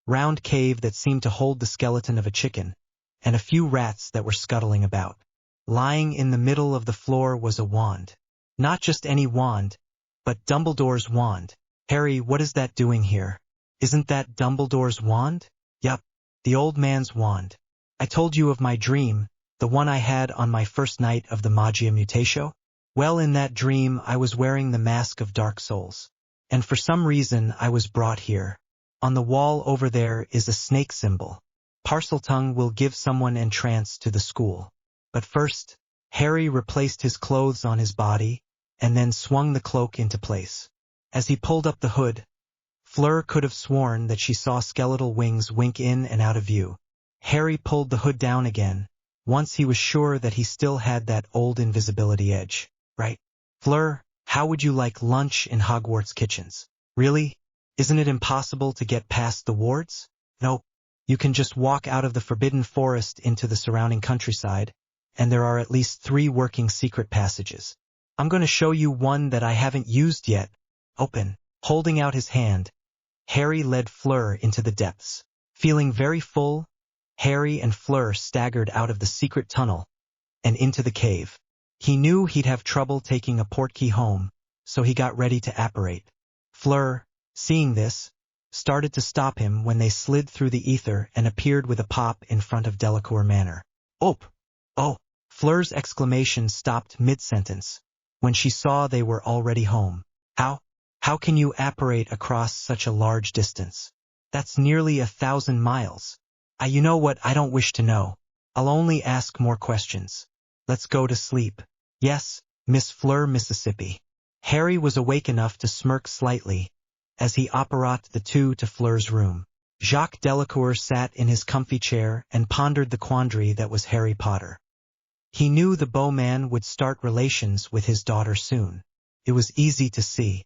round cave that seemed to hold the skeleton of a chicken, and a few rats that were scuttling about. Lying in the middle of the floor was a wand. Not just any wand, but Dumbledore's wand. Harry, what is that doing here? Isn't that Dumbledore's wand? Yup, the old man's wand. I told you of my dream, the one I had on my first night of the Magia Mutatio? Well, in that dream I was wearing the mask of Dark Souls. And for some reason I was brought here. On the wall over there is a snake symbol. Parseltongue will give someone entrance to the school. But first, Harry replaced his clothes on his body, and then swung the cloak into place. As he pulled up the hood, Fleur could have sworn that she saw skeletal wings wink in and out of view. Harry pulled the hood down again. Once he was sure that he still had that old invisibility edge. Right? Fleur, how would you like lunch in Hogwarts kitchens? Really? Isn't it impossible to get past the wards? Nope. You can just walk out of the Forbidden Forest into the surrounding countryside, and there are at least 3 working secret passages. I'm going to show you one that I haven't used yet. Open. Holding out his hand, Harry led Fleur into the depths. Feeling very full, Harry and Fleur staggered out of the secret tunnel and into the cave. He knew he'd have trouble taking a portkey home, so he got ready to apparate. Fleur, seeing this, started to stop him when they slid through the ether and appeared with a pop in front of Delacour Manor. "Oh! Oh!" Fleur's exclamation stopped mid-sentence when she saw they were already home. How can you apparate across such a large distance? That's nearly 1,000 miles. You know what, I don't wish to know. I'll only ask more questions. Let's go to sleep. Yes, Miss Fleur, Mississippi. Harry was awake enough to smirk slightly as he apparat the 2 to Fleur's room. Jacques Delacour sat in his comfy chair and pondered the quandary that was Harry Potter. He knew the bowman would start relations with his daughter soon. It was easy to see.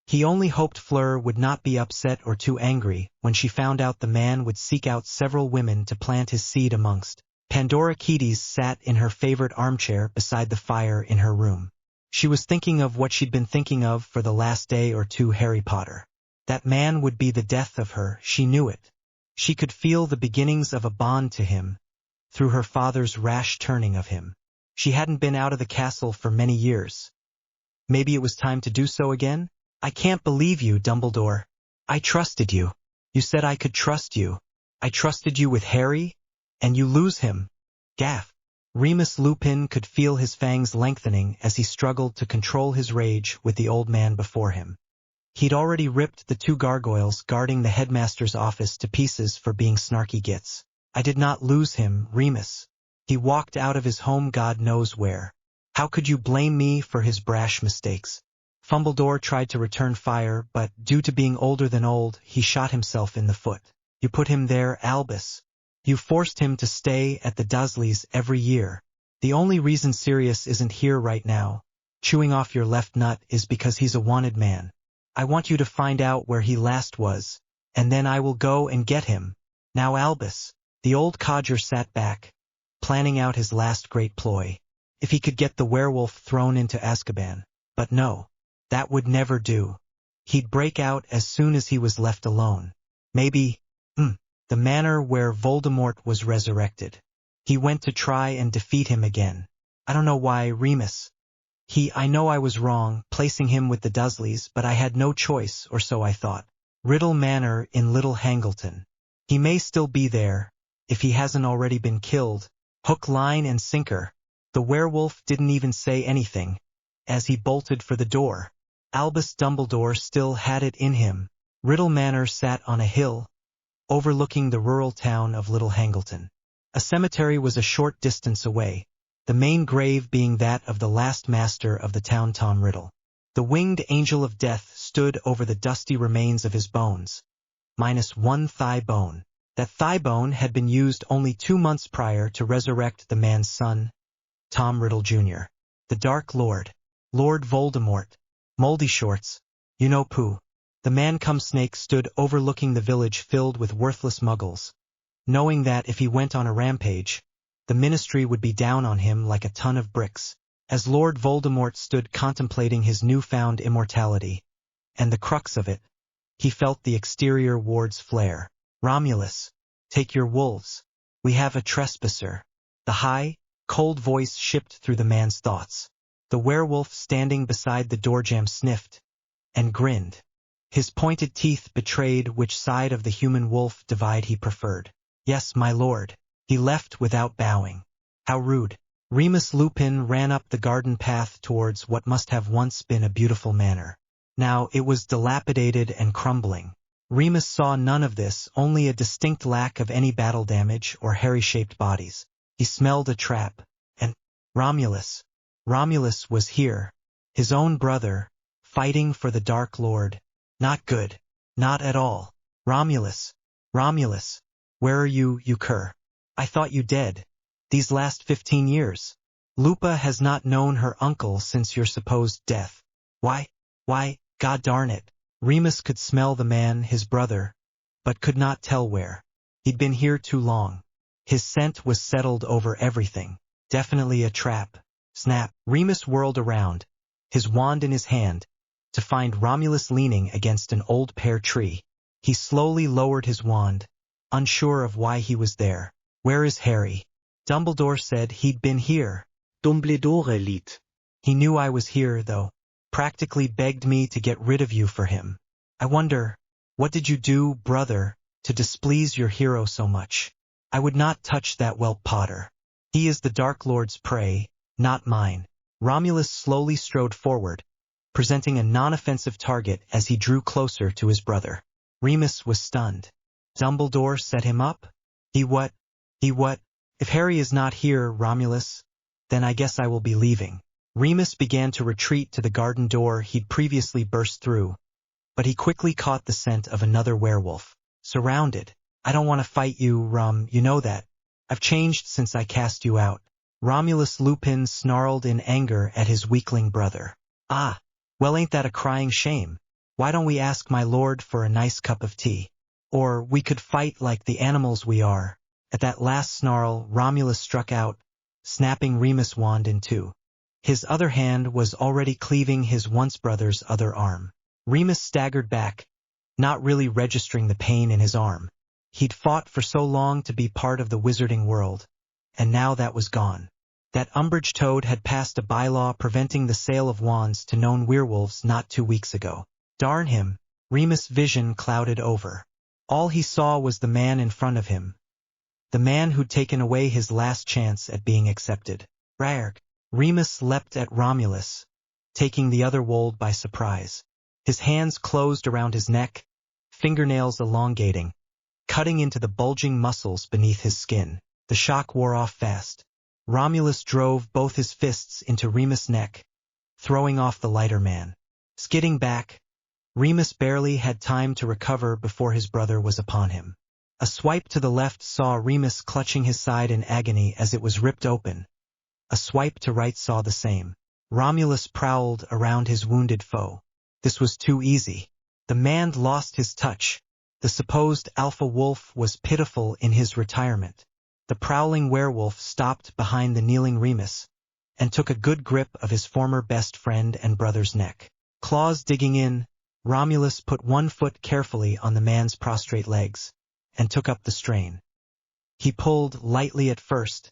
He only hoped Fleur would not be upset or too angry when she found out the man would seek out several women to plant his seed amongst. Pandora Keates sat in her favorite armchair beside the fire in her room. She was thinking of what she'd been thinking of for the last day or 2, Harry Potter. That man would be the death of her, she knew it. She could feel the beginnings of a bond to him through her father's rash turning of him. She hadn't been out of the castle for many years. Maybe it was time to do so again? I can't believe you, Dumbledore. I trusted you. You said I could trust you. I trusted you with Harry, and you lose him. Gaff. Remus Lupin could feel his fangs lengthening as he struggled to control his rage with the old man before him. He'd already ripped the 2 gargoyles guarding the headmaster's office to pieces for being snarky gits. I did not lose him, Remus. He walked out of his home God knows where. How could you blame me for his brash mistakes? Fumbledore tried to return fire, but due to being older than old, he shot himself in the foot. You put him there, Albus. You forced him to stay at the Dursleys every year. The only reason Sirius isn't here right now, chewing off your left nut, is because he's a wanted man. I want you to find out where he last was, and then I will go and get him. Now, Albus. The old codger sat back, planning out his last great ploy. If he could get the werewolf thrown into Azkaban. But no. That would never do. He'd break out as soon as he was left alone. Maybe, the manor where Voldemort was resurrected. He went to try and defeat him again. I don't know why, Remus. I know I was wrong, placing him with the Dursleys, but I had no choice, or so I thought. Riddle Manor in Little Hangleton. He may still be there, if he hasn't already been killed. Hook, line, and sinker. The werewolf didn't even say anything, as he bolted for the door. Albus Dumbledore still had it in him. Riddle Manor sat on a hill, overlooking the rural town of Little Hangleton. A cemetery was a short distance away, the main grave being that of the last master of the town, Tom Riddle. The winged angel of death stood over the dusty remains of his bones, minus 1 thigh bone. That thigh bone had been used only 2 months prior to resurrect the man's son, Tom Riddle Jr. The Dark Lord, Lord Voldemort. Moldy Shorts, you know Pooh. The man-cum-snake stood overlooking the village filled with worthless muggles, knowing that if he went on a rampage, the ministry would be down on him like a ton of bricks. As Lord Voldemort stood contemplating his newfound immortality, and the crux of it, he felt the exterior wards flare. Romulus, take your wolves. We have a trespasser. The high, cold voice shipped through the man's thoughts. The werewolf standing beside the doorjamb sniffed and grinned. His pointed teeth betrayed which side of the human wolf divide he preferred. Yes, my lord. He left without bowing. How rude. Remus Lupin ran up the garden path towards what must have once been a beautiful manor. Now it was dilapidated and crumbling. Remus saw none of this, only a distinct lack of any battle damage or hairy-shaped bodies. He smelled a trap. And Romulus. Romulus was here. His own brother, fighting for the Dark Lord. Not good. Not at all. Romulus. Romulus. Where are you, you cur? I thought you dead. These last 15 years. Lupa has not known her uncle since your supposed death. Why, God darn it. Remus could smell the man, his brother, but could not tell where. He'd been here too long. His scent was settled over everything. Definitely a trap. Snap. Remus whirled around, his wand in his hand, to find Romulus leaning against an old pear tree. He slowly lowered his wand, unsure of why he was there. Where is Harry? Dumbledore said he'd been here. Dumbledore liet. He knew I was here, though. Practically begged me to get rid of you for him. I wonder, what did you do, brother, to displease your hero so much? I would not touch that whelp Potter. He is the Dark Lord's prey, not mine. Romulus slowly strode forward, presenting a non-offensive target as he drew closer to his brother. Remus was stunned. Dumbledore set him up? He what? If Harry is not here, Romulus, then I guess I will be leaving. Remus began to retreat to the garden door he'd previously burst through, but he quickly caught the scent of another werewolf. Surrounded. I don't want to fight you, you know that. I've changed since I cast you out. Romulus Lupin snarled in anger at his weakling brother. Ah, well, ain't that a crying shame? Why don't we ask my lord for a nice cup of tea? Or we could fight like the animals we are. At that last snarl, Romulus struck out, snapping Remus' wand in two. His other hand was already cleaving his once-brother's other arm. Remus staggered back, not really registering the pain in his arm. He'd fought for so long to be part of the wizarding world, and now that was gone. That Umbridge Toad had passed a bylaw preventing the sale of wands to known werewolves not 2 weeks ago. Darn him, Remus' vision clouded over. All he saw was the man in front of him. The man who'd taken away his last chance at being accepted. Rarg. Remus leapt at Romulus, taking the other wold by surprise. His hands closed around his neck, fingernails elongating, cutting into the bulging muscles beneath his skin. The shock wore off fast. Romulus drove both his fists into Remus' neck, throwing off the lighter man. Skidding back, Remus barely had time to recover before his brother was upon him. A swipe to the left saw Remus clutching his side in agony as it was ripped open. A swipe to right saw the same. Romulus prowled around his wounded foe. This was too easy. The man lost his touch. The supposed alpha wolf was pitiful in his retirement. The prowling werewolf stopped behind the kneeling Remus and took a good grip of his former best friend and brother's neck. Claws digging in, Romulus put one foot carefully on the man's prostrate legs and took up the strain. He pulled lightly at first,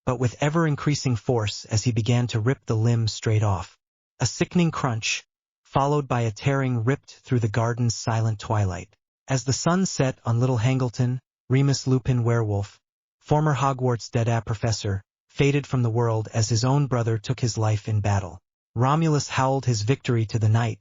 but with ever-increasing force as he began to rip the limb straight off. A sickening crunch, followed by a tearing ripped through the garden's silent twilight. As the sun set on little Hangleton, Remus Lupin werewolf, former Hogwarts Dead professor, faded from the world as his own brother took his life in battle. Romulus howled his victory to the night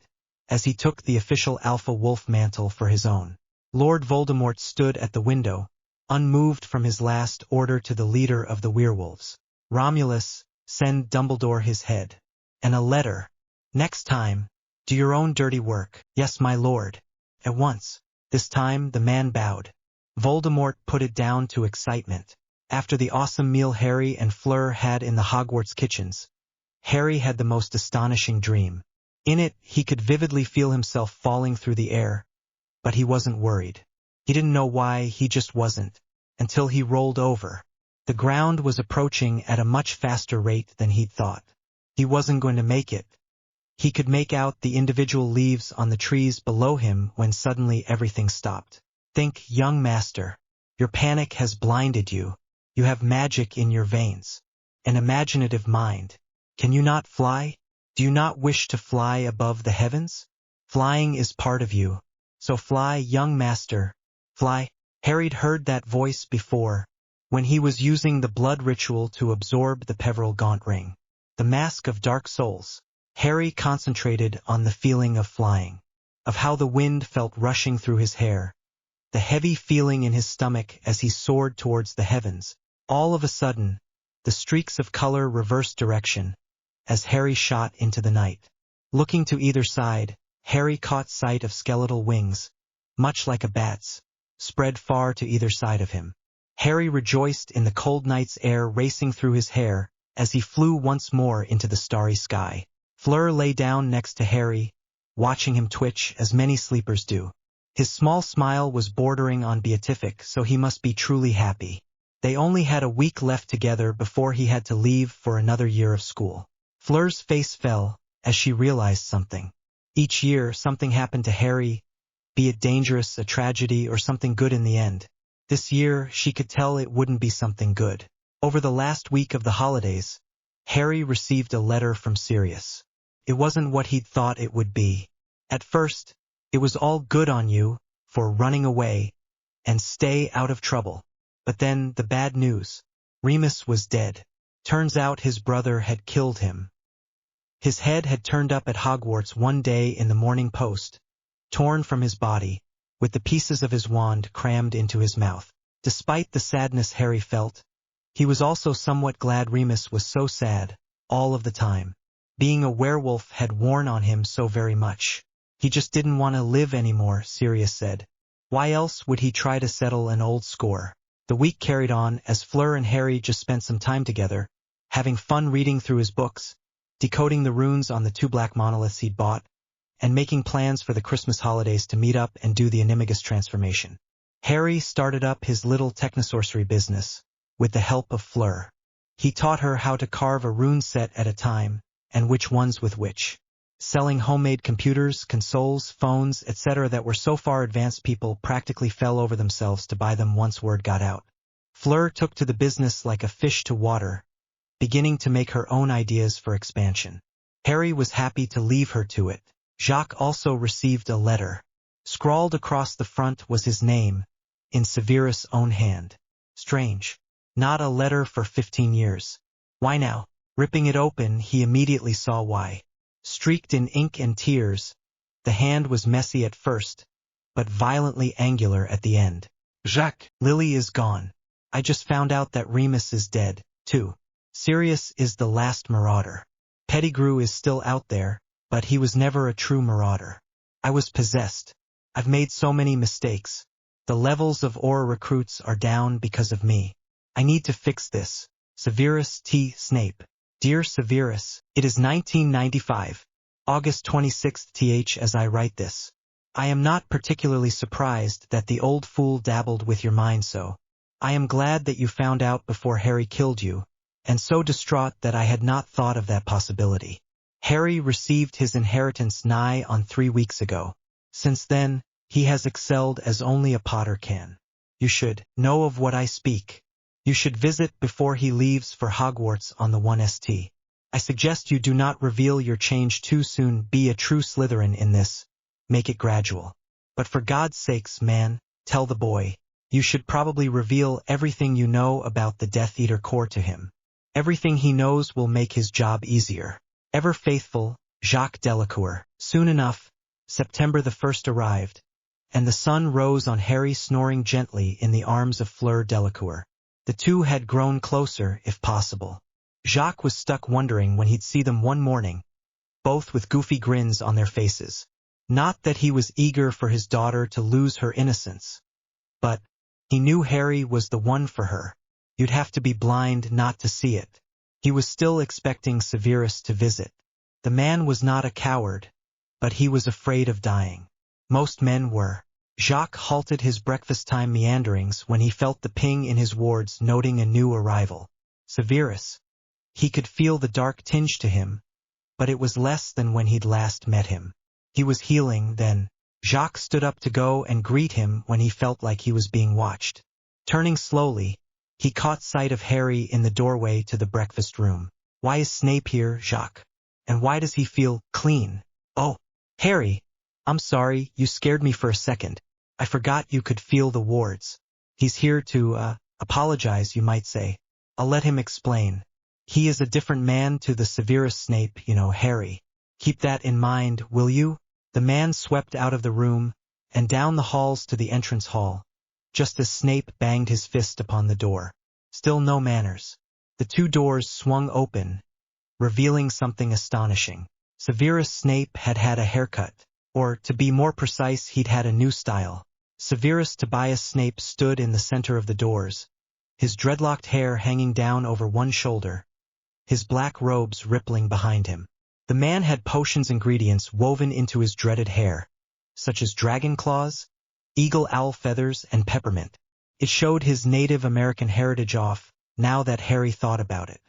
as he took the official alpha wolf mantle for his own. Lord Voldemort stood at the window, unmoved from his last order to the leader of the werewolves. Romulus, send Dumbledore his head. And a letter. Next time, do your own dirty work. Yes, my lord. At once. This time the man bowed. Voldemort put it down to excitement. After the awesome meal Harry and Fleur had in the Hogwarts kitchens, Harry had the most astonishing dream. In it, he could vividly feel himself falling through the air, but he wasn't worried. He didn't know why, he just wasn't, until he rolled over. The ground was approaching at a much faster rate than he'd thought. He wasn't going to make it. He could make out the individual leaves on the trees below him when suddenly everything stopped. Think, young master. Your panic has blinded you. You have magic in your veins. An imaginative mind. Can you not fly? Do you not wish to fly above the heavens? Flying is part of you. So fly, young master. Fly. Harry'd heard that voice before, when he was using the blood ritual to absorb the Peveril Gaunt ring. The Mask of Dark Souls. Harry concentrated on the feeling of flying, of how the wind felt rushing through his hair, the heavy feeling in his stomach as he soared towards the heavens. All of a sudden, the streaks of color reversed direction, as Harry shot into the night. Looking to either side, Harry caught sight of skeletal wings, much like a bat's, spread far to either side of him. Harry rejoiced in the cold night's air racing through his hair, as he flew once more into the starry sky. Fleur lay down next to Harry, watching him twitch as many sleepers do. His small smile was bordering on beatific, so he must be truly happy. They only had a week left together before he had to leave for another year of school. Fleur's face fell, as she realized something. Each year, something happened to Harry, be it dangerous, a tragedy, or something good in the end. This year, she could tell it wouldn't be something good. Over the last week of the holidays, Harry received a letter from Sirius. It wasn't what he'd thought it would be. At first, it was all good on you, for running away, and stay out of trouble. But then, the bad news. Remus was dead. Turns out his brother had killed him. His head had turned up at Hogwarts one day in the Morning Post, torn from his body, with the pieces of his wand crammed into his mouth. Despite the sadness Harry felt, he was also somewhat glad Remus was so sad, all of the time. Being a werewolf had worn on him so very much. He just didn't want to live anymore, Sirius said. Why else would he try to settle an old score? The week carried on as Fleur and Harry just spent some time together, having fun reading through his books, decoding the runes on the 2 black monoliths he'd bought, and making plans for the Christmas holidays to meet up and do the Animagus transformation. Harry started up his little technosorcery business, with the help of Fleur. He taught her how to carve a rune set at a time, and which ones with which. Selling homemade computers, consoles, phones, etc. that were so far advanced people practically fell over themselves to buy them once word got out. Fleur took to the business like a fish to water, beginning to make her own ideas for expansion. Harry was happy to leave her to it. Jacques also received a letter. Scrawled across the front was his name, in Severus' own hand. Strange. Not a letter for 15 years. Why now? Ripping it open, he immediately saw why. Streaked in ink and tears, the hand was messy at first, but violently angular at the end. Jacques, Lily is gone. I just found out that Remus is dead, too. Sirius is the last marauder. Pettigrew is still out there, but he was never a true marauder. I was possessed. I've made so many mistakes. The levels of Aura recruits are down because of me. I need to fix this. Severus T. Snape. Dear Severus, it is 1995, August 26th th as I write this. I am not particularly surprised that the old fool dabbled with your mind so. I am glad that you found out before Harry killed you, and so distraught that I had not thought of that possibility. Harry received his inheritance nigh on 3 weeks ago. Since then, he has excelled as only a Potter can. You should know of what I speak. You should visit before he leaves for Hogwarts on the 1st. I suggest you do not reveal your change too soon. Be a true Slytherin in this. Make it gradual. But for God's sakes, man, tell the boy. You should probably reveal everything you know about the Death Eater Corps to him. Everything he knows will make his job easier. Ever faithful, Jacques Delacour. Soon enough, September the 1st arrived, and the sun rose on Harry snoring gently in the arms of Fleur Delacour. The two had grown closer, if possible. Jacques was stuck wondering when he'd see them one morning, both with goofy grins on their faces. Not that he was eager for his daughter to lose her innocence, but he knew Harry was the one for her. You'd have to be blind not to see it. He was still expecting Severus to visit. The man was not a coward, but he was afraid of dying. Most men were. Jacques halted his breakfast-time meanderings when he felt the ping in his wards noting a new arrival. Severus. He could feel the dark tinge to him, but it was less than when he'd last met him. He was healing then. Jacques stood up to go and greet him when he felt like he was being watched. Turning slowly, he caught sight of Harry in the doorway to the breakfast room. Why is Snape here, Jacques? And why does he feel clean? Oh, Harry, I'm sorry, you scared me for a second. I forgot you could feel the wards. He's here to, apologize, you might say. I'll let him explain. He is a different man to the Severus Snape, Harry. Keep that in mind, will you? The man swept out of the room, and down the halls to the entrance hall, just as Snape banged his fist upon the door. Still no manners. The two doors swung open, revealing something astonishing. Severus Snape had had a haircut, or, to be more precise, he'd had a new style. Severus Tobias Snape stood in the center of the doors, his dreadlocked hair hanging down over one shoulder, his black robes rippling behind him. The man had potions ingredients woven into his dreaded hair, such as dragon claws, eagle owl feathers, and peppermint. It showed his Native American heritage off, now that Harry thought about it.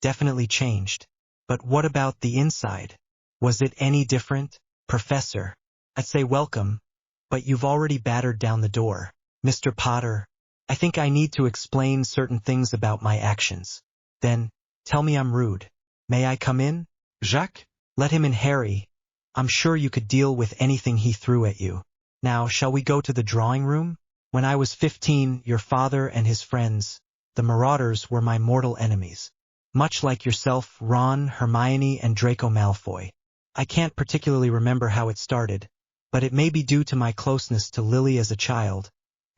Definitely changed. But what about the inside? Was it any different? Professor, I'd say welcome, but you've already battered down the door. Mr. Potter, I think I need to explain certain things about my actions. Then, tell me I'm rude. May I come in? Jacques? Let him in, Harry. I'm sure you could deal with anything he threw at you. Now, shall we go to the drawing room? When I was 15, your father and his friends, the Marauders, were my mortal enemies. Much like yourself, Ron, Hermione, and Draco Malfoy. I can't particularly remember how it started, but it may be due to my closeness to Lily as a child,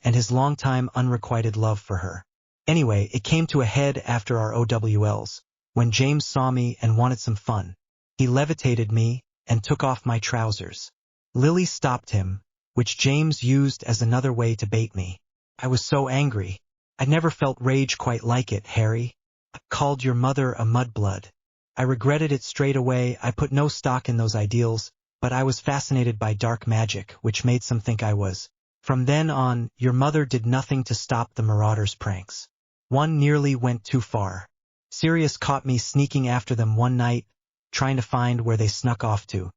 and his long-time unrequited love for her. Anyway, it came to a head after our OWLs, when James saw me and wanted some fun. He levitated me and took off my trousers. Lily stopped him, which James used as another way to bait me. I was so angry. I'd never felt rage quite like it, Harry. I called your mother a mudblood. I regretted it straight away. I put no stock in those ideals, but I was fascinated by dark magic, which made some think I was. From then on, your mother did nothing to stop the Marauders' pranks. One nearly went too far. Sirius caught me sneaking after them one night, trying to find where they snuck off to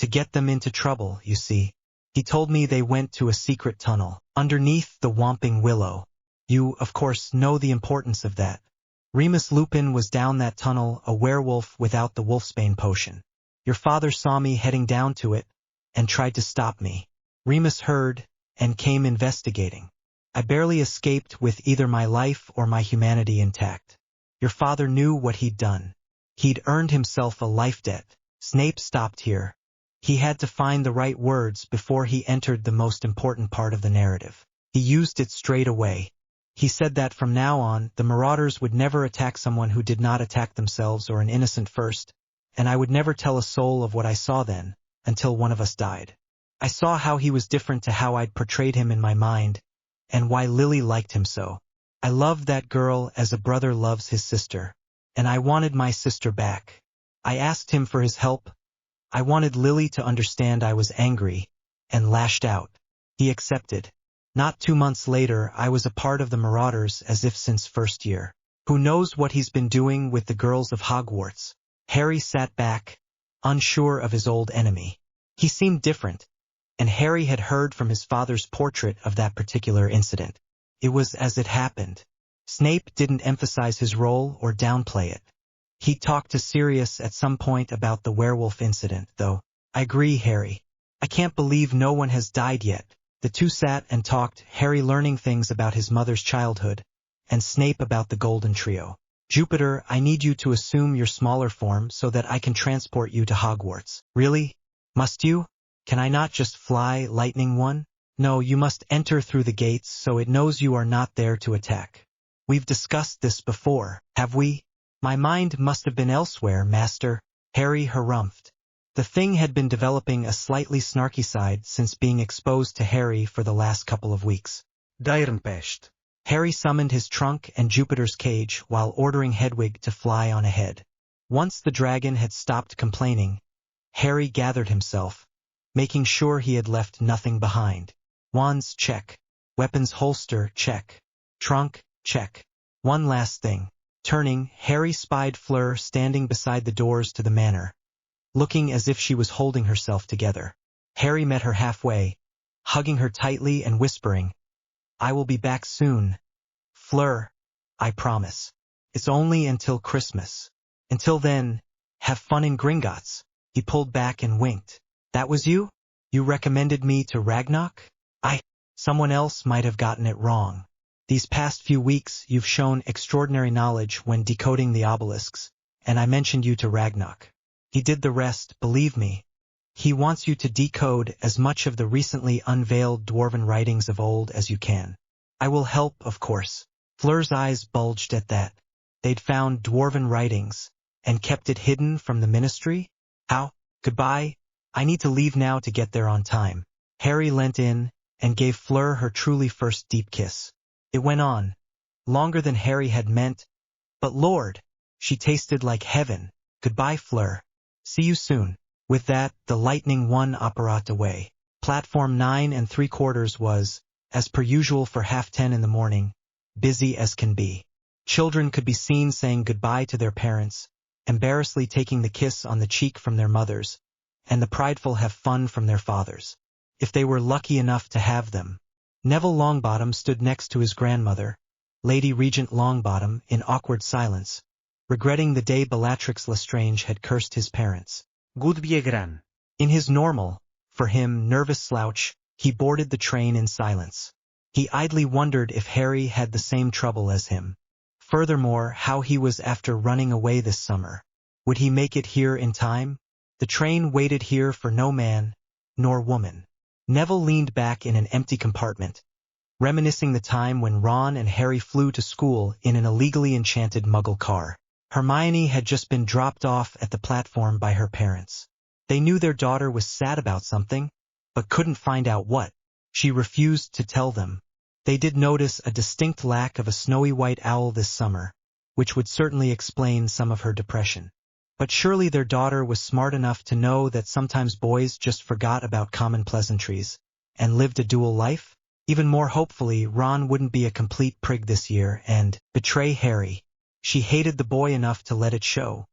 get them into trouble, you see. He told me they went to a secret tunnel, underneath the Whomping Willow. You, of course, know the importance of that. Remus Lupin was down that tunnel, a werewolf without the wolfsbane potion. Your father saw me heading down to it, and tried to stop me. Remus heard, and came investigating. I barely escaped with either my life or my humanity intact. Your father knew what he'd done. He'd earned himself a life debt. Snape stopped here. He had to find the right words before he entered the most important part of the narrative. He used it straight away. He said that from now on, the Marauders would never attack someone who did not attack themselves or an innocent first, and I would never tell a soul of what I saw then, until one of us died. I saw how he was different to how I'd portrayed him in my mind, and why Lily liked him so. I loved that girl as a brother loves his sister, and I wanted my sister back. I asked him for his help. I wanted Lily to understand I was angry, and lashed out. He accepted. Not 2 months later, I was a part of the Marauders as if since first year. Who knows what he's been doing with the girls of Hogwarts? Harry sat back, unsure of his old enemy. He seemed different, and Harry had heard from his father's portrait of that particular incident. It was as it happened. Snape didn't emphasize his role or downplay it. He talked to Sirius at some point about the werewolf incident, though. I agree, Harry. I can't believe no one has died yet. The two sat and talked, Harry learning things about his mother's childhood, and Snape about the Golden Trio. Jupiter, I need you to assume your smaller form so that I can transport you to Hogwarts. Really? Must you? Can I not just fly, Lightning One? No, you must enter through the gates so it knows you are not there to attack. We've discussed this before, have we? My mind must have been elsewhere, Master. Harry harumphed. The thing had been developing a slightly snarky side since being exposed to Harry for the last couple of weeks. Dairenpest. Harry summoned his trunk and Jupiter's cage while ordering Hedwig to fly on ahead. Once the dragon had stopped complaining, Harry gathered himself, making sure he had left nothing behind. Wands, check. Weapons holster, check. Trunk, check. One last thing. Turning, Harry spied Fleur standing beside the doors to the manor, looking as if she was holding herself together. Harry met her halfway, hugging her tightly and whispering, I will be back soon. Fleur, I promise. It's only until Christmas. Until then, have fun in Gringotts. He pulled back and winked. That was you? You recommended me to Ragnarok? Someone else might have gotten it wrong. These past few weeks you've shown extraordinary knowledge when decoding the obelisks, and I mentioned you to Ragnarok. He did the rest, believe me. He wants you to decode as much of the recently unveiled dwarven writings of old as you can. I will help, of course. Fleur's eyes bulged at that. they'd found dwarven writings and kept it hidden from the ministry? How? Goodbye. I need to leave now to get there on time. Harry leant in and gave Fleur her truly first deep kiss. It went on, longer than Harry had meant, but Lord, she tasted like heaven. Goodbye, Fleur. See you soon. With that, the Lightning One apparat away. Platform 9 3/4 was, as per usual for 10:30 in the morning, busy as can be. Children could be seen saying goodbye to their parents, embarrassedly taking the kiss on the cheek from their mothers, and the prideful have fun from their fathers, if they were lucky enough to have them. Neville Longbottom stood next to his grandmother, Lady Regent Longbottom, in awkward silence, regretting the day Bellatrix Lestrange had cursed his parents. Good gran. In his normal, for him, nervous slouch, he boarded the train in silence. He idly wondered if Harry had the same trouble as him. Furthermore, how he was after running away this summer. Would he make it here in time? The train waited here for no man, nor woman. Neville leaned back in an empty compartment, reminiscing the time when Ron and Harry flew to school in an illegally enchanted Muggle car. Hermione had just been dropped off at the platform by her parents. They knew their daughter was sad about something, but couldn't find out what. She refused to tell them. They did notice a distinct lack of a snowy white owl this summer, which would certainly explain some of her depression. But surely their daughter was smart enough to know that sometimes boys just forgot about common pleasantries and lived a dual life? Even more hopefully, Ron wouldn't be a complete prig this year and betray Harry. She hated the boy enough to let it show,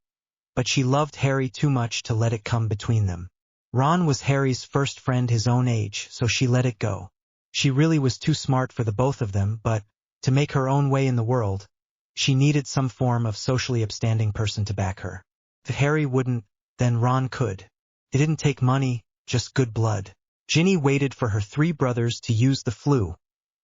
but she loved Harry too much to let it come between them. Ron was Harry's first friend his own age, so she let it go. She really was too smart for the both of them, but, to make her own way in the world, she needed some form of socially upstanding person to back her. If Harry wouldn't, then Ron could. It didn't take money, just good blood. Ginny waited for her 3 brothers to use the flu,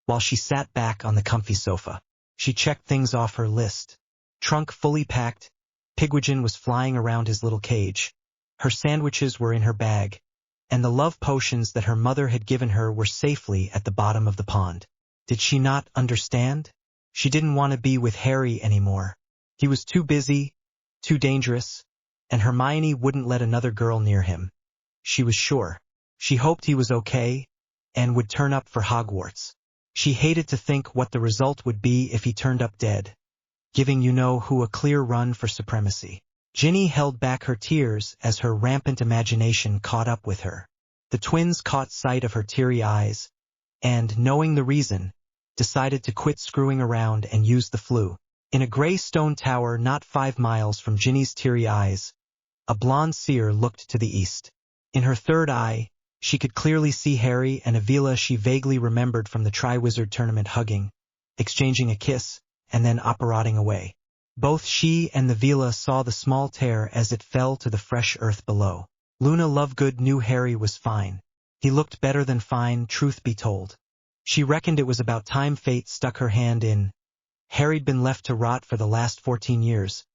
while she sat back on the comfy sofa. She checked things off her list. Trunk fully packed, Pigwidgeon was flying around his little cage. Her sandwiches were in her bag, and the love potions that her mother had given her were safely at the bottom of the pond. Did she not understand? She didn't want to be with Harry anymore. He was too busy, too dangerous, and Hermione wouldn't let another girl near him. She was sure. She hoped he was okay, and would turn up for Hogwarts. She hated to think what the result would be if he turned up dead, giving you-know-who a clear run for supremacy. Ginny held back her tears as her rampant imagination caught up with her. The twins caught sight of her teary eyes, and, knowing the reason, decided to quit screwing around and use the flu. In a gray stone tower not 5 miles from Ginny's teary eyes, a blonde seer looked to the east. In her third eye, she could clearly see Harry and Avila she vaguely remembered from the Triwizard Tournament hugging, exchanging a kiss, and then apparating away. Both she and the Vila saw the small tear as it fell to the fresh earth below. Luna Lovegood knew Harry was fine. He looked better than fine, truth be told. She reckoned it was about time fate stuck her hand in. Harry'd been left to rot for the last 14 years,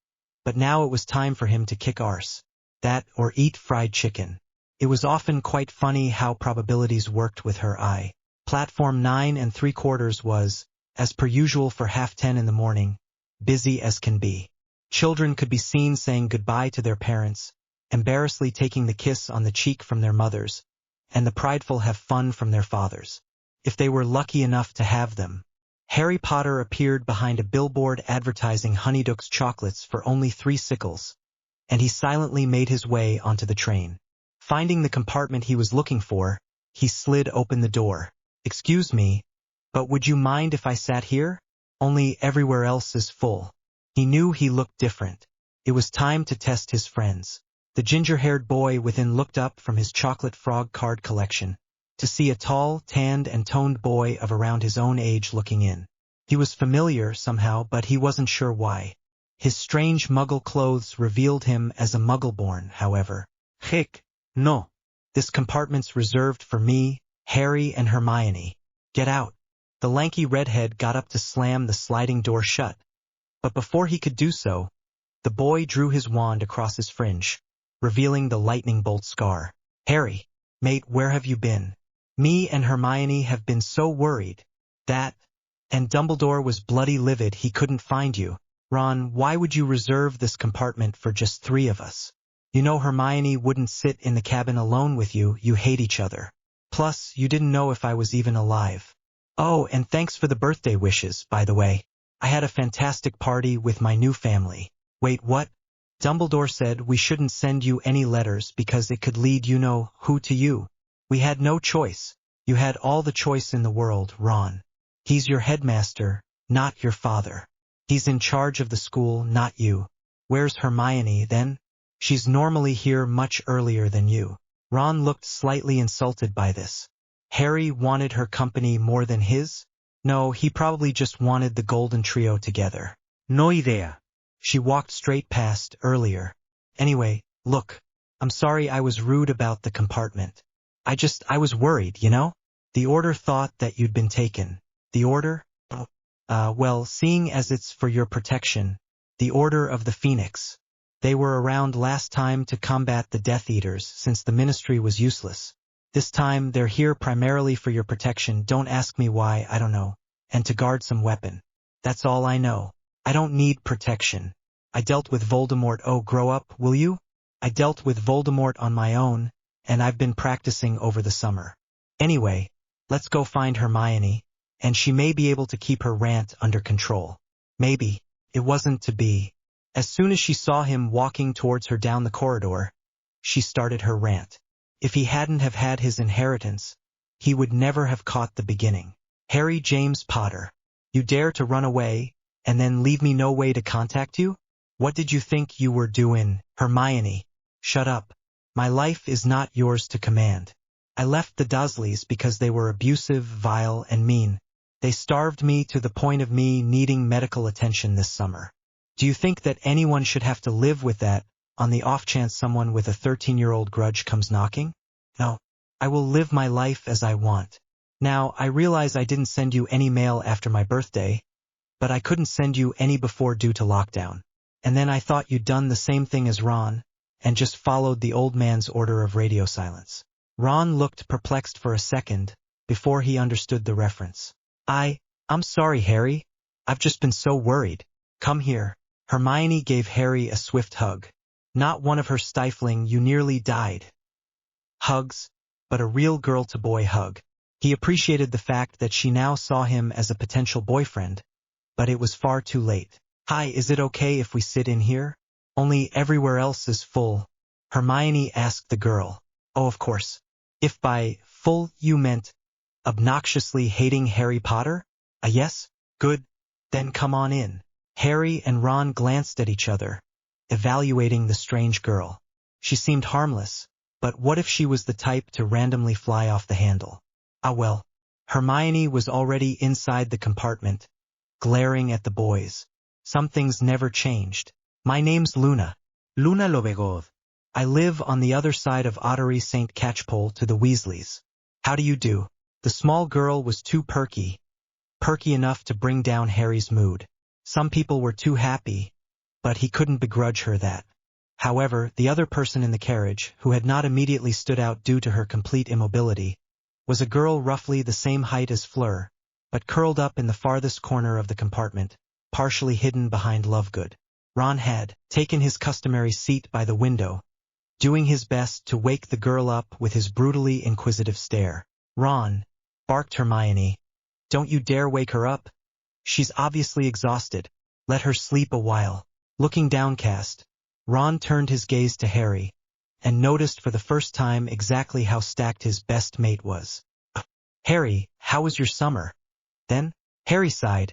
but now it was time for him to kick arse. That or eat fried chicken. It was often quite funny how probabilities worked with her eye. Platform 9 3/4 was, as per usual for 10:30 in the morning, busy as can be. Children could be seen saying goodbye to their parents, embarrassedly taking the kiss on the cheek from their mothers, and the prideful have fun from their fathers, if they were lucky enough to have them. Harry Potter appeared behind a billboard advertising Honeydukes chocolates for only 3 sickles, and he silently made his way onto the train. Finding the compartment he was looking for, he slid open the door. "Excuse me, but would you mind if I sat here? Only everywhere else is full." He knew he looked different. It was time to test his friends. The ginger-haired boy within looked up from his chocolate frog card collection to see a tall, tanned and toned boy of around his own age looking in. He was familiar somehow, but he wasn't sure why. His strange muggle clothes revealed him as a muggle-born, however. "Hick, no. This compartment's reserved for me, Harry and Hermione. Get out." The lanky redhead got up to slam the sliding door shut, but before he could do so, the boy drew his wand across his fringe, revealing the lightning bolt scar. "Harry, mate, where have you been? Me and Hermione have been so worried that..." And Dumbledore was bloody livid he couldn't find you. Ron, why would you reserve this compartment for just 3 of us? You know Hermione wouldn't sit in the cabin alone with you, you hate each other. Plus, you didn't know if I was even alive. Oh, and thanks for the birthday wishes, by the way. I had a fantastic party with my new family. Wait, what? Dumbledore said we shouldn't send you any letters because it could lead you-know-who to you. We had no choice. You had all the choice in the world, Ron. He's your headmaster, not your father. He's in charge of the school, not you. Where's Hermione, then? She's normally here much earlier than you. Ron looked slightly insulted by this. Harry wanted her company more than his? No, he probably just wanted the golden trio together. No idea. She walked straight past earlier. Anyway, look, I'm sorry I was rude about the compartment. I was worried, you know? The Order thought that you'd been taken. The Order? Well, seeing as it's for your protection, the Order of the Phoenix. They were around last time to combat the Death Eaters since the Ministry was useless. This time they're here primarily for your protection, don't ask me why, I don't know, and to guard some weapon. That's all I know. I don't need protection. I dealt with Voldemort, oh grow up, will you? I dealt with Voldemort on my own, and I've been practicing over the summer. Anyway, let's go find Hermione, and she may be able to keep her rant under control. Maybe. It wasn't to be. As soon as she saw him walking towards her down the corridor, she started her rant. If he hadn't have had his inheritance, he would never have caught the beginning. Harry James Potter, you dare to run away, and then leave me no way to contact you? What did you think you were doing, Hermione? Shut up. My life is not yours to command. I left the Dursleys because they were abusive, vile, and mean. They starved me to the point of me needing medical attention this summer. Do you think that anyone should have to live with that, on the off chance someone with a 13-year-old grudge comes knocking? No. I will live my life as I want. Now, I realize I didn't send you any mail after my birthday, but I couldn't send you any before due to lockdown. And then I thought you'd done the same thing as Ron, and just followed the old man's order of radio silence. Ron looked perplexed for a second, before he understood the reference. I'm sorry, Harry. I've just been so worried. Come here. Hermione gave Harry a swift hug. Not one of her stifling, you nearly died hugs, but a real girl-to-boy hug. He appreciated the fact that she now saw him as a potential boyfriend, but it was far too late. Hi, is it okay if we sit in here? Only everywhere else is full. Hermione asked the girl. Oh, of course. If by full you meant obnoxiously hating Harry Potter? A yes? Good. Then come on in. Harry and Ron glanced at each other, evaluating the strange girl. She seemed harmless, but what if she was the type to randomly fly off the handle? Ah well. Hermione was already inside the compartment, glaring at the boys. Some things never changed. My name's Luna. Luna Lovegood. I live on the other side of Ottery St. Catchpole to the Weasleys. How do you do? The small girl was too perky enough to bring down Harry's mood. Some people were too happy, but he couldn't begrudge her that. However, the other person in the carriage, who had not immediately stood out due to her complete immobility, was a girl roughly the same height as Fleur, but curled up in the farthest corner of the compartment, partially hidden behind Lovegood. Ron had taken his customary seat by the window, doing his best to wake the girl up with his brutally inquisitive stare. Ron, barked Hermione, don't you dare wake her up. She's obviously exhausted. Let her sleep a while. Looking downcast, Ron turned his gaze to Harry, and noticed for the first time exactly how stacked his best mate was. Harry, how was your summer? Then, Harry sighed.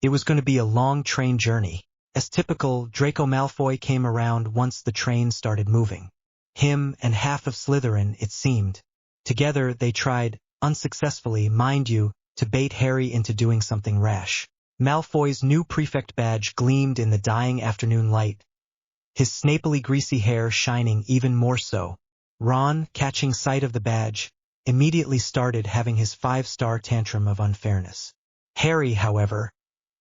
It was going to be a long train journey. As typical, Draco Malfoy came around once the train started moving. Him and half of Slytherin, it seemed. Together they tried, unsuccessfully, mind you, to bait Harry into doing something rash. Malfoy's new prefect badge gleamed in the dying afternoon light, his snapely greasy hair shining even more so. Ron, catching sight of the badge, immediately started having his 5-star tantrum of unfairness. Harry, however,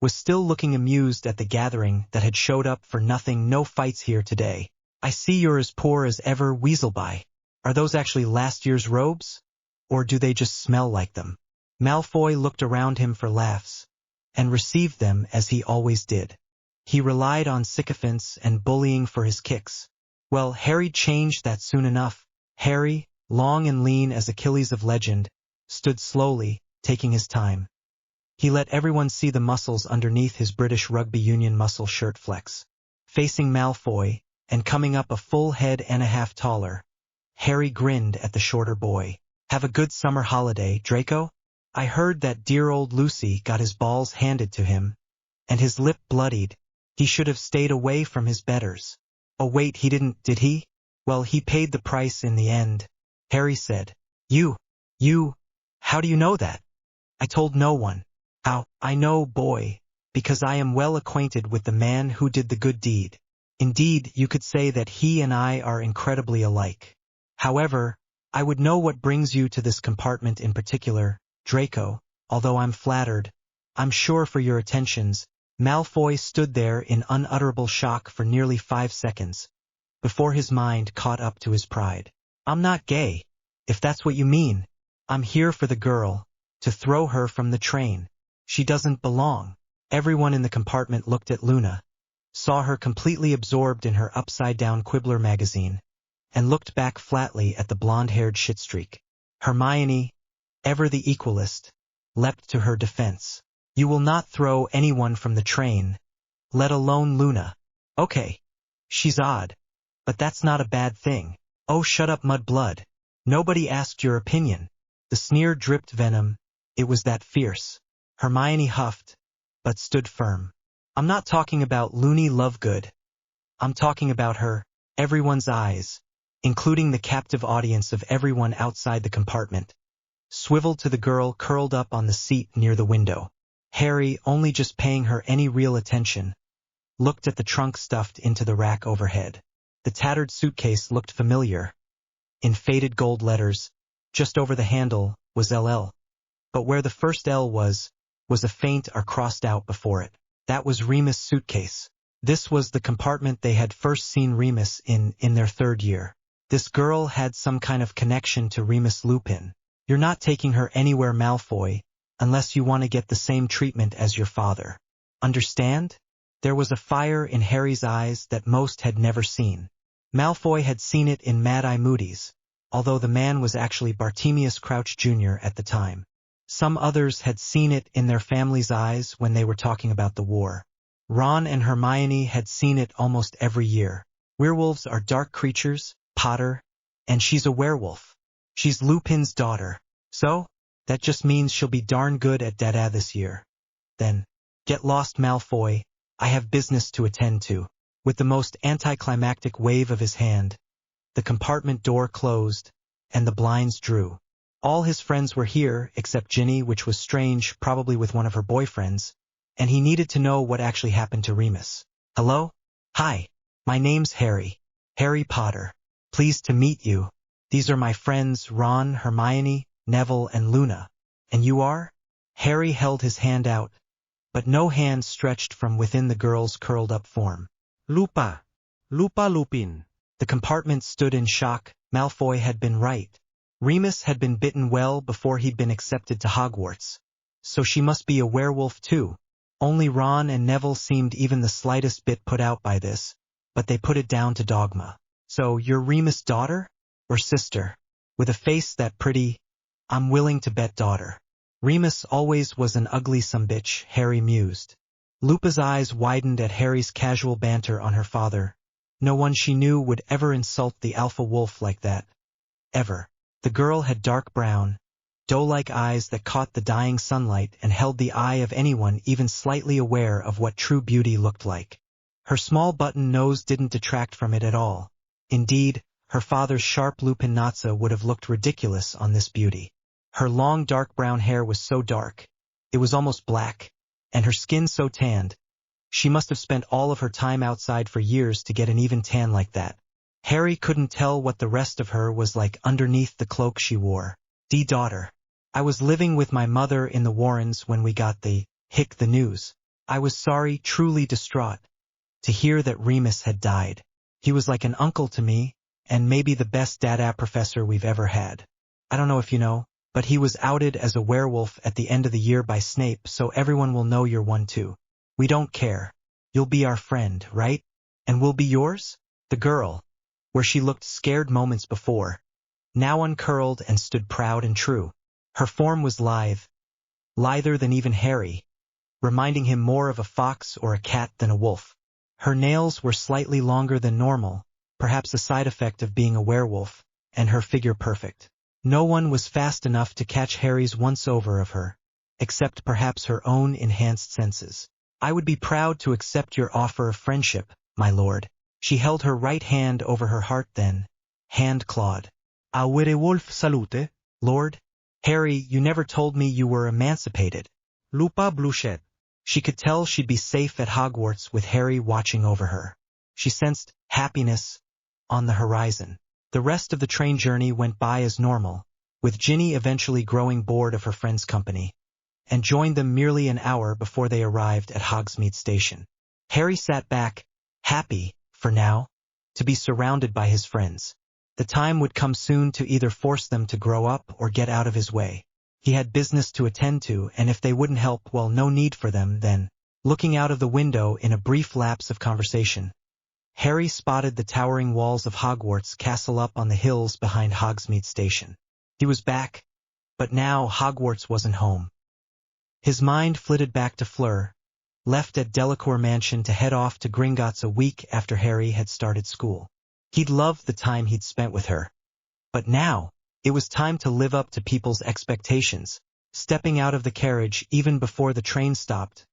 was still looking amused at the gathering that had showed up for nothing. No fights here today. I see you're as poor as ever, Weaselby. Are those actually last year's robes? Or do they just smell like them? Malfoy looked around him for laughs, and received them as he always did. He relied on sycophants and bullying for his kicks. Well, Harry changed that soon enough. Harry, long and lean as Achilles of legend, stood slowly, taking his time. He let everyone see the muscles underneath his British Rugby Union muscle shirt flex. Facing Malfoy, and coming up a full head and a half taller, Harry grinned at the shorter boy. Have a good summer holiday, Draco? I heard that dear old Lucy got his balls handed to him, and his lip bloodied. He should have stayed away from his betters. Oh wait, he didn't, did he? Well, he paid the price in the end, Harry said. You, how do you know that? I told no one. How? I know, boy, because I am well acquainted with the man who did the good deed. Indeed, you could say that he and I are incredibly alike. However, I would know what brings you to this compartment in particular, Draco, although I'm flattered. I'm sure for your attentions. Malfoy stood there in unutterable shock for nearly 5 seconds, before his mind caught up to his pride. I'm not gay, if that's what you mean. I'm here for the girl, to throw her from the train. She doesn't belong. Everyone in the compartment looked at Luna, saw her completely absorbed in her upside-down Quibbler magazine, and looked back flatly at the blonde-haired shitstreak. Hermione, ever the equalist, leapt to her defense. You will not throw anyone from the train, let alone Luna. Okay. She's odd, but that's not a bad thing. Oh, shut up, Mudblood. Nobody asked your opinion. The sneer dripped venom. It was that fierce. Hermione huffed, but stood firm. I'm not talking about Loony Lovegood. I'm talking about her, everyone's eyes, including the captive audience of everyone outside the compartment, swiveled to the girl curled up on the seat near the window. Harry, only just paying her any real attention, looked at the trunk stuffed into the rack overhead. The tattered suitcase looked familiar. In faded gold letters, just over the handle, was LL. But where the first L was a faint R crossed out before it. That was Remus' suitcase. This was the compartment they had first seen Remus in their 3rd year. This girl had some kind of connection to Remus Lupin. You're not taking her anywhere, Malfoy, unless you want to get the same treatment as your father. Understand? There was a fire in Harry's eyes that most had never seen. Malfoy had seen it in Mad-Eye Moody's, although the man was actually Bartemius Crouch Jr. at the time. Some others had seen it in their family's eyes when they were talking about the war. Ron and Hermione had seen it almost every year. Werewolves are dark creatures, Potter, and she's a werewolf. She's Lupin's daughter. So, that just means she'll be darn good at Dada this year. Then, get lost, Malfoy. I have business to attend to. With the most anticlimactic wave of his hand, the compartment door closed, and the blinds drew. All his friends were here, except Ginny, which was strange, probably with one of her boyfriends, and he needed to know what actually happened to Remus. Hello? Hi. My name's Harry. Harry Potter. Pleased to meet you. These are my friends Ron, Hermione, Neville, and Luna. And you are? Harry held his hand out, but no hand stretched from within the girl's curled-up form. Lupa. Lupa Lupin. The compartment stood in shock. Malfoy had been right. Remus had been bitten well before he'd been accepted to Hogwarts. So she must be a werewolf too. Only Ron and Neville seemed even the slightest bit put out by this, but they put it down to dogma. So you're Remus' daughter? Or sister? With a face that pretty, I'm willing to bet daughter. Remus always was an ugly sumbitch, Harry mused. Lupa's eyes widened at Harry's casual banter on her father. No one she knew would ever insult the alpha wolf like that. Ever. The girl had dark brown, doe-like eyes that caught the dying sunlight and held the eye of anyone even slightly aware of what true beauty looked like. Her small button nose didn't detract from it at all. Indeed, her father's sharp Lupin Natsa would have looked ridiculous on this beauty. Her long dark brown hair was so dark, it was almost black, and her skin so tanned. She must have spent all of her time outside for years to get an even tan like that. Harry couldn't tell what the rest of her was like underneath the cloak she wore. Daughter. I was living with my mother in the Warrens when we got the news. I was sorry, truly distraught, to hear that Remus had died. He was like an uncle to me, and maybe the best Dada professor we've ever had. I don't know if you know, but he was outed as a werewolf at the end of the year by Snape, so everyone will know you're one too. We don't care. You'll be our friend, right? And we'll be yours? The girl, where she looked scared moments before, now uncurled and stood proud and true. Her form was lithe, lither than even Harry, reminding him more of a fox or a cat than a wolf. Her nails were slightly longer than normal, perhaps a side effect of being a werewolf, and her figure perfect. No one was fast enough to catch Harry's once-over of her, except perhaps her own enhanced senses. I would be proud to accept your offer of friendship, my lord. She held her right hand over her heart then, hand clawed. A werewolf salute. Lord? Harry, you never told me you were emancipated. Lupa blushed. She could tell she'd be safe at Hogwarts with Harry watching over her. She sensed happiness on the horizon. The rest of the train journey went by as normal, with Ginny eventually growing bored of her friend's company, and joined them merely an hour before they arrived at Hogsmeade Station. Harry sat back, happy, for now, to be surrounded by his friends. The time would come soon to either force them to grow up or get out of his way. He had business to attend to, and if they wouldn't help, well, no need for them then. Looking out of the window in a brief lapse of conversation, Harry spotted the towering walls of Hogwarts Castle up on the hills behind Hogsmeade Station. He was back, but now Hogwarts wasn't home. His mind flitted back to Fleur, left at Delacour Mansion to head off to Gringotts a week after Harry had started school. He'd loved the time he'd spent with her. But now, it was time to live up to people's expectations. Stepping out of the carriage even before the train stopped,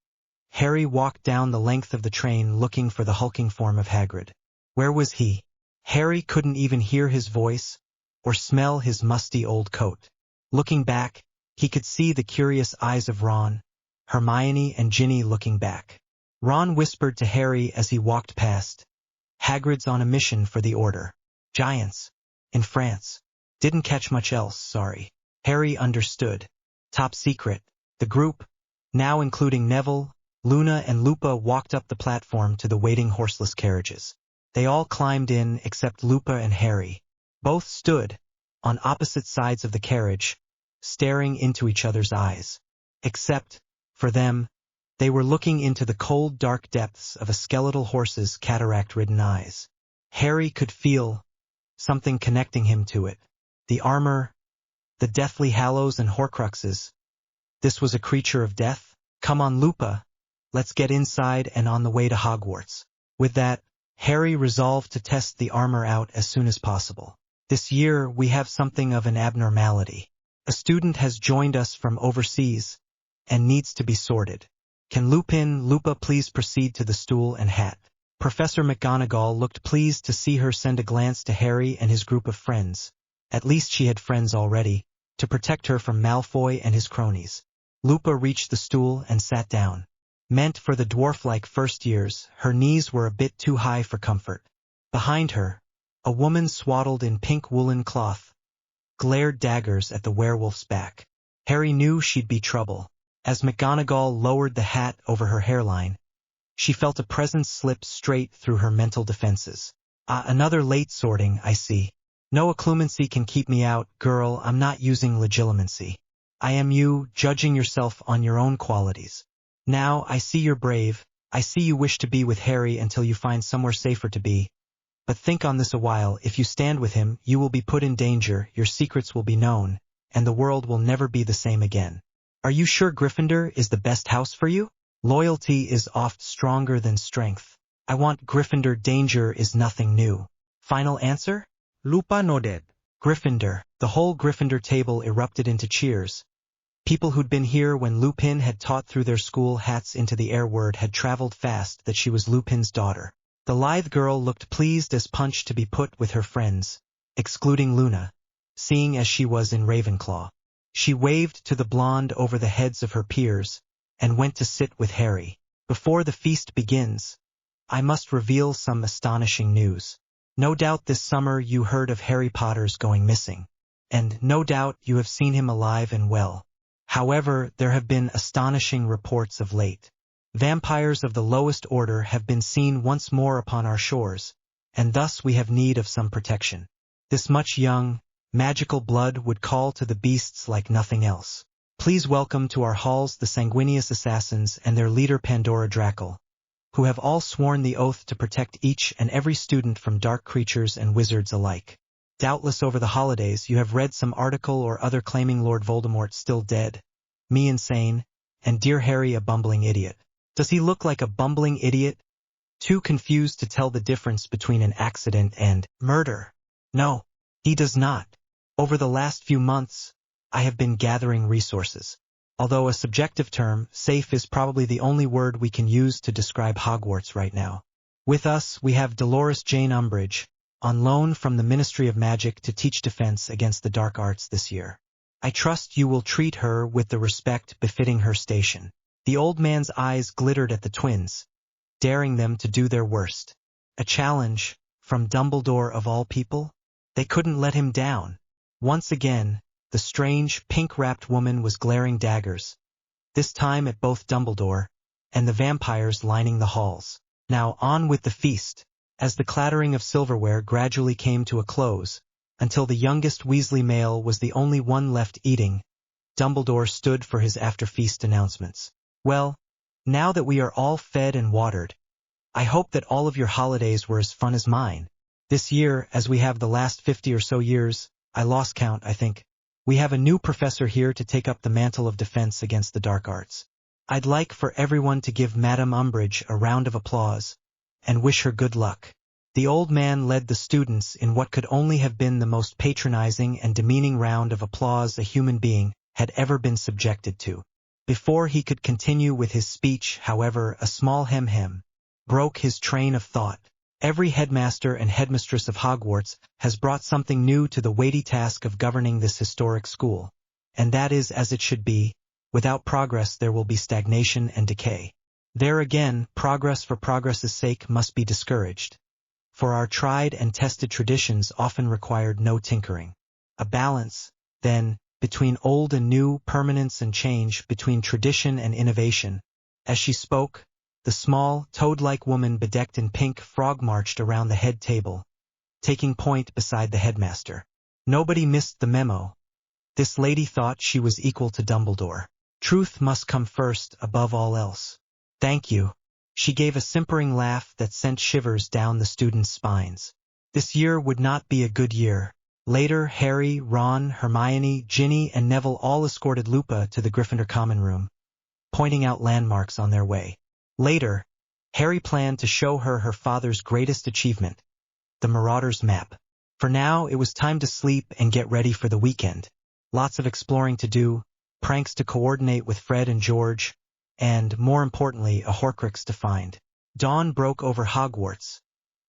Harry walked down the length of the train looking for the hulking form of Hagrid. Where was he? Harry couldn't even hear his voice or smell his musty old coat. Looking back, he could see the curious eyes of Ron, Hermione, and Ginny looking back. Ron whispered to Harry as he walked past, "Hagrid's on a mission for the Order. Giants. In France. Didn't catch much else, sorry." Harry understood. Top secret. The group, now including Neville, Luna, and Lupa, walked up the platform to the waiting horseless carriages. They all climbed in except Lupa and Harry. Both stood, on opposite sides of the carriage, staring into each other's eyes. Except, for them, they were looking into the cold, dark depths of a skeletal horse's cataract-ridden eyes. Harry could feel something connecting him to it. The armor, the Deathly Hallows and Horcruxes. This was a creature of death? Come on, Lupa. Let's get inside and on the way to Hogwarts. With that, Harry resolved to test the armor out as soon as possible. This year, we have something of an abnormality. A student has joined us from overseas and needs to be sorted. Can Lupa please proceed to the stool and hat? Professor McGonagall looked pleased to see her send a glance to Harry and his group of friends. At least she had friends already, to protect her from Malfoy and his cronies. Lupa reached the stool and sat down. Meant for the dwarf-like first years, her knees were a bit too high for comfort. Behind her, a woman swaddled in pink woolen cloth glared daggers at the werewolf's back. Harry knew she'd be trouble. As McGonagall lowered the hat over her hairline, she felt a presence slip straight through her mental defenses. Another late sorting, I see. No occlumency can keep me out, girl. I'm not using legilimency. I am you, judging yourself on your own qualities. Now, I see you're brave. I see you wish to be with Harry until you find somewhere safer to be. But think on this a while. If you stand with him, you will be put in danger, your secrets will be known, and the world will never be the same again. Are you sure Gryffindor is the best house for you? Loyalty is oft stronger than strength. I want Gryffindor. Danger is nothing new. Final answer? Lupa nodded. Gryffindor. The whole Gryffindor table erupted into cheers. People who'd been here when Lupin had taught through their school hats into the air word had traveled fast that she was Lupin's daughter. The lithe girl looked pleased as punch to be put with her friends, excluding Luna, seeing as she was in Ravenclaw. She waved to the blonde over the heads of her peers, and went to sit with Harry. Before the feast begins, I must reveal some astonishing news. No doubt this summer you heard of Harry Potter's going missing, and no doubt you have seen him alive and well. However, there have been astonishing reports of late. Vampires of the lowest order have been seen once more upon our shores, and thus we have need of some protection. This much young, magical blood would call to the beasts like nothing else. Please welcome to our halls the sanguineous assassins and their leader Pandora Drackle, who have all sworn the oath to protect each and every student from dark creatures and wizards alike. Doubtless over the holidays you have read some article or other claiming Lord Voldemort still dead, me insane, and dear Harry a bumbling idiot. Does he look like a bumbling idiot? Too confused to tell the difference between an accident and murder? No, he does not. Over the last few months, I have been gathering resources. Although a subjective term, safe is probably the only word we can use to describe Hogwarts right now. With us, we have Dolores Jane Umbridge, on loan from the Ministry of Magic to teach defense against the dark arts this year. I trust you will treat her with the respect befitting her station. The old man's eyes glittered at the twins, daring them to do their worst. A challenge, from Dumbledore of all people? They couldn't let him down. Once again, the strange, pink-wrapped woman was glaring daggers, this time at both Dumbledore and the vampires lining the halls. Now on with the feast, as the clattering of silverware gradually came to a close, until the youngest Weasley male was the only one left eating. Dumbledore stood for his after-feast announcements. Well, now that we are all fed and watered, I hope that all of your holidays were as fun as mine. This year, as we have the last 50 or so years, I lost count, I think, we have a new professor here to take up the mantle of defense against the dark arts. I'd like for everyone to give Madame Umbridge a round of applause and wish her good luck. The old man led the students in what could only have been the most patronizing and demeaning round of applause a human being had ever been subjected to. Before he could continue with his speech, however, a small hem-hem broke his train of thought. Every headmaster and headmistress of Hogwarts has brought something new to the weighty task of governing this historic school, and that is as it should be. Without progress there will be stagnation and decay. There again, progress for progress's sake must be discouraged, for our tried and tested traditions often required no tinkering. A balance, then, between old and new, permanence and change, between tradition and innovation. As she spoke, the small, toad-like woman bedecked in pink frog-marched around the head table, taking point beside the headmaster. Nobody missed the memo. This lady thought she was equal to Dumbledore. Truth must come first, above all else. Thank you. She gave a simpering laugh that sent shivers down the students' spines. This year would not be a good year. Later, Harry, Ron, Hermione, Ginny, and Neville all escorted Lupa to the Gryffindor common room, pointing out landmarks on their way. Later, Harry planned to show her her father's greatest achievement, the Marauder's map. For now, it was time to sleep and get ready for the weekend. Lots of exploring to do, pranks to coordinate with Fred and George, and, more importantly, a Horcrux to find. Dawn broke over Hogwarts.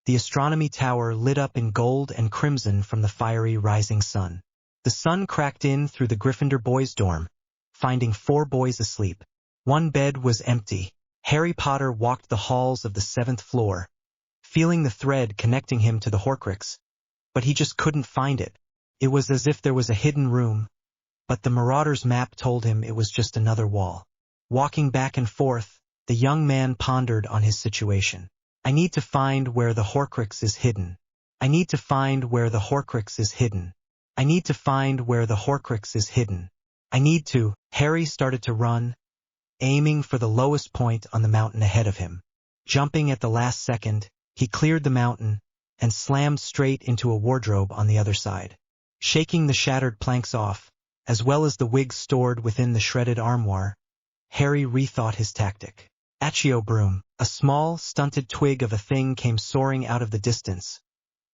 The astronomy tower lit up in gold and crimson from the fiery rising sun. The sun cracked in through the Gryffindor boys' dorm, finding 4 boys asleep. One bed was empty. Harry Potter walked the halls of the 7th floor, feeling the thread connecting him to the Horcrux, but he just couldn't find it. It was as if there was a hidden room, but the Marauder's map told him it was just another wall. Walking back and forth, the young man pondered on his situation. I need to find where the Horcrux is hidden. I need to find where the Horcrux is hidden. I need to find where the Horcrux is hidden. I need to. Harry started to run, aiming for the lowest point on the mountain ahead of him. Jumping at the last second, he cleared the mountain and slammed straight into a wardrobe on the other side. Shaking the shattered planks off, as well as the wigs stored within the shredded armoire, Harry rethought his tactic. Accio broom, a small, stunted twig of a thing came soaring out of the distance,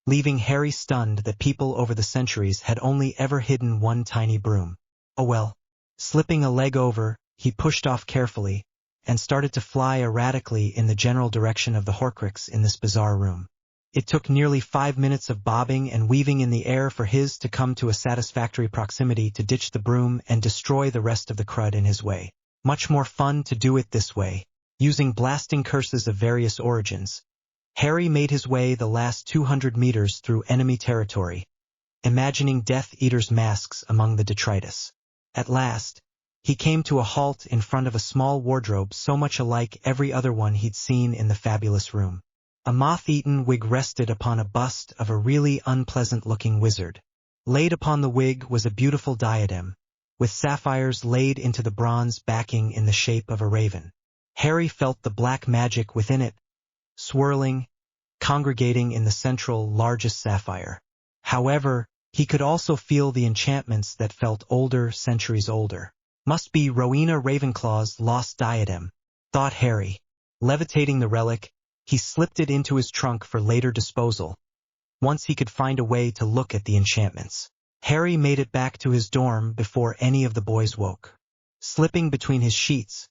leaving Harry stunned that people over the centuries had only ever hidden one tiny broom. Oh well. Slipping a leg over, he pushed off carefully, and started to fly erratically in the general direction of the Horcrux in this bizarre room. It took nearly 5 minutes of bobbing and weaving in the air for his to come to a satisfactory proximity to ditch the broom and destroy the rest of the crud in his way. Much more fun to do it this way. Using blasting curses of various origins, Harry made his way the last 200 meters through enemy territory, imagining Death Eater's masks among the detritus. At last, he came to a halt in front of a small wardrobe so much alike every other one he'd seen in the fabulous room. A moth-eaten wig rested upon a bust of a really unpleasant-looking wizard. Laid upon the wig was a beautiful diadem, with sapphires laid into the bronze backing in the shape of a raven. Harry felt the black magic within it, swirling, congregating in the central, largest sapphire. However, he could also feel the enchantments that felt older, centuries older. Must be Rowena Ravenclaw's lost diadem, thought Harry. Levitating the relic, he slipped it into his trunk for later disposal, once he could find a way to look at the enchantments. Harry made it back to his dorm before any of the boys woke. Slipping between his sheets,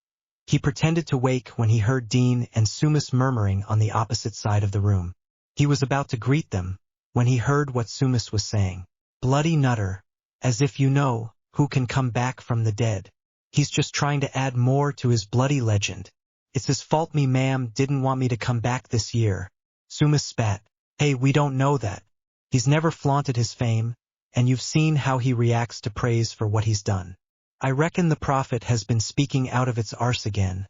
he pretended to wake when he heard Dean and Sumas murmuring on the opposite side of the room. He was about to greet them, when he heard what Sumas was saying. Bloody nutter, as if you know who can come back from the dead. He's just trying to add more to his bloody legend. It's his fault me ma'am didn't want me to come back this year. Sumas spat. Hey, we don't know that. He's never flaunted his fame, and you've seen how he reacts to praise for what he's done. I reckon the prophet has been speaking out of its arse again,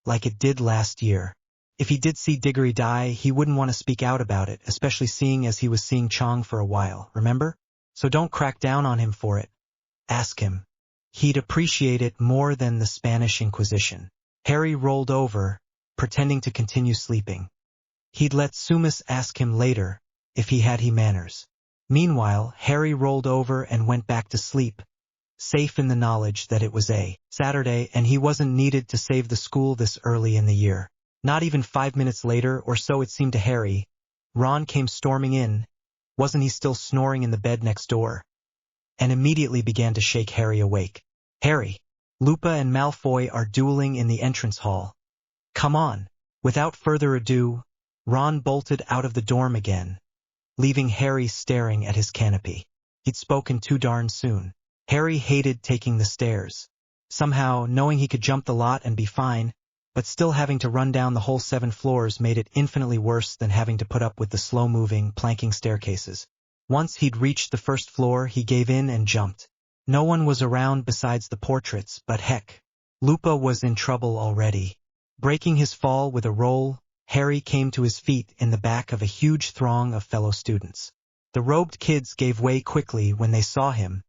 like it did last year. If he did see Diggory die, he wouldn't want to speak out about it, especially seeing as he was seeing Chong for a while, remember? So don't crack down on him for it. Ask him. He'd appreciate it more than the Spanish Inquisition. Harry rolled over, pretending to continue sleeping. He'd let Sumas ask him later, if he had manners. Meanwhile, Harry rolled over and went back to sleep, safe in the knowledge that it was a Saturday and he wasn't needed to save the school this early in the year. Not even 5 minutes later, or so it seemed to Harry, Ron came storming in. Wasn't he still snoring in the bed next door? And immediately began to shake Harry awake. Harry, Lupa and Malfoy are dueling in the entrance hall. Come on. Without further ado, Ron bolted out of the dorm again, leaving Harry staring at his canopy. He'd spoken too darn soon. Harry hated taking the stairs. Somehow, knowing he could jump the lot and be fine, but still having to run down the whole 7 floors made it infinitely worse than having to put up with the slow-moving, planking staircases. Once he'd reached the first floor, he gave in and jumped. No one was around besides the portraits, but heck, Lupa was in trouble already. Breaking his fall with a roll, Harry came to his feet in the back of a huge throng of fellow students. The robed kids gave way quickly when they saw him,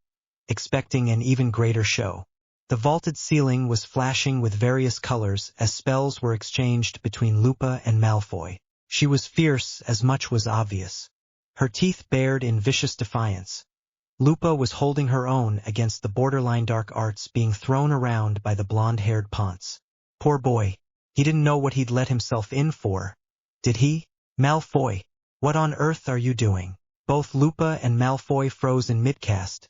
expecting an even greater show. The vaulted ceiling was flashing with various colors as spells were exchanged between Lupa and Malfoy. She was fierce, as much was obvious. Her teeth bared in vicious defiance. Lupa was holding her own against the borderline dark arts being thrown around by the blonde-haired Ponce. Poor boy. He didn't know what he'd let himself in for, did he? Malfoy, what on earth are you doing? Both Lupa and Malfoy froze in midcast,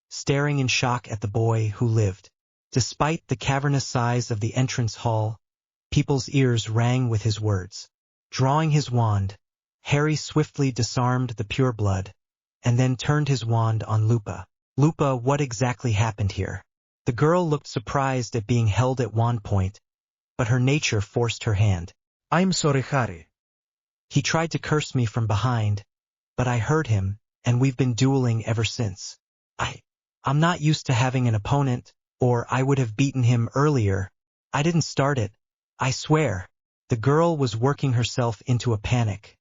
staring in shock at the boy who lived. Despite the cavernous size of the entrance hall, people's ears rang with his words. Drawing his wand, Harry swiftly disarmed the pureblood, and then turned his wand on Lupa. Lupa, what exactly happened here? The girl looked surprised at being held at wand point, but her nature forced her hand. I'm sorry, Harry. He tried to curse me from behind, but I heard him, and we've been dueling ever since. I'm not used to having an opponent, or I would have beaten him earlier. I didn't start it, I swear. The girl was working herself into a panic,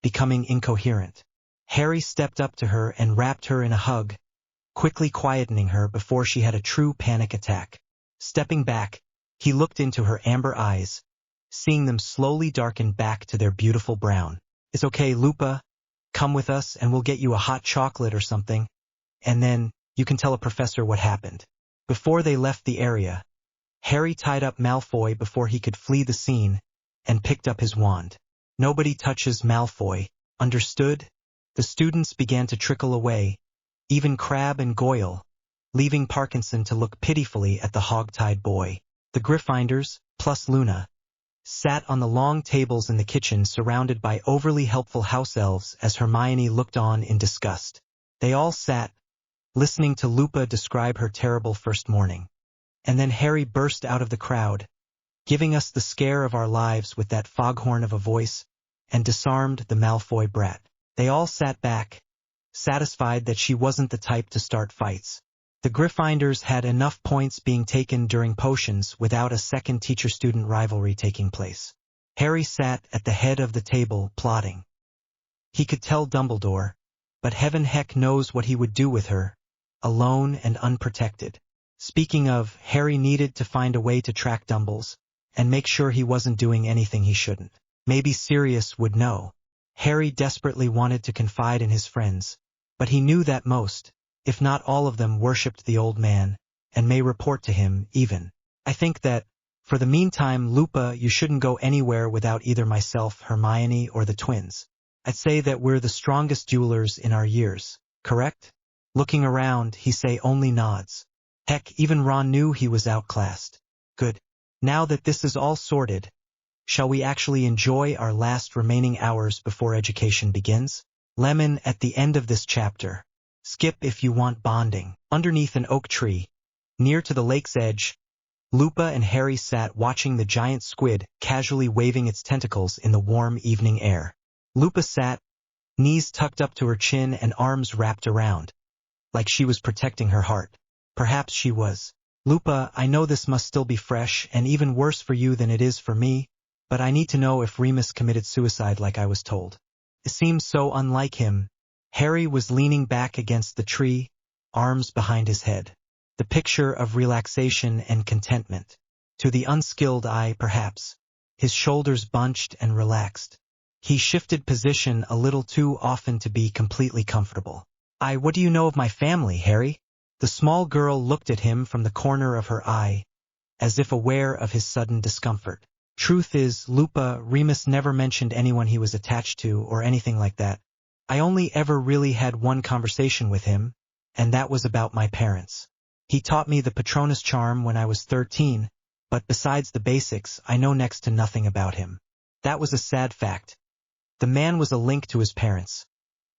becoming incoherent. Harry stepped up to her and wrapped her in a hug, quickly quietening her before she had a true panic attack. Stepping back, he looked into her amber eyes, seeing them slowly darken back to their beautiful brown. It's okay, Lupa. Come with us and we'll get you a hot chocolate or something, and then you can tell a professor what happened. Before they left the area, Harry tied up Malfoy before he could flee the scene, and picked up his wand. Nobody touches Malfoy, understood? The students began to trickle away, even Crabbe and Goyle, leaving Parkinson to look pitifully at the hog-tied boy. The Gryffindors, plus Luna, sat on the long tables in the kitchen surrounded by overly helpful house elves as Hermione looked on in disgust. They all sat, listening to Lupa describe her terrible first morning. And then Harry burst out of the crowd, giving us the scare of our lives with that foghorn of a voice, and disarmed the Malfoy brat. They all sat back, satisfied that she wasn't the type to start fights. The Gryffindors had enough points being taken during potions without a second teacher-student rivalry taking place. Harry sat at the head of the table, plotting. He could tell Dumbledore, but heaven heck knows what he would do with her, alone and unprotected. Speaking of, Harry needed to find a way to track Dumbles, and make sure he wasn't doing anything he shouldn't. Maybe Sirius would know. Harry desperately wanted to confide in his friends, but he knew that most, if not all of them, worshipped the old man, and may report to him, even. I think that, for the meantime, Lupa, you shouldn't go anywhere without either myself, Hermione, or the twins. I'd say that we're the strongest duelers in our years, correct? Looking around, he only nods. Heck, even Ron knew he was outclassed. Good. Now that this is all sorted, shall we actually enjoy our last remaining hours before education begins? Lemon at the end of this chapter. Skip if you want bonding. Underneath an oak tree, near to the lake's edge, Lupa and Harry sat watching the giant squid casually waving its tentacles in the warm evening air. Lupa sat, knees tucked up to her chin and arms wrapped around, like she was protecting her heart. Perhaps she was. Lupa, I know this must still be fresh and even worse for you than it is for me, but I need to know if Remus committed suicide like I was told. It seems so unlike him. Harry was leaning back against the tree, arms behind his head. The picture of relaxation and contentment. To the unskilled eye, perhaps. His shoulders bunched and relaxed. He shifted position a little too often to be completely comfortable. What do you know of my family, Harry? The small girl looked at him from the corner of her eye, as if aware of his sudden discomfort. Truth is, Lupa, Remus never mentioned anyone he was attached to or anything like that. I only ever really had one conversation with him, and that was about my parents. He taught me the Patronus charm when I was 13, but besides the basics, I know next to nothing about him. That was a sad fact. The man was a link to his parents.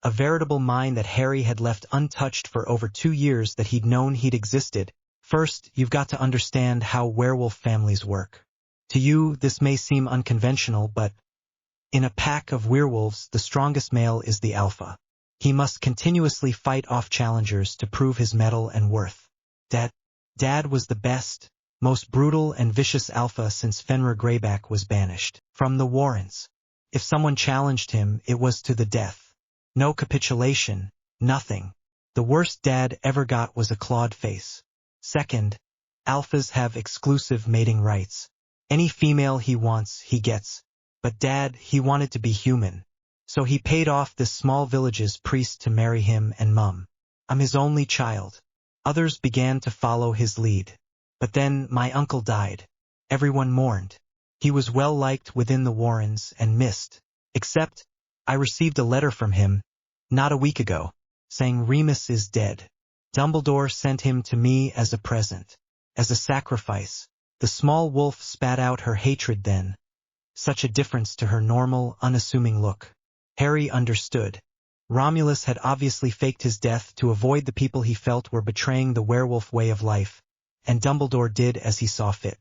A veritable mine that Harry had left untouched for over 2 years that he'd known he'd existed. First, you've got to understand how werewolf families work. To you, this may seem unconventional, but in a pack of werewolves, the strongest male is the alpha. He must continuously fight off challengers to prove his mettle and worth. Dad was the best, most brutal and vicious alpha since Fenrir Greyback was banished from the Warrens. If someone challenged him, it was to the death. No capitulation, nothing. The worst Dad ever got was a clawed face. Second, alphas have exclusive mating rights. Any female he wants, he gets. But Dad, he wanted to be human. So he paid off this small village's priest to marry him and Mum. I'm his only child. Others began to follow his lead. But then my uncle died. Everyone mourned. He was well liked within the Warrens and missed. Except, I received a letter from him, not a week ago, saying Remus is dead. Dumbledore sent him to me as a present. As a sacrifice. The small wolf spat out her hatred then. Such a difference to her normal, unassuming look. Harry understood. Romulus had obviously faked his death to avoid the people he felt were betraying the werewolf way of life, and Dumbledore did as he saw fit.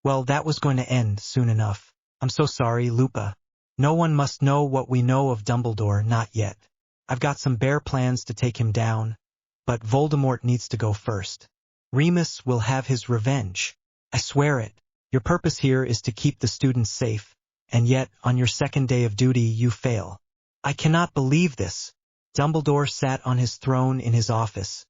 Well, that was going to end soon enough. I'm so sorry, Lupa. No one must know what we know of Dumbledore, not yet. I've got some bare plans to take him down, but Voldemort needs to go first. Remus will have his revenge. I swear it. Your purpose here is to keep the students safe, and yet, on your second day of duty, you fail. I cannot believe this. Dumbledore sat on his throne in his office,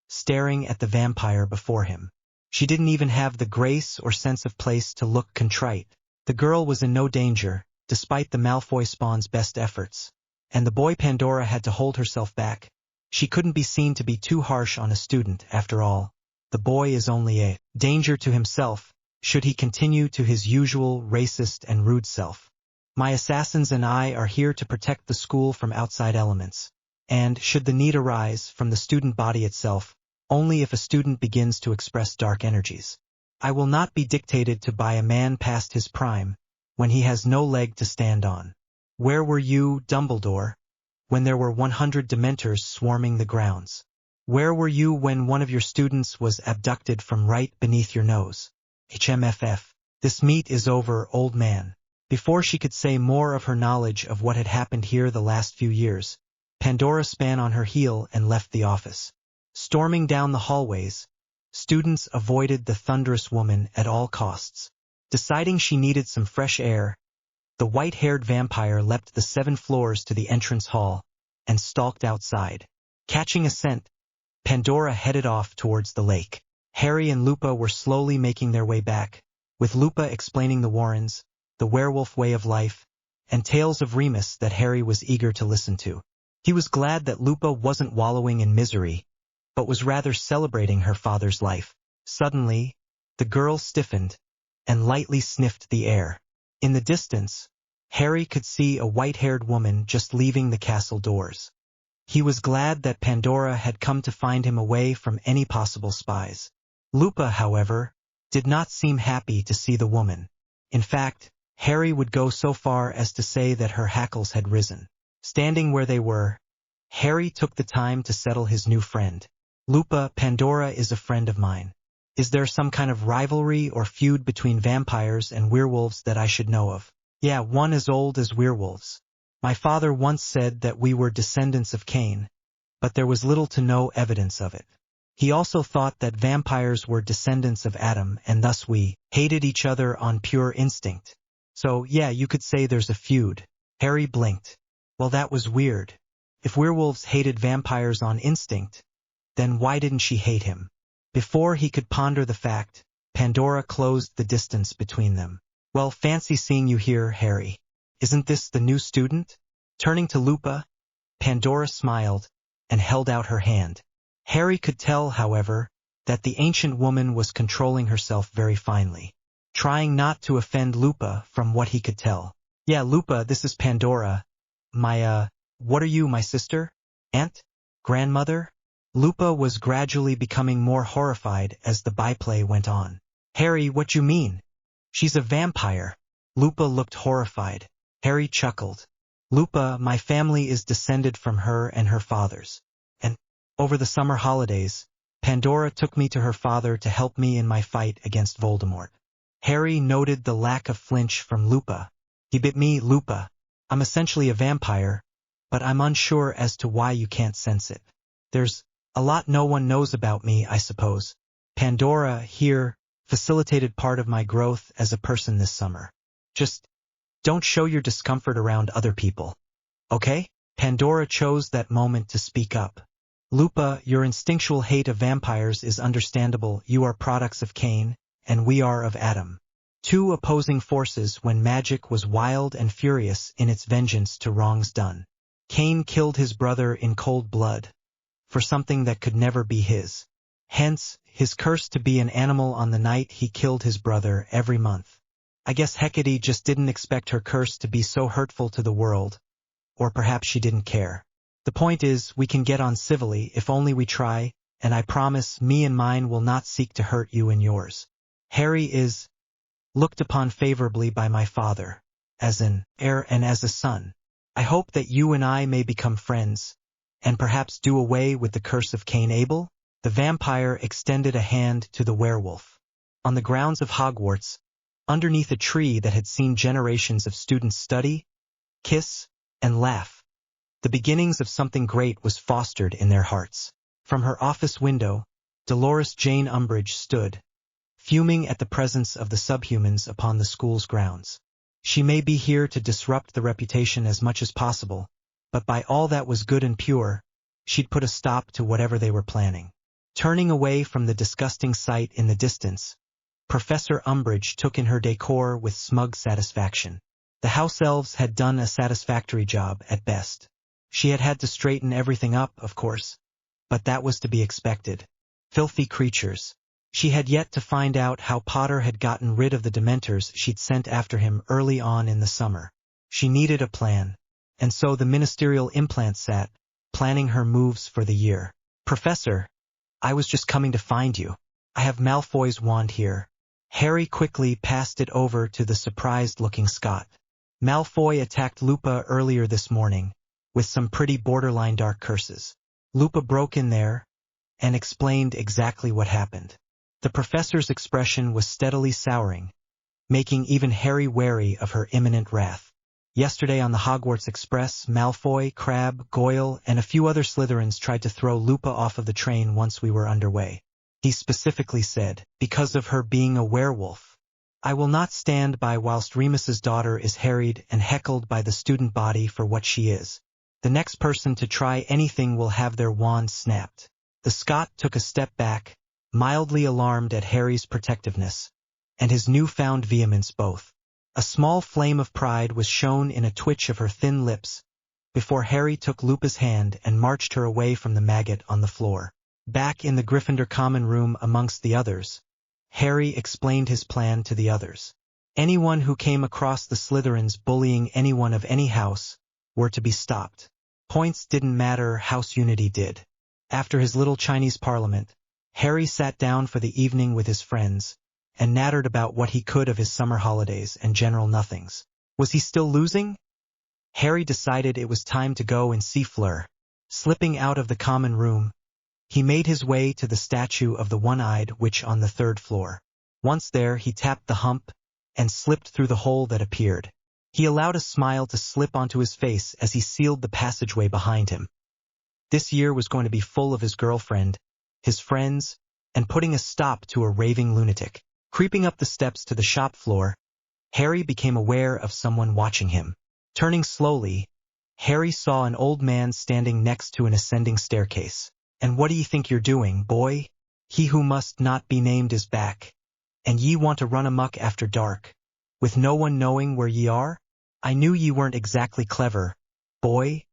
staring at the vampire before him. She didn't even have the grace or sense of place to look contrite. The girl was in no danger, despite the Malfoy spawn's best efforts. And the boy Pandora had to hold herself back. She couldn't be seen to be too harsh on a student, after all. The boy is only a danger to himself, should he continue to his usual racist and rude self. My assassins and I are here to protect the school from outside elements, and, should the need arise, from the student body itself, only if a student begins to express dark energies. I will not be dictated to by a man past his prime, when he has no leg to stand on. Where were you, Dumbledore, when there were 100 Dementors swarming the grounds? Where were you when one of your students was abducted from right beneath your nose? HMFF. This meet is over, old man. Before she could say more of her knowledge of what had happened here the last few years, Pandora span on her heel and left the office. Storming down the hallways, students avoided the thunderous woman at all costs. Deciding she needed some fresh air, the white-haired vampire leapt the 7 floors to the entrance hall and stalked outside. Catching a scent, Pandora headed off towards the lake. Harry and Lupa were slowly making their way back, with Lupa explaining the Warrens, the werewolf way of life, and tales of Remus that Harry was eager to listen to. He was glad that Lupa wasn't wallowing in misery, but was rather celebrating her father's life. Suddenly, the girl stiffened and lightly sniffed the air. In the distance, Harry could see a white-haired woman just leaving the castle doors. He was glad that Pandora had come to find him away from any possible spies. Lupa, however, did not seem happy to see the woman. In fact, Harry would go so far as to say that her hackles had risen. Standing where they were, Harry took the time to settle his new friend. Lupa, Pandora is a friend of mine. Is there some kind of rivalry or feud between vampires and werewolves that I should know of? Yeah, one as old as werewolves. My father once said that we were descendants of Cain, but there was little to no evidence of it. He also thought that vampires were descendants of Adam and thus we hated each other on pure instinct. So, yeah, you could say there's a feud. Harry blinked. Well, that was weird. If werewolves hated vampires on instinct, then why didn't she hate him? Before he could ponder the fact, Pandora closed the distance between them. Well, fancy seeing you here, Harry. Isn't this the new student? Turning to Lupa, Pandora smiled and held out her hand. Harry could tell, however, that the ancient woman was controlling herself very finely, trying not to offend Lupa from what he could tell. Yeah, Lupa, this is Pandora. What are you, my sister? Aunt? Grandmother? Lupa was gradually becoming more horrified as the byplay went on. Harry, what you mean? She's a vampire. Lupa looked horrified. Harry chuckled. Lupa, my family is descended from her and her father's. And, over the summer holidays, Pandora took me to her father to help me in my fight against Voldemort. Harry noted the lack of flinch from Lupa. He bit me, Lupa. I'm essentially a vampire, but I'm unsure as to why you can't sense it. There's a lot no one knows about me, I suppose. Pandora, here, facilitated part of my growth as a person this summer. Just don't show your discomfort around other people. Okay? Pandora chose that moment to speak up. Lupa, your instinctual hate of vampires is understandable. You are products of Cain, and we are of Adam. Two opposing forces when magic was wild and furious in its vengeance to wrongs done. Cain killed his brother in cold blood, for something that could never be his. Hence, his curse to be an animal on the night he killed his brother every month. I guess Hecate just didn't expect her curse to be so hurtful to the world, or perhaps she didn't care. The point is, we can get on civilly if only we try, and I promise me and mine will not seek to hurt you and yours. Harry is looked upon favorably by my father, as an heir and as a son. I hope that you and I may become friends, and perhaps do away with the curse of Cain Abel? The vampire extended a hand to the werewolf. On the grounds of Hogwarts, underneath a tree that had seen generations of students study, kiss, and laugh, the beginnings of something great was fostered in their hearts. From her office window, Dolores Jane Umbridge stood, fuming at the presence of the subhumans upon the school's grounds. She may be here to disrupt the reputation as much as possible, but by all that was good and pure, she'd put a stop to whatever they were planning. Turning away from the disgusting sight in the distance, Professor Umbridge took in her decor with smug satisfaction. The house elves had done a satisfactory job at best. She had had to straighten everything up, of course, but that was to be expected. Filthy creatures. She had yet to find out how Potter had gotten rid of the Dementors she'd sent after him early on in the summer. She needed a plan, and so the ministerial implant sat, planning her moves for the year. Professor, I was just coming to find you. I have Malfoy's wand here. Harry quickly passed it over to the surprised-looking Scot. Malfoy attacked Lupa earlier this morning, with some pretty borderline dark curses. Lupa broke in there, and explained exactly what happened. The professor's expression was steadily souring, making even Harry wary of her imminent wrath. Yesterday on the Hogwarts Express, Malfoy, Crabbe, Goyle, and a few other Slytherins tried to throw Lupa off of the train once we were underway. He specifically said, because of her being a werewolf. I will not stand by whilst Remus's daughter is harried and heckled by the student body for what she is. The next person to try anything will have their wand snapped. The Scot took a step back, mildly alarmed at Harry's protectiveness. and his newfound vehemence both. A small flame of pride was shown in a twitch of her thin lips, before Harry took Lupa's hand and marched her away from the maggot on the floor. Back in the Gryffindor common room amongst the others, Harry explained his plan to the others. Anyone who came across the Slytherins bullying anyone of any house were to be stopped. Points didn't matter, house unity did. After his little Chinese parliament, Harry sat down for the evening with his friends, and nattered about what he could of his summer holidays and general nothings. Was he still losing? Harry decided it was time to go and see Fleur. Slipping out of the common room, he made his way to the statue of the One-Eyed Witch on the 3rd floor. Once there, he tapped the hump and slipped through the hole that appeared. He allowed a smile to slip onto his face as he sealed the passageway behind him. This year was going to be full of his girlfriend, his friends, and putting a stop to a raving lunatic. Creeping up the steps to the shop floor, Harry became aware of someone watching him. Turning slowly, Harry saw an old man standing next to an ascending staircase. "And what do ye think you're doing, boy? He who must not be named is back. And ye want to run amuck after dark, with no one knowing where ye are? I knew ye weren't exactly clever, boy.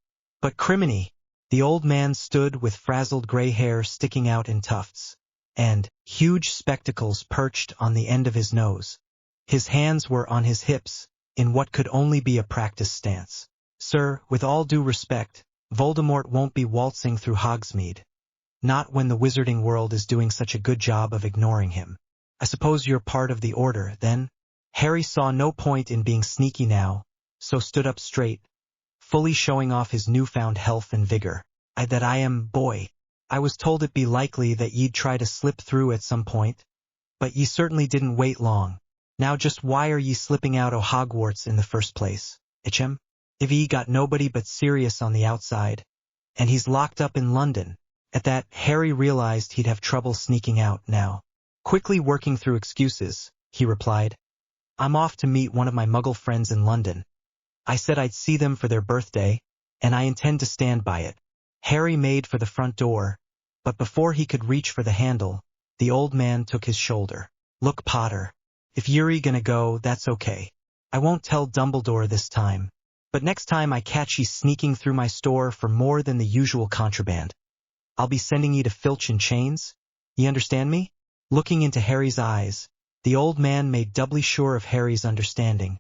But criminy!" The old man stood with frazzled gray hair sticking out in tufts, and huge spectacles perched on the end of his nose. His hands were on his hips, in what could only be a practice stance. "Sir, with all due respect, Voldemort won't be waltzing through Hogsmeade. Not when the wizarding world is doing such a good job of ignoring him. I suppose you're part of the Order, then?" Harry saw no point in being sneaky now, so stood up straight, fully showing off his newfound health and vigor. I am, boy. I was told it be likely that ye'd try to slip through at some point, but ye certainly didn't wait long. Now just why are ye slipping out o' Hogwarts in the first place, Ichem? If ye got nobody but Sirius on the outside, and he's locked up in London." At that, Harry realized he'd have trouble sneaking out now. Quickly working through excuses, he replied, "I'm off to meet one of my Muggle friends in London. I said I'd see them for their birthday, and I intend to stand by it." Harry made for the front door, but before he could reach for the handle, the old man took his shoulder. "Look, Potter, if you're gonna go, that's okay. I won't tell Dumbledore this time, but next time I catch ye sneaking through my store for more than the usual contraband, I'll be sending ye to Filch in chains. Ye understand me?" Looking into Harry's eyes, the old man made doubly sure of Harry's understanding,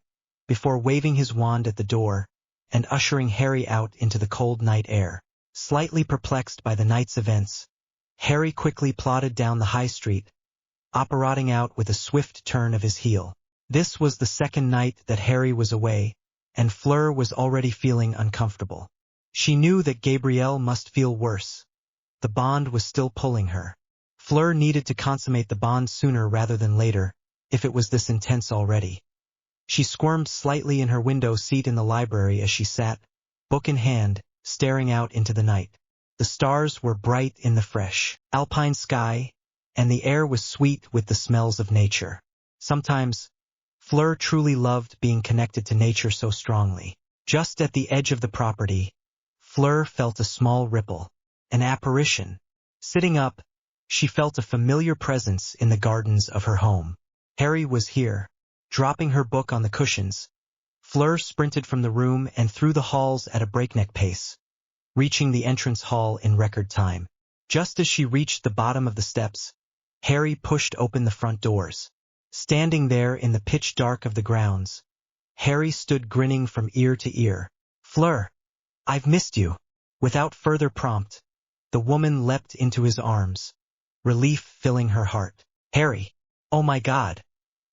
before waving his wand at the door and ushering Harry out into the cold night air. Slightly perplexed by the night's events, Harry quickly plodded down the high street, operating out with a swift turn of his heel. This was the second night that Harry was away, and Fleur was already feeling uncomfortable. She knew that Gabrielle must feel worse. The bond was still pulling her. Fleur needed to consummate the bond sooner rather than later, if it was this intense already. She squirmed slightly in her window seat in the library as she sat, book in hand, staring out into the night. The stars were bright in the fresh, alpine sky, and the air was sweet with the smells of nature. Sometimes, Fleur truly loved being connected to nature so strongly. Just at the edge of the property, Fleur felt a small ripple, an apparition. Sitting up, she felt a familiar presence in the gardens of her home. Harry was here. Dropping her book on the cushions, Fleur sprinted from the room and through the halls at a breakneck pace, reaching the entrance hall in record time. Just as she reached the bottom of the steps, Harry pushed open the front doors. Standing there in the pitch dark of the grounds, Harry stood grinning from ear to ear. "Fleur, I've missed you." Without further prompt, the woman leapt into his arms, relief filling her heart. "Harry, oh my God,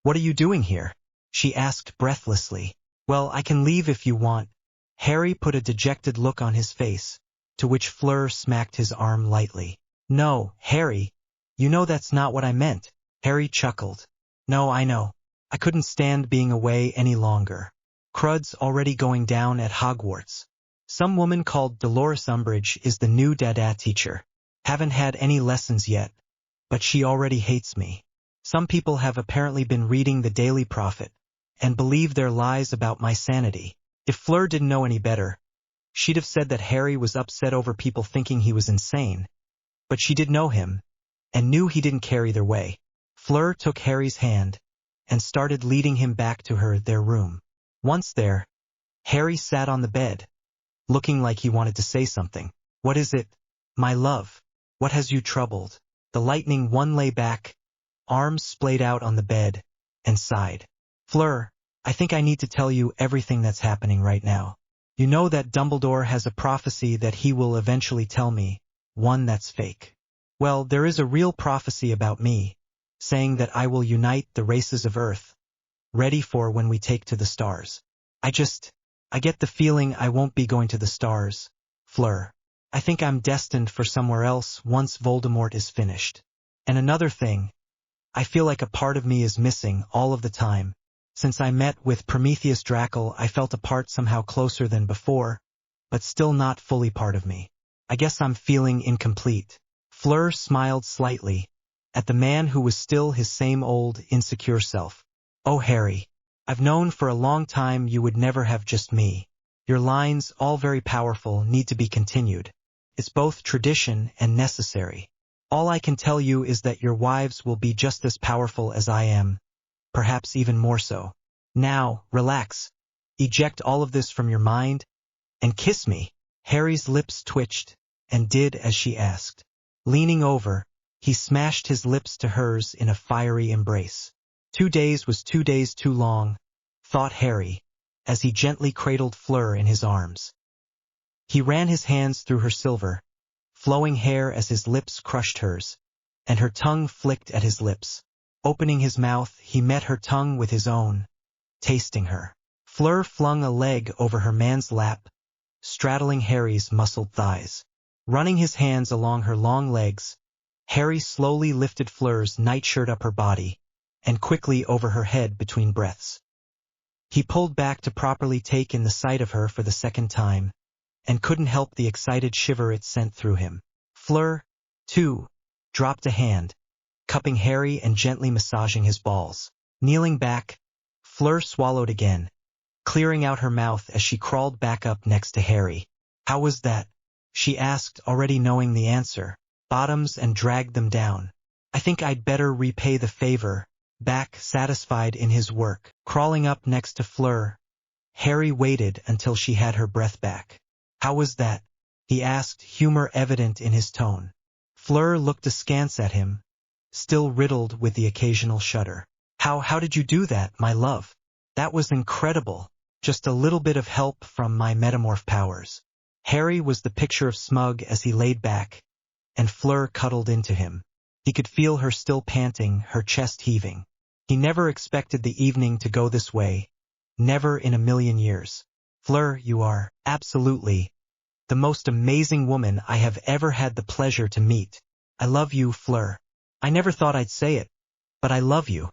what are you doing here?" she asked breathlessly. "Well, I can leave if you want." Harry put a dejected look on his face, to which Fleur smacked his arm lightly. "No, Harry, you know that's not what I meant." Harry chuckled. "No, I know. I couldn't stand being away any longer. Crud's already going down at Hogwarts. Some woman called Dolores Umbridge is the new Dada teacher. Haven't had any lessons yet, but she already hates me. Some people have apparently been reading the Daily Prophet and believe their lies about my sanity." If Fleur didn't know any better, she'd have said that Harry was upset over people thinking he was insane, but she did know him, and knew he didn't care either way. Fleur took Harry's hand and started leading him back to their room. Once there, Harry sat on the bed, looking like he wanted to say something. "What is it, my love? What has you troubled?" The lightning one lay back, arms splayed out on the bed, and sighed. "Fleur, I think I need to tell you everything that's happening right now. You know that Dumbledore has a prophecy that he will eventually tell me, one that's fake. Well, there is a real prophecy about me, saying that I will unite the races of Earth, ready for when we take to the stars. I get the feeling I won't be going to the stars, Fleur. I think I'm destined for somewhere else once Voldemort is finished. And another thing, I feel like a part of me is missing all of the time. Since I met with Prometheus Draco, I felt a part somehow closer than before, but still not fully part of me. I guess I'm feeling incomplete." Fleur smiled slightly at the man who was still his same old, insecure self. "Oh, Harry, I've known for a long time you would never have just me. Your lines, all very powerful, need to be continued. It's both tradition and necessary. All I can tell you is that your wives will be just as powerful as I am, perhaps even more so. Now, relax. Eject all of this from your mind, and kiss me." Harry's lips twitched, and did as she asked. Leaning over, he smashed his lips to hers in a fiery embrace. 2 days was 2 days too long, thought Harry, as he gently cradled Fleur in his arms. He ran his hands through her silver, flowing hair as his lips crushed hers, and her tongue flicked at his lips. Opening his mouth, he met her tongue with his own, tasting her. Fleur flung a leg over her man's lap, straddling Harry's muscled thighs. Running his hands along her long legs, Harry slowly lifted Fleur's nightshirt up her body, and quickly over her head between breaths. He pulled back to properly take in the sight of her for the second time, and couldn't help the excited shiver it sent through him. Fleur, too, dropped a hand, cupping Harry and gently massaging his balls. Kneeling back, Fleur swallowed again, clearing out her mouth as she crawled back up next to Harry. "How was that?" she asked, already knowing the answer. "Bottoms," and dragged them down. "I think I'd better repay the favor." Back, satisfied in his work, crawling up next to Fleur, Harry waited until she had her breath back. "How was that?" he asked, humor evident in his tone. Fleur looked askance at him, still riddled with the occasional shudder. How did you do that, my love? That was incredible. Just a little bit of help from my metamorph powers." Harry was the picture of smug as he laid back, and Fleur cuddled into him. He could feel her still panting, her chest heaving. He never expected the evening to go this way, never in a million years. "Fleur, you are, absolutely, the most amazing woman I have ever had the pleasure to meet. I love you, Fleur. I never thought I'd say it, but I love you."